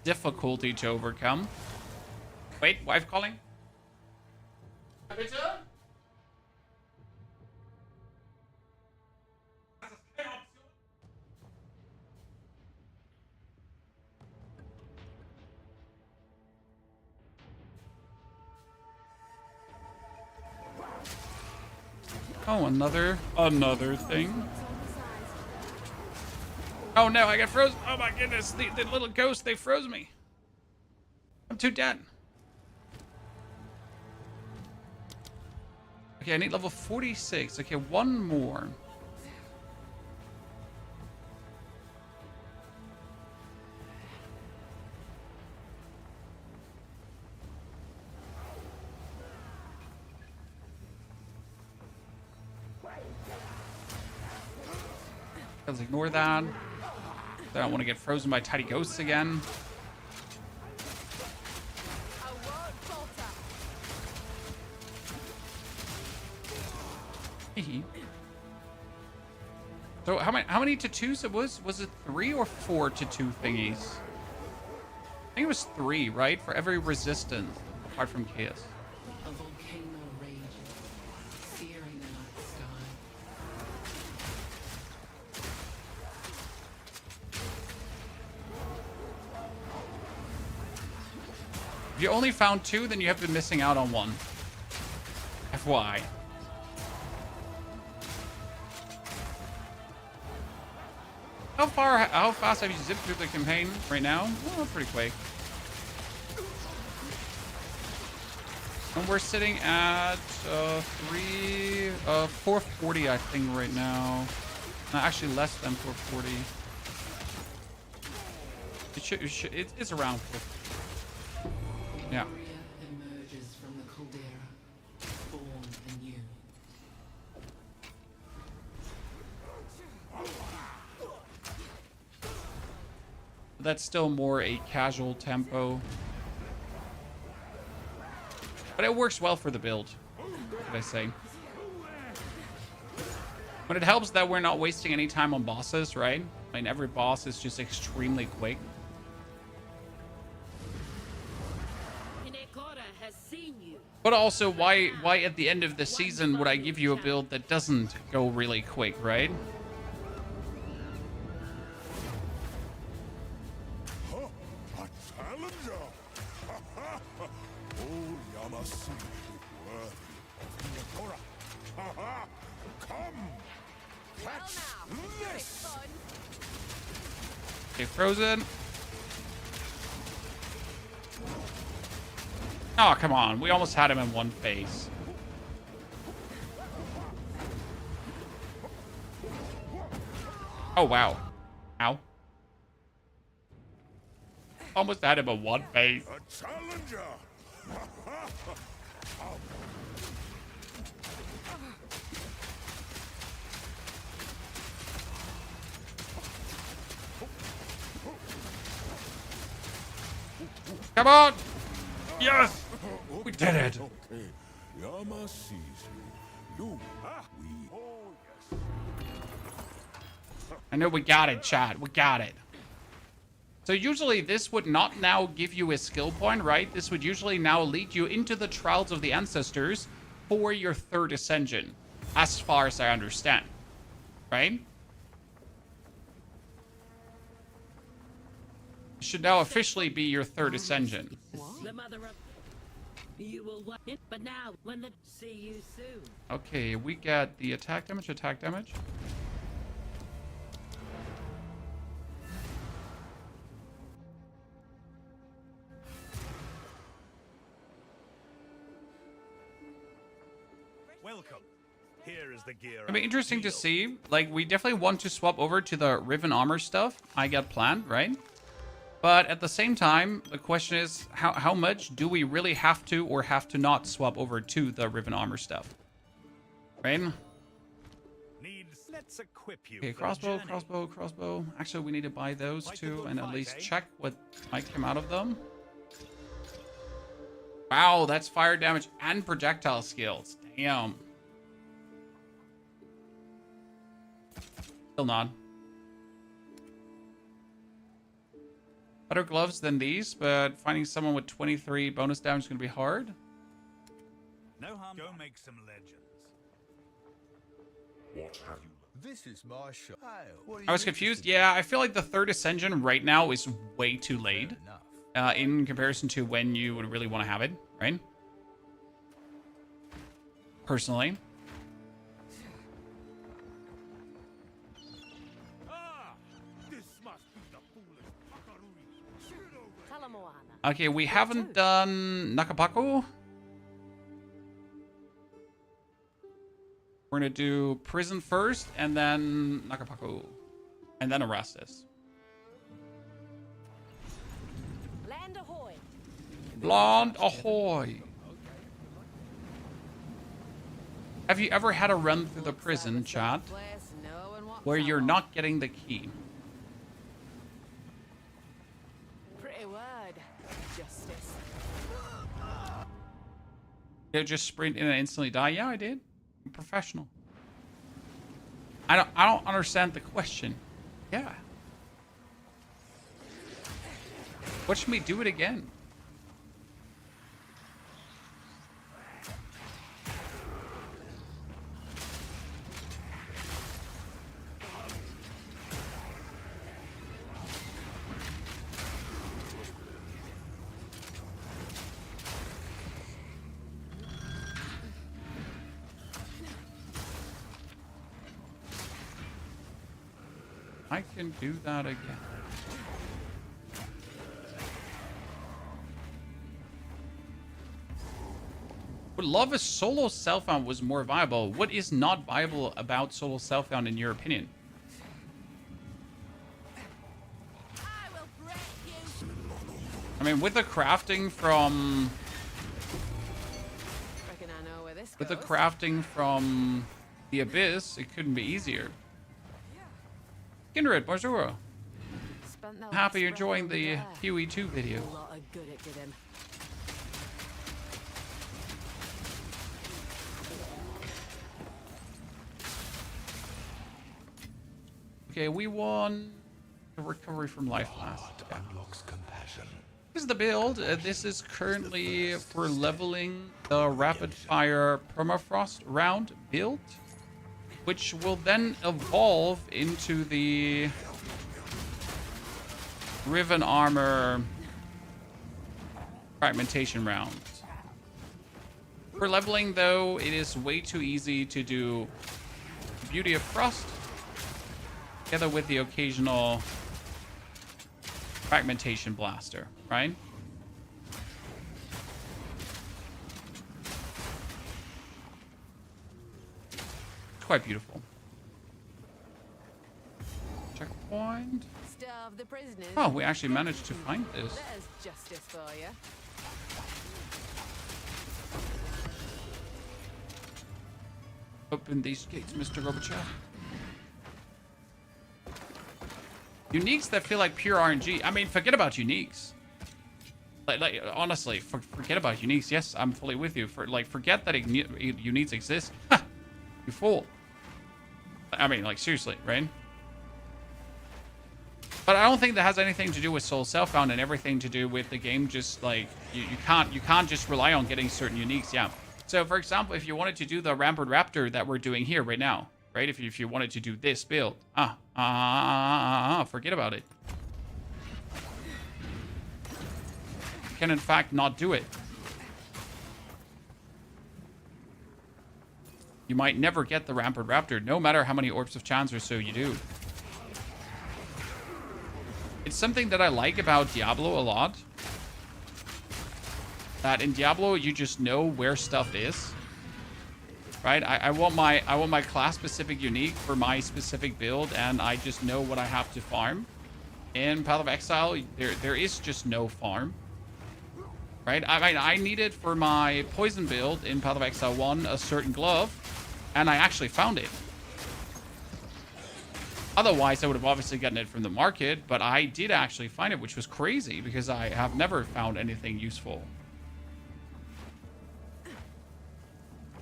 difficulty to overcome. Wait, wife calling? Arbiter? Oh, another thing. Oh no, I got frozen. Oh my goodness, the little ghost, they froze me. I'm too dead. Okay, I need level 46. Okay, one more. Let's ignore that. I don't want to get frozen by tiny ghosts again. So how many tattoos it was? Was it 3 or 4 tattoo thingies? I think it was 3, right? For every resistance, apart from chaos. A volcano rages, searing the night sky. If you only found 2, then you have been missing out on 1. FYI. How fast have you zipped through the campaign right now? Oh, pretty quick. And we're sitting at 440, I think, right now. Actually, less than 440. It's around 440. Yeah. Emerges from the caldera, born anew. That's still more a casual tempo. But it works well for the build, what did I say? But it helps that we're not wasting any time on bosses, right? I mean, every boss is just extremely quick. But also, why at the end of the season would I give you a build that doesn't go really quick, right? Okay, frozen. Oh, come on. We almost had him in one phase. Oh, wow. Ow. Almost had him in one phase. A challenger! Come on! Yes! We did it! Okay, Yama sees you. I know we got it, chat. We got it. So usually this would not now give you a skill point, right? This would usually now lead you into the Trials of the Ancestors for your 3rd Ascension, as far as I understand. Right? It should now officially be your 3rd Ascension. The mother of you will want it, but now when the see you soon. Okay, we got the attack damage. Welcome. Here is the gear. It'll be interesting to see. Like, we definitely want to swap over to the Riven Armor stuff I got planned, right? But at the same time, the question is, how much do we really have to or have to not swap over to the Riven Armor stuff? Right? Let's equip you. Okay, crossbow. Actually, we need to buy those too and at least check what might come out of them. Wow, that's fire damage and projectile skills. Damn. Still not. Better gloves than these, but finding someone with 23 bonus damage is going to be hard. No harm. Go make some legends. What have you? This is my shot. I was confused. Yeah, I feel like the third ascension right now is way too late in comparison to when you would really want to have it, right? Personally. This must be the foolish Pakarui. Tell 'em, Moana. Okay, we haven't done Nakapaku. We're going to do prison first, and then Nakapaku. And then Erastus. Land ahoy. Blonde ahoy. Have you ever had a run through the prison, chat, where you're not getting the key? Pretty word. Justice. You just sprint in and instantly die? Yeah, I did. I'm professional. I don't understand the question. Yeah. Watch me do it again. I can do that again. Would love if solo self-found was more viable. What is not viable about solo self-found in your opinion? I mean, with the crafting from... Reckon I know where this With the goes. crafting from the Abyss, it couldn't be easier. Kindred, bonjour. Spent the Happy you're last enjoying breath the over there. POE 2 video. A lot of good it did him. Okay, we won the recovery from life last. Yeah. Unlocks compassion. This is the build. This is currently for leveling the rapid fire permafrost round build, which will then evolve into the Riven Armor fragmentation round. For leveling, though, it is way too easy to do Beauty of Frost together with the occasional fragmentation blaster, right? It's quite beautiful. Checkpoint. Starve the prisoners. Oh, we actually managed to find this. There's justice for you. Open these gates, Mr. Gorbachev. Uniques that feel like pure RNG. I mean, forget about uniques. Like honestly, forget about uniques. Yes, I'm fully with you. Forget that uniques exist. You fool. I mean, like, seriously, right? But I don't think that has anything to do with soul self-found and everything to do with the game. Just like you can't just rely on getting certain uniques. Yeah. So for example, if you wanted to do the Rampart Raptor that we're doing here right now, right? If you wanted to do this build, forget about it. You can in fact not do it. You might never get the Rampart Raptor, no matter how many Orbs of Chance or so you do. It's something that I like about Diablo a lot. That in Diablo you just know where stuff is. Right? I want my class specific unique for my specific build, and I just know what I have to farm. In Path of Exile, there is just no farm. Right? I mean, I needed for my poison build in Path of Exile 1 a certain glove, and I actually found it. Otherwise, I would have obviously gotten it from the market, but I did actually find it, which was crazy because I have never found anything useful.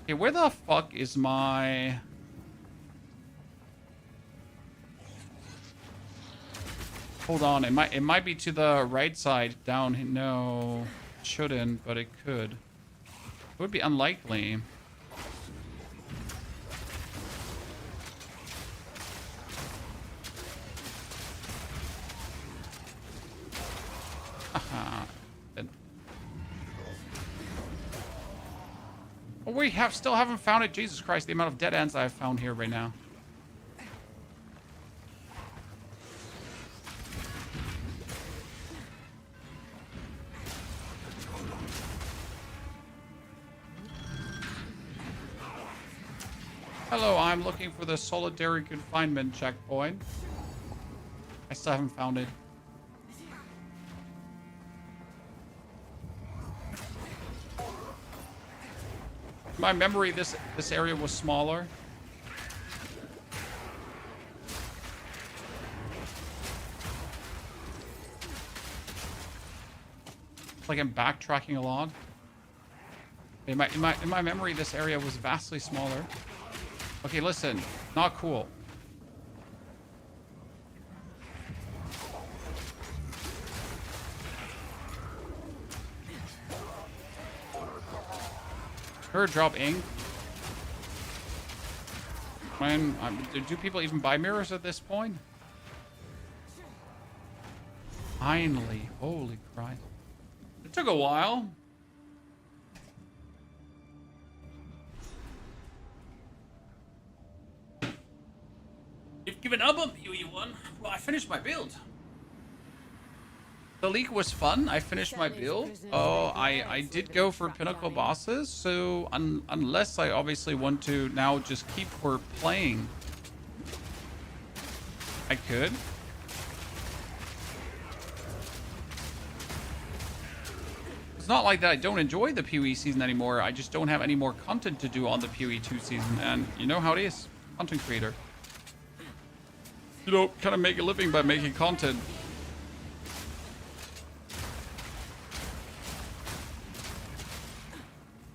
Okay, where the fuck is my... Hold on, it might be to the right side down. No, it shouldn't, but it could. It would be unlikely. Oh, we still haven't found it. Jesus Christ, the amount of dead ends I have found here right now. Hello, I'm looking for the solitary confinement checkpoint. I still haven't found it. In my memory, this area was smaller. It's like I'm backtracking a lot. In my memory, this area was vastly smaller. Okay, listen, not cool. Her drop ink. When do people even buy mirrors at this point? Finally, holy Christ! It took a while. You've given up on POE 1? Well, I finished my build. The league was fun. I finished my build. Oh, I did go for pinnacle bosses. So unless I obviously want to now just keep for playing, I could. It's not like that I don't enjoy the POE season anymore. I just don't have any more content to do on the POE 2 season. And you know how it is. Content creator. You know, kind of make a living by making content.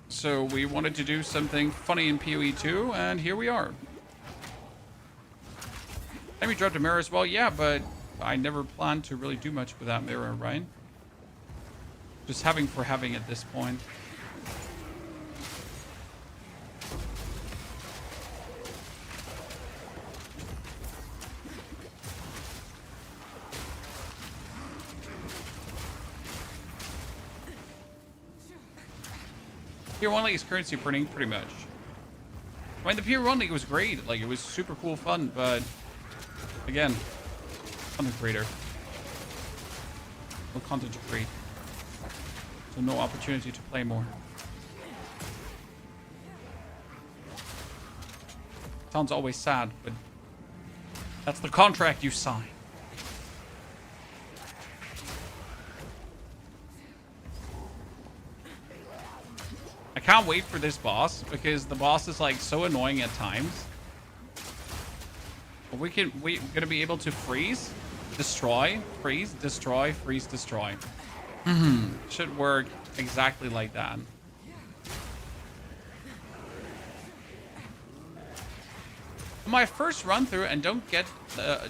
So we wanted to do something funny in POE 2, and here we are. And we dropped a mirror as well, yeah, but I never planned to really do much with that mirror, right? Just having for having at this point. Tier 1 League is currency printing, pretty much. I mean, the Tier 1 League was great. Like, it was super cool fun, but... Again, content creator. No content to create. So no opportunity to play more. Sounds always sad, but... That's the contract you sign. I can't wait for this boss because the boss is like so annoying at times. But we're gonna be able to freeze, destroy, freeze, destroy, freeze, destroy. Should work exactly like that. My first run through, and don't get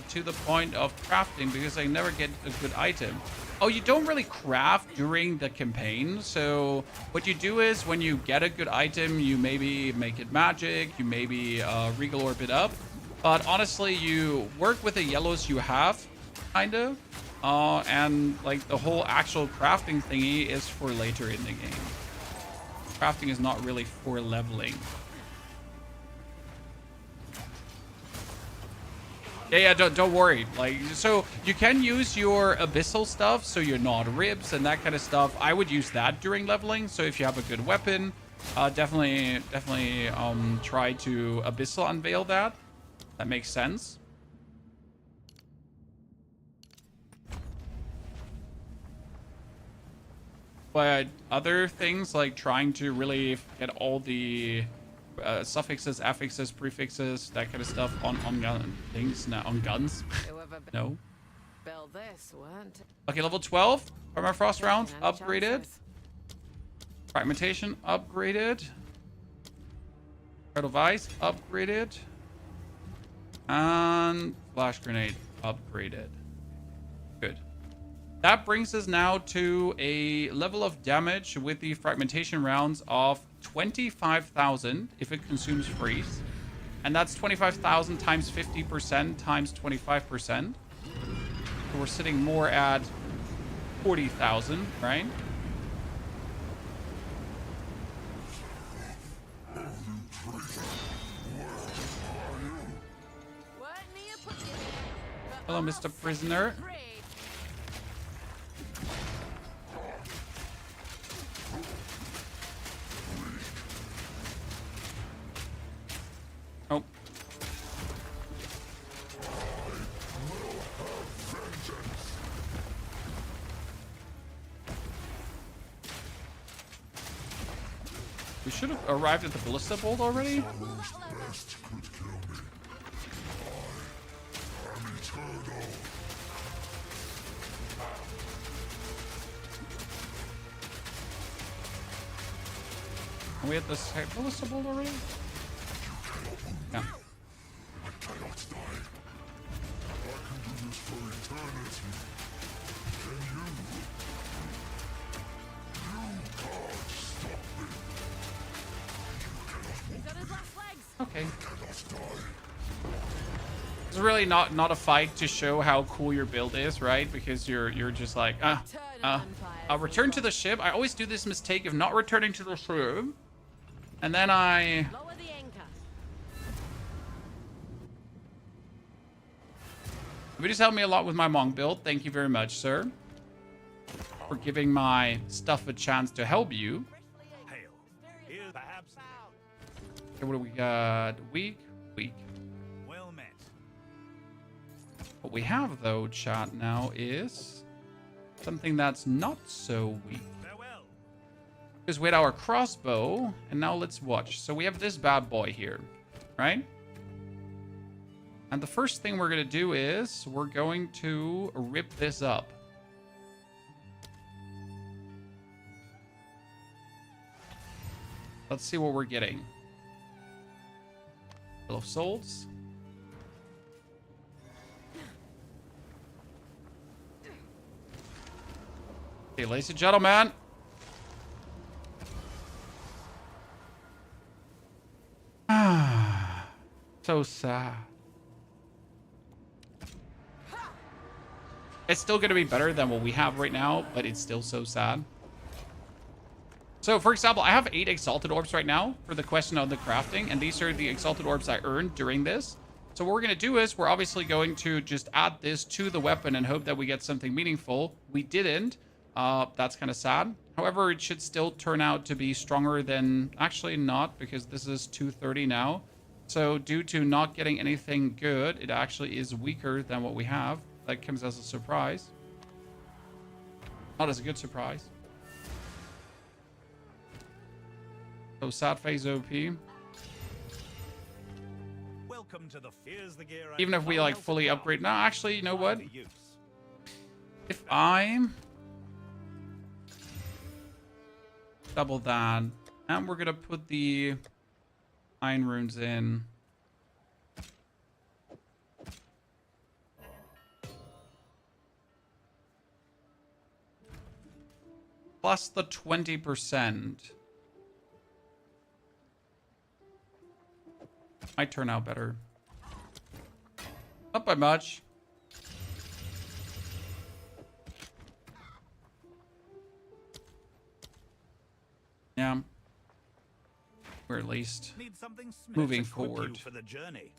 to the point of crafting because I never get a good item. Oh, you don't really craft during the campaign. So what you do is when you get a good item, you maybe make it magic, you maybe regal orb it up. But honestly, you work with the yellows you have, kind of. And like the whole actual crafting thingy is for later in the game. Crafting is not really for leveling. Yeah, don't worry. Like, so you can use your abyssal stuff, so your gnawed ribs and that kind of stuff. I would use that during leveling. So if you have a good weapon, definitely try to abyssal unveil that. That makes sense. But other things like trying to really get all the suffixes, affixes, prefixes, that kind of stuff on gun things, no, on guns. No. Build this, weren't it? Okay, level 12. Permafrost round upgraded. Fragmentation upgraded. Herald Vice upgraded. And flash grenade upgraded. Good. that brings us now to a level of damage with the fragmentation rounds of 25,000 if it consumes freeze. And that's 25,000 times 50% times 25%. So we're sitting more at 40,000, right? Hello, Mr. Prisoner. Oh. We should have arrived at the ballista bolt already. Are we at the ballista bolt already? Yeah. I cannot die. I can do this for eternity. Can you? You can't stop me. You cannot move. Okay. You cannot die. It's really not a fight to show how cool your build is, right? Because you're just like, I'll return to the ship. I always do this mistake of not returning to the ship. And then I... Lower the anchor. You just helped me a lot with my monk build. Thank you very much, sir. For giving my stuff a chance to help you. Hail. Here, perhaps. Okay, what do we got? Weak. Well met. What we have, though, chat, now is something that's not so weak. Farewell. Because we had our crossbow, and now let's watch. So we have this bad boy here, right? And the first thing we're going to do is we're going to rip this up. Let's see what we're getting. Bill of Souls. Okay, ladies and gentlemen. So sad. It's still going to be better than what we have right now, but it's still so sad. So, for example, I have 8 Exalted Orbs right now for the question of the crafting, and these are the Exalted Orbs I earned during this. So what we're going to do is we're obviously going to just add this to the weapon and hope that we get something meaningful. We didn't. That's kind of sad. However, it should still turn out to be stronger than... Actually not, because this is 230 now. So due to not getting anything good, it actually is weaker than what we have. That comes as a surprise. Not as a good surprise. So sad phase OP. Welcome to the Fears the Gear. Even if we like fully upgrade. No, actually, you know what? If I double that, and we're gonna put the iron runes in. Plus the 20%. Might turn out better. Not by much. Yeah. We're at least moving forward. For the journey.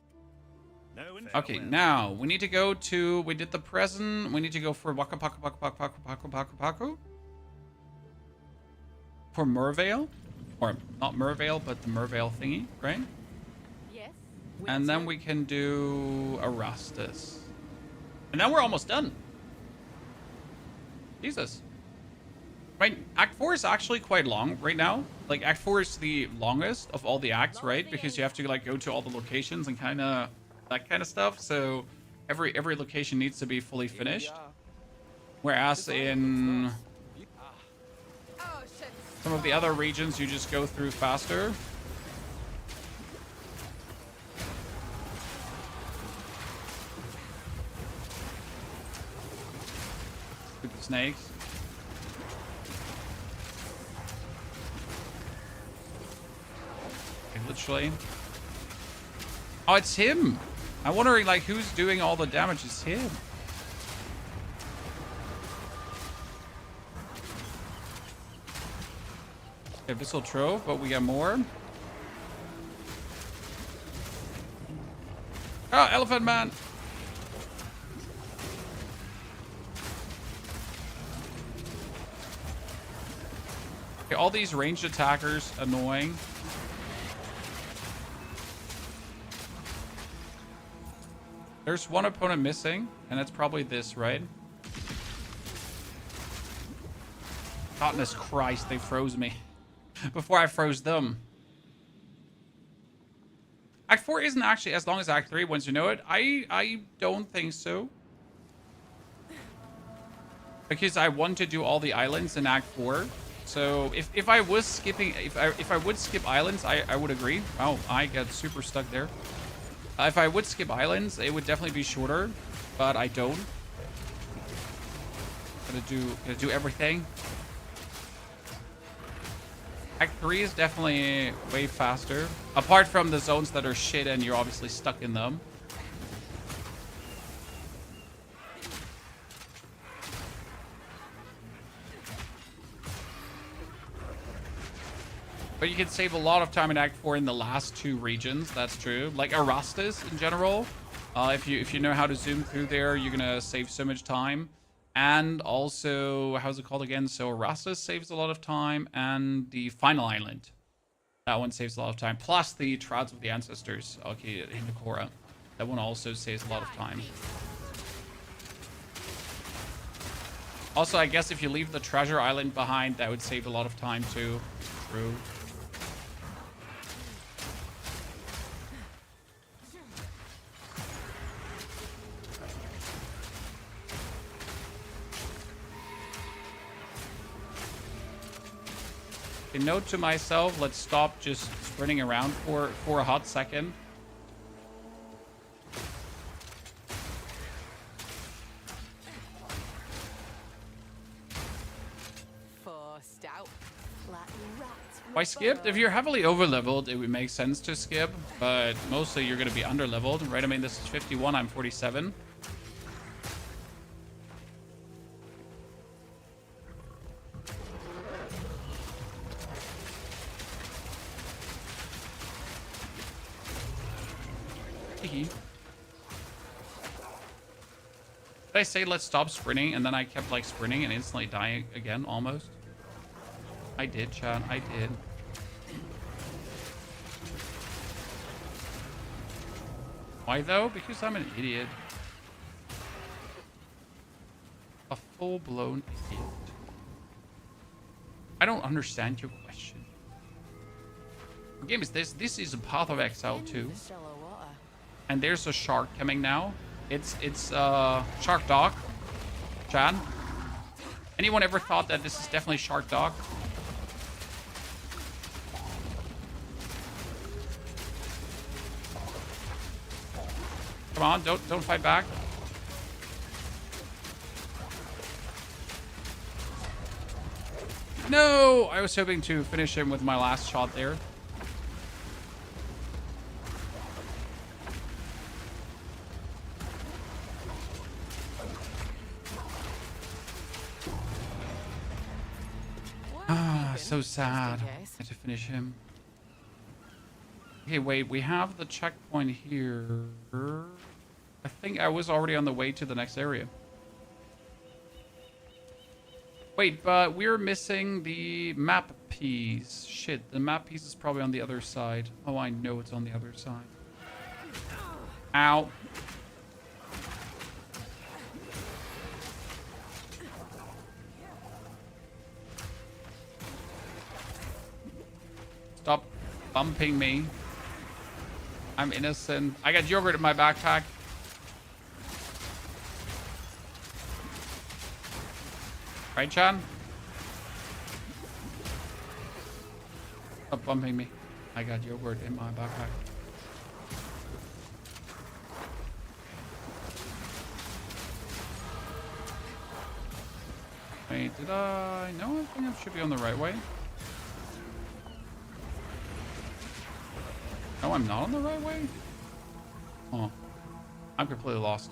No, Okay, now we need to go to... We did the present. We need to go for Waka Paku Paku Paku Paku Paku Paku Paku. For Mervale. Or not Mervale, but the Mervale thingy, right? Yes. And then we can do Erastus. And then we're almost done. Jesus. Right, Act 4 is actually quite long right now. Like, Act 4 is the longest of all the acts, right? Because you have to, like, go to all the locations and kind of... that kind of stuff. So, every location needs to be fully finished. Whereas in... some of the other regions, you just go through faster. With the snakes. Okay, literally. Oh, it's him. I'm wondering, like, who's doing all the damage. It's him. Okay, Abyssal Trove, but we got more. Oh, Elephant Man. Okay, all these ranged attackers, annoying. There's one opponent missing, and that's probably this, right? Goodness Christ, they froze me. Before I froze them. Act 4 isn't actually as long as Act 3 once you know it. I don't think so. Because I want to do all the islands in Act 4. So if I was skipping, if I would skip islands, I would agree. Oh, I got super stuck there. If I would skip islands, it would definitely be shorter, but I don't. Gotta do everything. Act 3 is definitely way faster. Apart from the zones that are shit and you're obviously stuck in them. But you can save a lot of time in Act 4 in the last 2 regions. That's true. Like Arastas in general. If you know how to zoom through there, you're gonna save so much time. And also, how's it called again? So Arastas saves a lot of time, and the final island. That one saves a lot of time. Plus the Shrouds of the Ancestors. Okay, in Nakora. That one also saves a lot of time. Also, I guess if you leave the treasure island behind, that would save a lot of time too. True. A note to myself, let's stop just sprinting around for a hot second. Forced out. Like rats. Why skipped? If you're heavily overleveled, it would make sense to skip, but mostly you're going to be underleveled, right? I mean, this is 51, I'm 47. Did I say let's stop sprinting and then I kept like sprinting and instantly dying again almost? I did, chat. I did. Why though? Because I'm an idiot. A full-blown idiot. I don't understand your question. What game is this? This is a Path of Exile 2. And there's a shark coming now. It's Shark Dog. Chad? Anyone ever thought that this is definitely Shark Dog? Come on, don't fight back. No! I was hoping to finish him with my last shot there. So sad. I had to finish him. Okay, wait. We have the checkpoint here. I think I was already on the way to the next area. Wait, but we're missing the map piece. Shit, the map piece is probably on the other side. Oh, I know it's on the other side. Ow. Stop bumping me. I'm innocent. I got yogurt in my backpack. Right, Chan? Stop bumping me. I got yogurt in my backpack. Wait, did I? No, I think I should be on the right way. No, I'm not on the right way? Oh. I'm completely lost.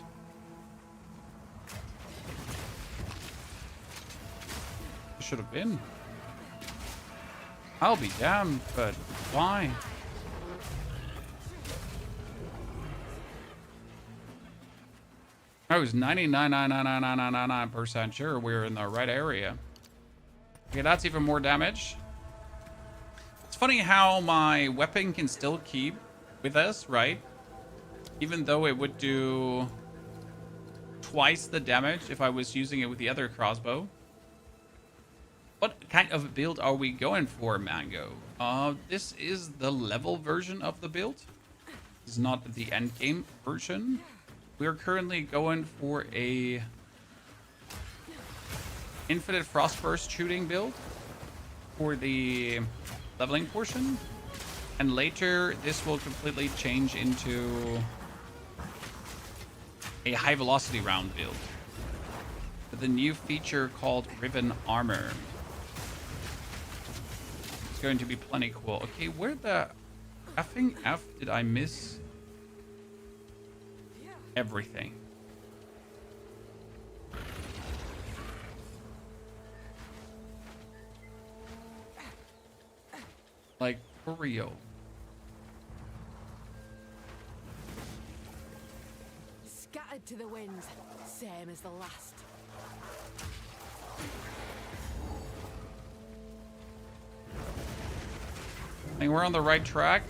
I should have been. I'll be damned, but why? I was 99.99999% sure we were in the right area. Okay, that's even more damage. It's funny how my weapon can still keep with us, right? Even though it would do twice the damage if I was using it with the other crossbow. What kind of build are we going for, Mango? This is the level version of the build. This is not the endgame version. We are currently going for a infinite frost burst shooting build for the leveling portion. And later, this will completely change into a high velocity round build with a new feature called Ribbon Armor. It's going to be plenty cool. Okay, where the effing F did I miss everything? Like, for real. Scattered to the winds, same as the last. I think we're on the right track.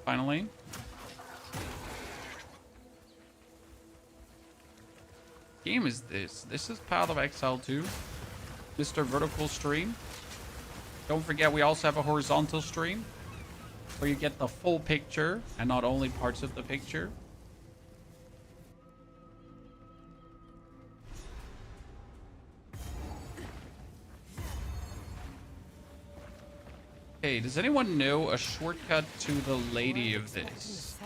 Finally. Game is this? This is Path of Exile 2. Mr. Vertical Stream. Don't forget we also have a horizontal stream where you get the full picture and not only parts of the picture. Hey, does anyone know a shortcut to the lady of this?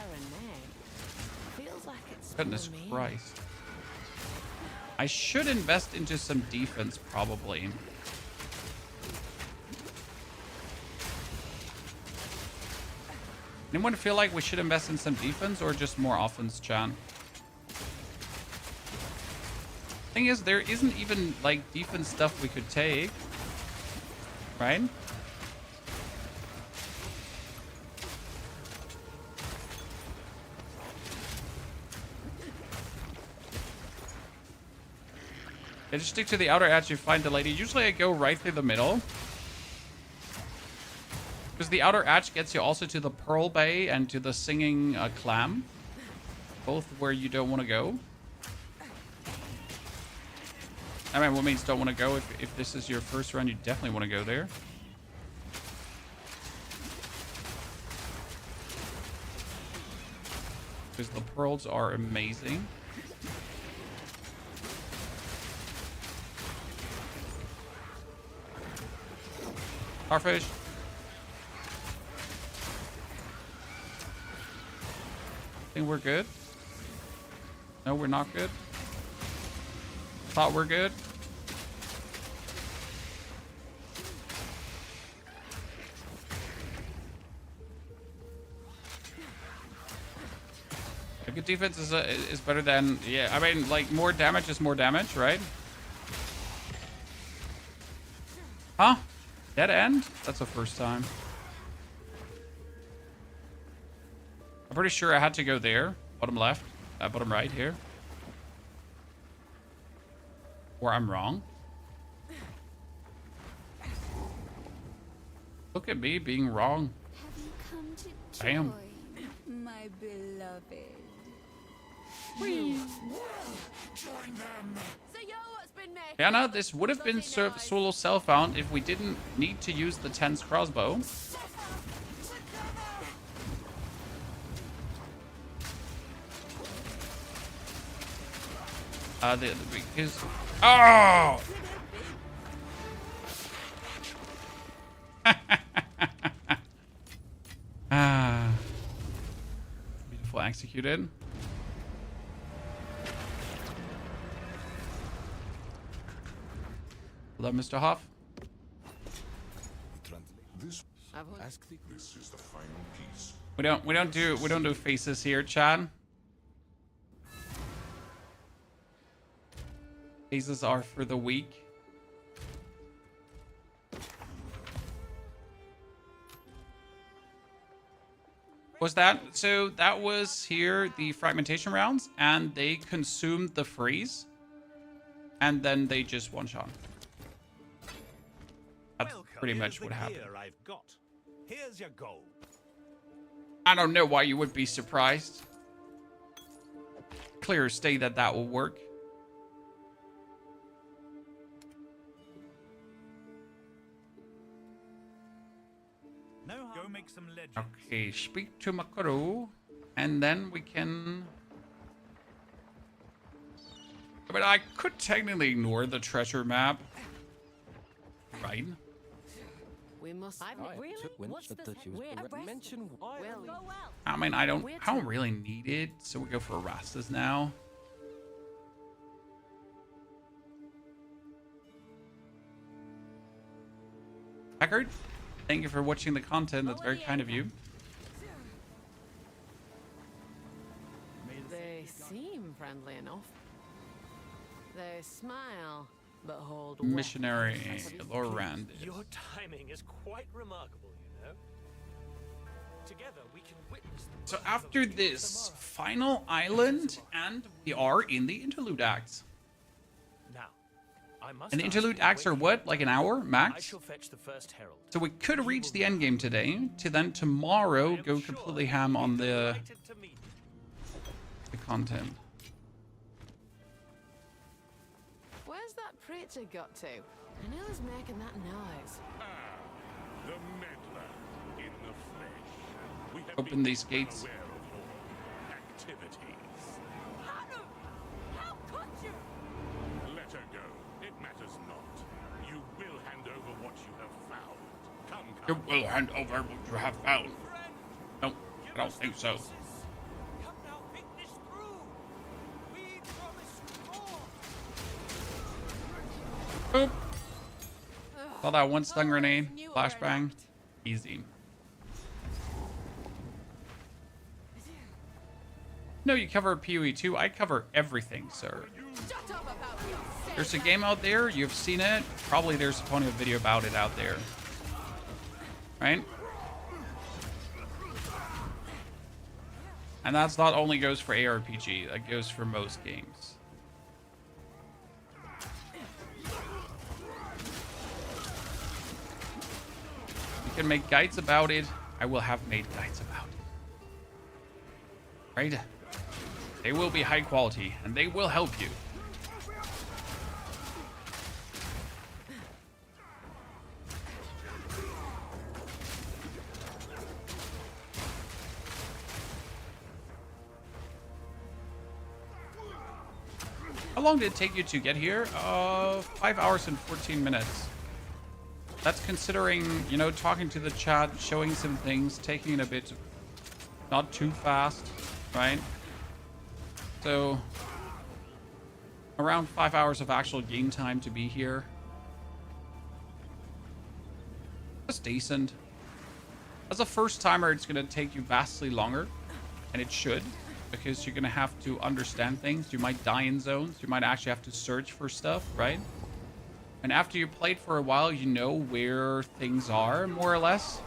Goodness Christ. I should invest into some defense, probably. Anyone feel like we should invest in some defense or just more offense, Chan? Thing is, there isn't even, like, defense stuff we could take. Right? I just stick to the outer edge, you find the lady. Usually I go right through the middle. Because the outer edge gets you also to the Pearl Bay and to the Singing Clam. Both where you don't want to go. I mean, what means don't want to go? If this is your first run, you definitely want to go there. Because the pearls are amazing. Starfish. Think we're good? No, we're not good. Thought we're good. A good defense is better than, yeah. I mean, like, more damage is more damage, right? Huh? Dead end? That's the first time. I'm pretty sure I had to go there. Bottom left. Bottom right here. Or I'm wrong. Look at me being wrong. Have you come to Bam. join, my beloved? Yeah, no, this would have been solo self-found if we didn't need to use the 10's crossbow. Because... Oh! Beautiful executed. Hello, Mr. Hoff. This Ask the this is the final piece. We don't do faces here, Chad. Faces are for the weak. Was that so? That was here the fragmentation rounds, and they consumed the freeze, and then they just one shot. That's pretty much what happened. Gear I've got. Here's your gold. I don't know why you would be surprised. Clear state that that will work. No, go make some legends. Okay, speak to Makuru, and then we can. But I could technically ignore the treasure map, right? We must. Really? What's this? Mention why? Well, I mean, I don't really need it, so we go for Rastas now. Packard, thank you for watching the content. That's very kind of you. they seem friendly enough. They smile, but hold. Missionary Lorand. Your timing is quite remarkable, you know. Together we can witness the So after this final island, and we are in the interlude acts. Now, I must And the ask interlude you acts are when what? Like an hour I max? shall fetch the first herald. So we could reach the endgame today, to then tomorrow go completely ham on the content. Where's that preacher got to? I know he's making that noise. The meddler in the flesh. We have Open these gates. aware of your activities. Hanu! How could you? Let her go. It matters not. You will hand over what you have found. Come, You come. will hand over what you have found. No, I don't think so. Come now, think this through. We promise more. Boop. Saw that one stun grenade. Flashbang. Easy. No, you cover POE too. I cover everything, sir. Shut up about yourself. There's a game out there. You've seen it. Probably there's plenty of video about it out there. Right? And that's not only goes for ARPG. That goes for most games. You can make guides about it. I will have made guides about it. Right? They will be high quality, and they will help you. How long did it take you to get here? 5 hours and 14 minutes. That's considering, you know, talking to the chat, showing some things, taking it a bit not too fast, right? So around 5 hours of actual game time to be here. That's decent. As a first timer, it's going to take you vastly longer, and it should, because you're going to have to understand things. You might die in zones. You might actually have to search for stuff, right? And after you played for a while, you know where things are, more or less.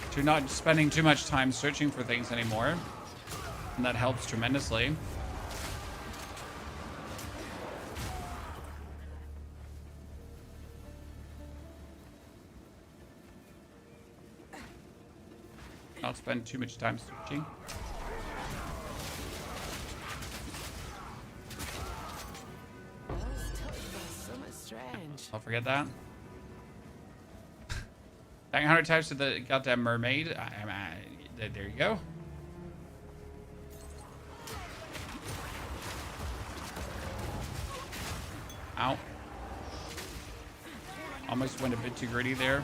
So you're not spending too much time searching for things anymore. And that helps tremendously. Not spend too much time searching. So much strange. I'll forget that. Thank 100 times to the goddamn mermaid. There you go. Ow. Almost went a bit too gritty there.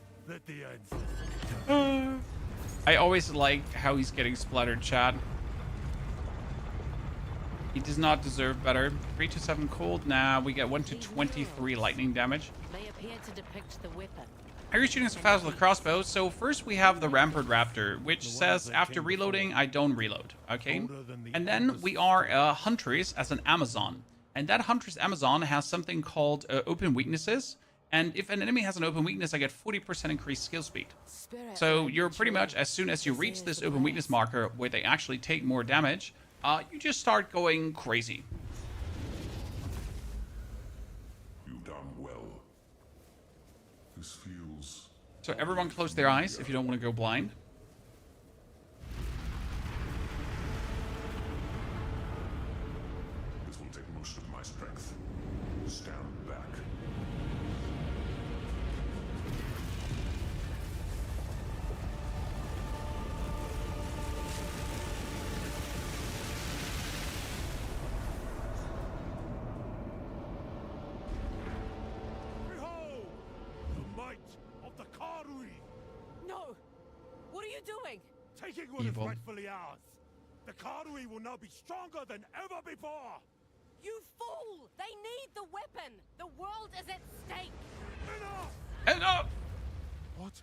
Let the ancestors. I always like how he's getting splattered, chat. He does not deserve better. 3 to 7 cold. Nah, we get 1 to 23 lightning damage. They appear to depict the weapon. How are you shooting so fast with a crossbow? So first we have the Rampart Raptor, which says after reloading, I don't reload. Okay. And then we are a Huntress as an Amazon. And that Huntress Amazon has something called open weaknesses. And if an enemy has an open weakness, I get 40% increased skill speed. So you're pretty much, as soon as you reach this open weakness marker where they actually take more damage, you just start going crazy. You done well. This feels... So everyone close their eyes if you don't want to go blind. This will take most of my strength. Stand back. Behold! The might of the Karui! No! What are you doing? Taking what Evil. is rightfully ours. The Karui will now be stronger than ever before! You fool! They need the weapon! The world is at stake! Enough! Enough! What?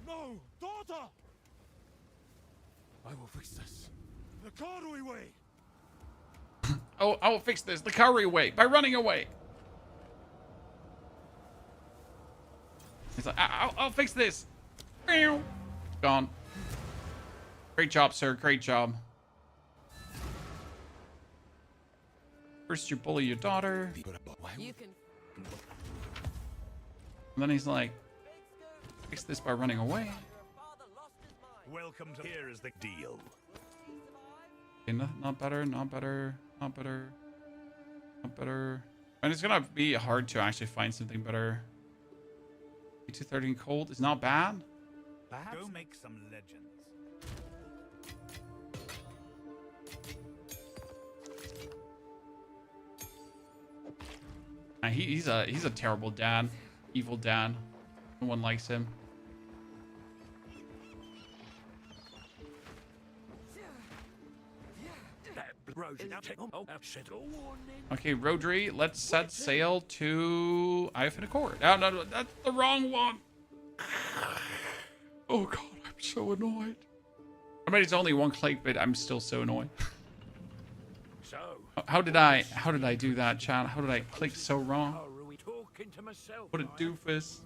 No, daughter! I will fix this. The Karui way! Oh, I will fix this the Kauri way by running away. He's like, I'll fix this. Gone. Great job, sir. Great job. First you bully your daughter. You can. And then he's like, fix this by running away. Welcome to here is the deal. Okay, not better, not better, not better, not better. And it's gonna be hard to actually find something better. 8 to 13 cold is not bad. Perhaps go make some legends. He's a terrible dad, evil dad. No one likes him. Okay, Rodri, let's set sail to Ifin Accord. Oh, no, that's the wrong one. Oh god, I'm so annoyed. I mean, it's only one click, but I'm still so annoyed. How did I do that, chat? How did I click so wrong? What a doofus.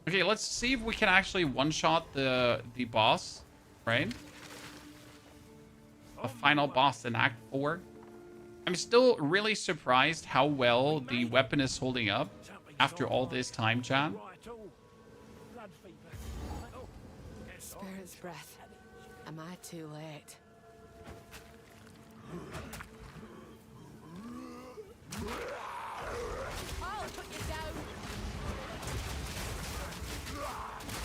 Okay, let's see if we can actually one-shot the boss, right? The final boss in Act 4. I'm still really surprised how well the weapon is holding up after all this time, chat. Spirit's breath. Am I too late? I'll put you down.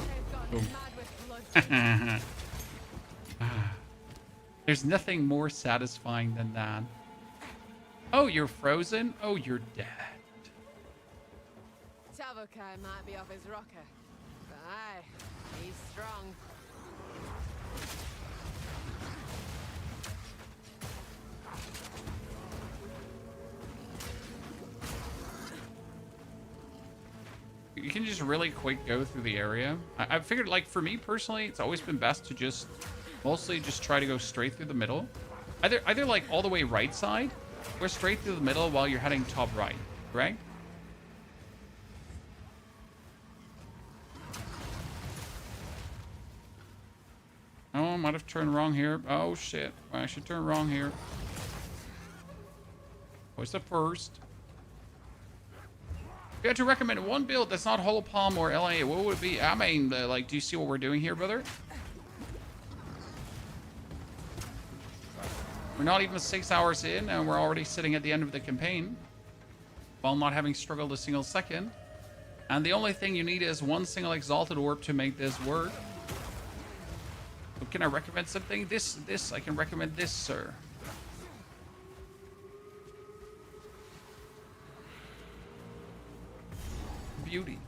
They've gone mad with blood. There's nothing more satisfying than that. Oh, you're frozen? Oh, you're dead. Tavokai might be off his rocker, but aye, he's strong. You can just really quick go through the area. I figured, like, for me personally, it's always been best to just mostly just try to go straight through the middle. Either like all the way right side or straight through the middle while you're heading top right, right? Oh, I might have turned wrong here. Oh shit, I should turn wrong here. What's the first? If you had to recommend one build that's not Hollow Palm or LA, what would it be? I mean, like, do you see what we're doing here, brother? We're not even 6 hours in, and we're already sitting at the end of the campaign while not having struggled a single second. And the only thing you need is one single Exalted Orb to make this work. So can I recommend something? This, I can recommend this, sir. beauty.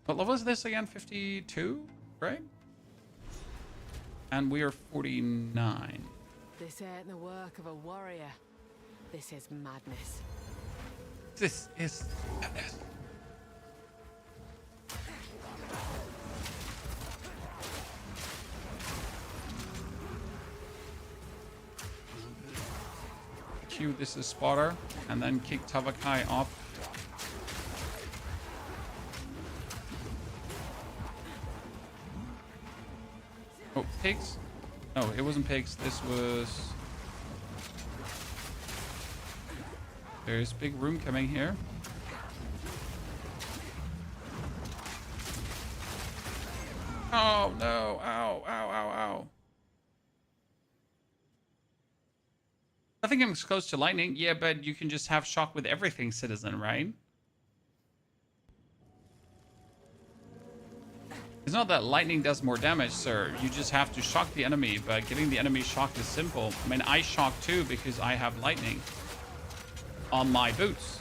What level is this again? 52, right? And we are 49. This ain't the work of a warrior. This is madness. This is madness. Q, this is spotter, and then kick Tavakai off. Oh, pigs? No, it wasn't pigs. This was... There's big room coming here. Oh, no. Ow, ow, ow, ow. I think I'm close to lightning. Yeah, but you can just have shock with everything, citizen, right? It's not that lightning does more damage, sir. You just have to shock the enemy, but getting the enemy shocked is simple. I mean, I shock too because I have lightning on my boots.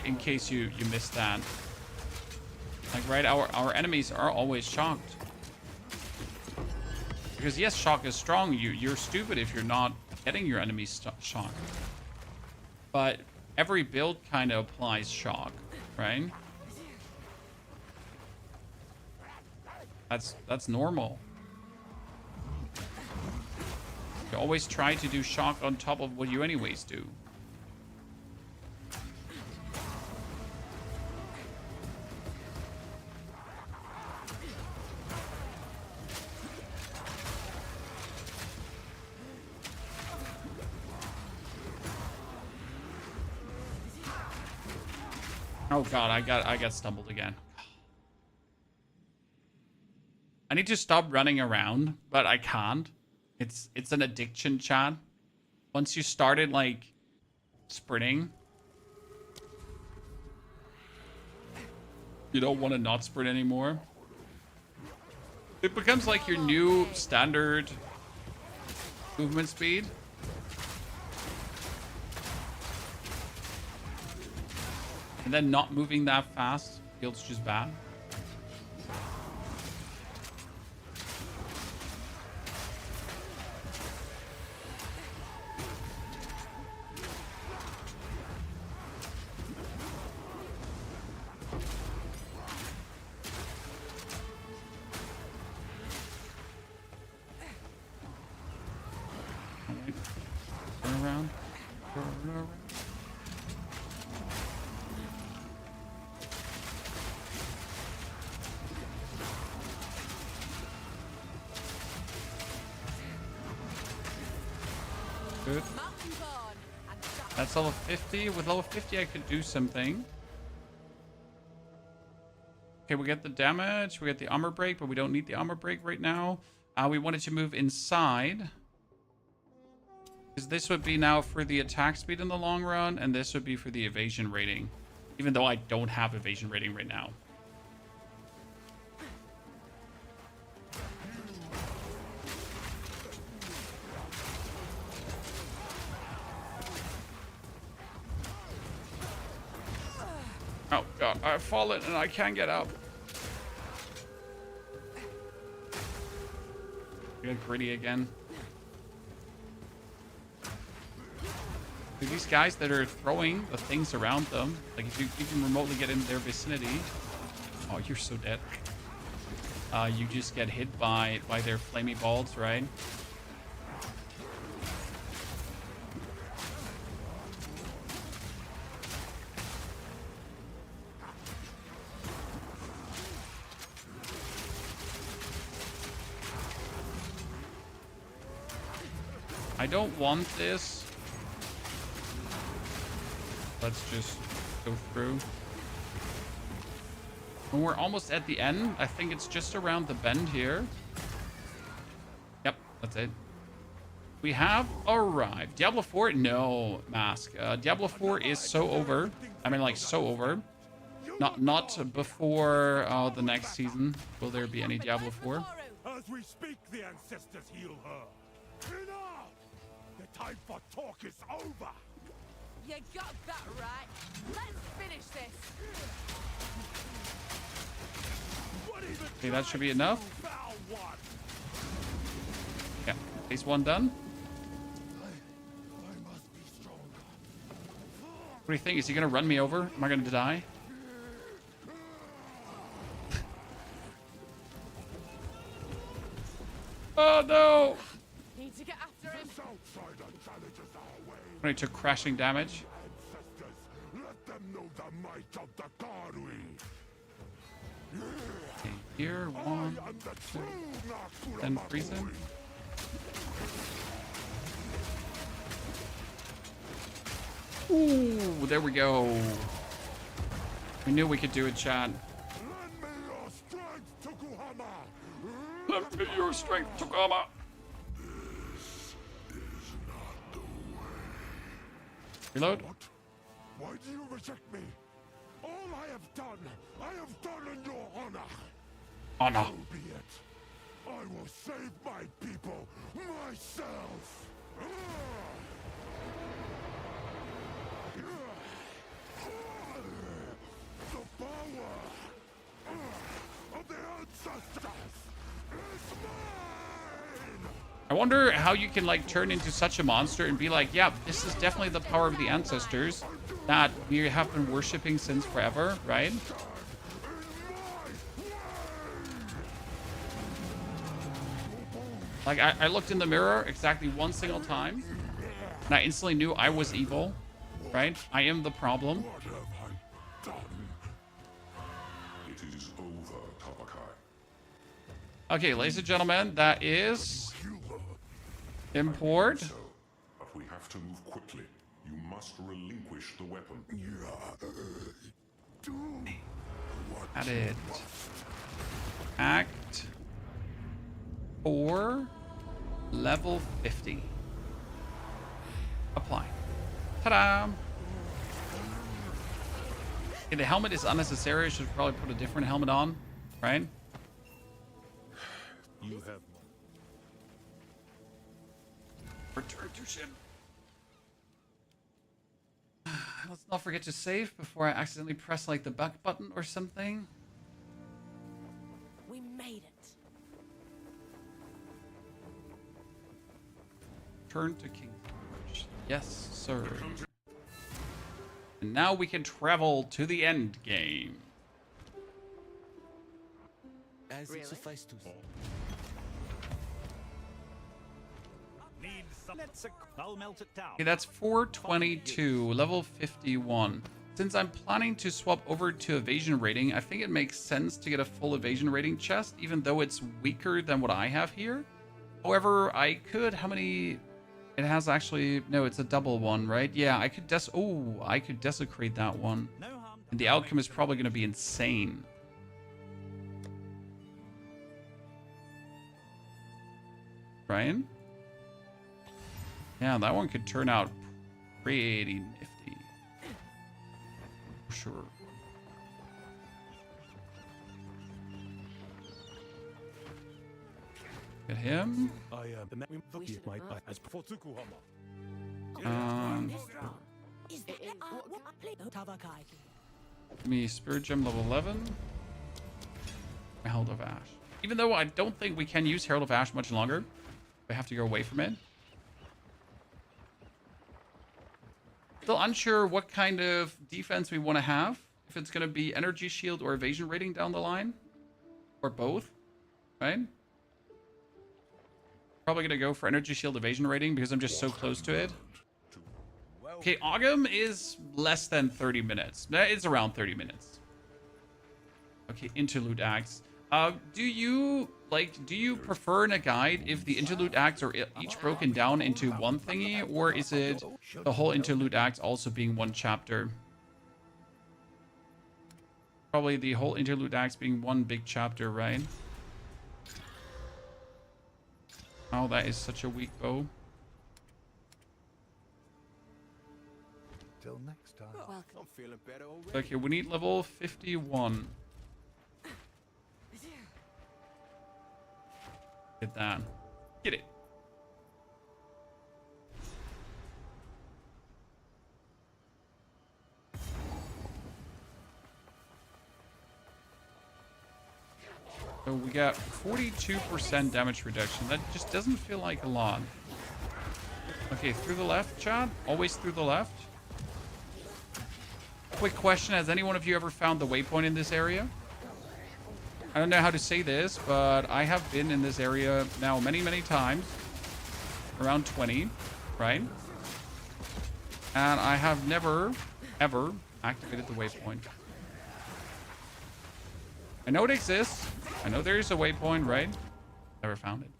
In case you missed that. Like, right, our enemies are always shocked. Because yes, shock is strong. You're stupid if you're not getting your enemies shocked. But every build kind of applies shock, right? That's normal. You always try to do shock on top of what you anyways do. Oh god, I got stumbled again. I need to stop running around, but I can't. It's an addiction, chat. Once you started like sprinting, you don't want to not sprint anymore. It becomes like your new standard movement speed. And then not moving that fast feels just bad. Turn around. Turn around. Good. That's level 50. With level 50, I could do something. Okay, we get the damage. We get the armor break, but we don't need the armor break right now. We wanted to move inside. Because this would be now for the attack speed in the long run, and this would be for the evasion rating. Even though I don't have evasion rating right now. Oh god, I've fallen and I can't get up. Get gritty again. Dude, these guys that are throwing the things around them, like if you even remotely get in their vicinity, oh, you're so dead. You just get hit by their flamey balls, right? I don't want this. Let's just go through. When we're almost at the end, I think it's just around the bend here. Yep, that's it. We have arrived. Diablo 4? No, Mask. Diablo 4 is so over. I mean, like, so over. Not before the next season will there be any Diablo 4. As we speak, the ancestors heal her. Enough! The time for talk is over! You got that right. Let's finish this. Okay, that should be enough. Yeah, phase 1 done. What do you think? Is he gonna run me over? Am I gonna die? Oh no! Need to get after him. When I took crashing damage. Let them know the might of the Karui. Okay, here, 1, 2, then freeze him. Ooh, there we go. We knew we could do it, chat. Lend me your strength, Tokama. Reload. Why do you reject me? All I have done in your honor. Honor. So be it. I will save my people myself. The power of the ancestors is mine. I wonder how you can like turn into such a monster and be like, yeah, this is definitely the power of the ancestors that we have been worshipping since forever, right? Like I looked in the mirror exactly one single time and I instantly knew I was evil, right? I am the problem. What have I done? It is over, Tabakai. Okay, ladies and gentlemen, that is import. But we have to move quickly. You must relinquish the weapon. Added. Act 4, level 50. Apply. Ta-da! Okay, the helmet is unnecessary. I should probably put a different helmet on, right? You have Return to ship. Let's not forget to save before I accidentally press like the back button or something. We made it. Turn to King George. Yes, sir. And now we can travel to the end game. As it suffice to say. I'll melt it down. Okay, that's 422, level 51. Since I'm planning to swap over to evasion rating, I think it makes sense to get a full evasion rating chest, even though it's weaker than what I have here. However, I could, how many? It has actually, no, it's a double one, right? Yeah, I could I could desecrate that one. And the outcome is probably going to be insane. Ryan? Yeah, that one could turn out pretty nifty. For sure. Get him. Give me Spirit Gem level 11. Herald of Ash. Even though I don't think we can use Herald of Ash much longer, we have to go away from it. Still unsure what kind of defense we want to have. If it's going to be energy shield or evasion rating down the line. Or both. Right? Probably going to go for energy shield evasion rating because I'm just so close to it. Okay, Ogham is less than 30 minutes. It's around 30 minutes. Okay, interlude acts. Do you prefer in a guide if the interlude acts are each broken down into one thingy, or is it the whole interlude acts also being one chapter? Probably the whole interlude acts being one big chapter, right? Oh, that is such a weak bow. Till next time. I'm feeling better already. Okay, we need level 51. Get that. Get it. So we got 42% damage reduction. That just doesn't feel like a lot. Okay, through the left, chat. Always through the left. Quick question. Has any one of you ever found the waypoint in this area? I don't know how to say this, but I have been in this area now many, many times. Around 20, right? And I have never, ever activated the waypoint. I know it exists. I know there is a waypoint, right? Never found it.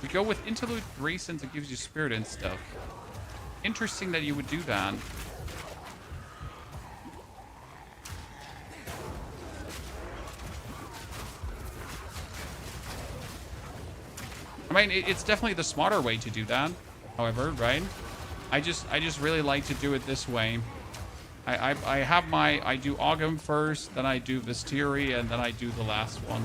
We go with Interlude 3 since it gives you spirit and stuff. Interesting that you would do that. I mean, it's definitely the smarter way to do that. However, right? I just really like to do it this way. I do Ogum first, then I do Vistiri, and then I do the last one.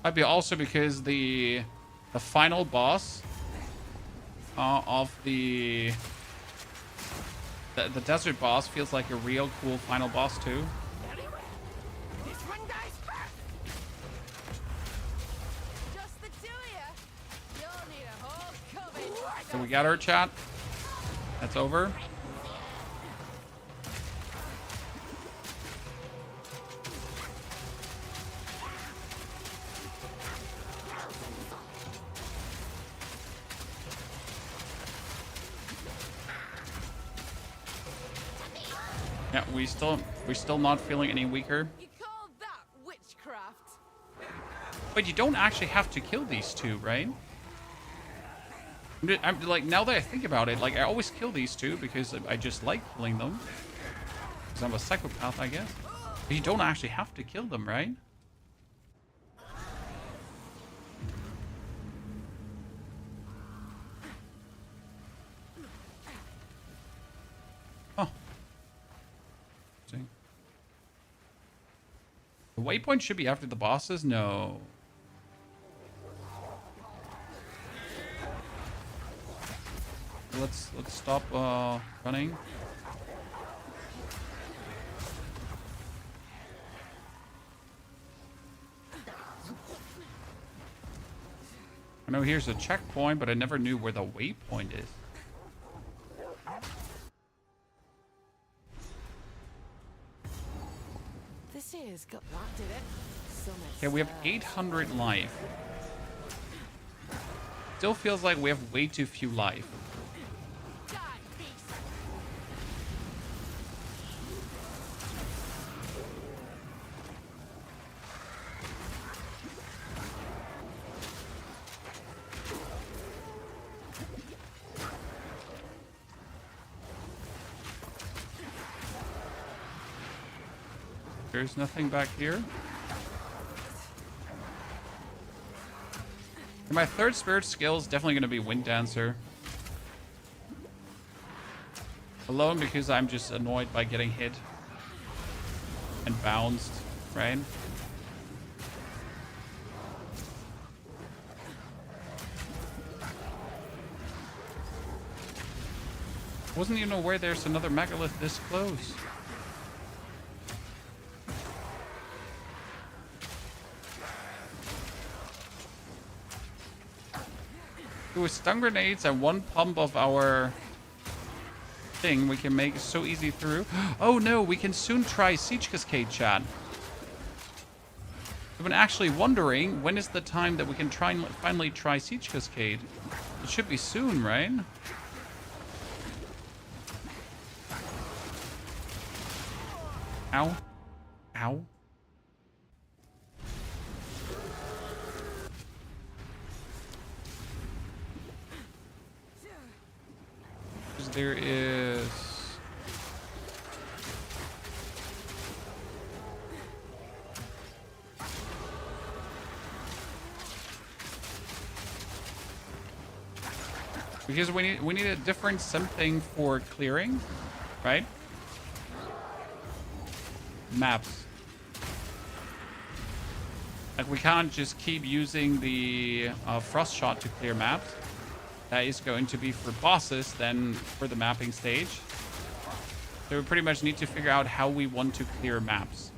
Might be also because the final boss of the desert boss feels like a real cool final boss too. So we got our chat. That's over. Yeah, we're still not feeling any weaker. You call that witchcraft? But you don't actually have to kill these two, right? I'm like, now that I think about it, like I always kill these two because I just like killing them. Because I'm a psychopath, I guess. But you don't actually have to kill them, right? Oh. See. The waypoint should be after the bosses? No. Let's stop running. I know here's a checkpoint, but I never knew where the waypoint is. This here's got that, did it? So much. Okay, we have 800 life. Still feels like we have way too few life. There's nothing back here. And my third spirit skill is definitely going to be Wind Dancer. Alone because I'm just annoyed by getting hit and bounced, right? Wasn't even aware there's another megalith this close. With stun grenades and one pump of our thing, we can make it so easy through. Oh no, we can soon try Siege Cascade, chat. I've been actually wondering when is the time that we can finally try Siege Cascade. It should be soon, right? Ow. Ow. There is... Because we need a different something for clearing, right? Maps. Like we can't just keep using the frost shot to clear maps. That is going to be for bosses, then for the mapping stage. So we pretty much need to figure out how we want to clear maps.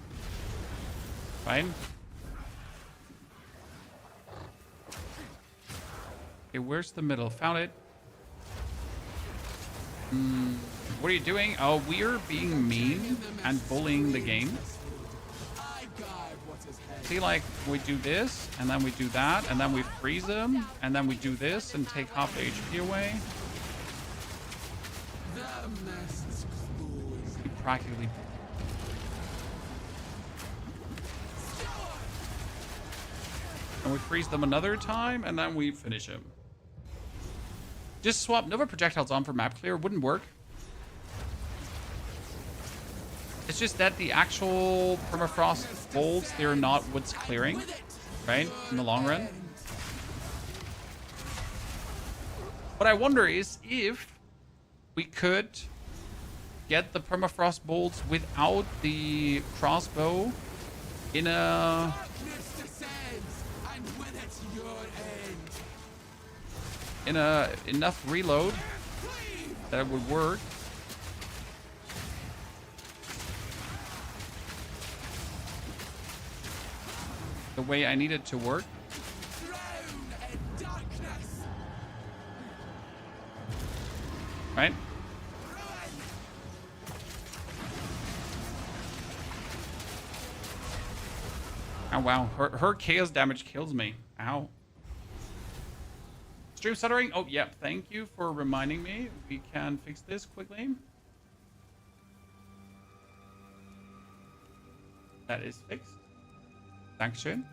Right? Okay, where's the middle? Found it. What are you doing? Oh, we're being mean and bullying the game. See, like, we do this, and then we do that, and then we freeze them, and then we do this and take half the HP away. We practically... And we freeze them another time, and then we finish him. Just swap Nova projectiles on for map clear. Wouldn't work. It's just that the actual permafrost bolts, they're not what's clearing, right? In the long run. What I wonder is if we could get the permafrost bolts without the crossbow in a... in a enough reload that it would work. The way I need it to work. Right? Oh wow, her chaos damage kills me. Ow. Stream stuttering? Oh yeah, thank you for reminding me. We can fix this quickly. That is fixed. Dankeschön.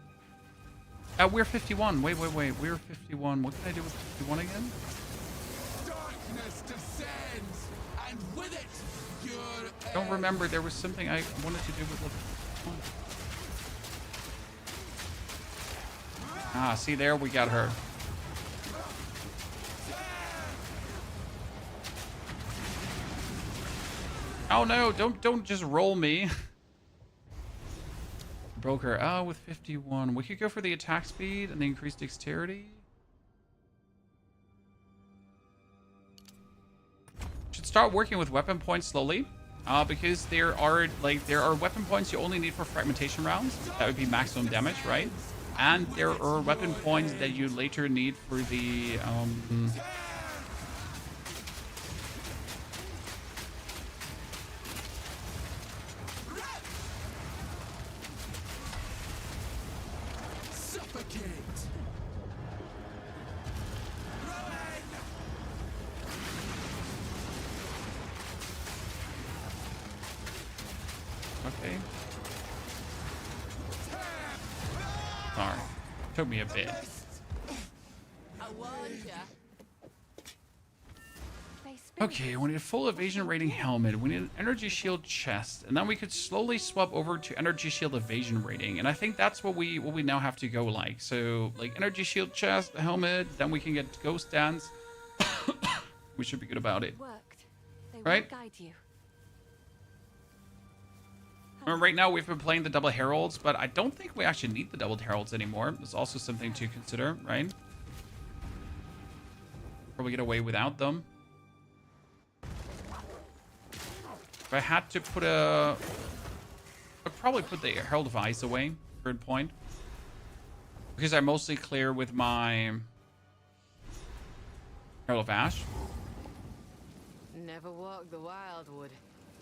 We're 51. Wait. We're 51. What can I do with 51 again? Darkness descends, and with it, your I don't remember. There was something I wanted to do with level 51. Ah, see there? We got her. Oh no, don't just roll me. Broke her. Oh, with 51. We could go for the attack speed and the increased dexterity. Should start working with weapon points slowly. Because there are weapon points you only need for fragmentation rounds. That would be maximum damage, right? And there are weapon points that you later need for the okay. Sorry. Took me a bit. Okay, we need a full evasion rating helmet. We need an energy shield chest, and then we could slowly swap over to energy shield evasion rating. And I think that's what we now have to go like. So like energy shield chest, helmet, then we can get ghost dance. We should be good about it. Right? Right now we've been playing the double heralds, but I don't think we actually need the double heralds anymore. There's also something to consider, right? Probably get away without them. If I had to put I'd probably put the Herald of Ice away, third point. Because I mostly clear with my Herald of Ash. Never walked the Wildwood,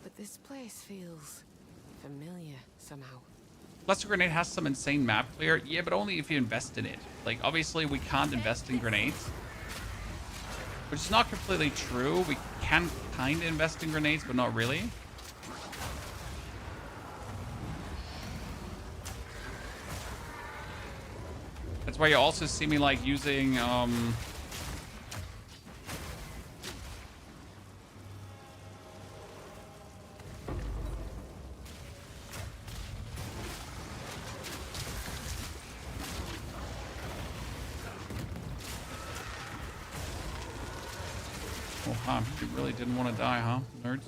but this place feels familiar somehow. Cluster Grenade has some insane map clear. Yeah, but only if you invest in it. Like, obviously, we can't invest in grenades. Which is not completely true. We can kind of invest in grenades, but not really. That's why you also see me, like, using, Oh, huh. You really didn't want to die, huh, nerds?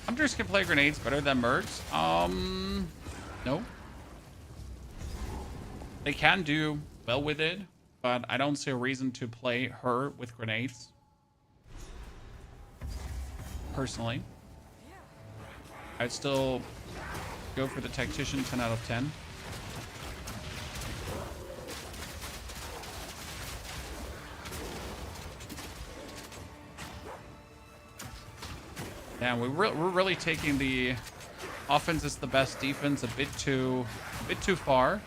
Hunters can play grenades better than mercs. No. They can do well with it, but I don't see a reason to play her with grenades. Personally. I'd still go for the tactician 10 out of 10. Yeah, we're really taking the offense is the best defense a bit too far.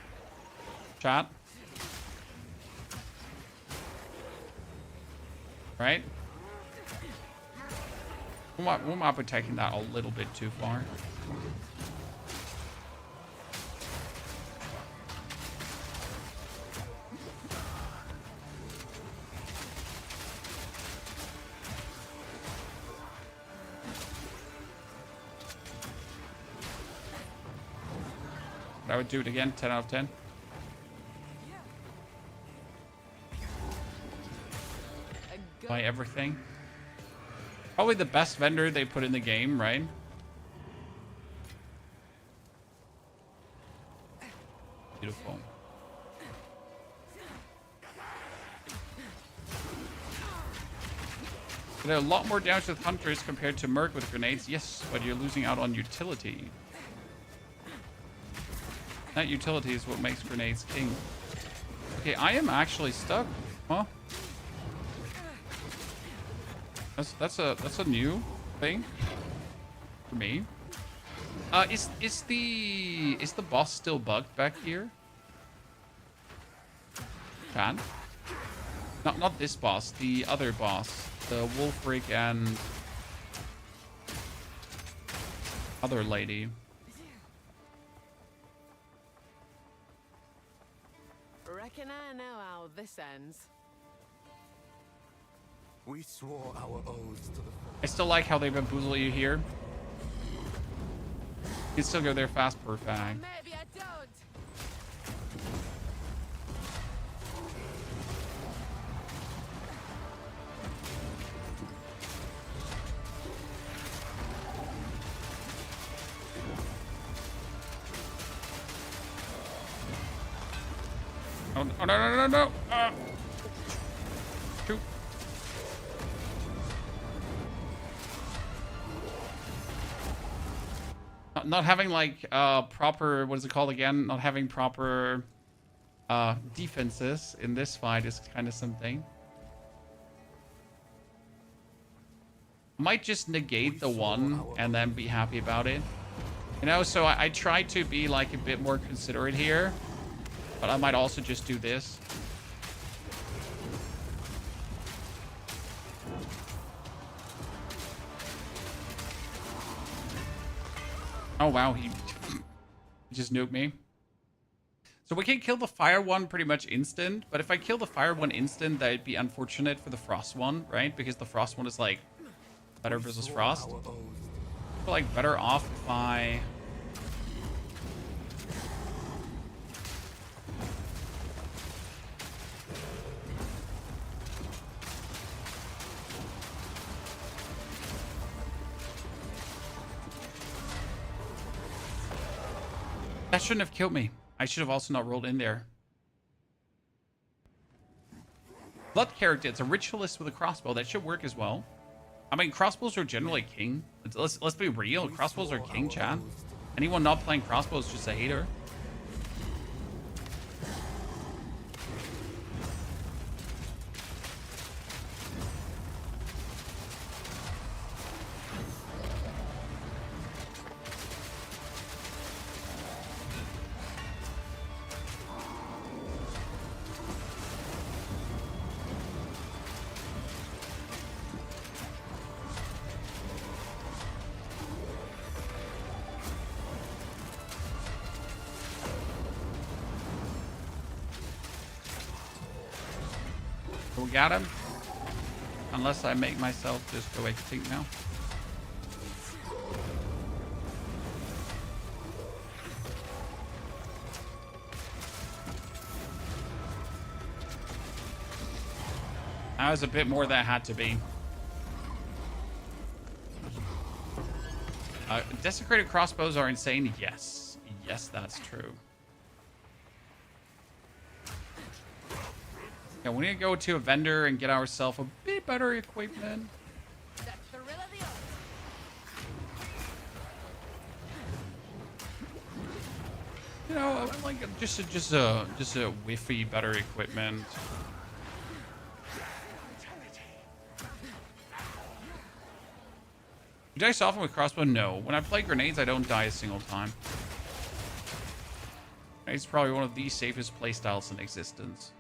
Chat. Right? We might be taking that a little bit too far. I would do it again, 10 out of 10. Buy everything. Probably the best vendor they put in the game, right? Beautiful. There are a lot more damage with Huntress compared to Merc with grenades. Yes, but you're losing out on utility. That utility is what makes grenades king. Okay, I am actually stuck. Huh? That's a new thing for me. Is the boss still bugged back here? Chan? Not this boss, the other boss. The Wolfric and other lady. Reckon I know how this ends. We swore our oaths to the... I still like how they bamboozle you here. You can still go there fast, perfect. Maybe I don't. Oh, no. Shoot. Not having like proper, what is it called again? Not having proper defenses in this fight is kind of something. Might just negate the one and then be happy about it. You know, so I try to be like a bit more considerate here. But I might also just do this. Oh, wow. He just nuked me. So we can kill the fire one pretty much instant. But if I kill the fire one instant, that'd be unfortunate for the frost one, right? Because the frost one is like better versus frost. I feel like better off if I... That shouldn't have killed me. I should have also not rolled in there. Blood character. It's a ritualist with a crossbow. That should work as well. I mean, crossbows are generally king. Let's be real. Crossbows are king, chat. Anyone not playing crossbows is just a hater. We got him. Unless I make myself just go extinct now. That was a bit more than it had to be. Desecrated crossbows are insane. Yes. Yes, that's true. Yeah, we need to go to a vendor and get ourselves a bit better equipment. The thrill of the hunt. You know, like just a whiffy better equipment. You die so often with crossbow? No. When I play grenades, I don't die a single time. It's probably one of the safest playstyles in existence.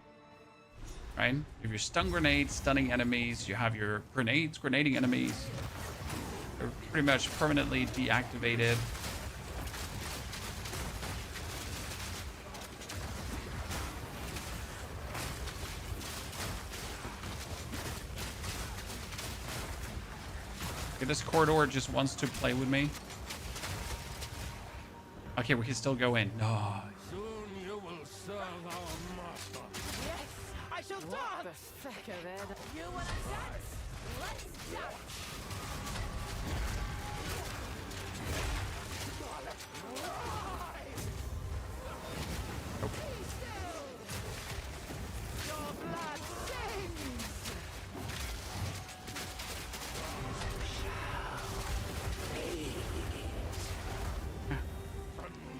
Right? You have your stun grenades, stunning enemies. You have your grenades, grenading enemies. They're pretty much permanently deactivated. Okay, this corridor just wants to play with me. Okay, we can still go in. No. Soon you will serve our master. Yes, I shall dance. What the feck of it? You wanna dance? Let's dance. Your blood sings.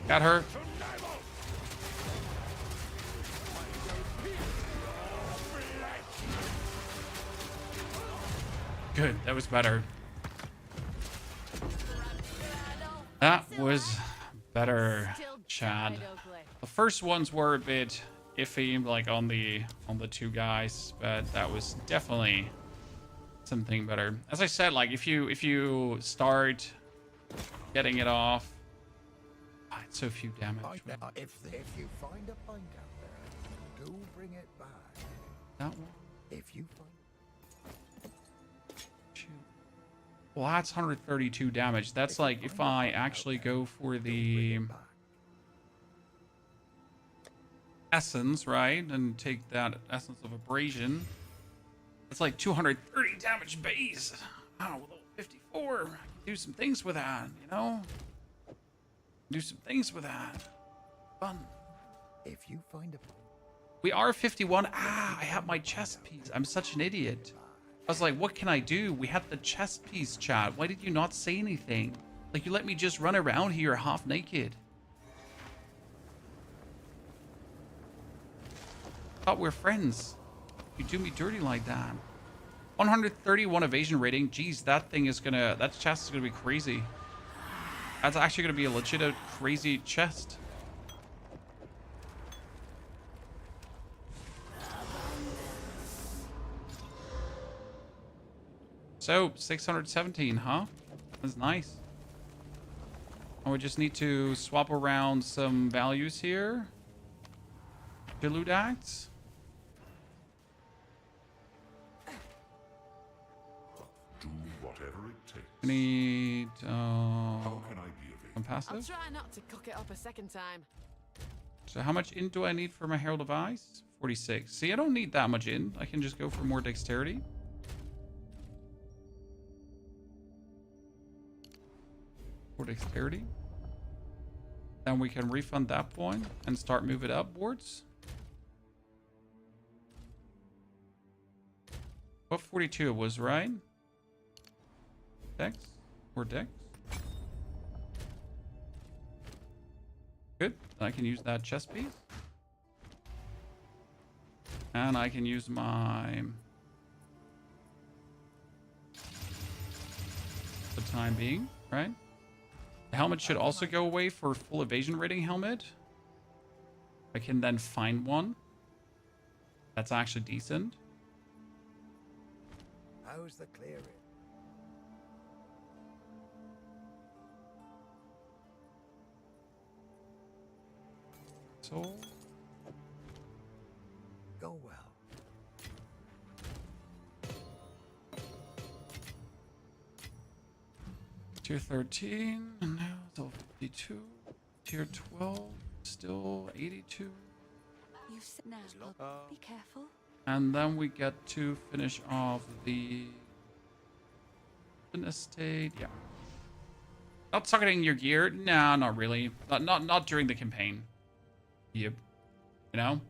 Got her. Good. That was better. That was better, Chad. The first ones were a bit iffy, like on the two guys, but that was definitely something better. As I said, like if you start getting it off, it's so few damage. If you find a pint out there, do bring it back. That one. If you find. Well, that's 132 damage. That's like if I actually go for the essence, right? And take that essence of abrasion. It's like 230 damage base. Wow, with 54. I can do some things with that, you know? Do some things with that. Fun. If you find a We are 51. Ah, I have my chest piece. I'm such an idiot. I was like, what can I do? We had the chest piece, Chad. Why did you not say anything? Like, you let me just run around here half naked. Thought we're friends. You do me dirty like that. 131 evasion rating. Jeez, that thing is gonna... That chest is gonna be crazy. That's actually gonna be a legit crazy chest. So, 617, huh? That's nice. And we just need to swap around some values here. Dilute acts. Do whatever it takes. We need, How can I be of aid? I'll passive. try not to cook it up a second time. So how much int do I need for my Herald of Ice? 46. See, I don't need that much int. I can just go for more dexterity. For dexterity. Then we can refund that point and start moving upwards. What 42 it was, right? Dex? Or Dex? Good. I can use that chest piece. And I can use my... For the time being, right? The helmet should also go away for full evasion rating helmet. I can then find one. That's actually decent. How's the clearing? So... Go well. Tier 13, and now it's all 52. Tier 12, still 82. You sit now. Be careful. And then we get to finish off the estate. Yeah. Not socketing your gear? Nah, not really. Not during the campaign. Yep. You know?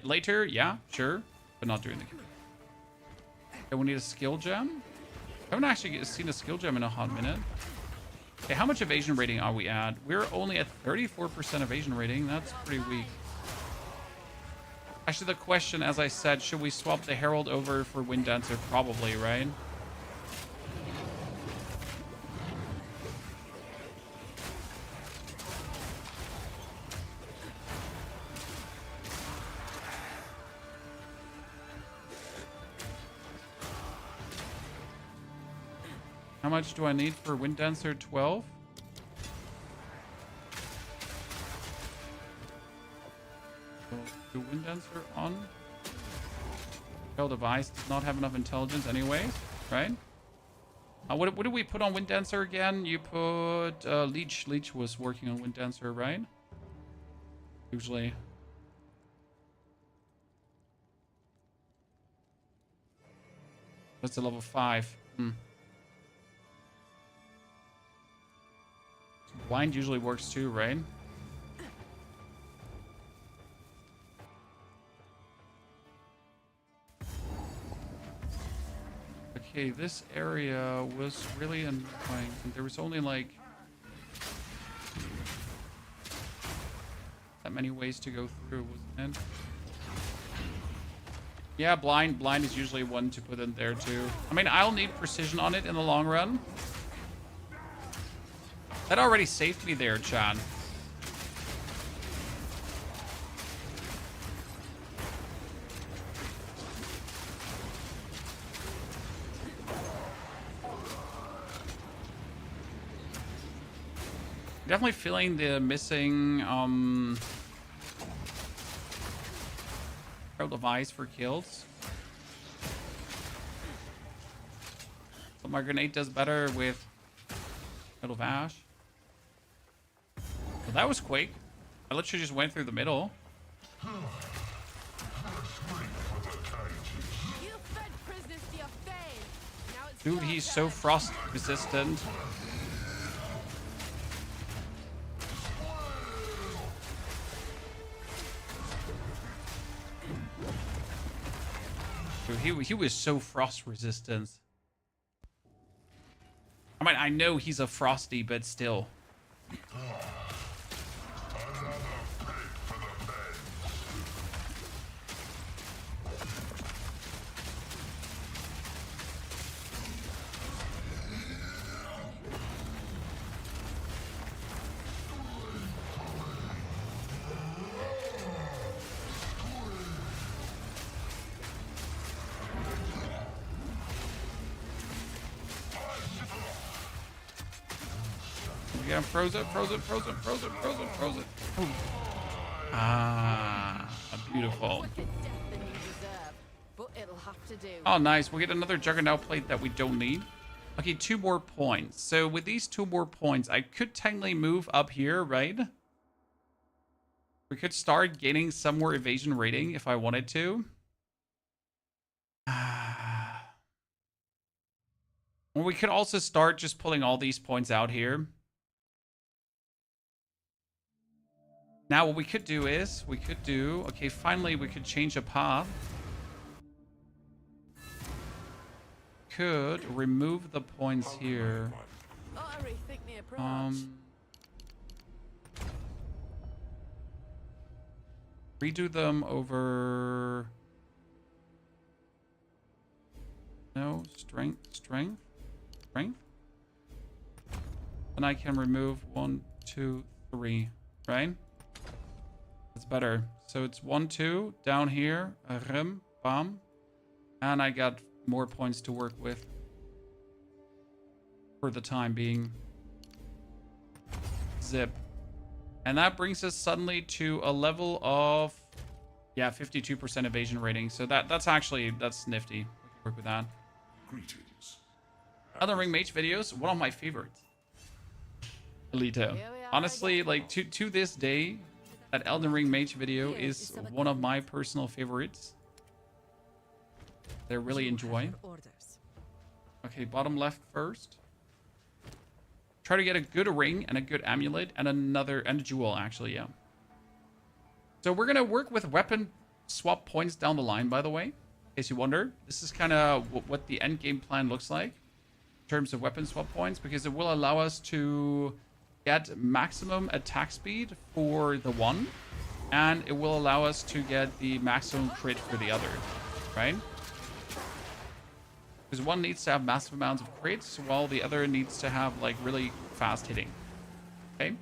Later, yeah, sure. But not during the campaign. Okay, we need a skill gem. I haven't actually seen a skill gem in a hot minute. Okay, how much evasion rating are we at? We're only at 34% evasion rating. That's pretty weak. Actually, the question, as I said, should we swap the Herald over for Wind Dancer? Probably, right? How much do I need for Wind Dancer 12? Wind Dancer on. Herald device does not have enough intelligence anyways, right? What did we put on Wind Dancer again? You put Leech. Leech was working on Wind Dancer, right? Usually. That's a level 5. Blind usually works too, right? Okay, this area was really annoying. There was only like that many ways to go through, wasn't it? Yeah, blind is usually one to put in there too. I mean, I'll need precision on it in the long run. That already saved me there, Chan. Definitely feeling the missing Herald of Ice for kills. But my grenade does better with Herald of Ash. Well, that was quick. I literally just went through the middle. You fed prisoners to your fame. Now it's Dude, he's so frost resistant. Dude, he was so frost resistant. I mean, I know he's a frosty, but still. Yeah, frozen. Ooh. Ah, beautiful. Oh, nice. We'll get another Juggernaut plate that we don't need. Okay, 2 more points. So with these 2 more points, I could technically move up here, right? We could start gaining some more evasion rating if I wanted to. Or we could also start just pulling all these points out here. Now what we could do is, okay, finally we could change a path. Could remove the points here. Redo them over... No, strength. And I can remove 1, 2, 3, right? That's better. So it's 1, 2 down here. Rim, bam. And I got more points to work with for the time being. Zip. And that brings us suddenly to a level of, yeah, 52% evasion rating. So that's nifty. We can work with that. Greetings. Elden Ring Mage videos, one of my favorites. Alito. Honestly, like to this day, that Elden Ring Mage video is one of my personal favorites. That I really enjoy. Okay, bottom left first. Try to get a good ring and a good amulet and a jewel, actually, yeah. So we're gonna work with weapon swap points down the line, by the way. In case you wonder, this is kind of what the end game plan looks like in terms of weapon swap points, because it will allow us to get maximum attack speed for the one, and it will allow us to get the maximum crit for the other, right? Because one needs to have massive amounts of crits, while the other needs to have like really fast hitting. Okay.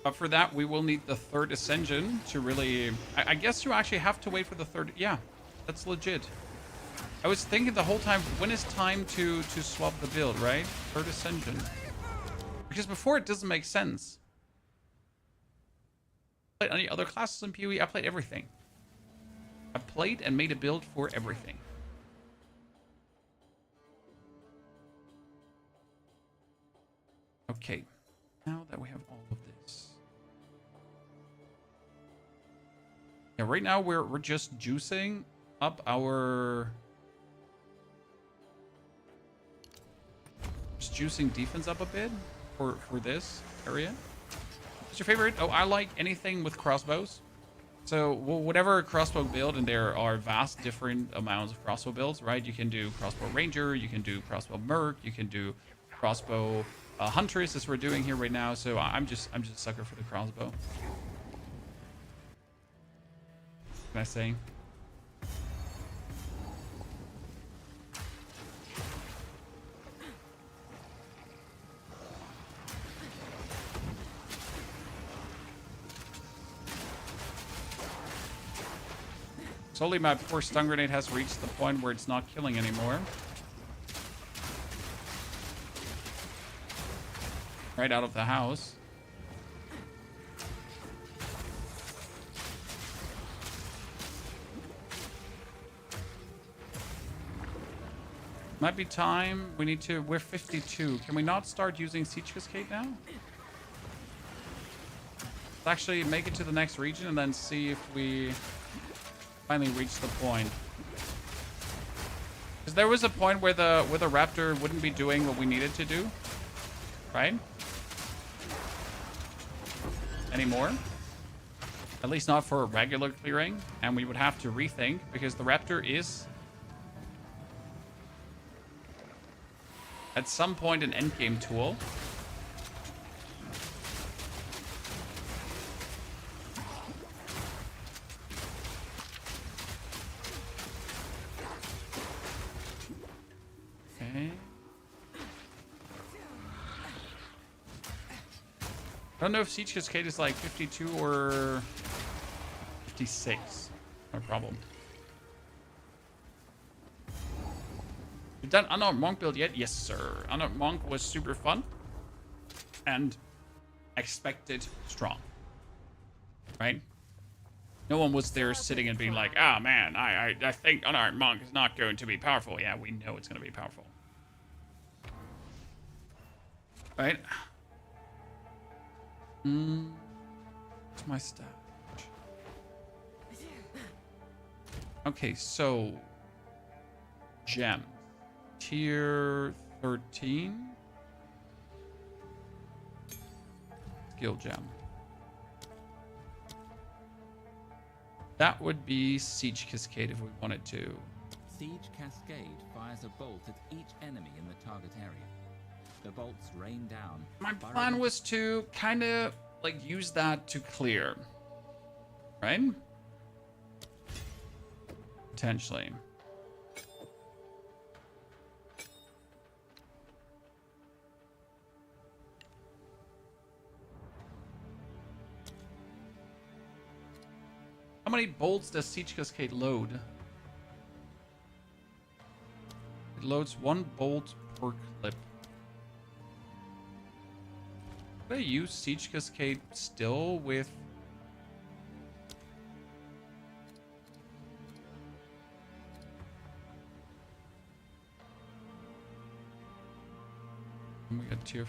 But for that, we will need the third ascension to really... I guess you actually have to wait for the third... Yeah, that's legit. I was thinking the whole time, when is time to swap the build, right? Third ascension. Because before it doesn't make sense. Played any other classes in POE? I played everything. I played and made a build for everything. Okay. Now that we have all of this. Yeah, right now we're just juicing up our... Just juicing defense up a bit for this area. What's your favorite? Oh, I like anything with crossbows. So whatever crossbow build, and there are vast different amounts of crossbow builds, right? You can do crossbow ranger, you can do crossbow merc, you can do crossbow Huntress, as we're doing here right now. So I'm just a sucker for the crossbow. What can I say? Slowly, my poor stun grenade has reached the point where it's not killing anymore. Right out of the house. Might be time. We need to... We're 52. Can we not start using Siege Cascade now? Let's actually make it to the next region and then see if we finally reach the point. Because there was a point where the Raptor wouldn't be doing what we needed to do. Right? Anymore. At least not for regular clearing. And we would have to rethink, because the Raptor is at some point an endgame tool. Okay. I don't know if Siege Cascade is like 52 or 56. No problem. You've done Unarmed Monk build yet? Yes, sir. Unarmed Monk was super fun. And expected strong. Right? No one was there sitting and being like, ah, man, I think Unarmed Monk is not going to be powerful. Yeah, we know it's going to be powerful. Right? What's my stat? Okay, so gem. Tier 13. Skill gem. That would be Siege Cascade if we wanted to. Siege Cascade fires a bolt at each enemy in the target area. The bolts rain down. My plan was to kind of like use that to clear. Right? Potentially. How many bolts does Siege Cascade load? It loads 1 bolt per clip. Could I use Siege Cascade still with... We got tier...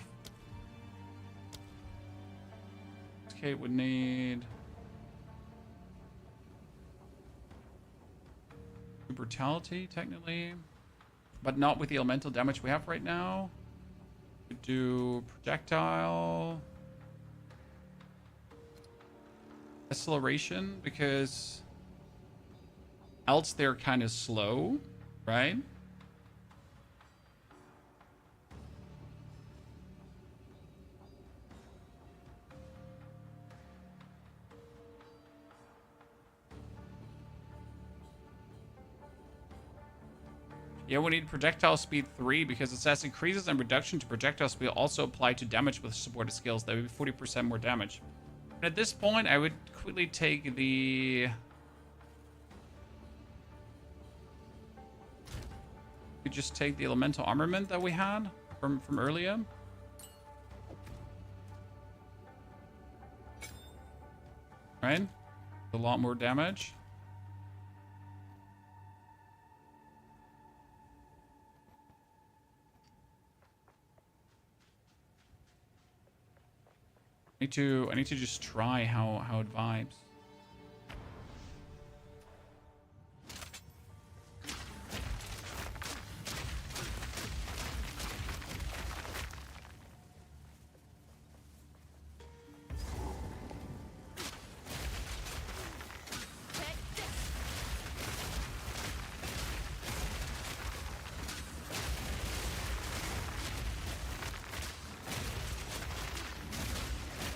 Cascade would need... Brutality, technically. But not with the elemental damage we have right now. Could do projectile. Acceleration, because else they're kind of slow, right? Yeah, we need projectile speed 3 because it says increases and reduction to projectile speed also apply to damage with supported skills. That would be 40% more damage. And at this point, I would quickly take the... We just take the elemental armament that we had from earlier. Right? A lot more damage. I need to just try how it vibes.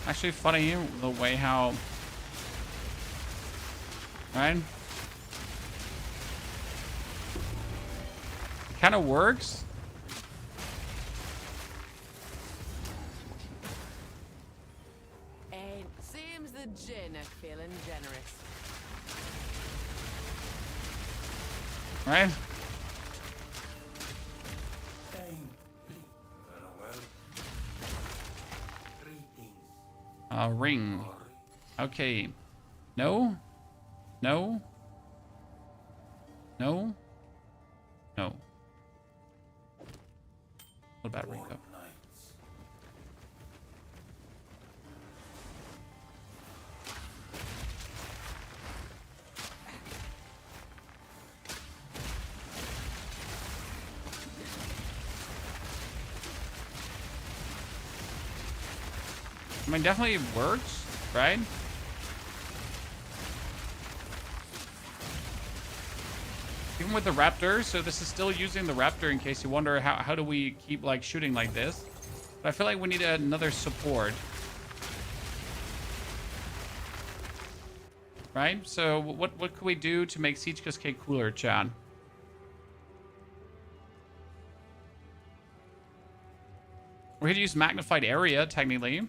Actually funny the way how, right? It kind of works. And seems the gin are feeling generous. Right? Ring. Okay. No. No. No. No. What about ring though? I mean, definitely works, right? Even with the Raptor, so this is still using the Raptor in case you wonder how do we keep like shooting like this. But I feel like we need another support. Right? So what could we do to make Siege Cascade cooler, Chan? We could use magnified area, technically.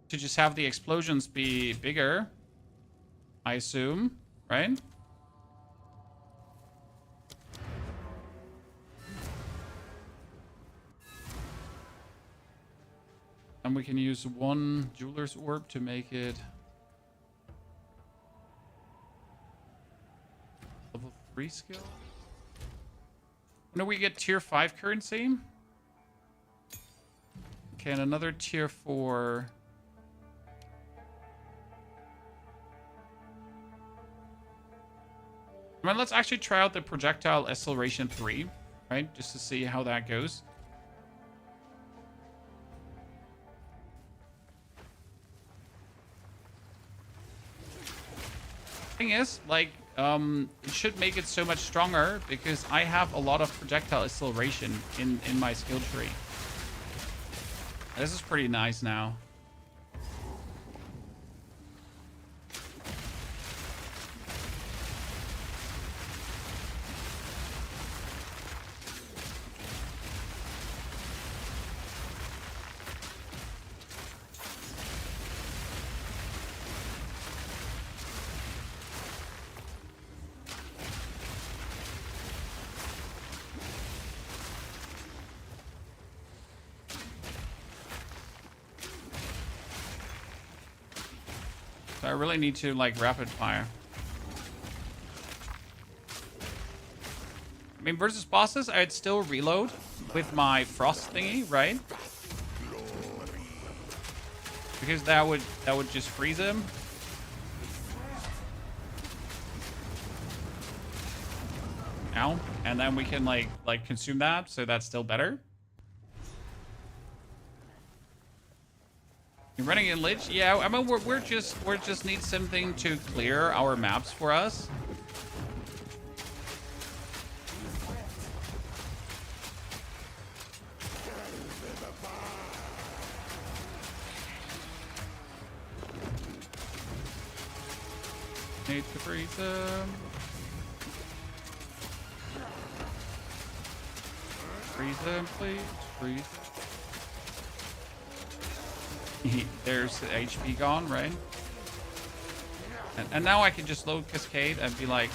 To just have the explosions be bigger, I assume, right? And we can use one jeweler's orb to make it level 3 skill. When do we get tier 5 currency? Okay, and another tier 4. I mean, let's actually try out the projectile acceleration 3, right? Just to see how that goes. Thing is, like, it should make it so much stronger because I have a lot of projectile acceleration in my skill tree. This is pretty nice now. So I really need to like rapid fire. I mean, versus bosses, I'd still reload with my frost thingy, right? Because that would just freeze him. Ow. And then we can like consume that, so that's still better. You're running in Lich? Yeah, I mean we're just need something to clear our maps for us. Need to freeze them. Freeze them, please. Freeze. There's the HP gone, right? And now I can just load Cascade and be like...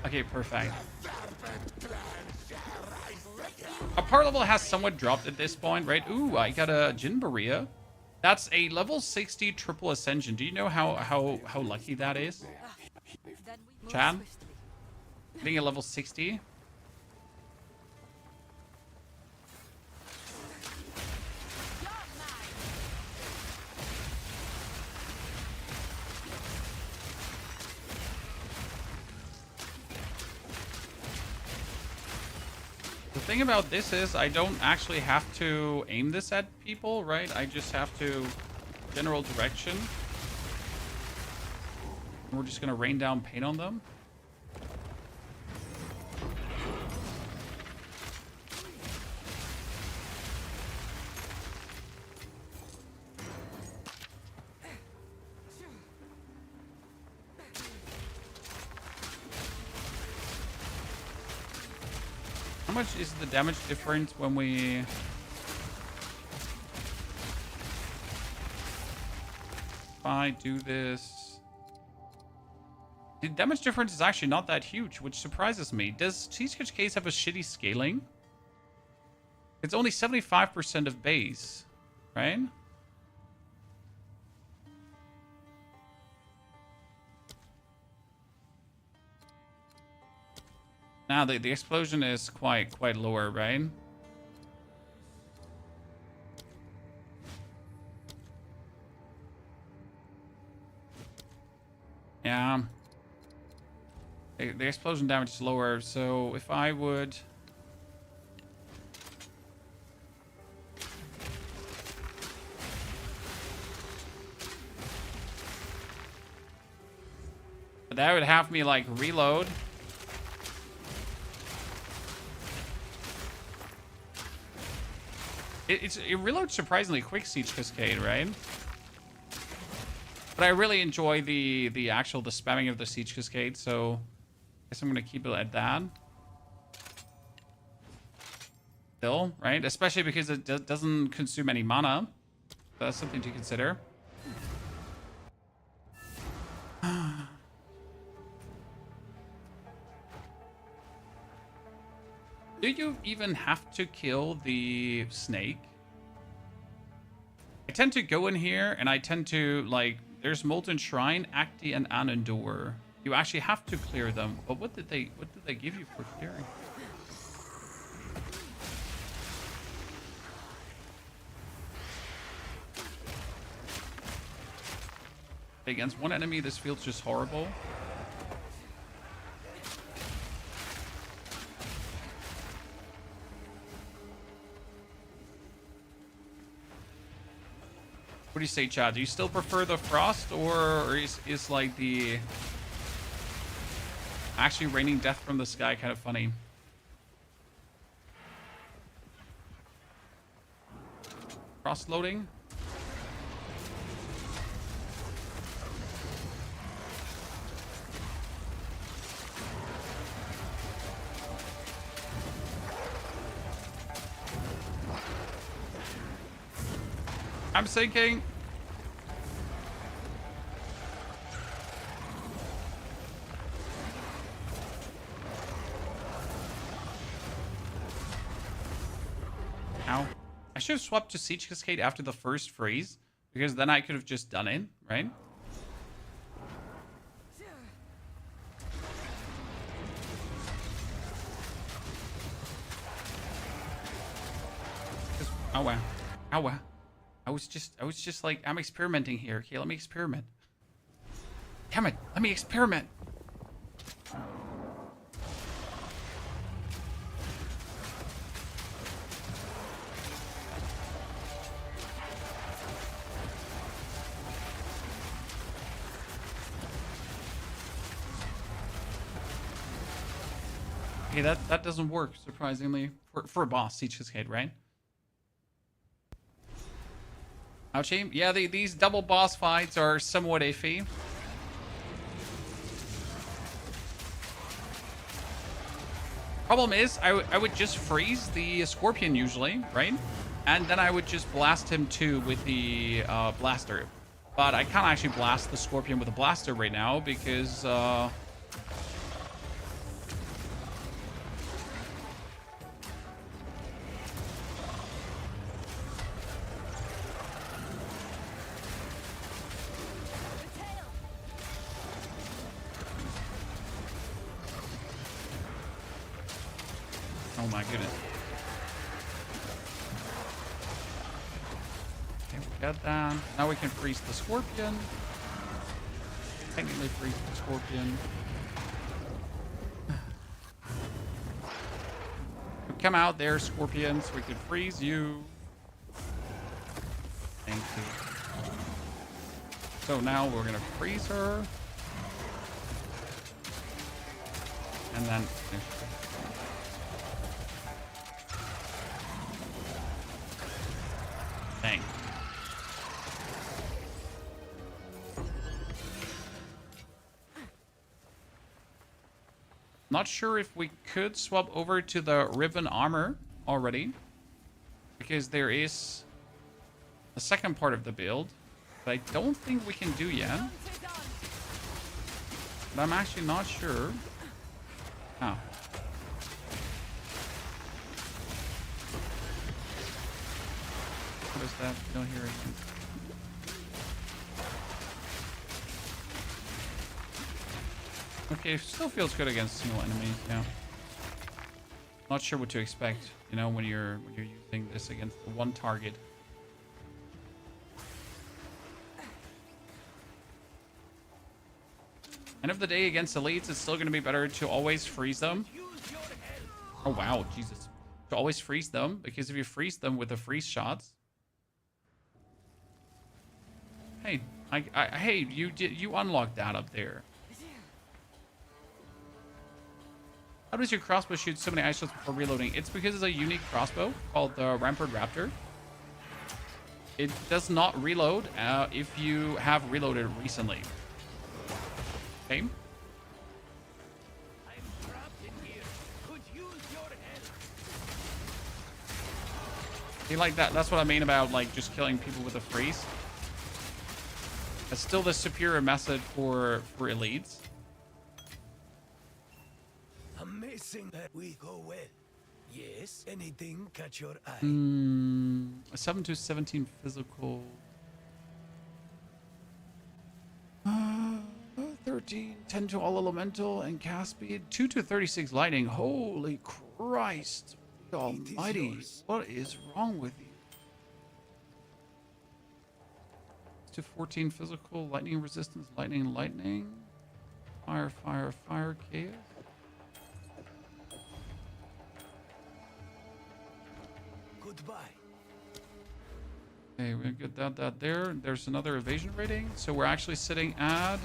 Okay, perfect. Our power level has somewhat dropped at this point, right? Ooh, I got a Jin Berea. That's a level 60 triple ascension. Do you know how lucky that is? Chad? Being a level 60? The thing about this is I don't actually have to aim this at people, right? I just have to general direction. We're just gonna rain down paint on them. How much is the damage difference when we... If I do this... The damage difference is actually not that huge, which surprises me. Does Siege Case have a shitty scaling? It's only 75% of base, right? Now the explosion is quite lower, right? Yeah. The explosion damage is lower, so if I would... But that would have me like reload. It reloads surprisingly quick, Siege Cascade, right? But I really enjoy the spamming of the Siege Cascade, so I guess I'm gonna keep it at that. Still, right? Especially because it doesn't consume any mana. So that's something to consider. Do you even have to kill the snake? I tend to go in here and I tend to, like, there's Molten Shrine, Acti, and Anandor. You actually have to clear them. But what did they give you for clearing? Against one enemy, this feels just horrible. What do you say, Chad? Do you still prefer the frost, or is like the actually raining death from the sky kind of funny? Frost loading. I'm sinking. Ow. I should have swapped to Siege Cascade after the first freeze. Because then I could have just done it, right? Oh wow. Oh wow. I was just like, I'm experimenting here. Okay, let me experiment. Damn it, let me experiment. Okay, that doesn't work, surprisingly, for a boss, Siege Cascade, right? Ouchie. Yeah, these double boss fights are somewhat iffy. Problem is, I would just freeze the Scorpion usually, right? And then I would just blast him too with the blaster. But I can't actually blast the Scorpion with a blaster right now because... Oh my goodness. Okay, we got that. Now we can freeze the Scorpion. Technically freeze the Scorpion. Come out there, Scorpions. We can freeze you. Thank you. So now we're gonna freeze her. And then finish her. Dang. Not sure if we could swap over to the ribbon armor already, because there is a second part of the build that I don't think we can do yet. But I'm actually not sure. Oh. What is that? Don't hear it. Okay, still feels good against single enemies, yeah. Not sure what to expect, you know, when you're using this against the one target. End of the day, against elites, it's still going to be better to always freeze them. Oh wow, Jesus. To always freeze them, because if you freeze them with the freeze shots... Hey, hey, you unlocked that up there. How does your crossbow shoot so many ice shots before reloading? It's because it's a unique crossbow called the Rampart Raptor. It does not reload if you have reloaded recently. Okay. See, like that. That's what I mean about like just killing people with a freeze. It's still the superior method for elites. Amazing that we go well. Yes, anything catch your eye? 7 to 17 physical. 13, 10 to all elemental and cast speed. 2 to 36 lightning. Holy Christ almighty. What is wrong with you? To 14 physical, lightning resistance, lightning, fire, fire, fire, chaos. Goodbye. Okay, we're gonna get that there. There's another evasion rating, so we're actually sitting at...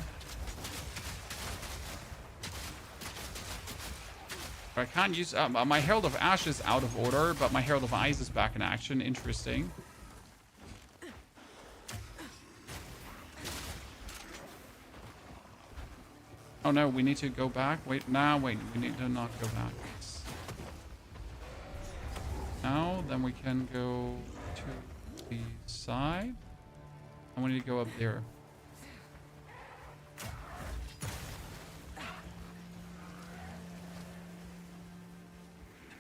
I can't use... my Herald of Ash is out of order, but my Herald of Ice is back in action. Interesting. Oh no, we need to go back. Wait, wait, we need to not go back. Now, then we can go to the side. And we need to go up there.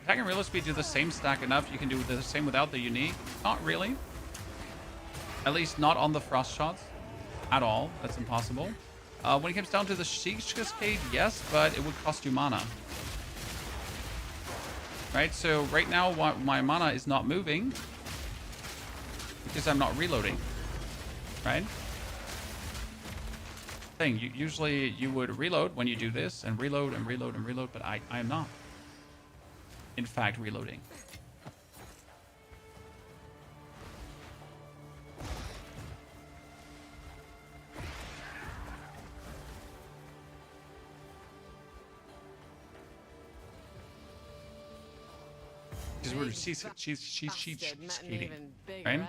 Attack and reload speed do the same stack enough. You can do the same without the unique. Not really. At least not on the frost shots at all. That's impossible. When it comes down to the Siege Cascade, yes, but it would cost you mana. Right, so right now my mana is not moving because I'm not reloading. Right? Thing, usually you would reload when you do this, and reload and reload and reload, but I am not, in fact, reloading. Because she's skating, right?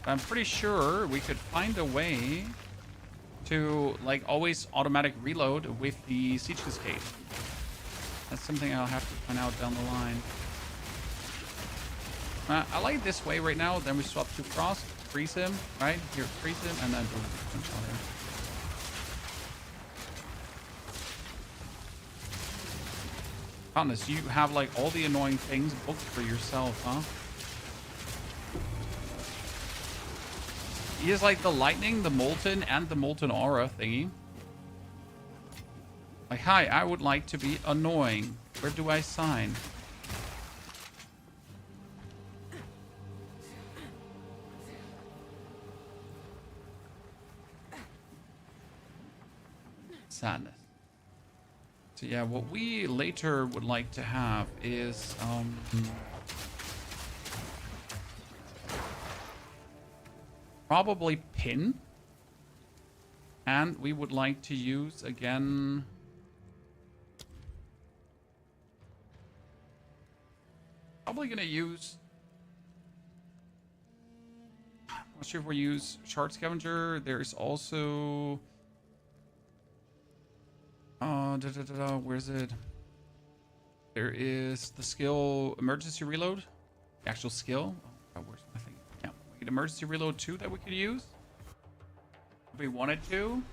I'm pretty sure we could find a way to, like, always automatic reload with the Siege Cascade. That's something I'll have to find out down the line. I like this way right now. Then we swap to Frost, freeze him, right? Here, freeze him, and then boom, punch on him. Honest, you have like all the annoying things booked for yourself, huh? He is like the lightning, the molten, and the molten aura thingy. Like, hi, I would like to be annoying. Where do I sign? Sadness. So yeah, what we later would like to have is probably pin, and we would like to use again probably gonna use, I'm not sure if we use Shard Scavenger. There's also where's it? There is the skill emergency reload. The actual skill. Oh, where's my thing? Yeah, wait, emergency reload 2 that we could use if we wanted to.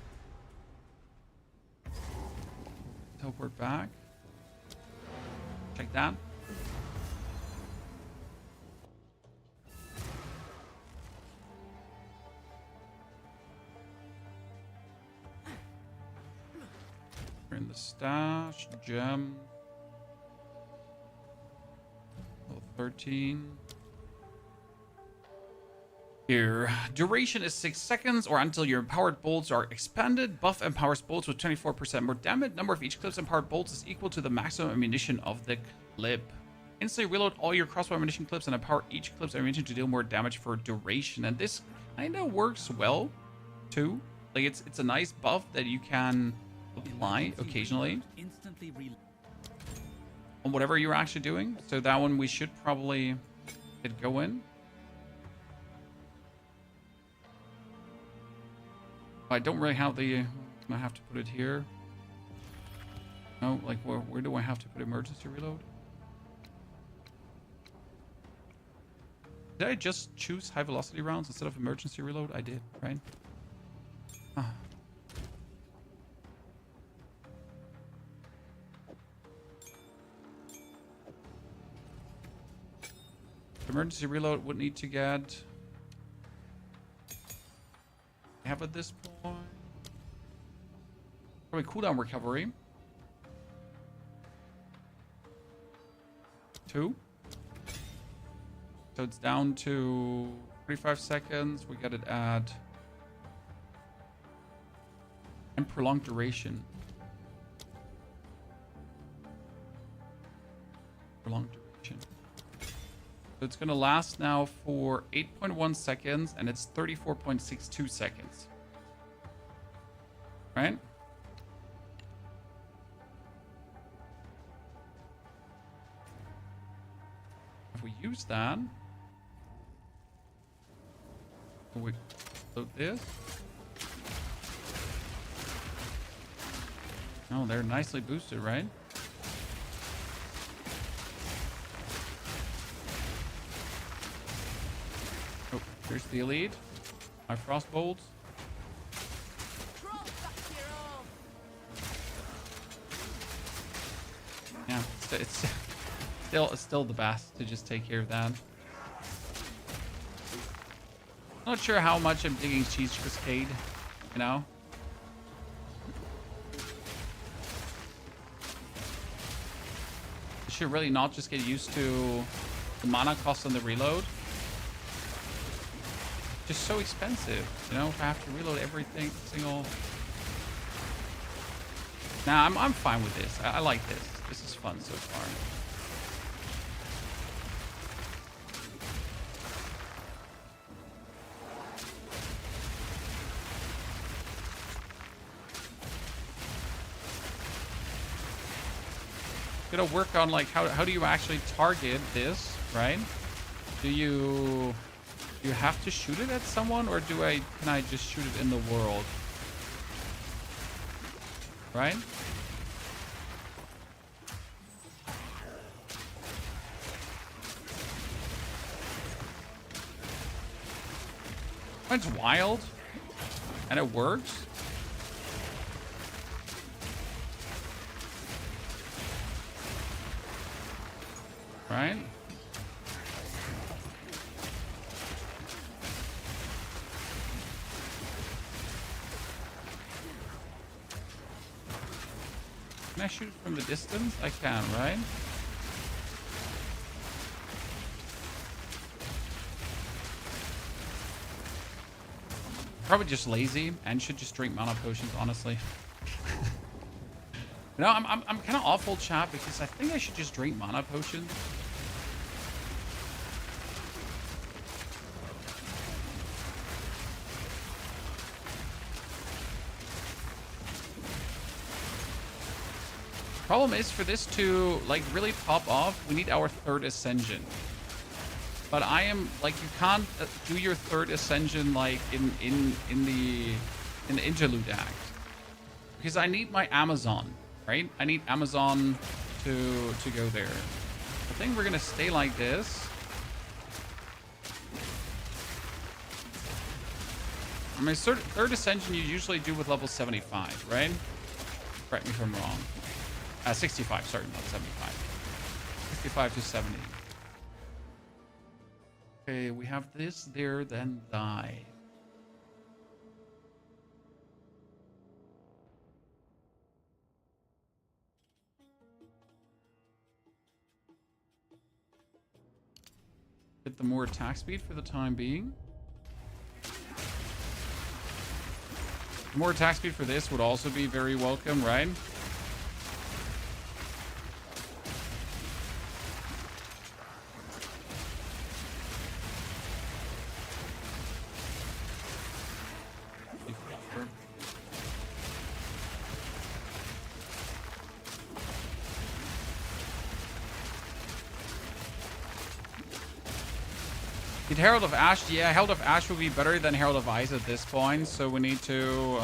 Teleport back. Check that. In the stash, gem, level 13. Here, duration is 6 seconds or until your empowered bolts are expanded. Buff empowers bolts with 24% more damage. Number of each clip's empowered bolts is equal to the maximum ammunition of the clip. Instantly reload all your crossbow ammunition clips and empower each clip's ammunition to deal more damage for duration. And this kind of works well too. Like it's a nice buff that you can apply occasionally on whatever you're actually doing. So that one we should probably get going. I don't really have the, I have to put it here. No, like where do I have to put emergency reload? Did I just choose high velocity rounds instead of emergency reload? I did, right? Ah. Emergency reload would need to get have at this point probably cooldown recovery 2, so it's down to 35 seconds. We got it at and prolonged duration. So it's going to last now for 8.1 seconds, and it's 34.62 seconds. Right? If we use that, we load this. Oh, they're nicely boosted, right? Here's the elite. My frost bolts. it's still the best to just take care of that. Not sure how much I'm digging Cheese Cascade, you know? I should really not just get used to the mana cost on the reload. Just so expensive, you know, if I have to reload everything single. Nah, I'm fine with this. I like this. This is fun so far. Gonna work on like how do you actually target this, right? Do you have to shoot it at someone, or can I just shoot it in the world? Right? It's wild and it works. Right? Can I shoot it from the distance? I can, right? Probably just lazy and should just drink mana potions, honestly. You know, I'm kind of awful, chat, because I think I should just drink mana potions. Problem is, for this to like really pop off, we need our third ascension. But I am like, you can't do your third ascension like in the interlude act, because I need my Amazon, right? I need Amazon to go there. I think we're gonna stay like this. I mean, third ascension you usually do with level 75, right? Correct me if I'm wrong. 65, sorry, not 75. 65 to 70. Okay, we have this, there, then die. Get the more attack speed for the time being. More attack speed for this would also be very welcome, right? Herald of Ash, yeah, Herald of Ash would be better than Herald of Ice at this point, so we need to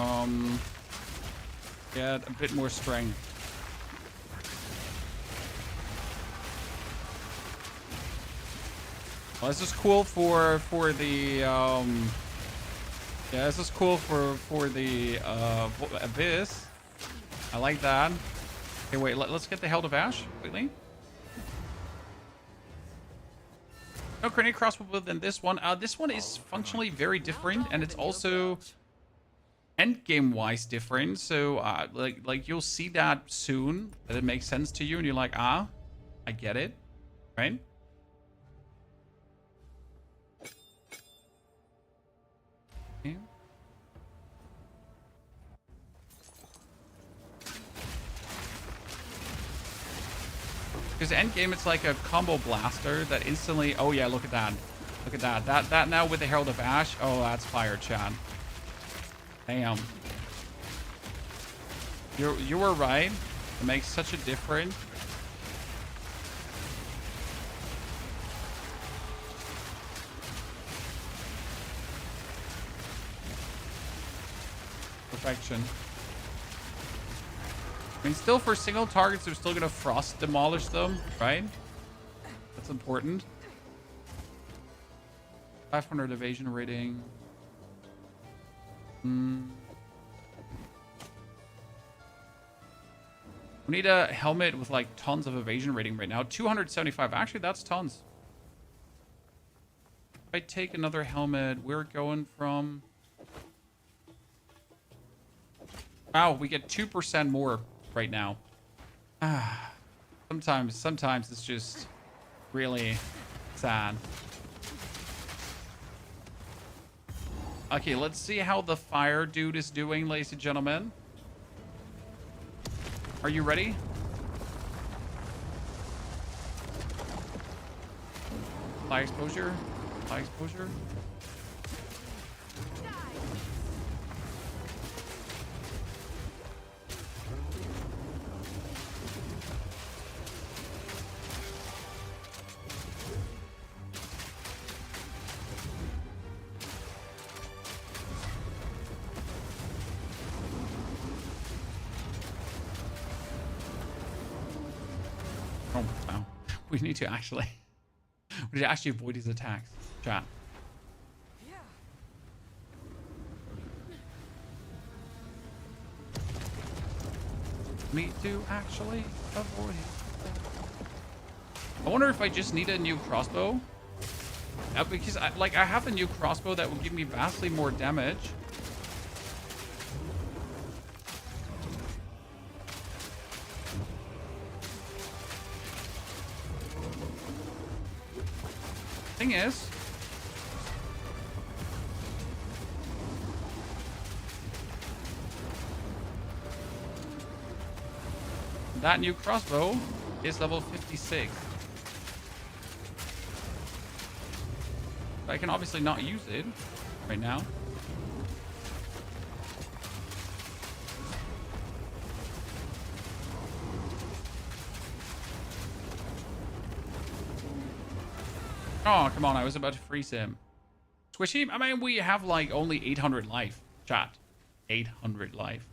get a bit more strength. Well, this is cool for the yeah, this is cool for the Abyss. I like that. Okay, wait, let's get the Herald of Ash quickly. No grenade crossbow than this one. This one is functionally very different, and it's also endgame wise different. So like you'll see that soon, that it makes sense to you, and you're like, ah, I get it, right? Okay. Because endgame, it's like a combo blaster that instantly... Oh, yeah, look at that. Look at that. That now with the Herald of Ash. Oh, that's fire, Chad. Damn. You were right. It makes such a difference. Perfection. I mean, still for single targets, they're still gonna frost demolish them, right? That's important. 500 evasion rating. We need a helmet with like tons of evasion rating right now. 275. Actually, that's tons. If I take another helmet, we're going from... Wow, we get 2% more right now. Sometimes it's just really sad. Okay, let's see how the fire dude is doing, ladies and gentlemen. Are you ready? High exposure. High exposure. Oh, wow. We need to actually avoid his attacks. Chat. Need to actually avoid it. I wonder if I just need a new crossbow. Because I have a new crossbow that will give me vastly more damage. Thing is, that new crossbow is level 56. I can obviously not use it right now. Oh, come on. I was about to freeze him. Squishy? I mean, we have like only 800 life. Chat. 800 life.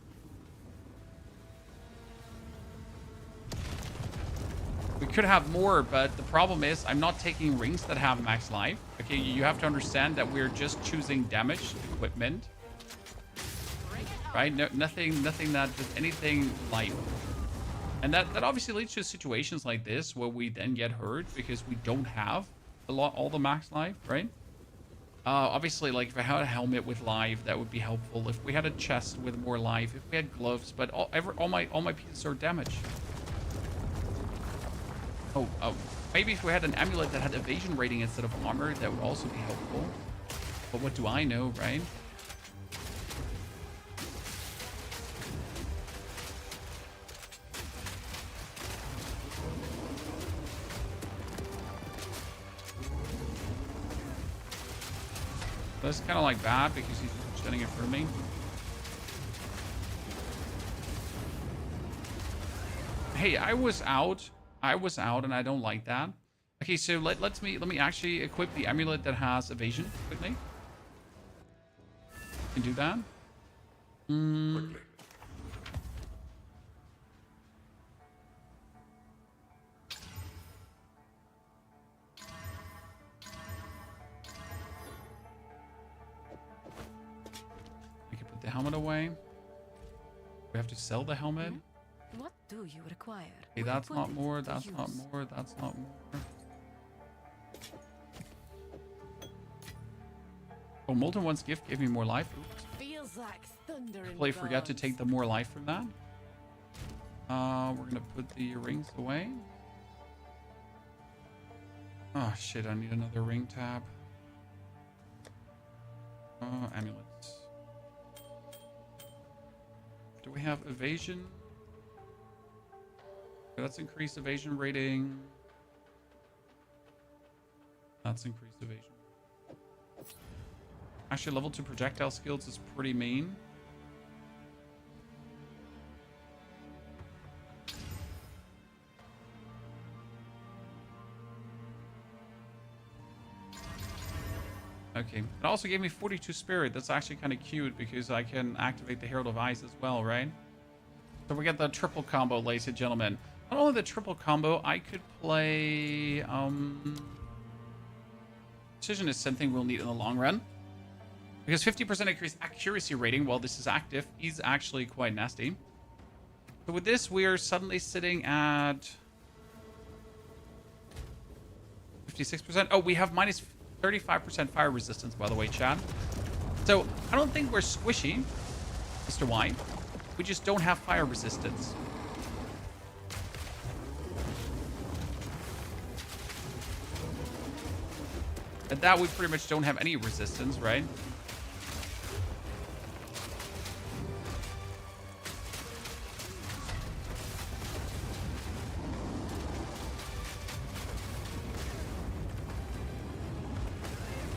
We could have more, but the problem is I'm not taking rings that have max life. Okay, you have to understand that we're just choosing damage equipment. Right? No, nothing that does anything life. And that obviously leads to situations like this where we then get hurt because we don't have all the max life, right? Obviously, like if I had a helmet with life, that would be helpful. If we had a chest with more life, if we had gloves, but all my pieces are damaged. Oh, maybe if we had an amulet that had evasion rating instead of armor, that would also be helpful. But what do I know, right? That's kind of like bad because he's standing in front of me. Hey, I was out and I don't like that. Okay, so let me actually equip the amulet that has evasion quickly. Can do that. Quickly. We can put the helmet away. We have to sell the helmet. What do you require? Okay, that's not more, that's not more, that's not more. Oh, Molten One's gift gave me more life. Oops. Feels like thunder in Completely forgot to take the more life from that. We're gonna put the rings away. Oh shit, I need another ring tab. Amulets. Do we have evasion? Okay, let's increase evasion rating. Let's increase evasion. Actually, level 2 projectile skills is pretty mean. Okay, it also gave me 42 spirit. That's actually kind of cute because I can activate the Herald of Ice as well, right? So we get the triple combo, ladies and gentlemen. Not only the triple combo, I could play... Precision is something we'll need in the long run. Because 50% increased accuracy rating while this is active is actually quite nasty. So with this, we are suddenly sitting at 56%. Oh, we have minus 35% fire resistance, by the way, chat. So I don't think we're squishy, Mr. White. We just don't have fire resistance. At that, we pretty much don't have any resistance, right?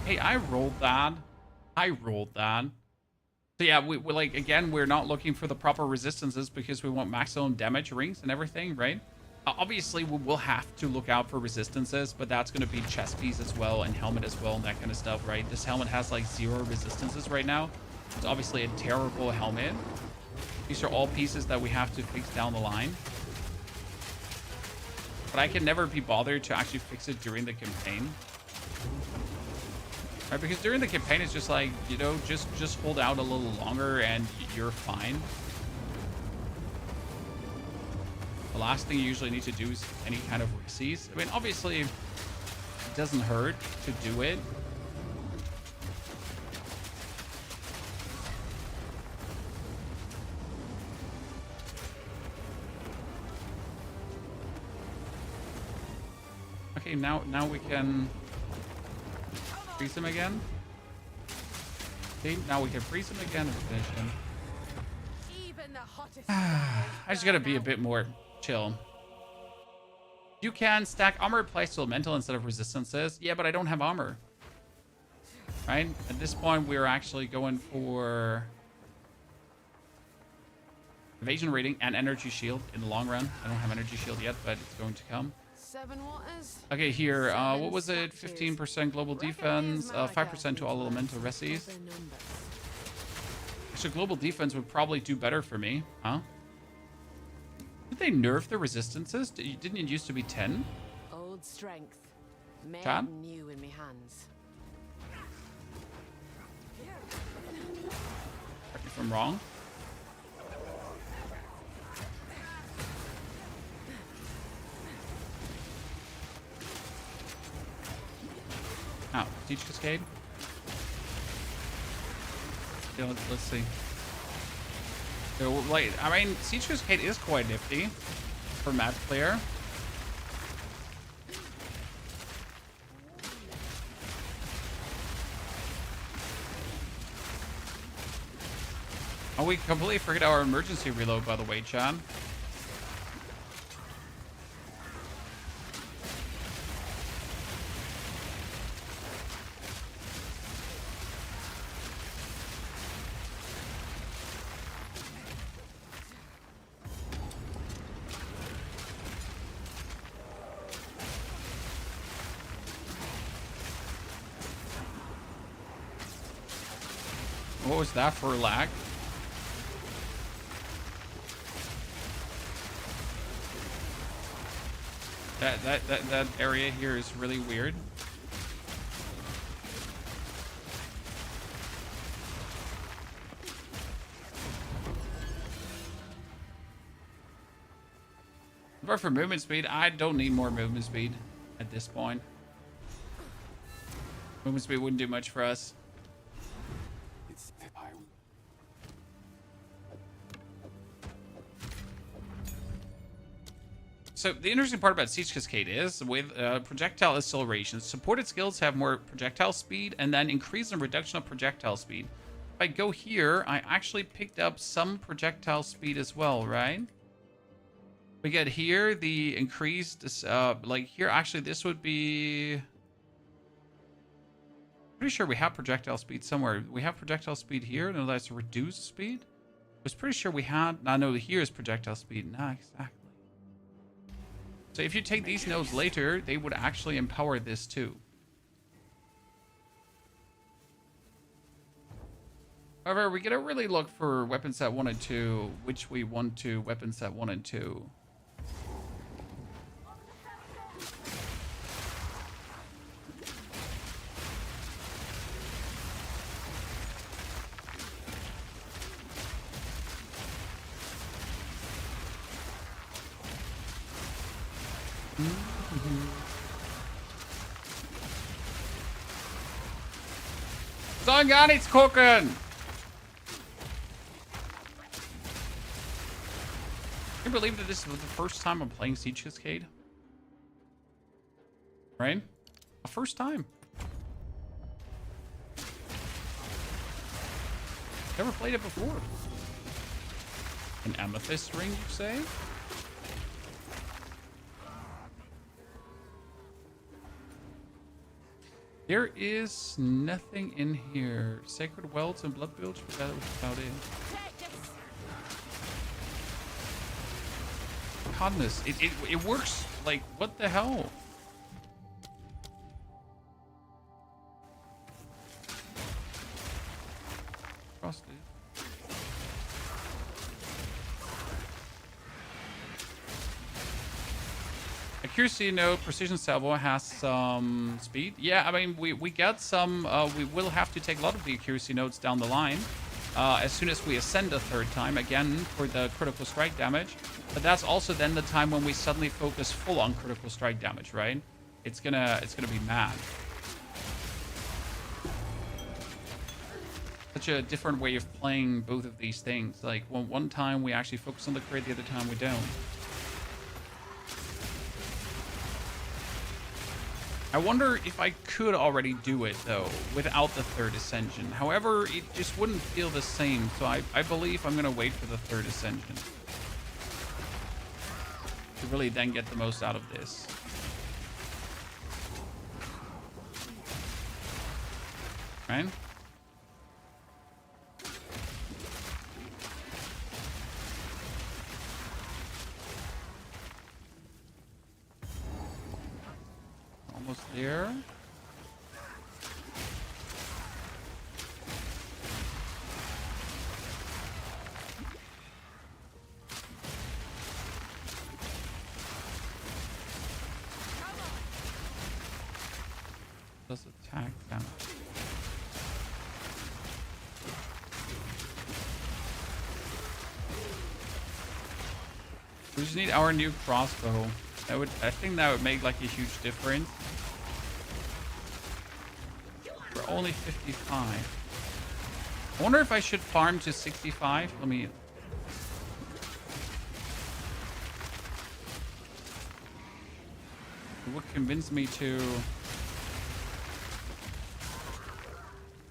Hey, I rolled that. So yeah, we like, again, we're not looking for the proper resistances because we want maximum damage rings and everything, right? Obviously, we will have to look out for resistances, but that's going to be chest piece as well and helmet as well and that kind of stuff, right? This helmet has like 0 resistances right now. It's obviously a terrible helmet. These are all pieces that we have to fix down the line. But I can never be bothered to actually fix it during the campaign. Right, because during the campaign, it's just like, you know, just hold out a little longer and you're fine. The last thing you usually need to do is any kind of reseize. I mean, obviously, it doesn't hurt to do it. Okay, now we can freeze him again. Okay, now we can freeze him again and finish him. I just gotta be a bit more chill. You can stack armor applies to elemental instead of resistances. Yeah, but I don't have armor. Right? At this point, we're actually going for evasion rating and energy shield in the long run. I don't have energy shield yet, but it's going to come. 7 waters. Okay, here, what was it? 15% global defense, 5% to all elemental resis. So global defense would probably do better for me, huh? Did they nerf the resistances? Didn't it used to be 10? Old strength, made Chat? new in me hands. Correct me if I'm wrong. Oh, Siege Cascade. Yeah, let's see. So, like, I mean, Siege Cascade is quite nifty for map player. Oh, we completely forget our emergency reload, by the way, Chan. What was that for lag? That area here is really weird. But for movement speed, I don't need more movement speed at this point. Movement speed wouldn't do much for us. So the interesting part about Siege Cascade is with projectile acceleration, supported skills have more projectile speed and then increase and reduction of projectile speed. If I go here, I actually picked up some projectile speed as well, right? We get here the increased, like here, actually this would be... Pretty sure we have projectile speed somewhere. We have projectile speed here. No, that's reduced speed. I was pretty sure we had... No, here is projectile speed. Nah, exactly. So if you take these nodes later, they would actually empower this too. However, we gotta really look for weapon set 1 and 2, which we want to weapon set 1 and 2. So gar nichts gucken. Can you believe that this was the first time I'm playing Siege Cascade? Right? A first time. Never played it before. An amethyst ring, you say? There is nothing in here. Sacred welts and blood bilge, but that was about it. Goodness, it works. Like, what the hell? Cross, dude. Accuracy note, precision salvo has some speed. Yeah, I mean, we get some, we will have to take a lot of the accuracy notes down the line as soon as we ascend a third time, again, for the critical strike damage. But that's also then the time when we suddenly focus full on critical strike damage, right? It's gonna be mad. Such a different way of playing both of these things. Like, one time we actually focus on the crit, the other time we don't. I wonder if I could already do it, though, without the third ascension. However, it just wouldn't feel the same, so I believe I'm going to wait for the third ascension. To really then get the most out of this. Right? Almost there. Does attack damage. We just need our new crossbow. I think that would make like a huge difference. We're only 55. I wonder if I should farm to 65. Let me. It would convince me to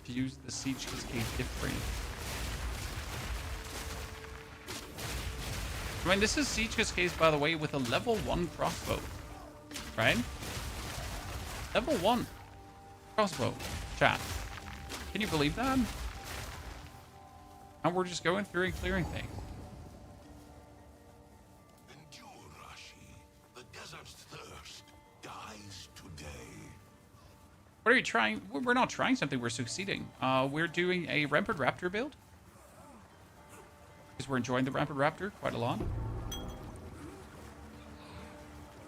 use the Siege Cascade different. I mean, this is Siege Cascade, by the way, with a level 1 crossbow. Right? Level 1 crossbow. Chat. Can you believe that? And we're just going through and clearing things. Endure, Rashi. The desert's thirst dies today. What are you trying? We're not trying something, we're succeeding. We're doing a Rampant Raptor build. Because we're enjoying the Rampant Raptor quite a lot.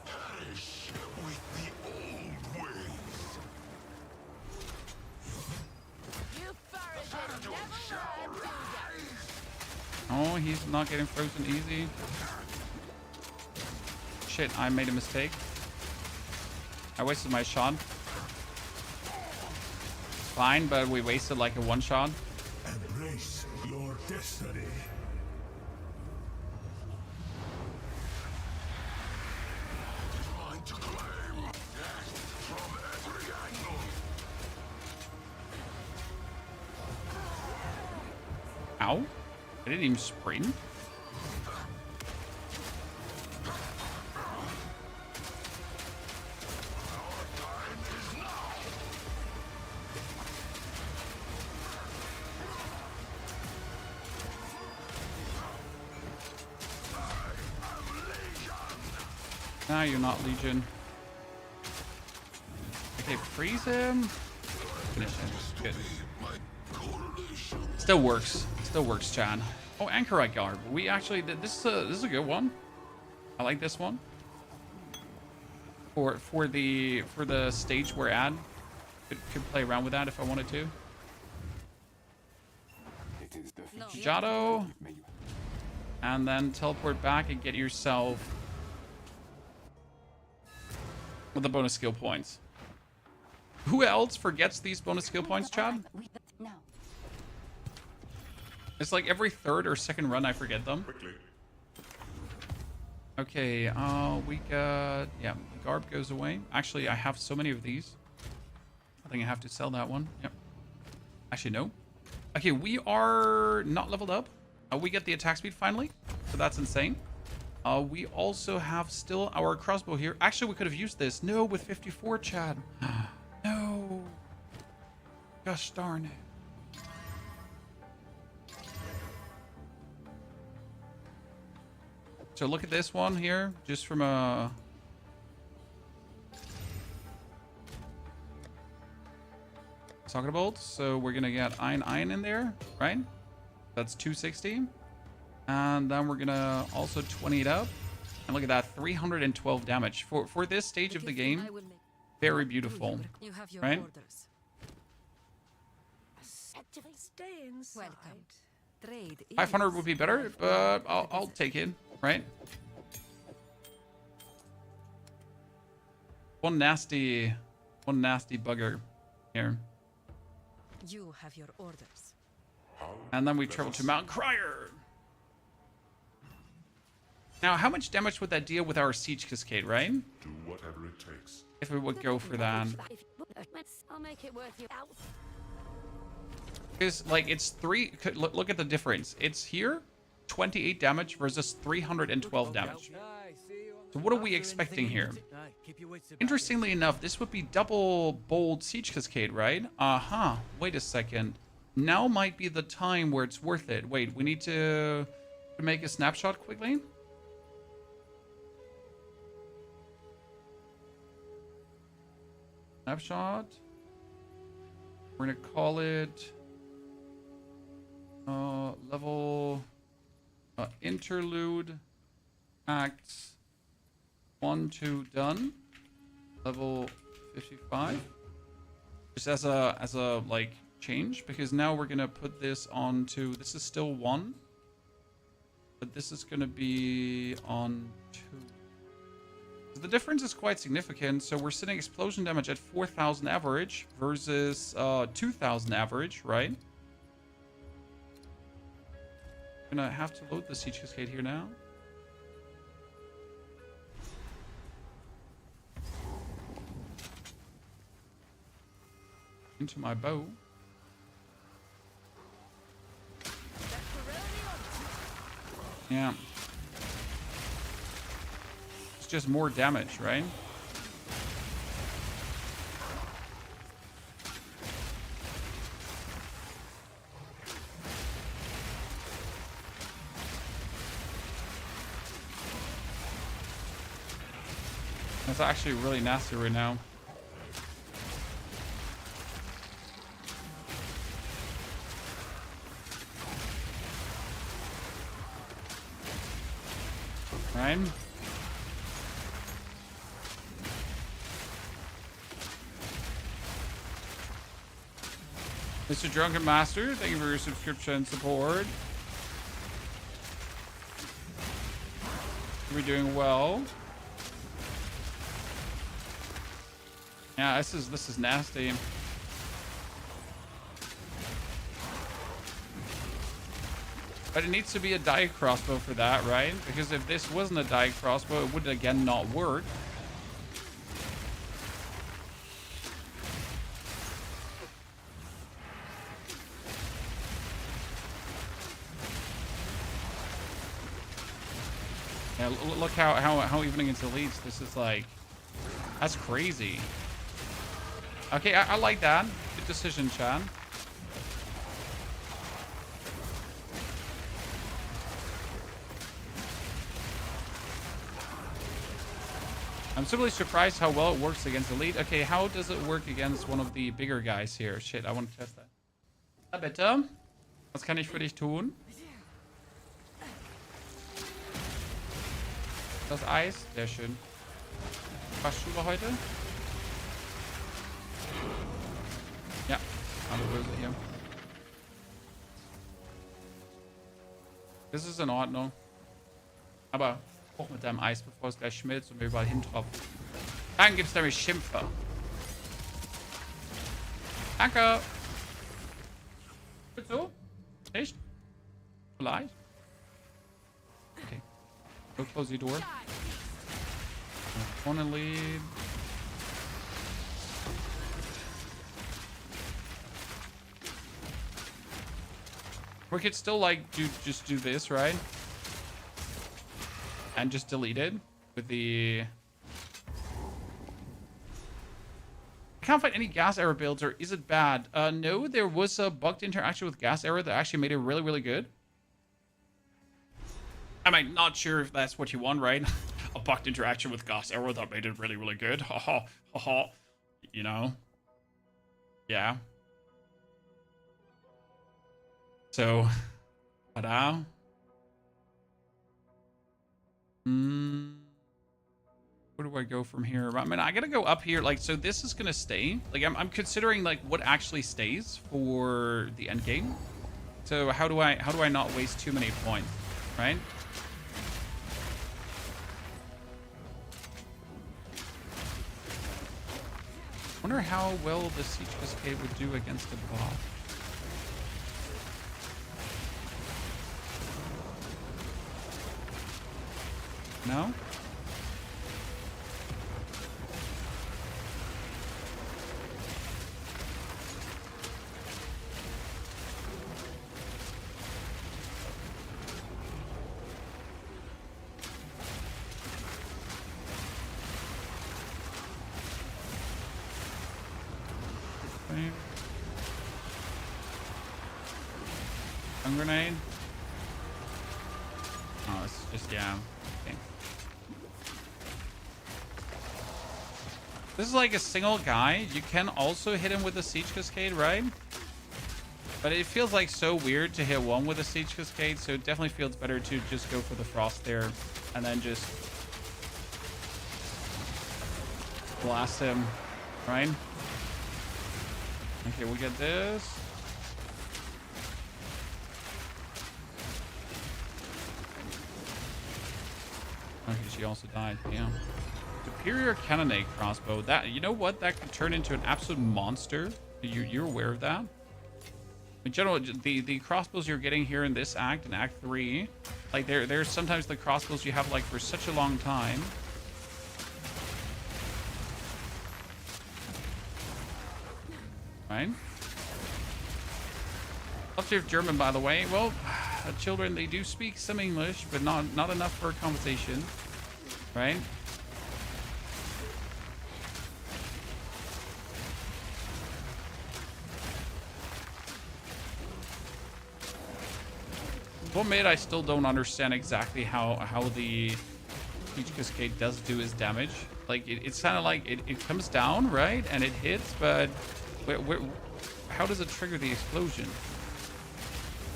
Perish with the old ways. You furries will never learn, will ya? Oh, he's not getting frozen easy. Shit, I made a mistake. I wasted my shot. Fine, but we wasted like a one shot. Embrace your destiny. Trying to claim death from every angle. Ow. I didn't even sprint. Nah, you're not Legion. Okay, freeze him. Finish him. Good. Still works. Still works, Chan. Oh, Anchorite Garb. We actually did this is a good one. I like this one. For the stage we're at. Could play around with that if I wanted to. Jado. And then teleport back and get yourself with the bonus skill points. Who else forgets these bonus skill points, Chad? It's like every third or second run I forget them. Okay, we got... Yeah, the garb goes away. Actually, I have so many of these. I think I have to sell that one. Yep. Actually, no. Okay, we are not leveled up. We get the attack speed finally. So that's insane. We also have still our crossbow here. Actually, we could have used this. No, with 54, Chad. No. Gosh darn it. So look at this one here, just from a... socket bolt. So we're gonna get iron in there, right? That's 260. And then we're gonna also 20 it up. And look at that, 312 damage. For this stage of the game, very beautiful, right? Welcome. Trade 500 would be better, but I'll take it, right? One nasty bugger here. You have your orders. And then we travel to Mount Crier. Now, how much damage would that deal with our siege cascade, right? Do whatever it takes. If we would go for that. I'll make it worth you. Because, like, it's three... Look at the difference. It's here, 28 damage versus 312 damage. So what are we expecting here? Interestingly enough, this would be double bold siege cascade, right? Uh-huh. Wait a second. Now might be the time where it's worth it. Wait, we need to make a snapshot quickly. Snapshot. We're gonna call it level interlude acts 1, 2 done. Level 55. Just as a like change, because now we're gonna put this on to, this is still 1, but this is gonna be on 2. So the difference is quite significant. So we're sitting explosion damage at 4,000 average versus 2,000 average, right? Gonna have to load the siege cascade here now. Into my bow. Yeah. It's just more damage, right? That's actually really nasty right now. Right? Mr. Drunken Master, thank you for your subscription and support. We're doing well. Yeah, this is nasty. But it needs to be a die crossbow for that, right? Because if this wasn't a die crossbow, it would again not work. Yeah, look how even against elites, this is like, that's crazy. Okay, I like that. Good decision, Chad. I'm simply surprised how well it works against elite. Okay, how does it work against one of the bigger guys here? Shit, I want to test that. Arbiter, was kann ich für dich tun? Das Eis, sehr schön. Waschen wir heute? Ja, alle böse hier. Das ist in Ordnung. Aber hoch mit deinem Eis, bevor es gleich schmilzt und wir überall hintropft. Dann gibt's nämlich Schimpfer. Danke. Gut so? Nicht? Vielleicht? Okay. Go close the door. Corner lead. We could still like just do this, right? And just delete it with the... I can't find any gas arrow builds, or is it bad? No, there was a bugged interaction with gas arrow that actually made it really, really good. I mean, not sure if that's what you want, right? A bugged interaction with gas arrow that made it really, really good. Ha ha ha ha. You know? Yeah. So, ta-da. Where do I go from here? I mean, I gotta go up here. Like, so this is gonna stay. Like, I'm considering like what actually stays for the end game. So how do I not waste too many points, right? Wonder how well the Siege Cascade would do against a bot. No? Okay. Stun grenade. Oh, it's just, yeah. Okay. This is like a single guy. You can also hit him with a Siege Cascade, right? But it feels like so weird to hit one with a Siege Cascade, so it definitely feels better to just go for the Frost there and then just blast him, right? Okay, we get this. Okay, she also died. Yeah. Superior Cannonade Crossbow. That, you know what? That could turn into an absolute monster. You're aware of that? In general, the crossbows you're getting here in this act, in Act 3, like there's sometimes the crossbows you have like for such a long time. Right? Love to have German, by the way. Well, children, they do speak some English, but not enough for a conversation. Right? Well, mate, I still don't understand exactly how the Siege Cascade does do his damage. Like, it's kind of like it comes down, right? And it hits, but how does it trigger the explosion?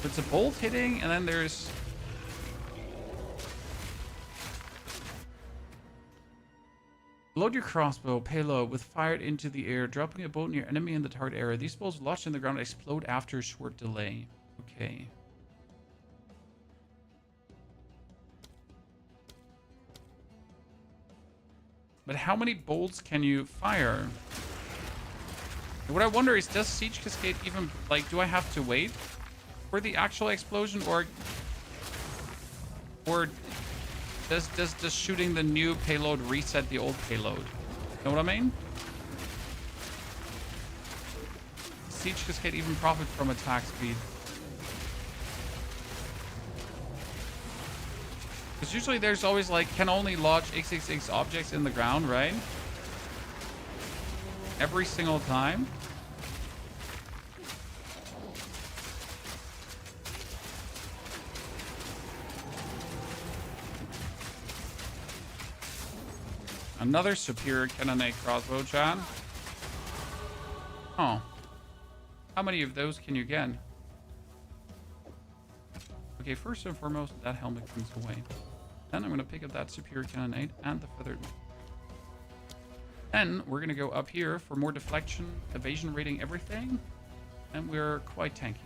It's a bolt hitting, and then there's... Load your crossbow payload with fired into the air, dropping a bolt near enemy in the target area. These bolts lodged in the ground explode after a short delay. Okay. But how many bolts can you fire? What I wonder is, does Siege Cascade even, like, do I have to wait for the actual explosion, or does shooting the new payload reset the old payload? Know what I mean? Siege Cascade even profit from attack speed? Because usually there's always like, can only lodge XXX objects in the ground, right? Every single time. Another superior cannonade crossbow, John. Oh. How many of those can you get? Okay, first and foremost, that helmet comes away. Then I'm going to pick up that superior cannonade and the feathered. Then we're going to go up here for more deflection, evasion rating, everything. And we're quite tanky.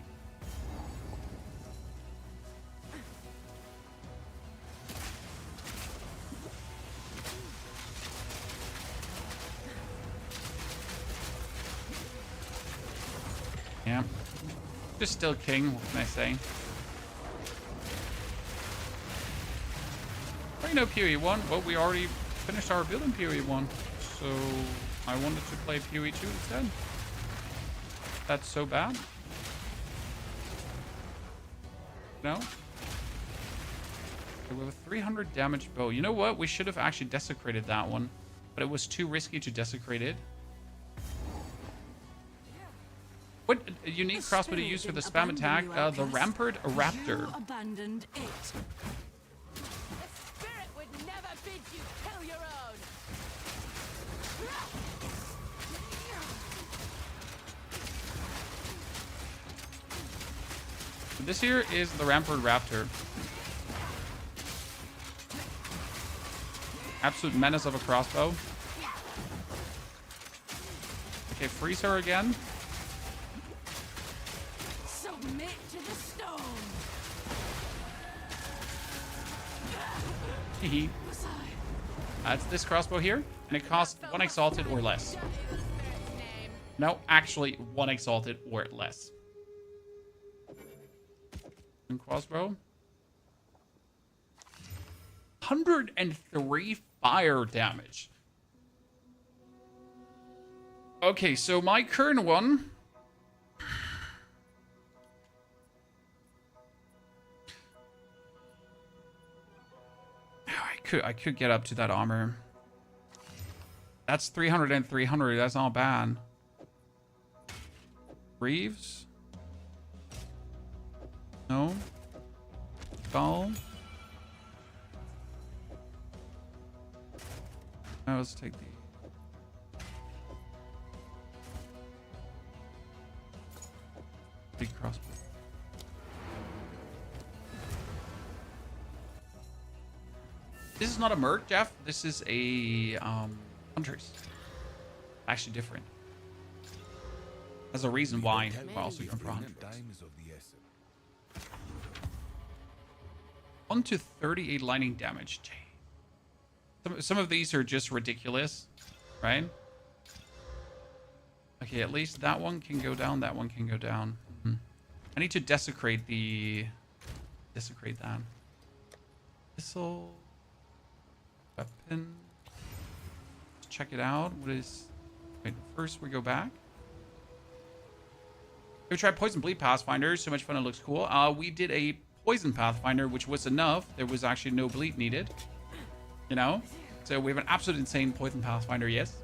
Just still king, what can I say? Oh, you know, POE 1. Well, we already finished our build in POE 1. So I wanted to play POE 2 instead. That's so bad. No? Okay, we have a 300 damage bow. You know what? We should have actually desecrated that one. But it was too risky to desecrate it. What unique crossbow to use for the spam attack? The Rampart Raptor. Abandoned it. The spirit would never bid you kill your own. This here is the Rampart Raptor. Absolute menace of a crossbow. Okay, freeze her again. Submit to the stone. Hehe. That's this crossbow here, and it costs 1 Exalted or less. No, actually 1 Exalted or less. And crossbow. 103 fire damage. Okay, so my current one. I could get up to that armor. That's 300 and 300. That's not bad. Reeves? No. Skull? Now let's take the... big crossbow. This is not a merc, Jeff. This is a Huntress. Actually different. There's a reason why we're also going for Huntress. 1 to 38 lightning damage. Some of these are just ridiculous, right? Okay, at least that one can go down. That one can go down. I need to desecrate that. Missile. Weapon. Let's check it out. What is... Wait, first we go back. We tried Poison Bleed Pathfinder. So much fun, it looks cool. We did a Poison Pathfinder, which was enough. There was actually no bleed needed. You know? So we have an absolute insane Poison Pathfinder, yes.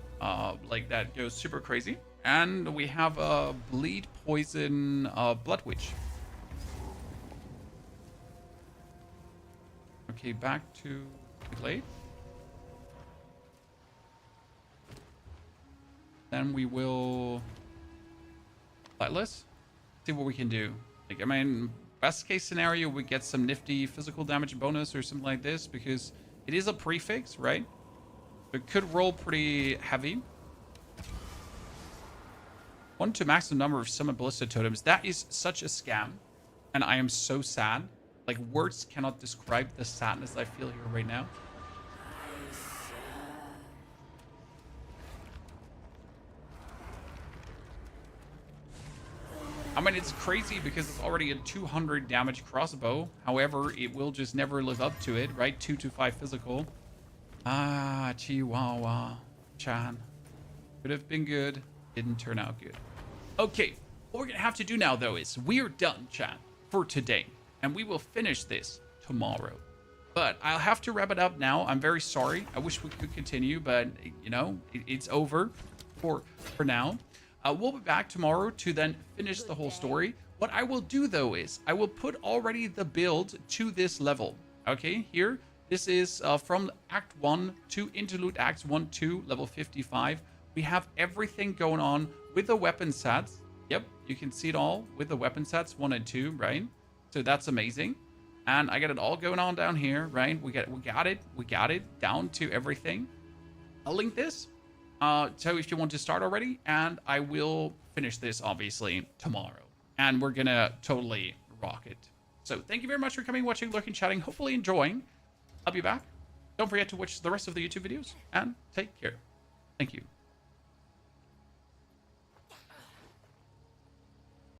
Like, that goes super crazy. And we have a Bleed Poison Blood Witch. Okay, back to the glade. Then we will Lightless. See what we can do. Like, I mean, best case scenario, we get some nifty physical damage bonus or something like this because it is a prefix, right? It could roll pretty heavy. 1 to max the number of summon ballista totems. That is such a scam, and I am so sad. Like, words cannot describe the sadness I feel here right now. I mean, it's crazy because it's already a 200 damage crossbow. However, it will just never live up to it, right? 2 to 5 physical. Ah, Chihuahua. Chan. Could have been good. Didn't turn out good. Okay, what we're going to have to do now, though, is we're done, Chan, for today. And we will finish this tomorrow. But I'll have to wrap it up now. I'm very sorry. I wish we could continue, but, you know, it's over for now. We'll be back tomorrow to then finish the whole story. What I will do, though, is I will put already the build to this level. Okay, here. This is from Act 1 to Interlude Acts 1, 2, level 55. We have everything going on with the weapon sets. Yep, you can see it all with the weapon sets 1 and 2, right? So that's amazing. And I got it all going on down here, right? We got it down to everything. I'll link this. So if you want to start already, and I will finish this obviously tomorrow, and we're gonna totally rock it. So thank you very much for coming, watching, lurking, chatting, hopefully enjoying. I'll be back. Don't forget to watch the rest of the YouTube videos, and take care. Thank you.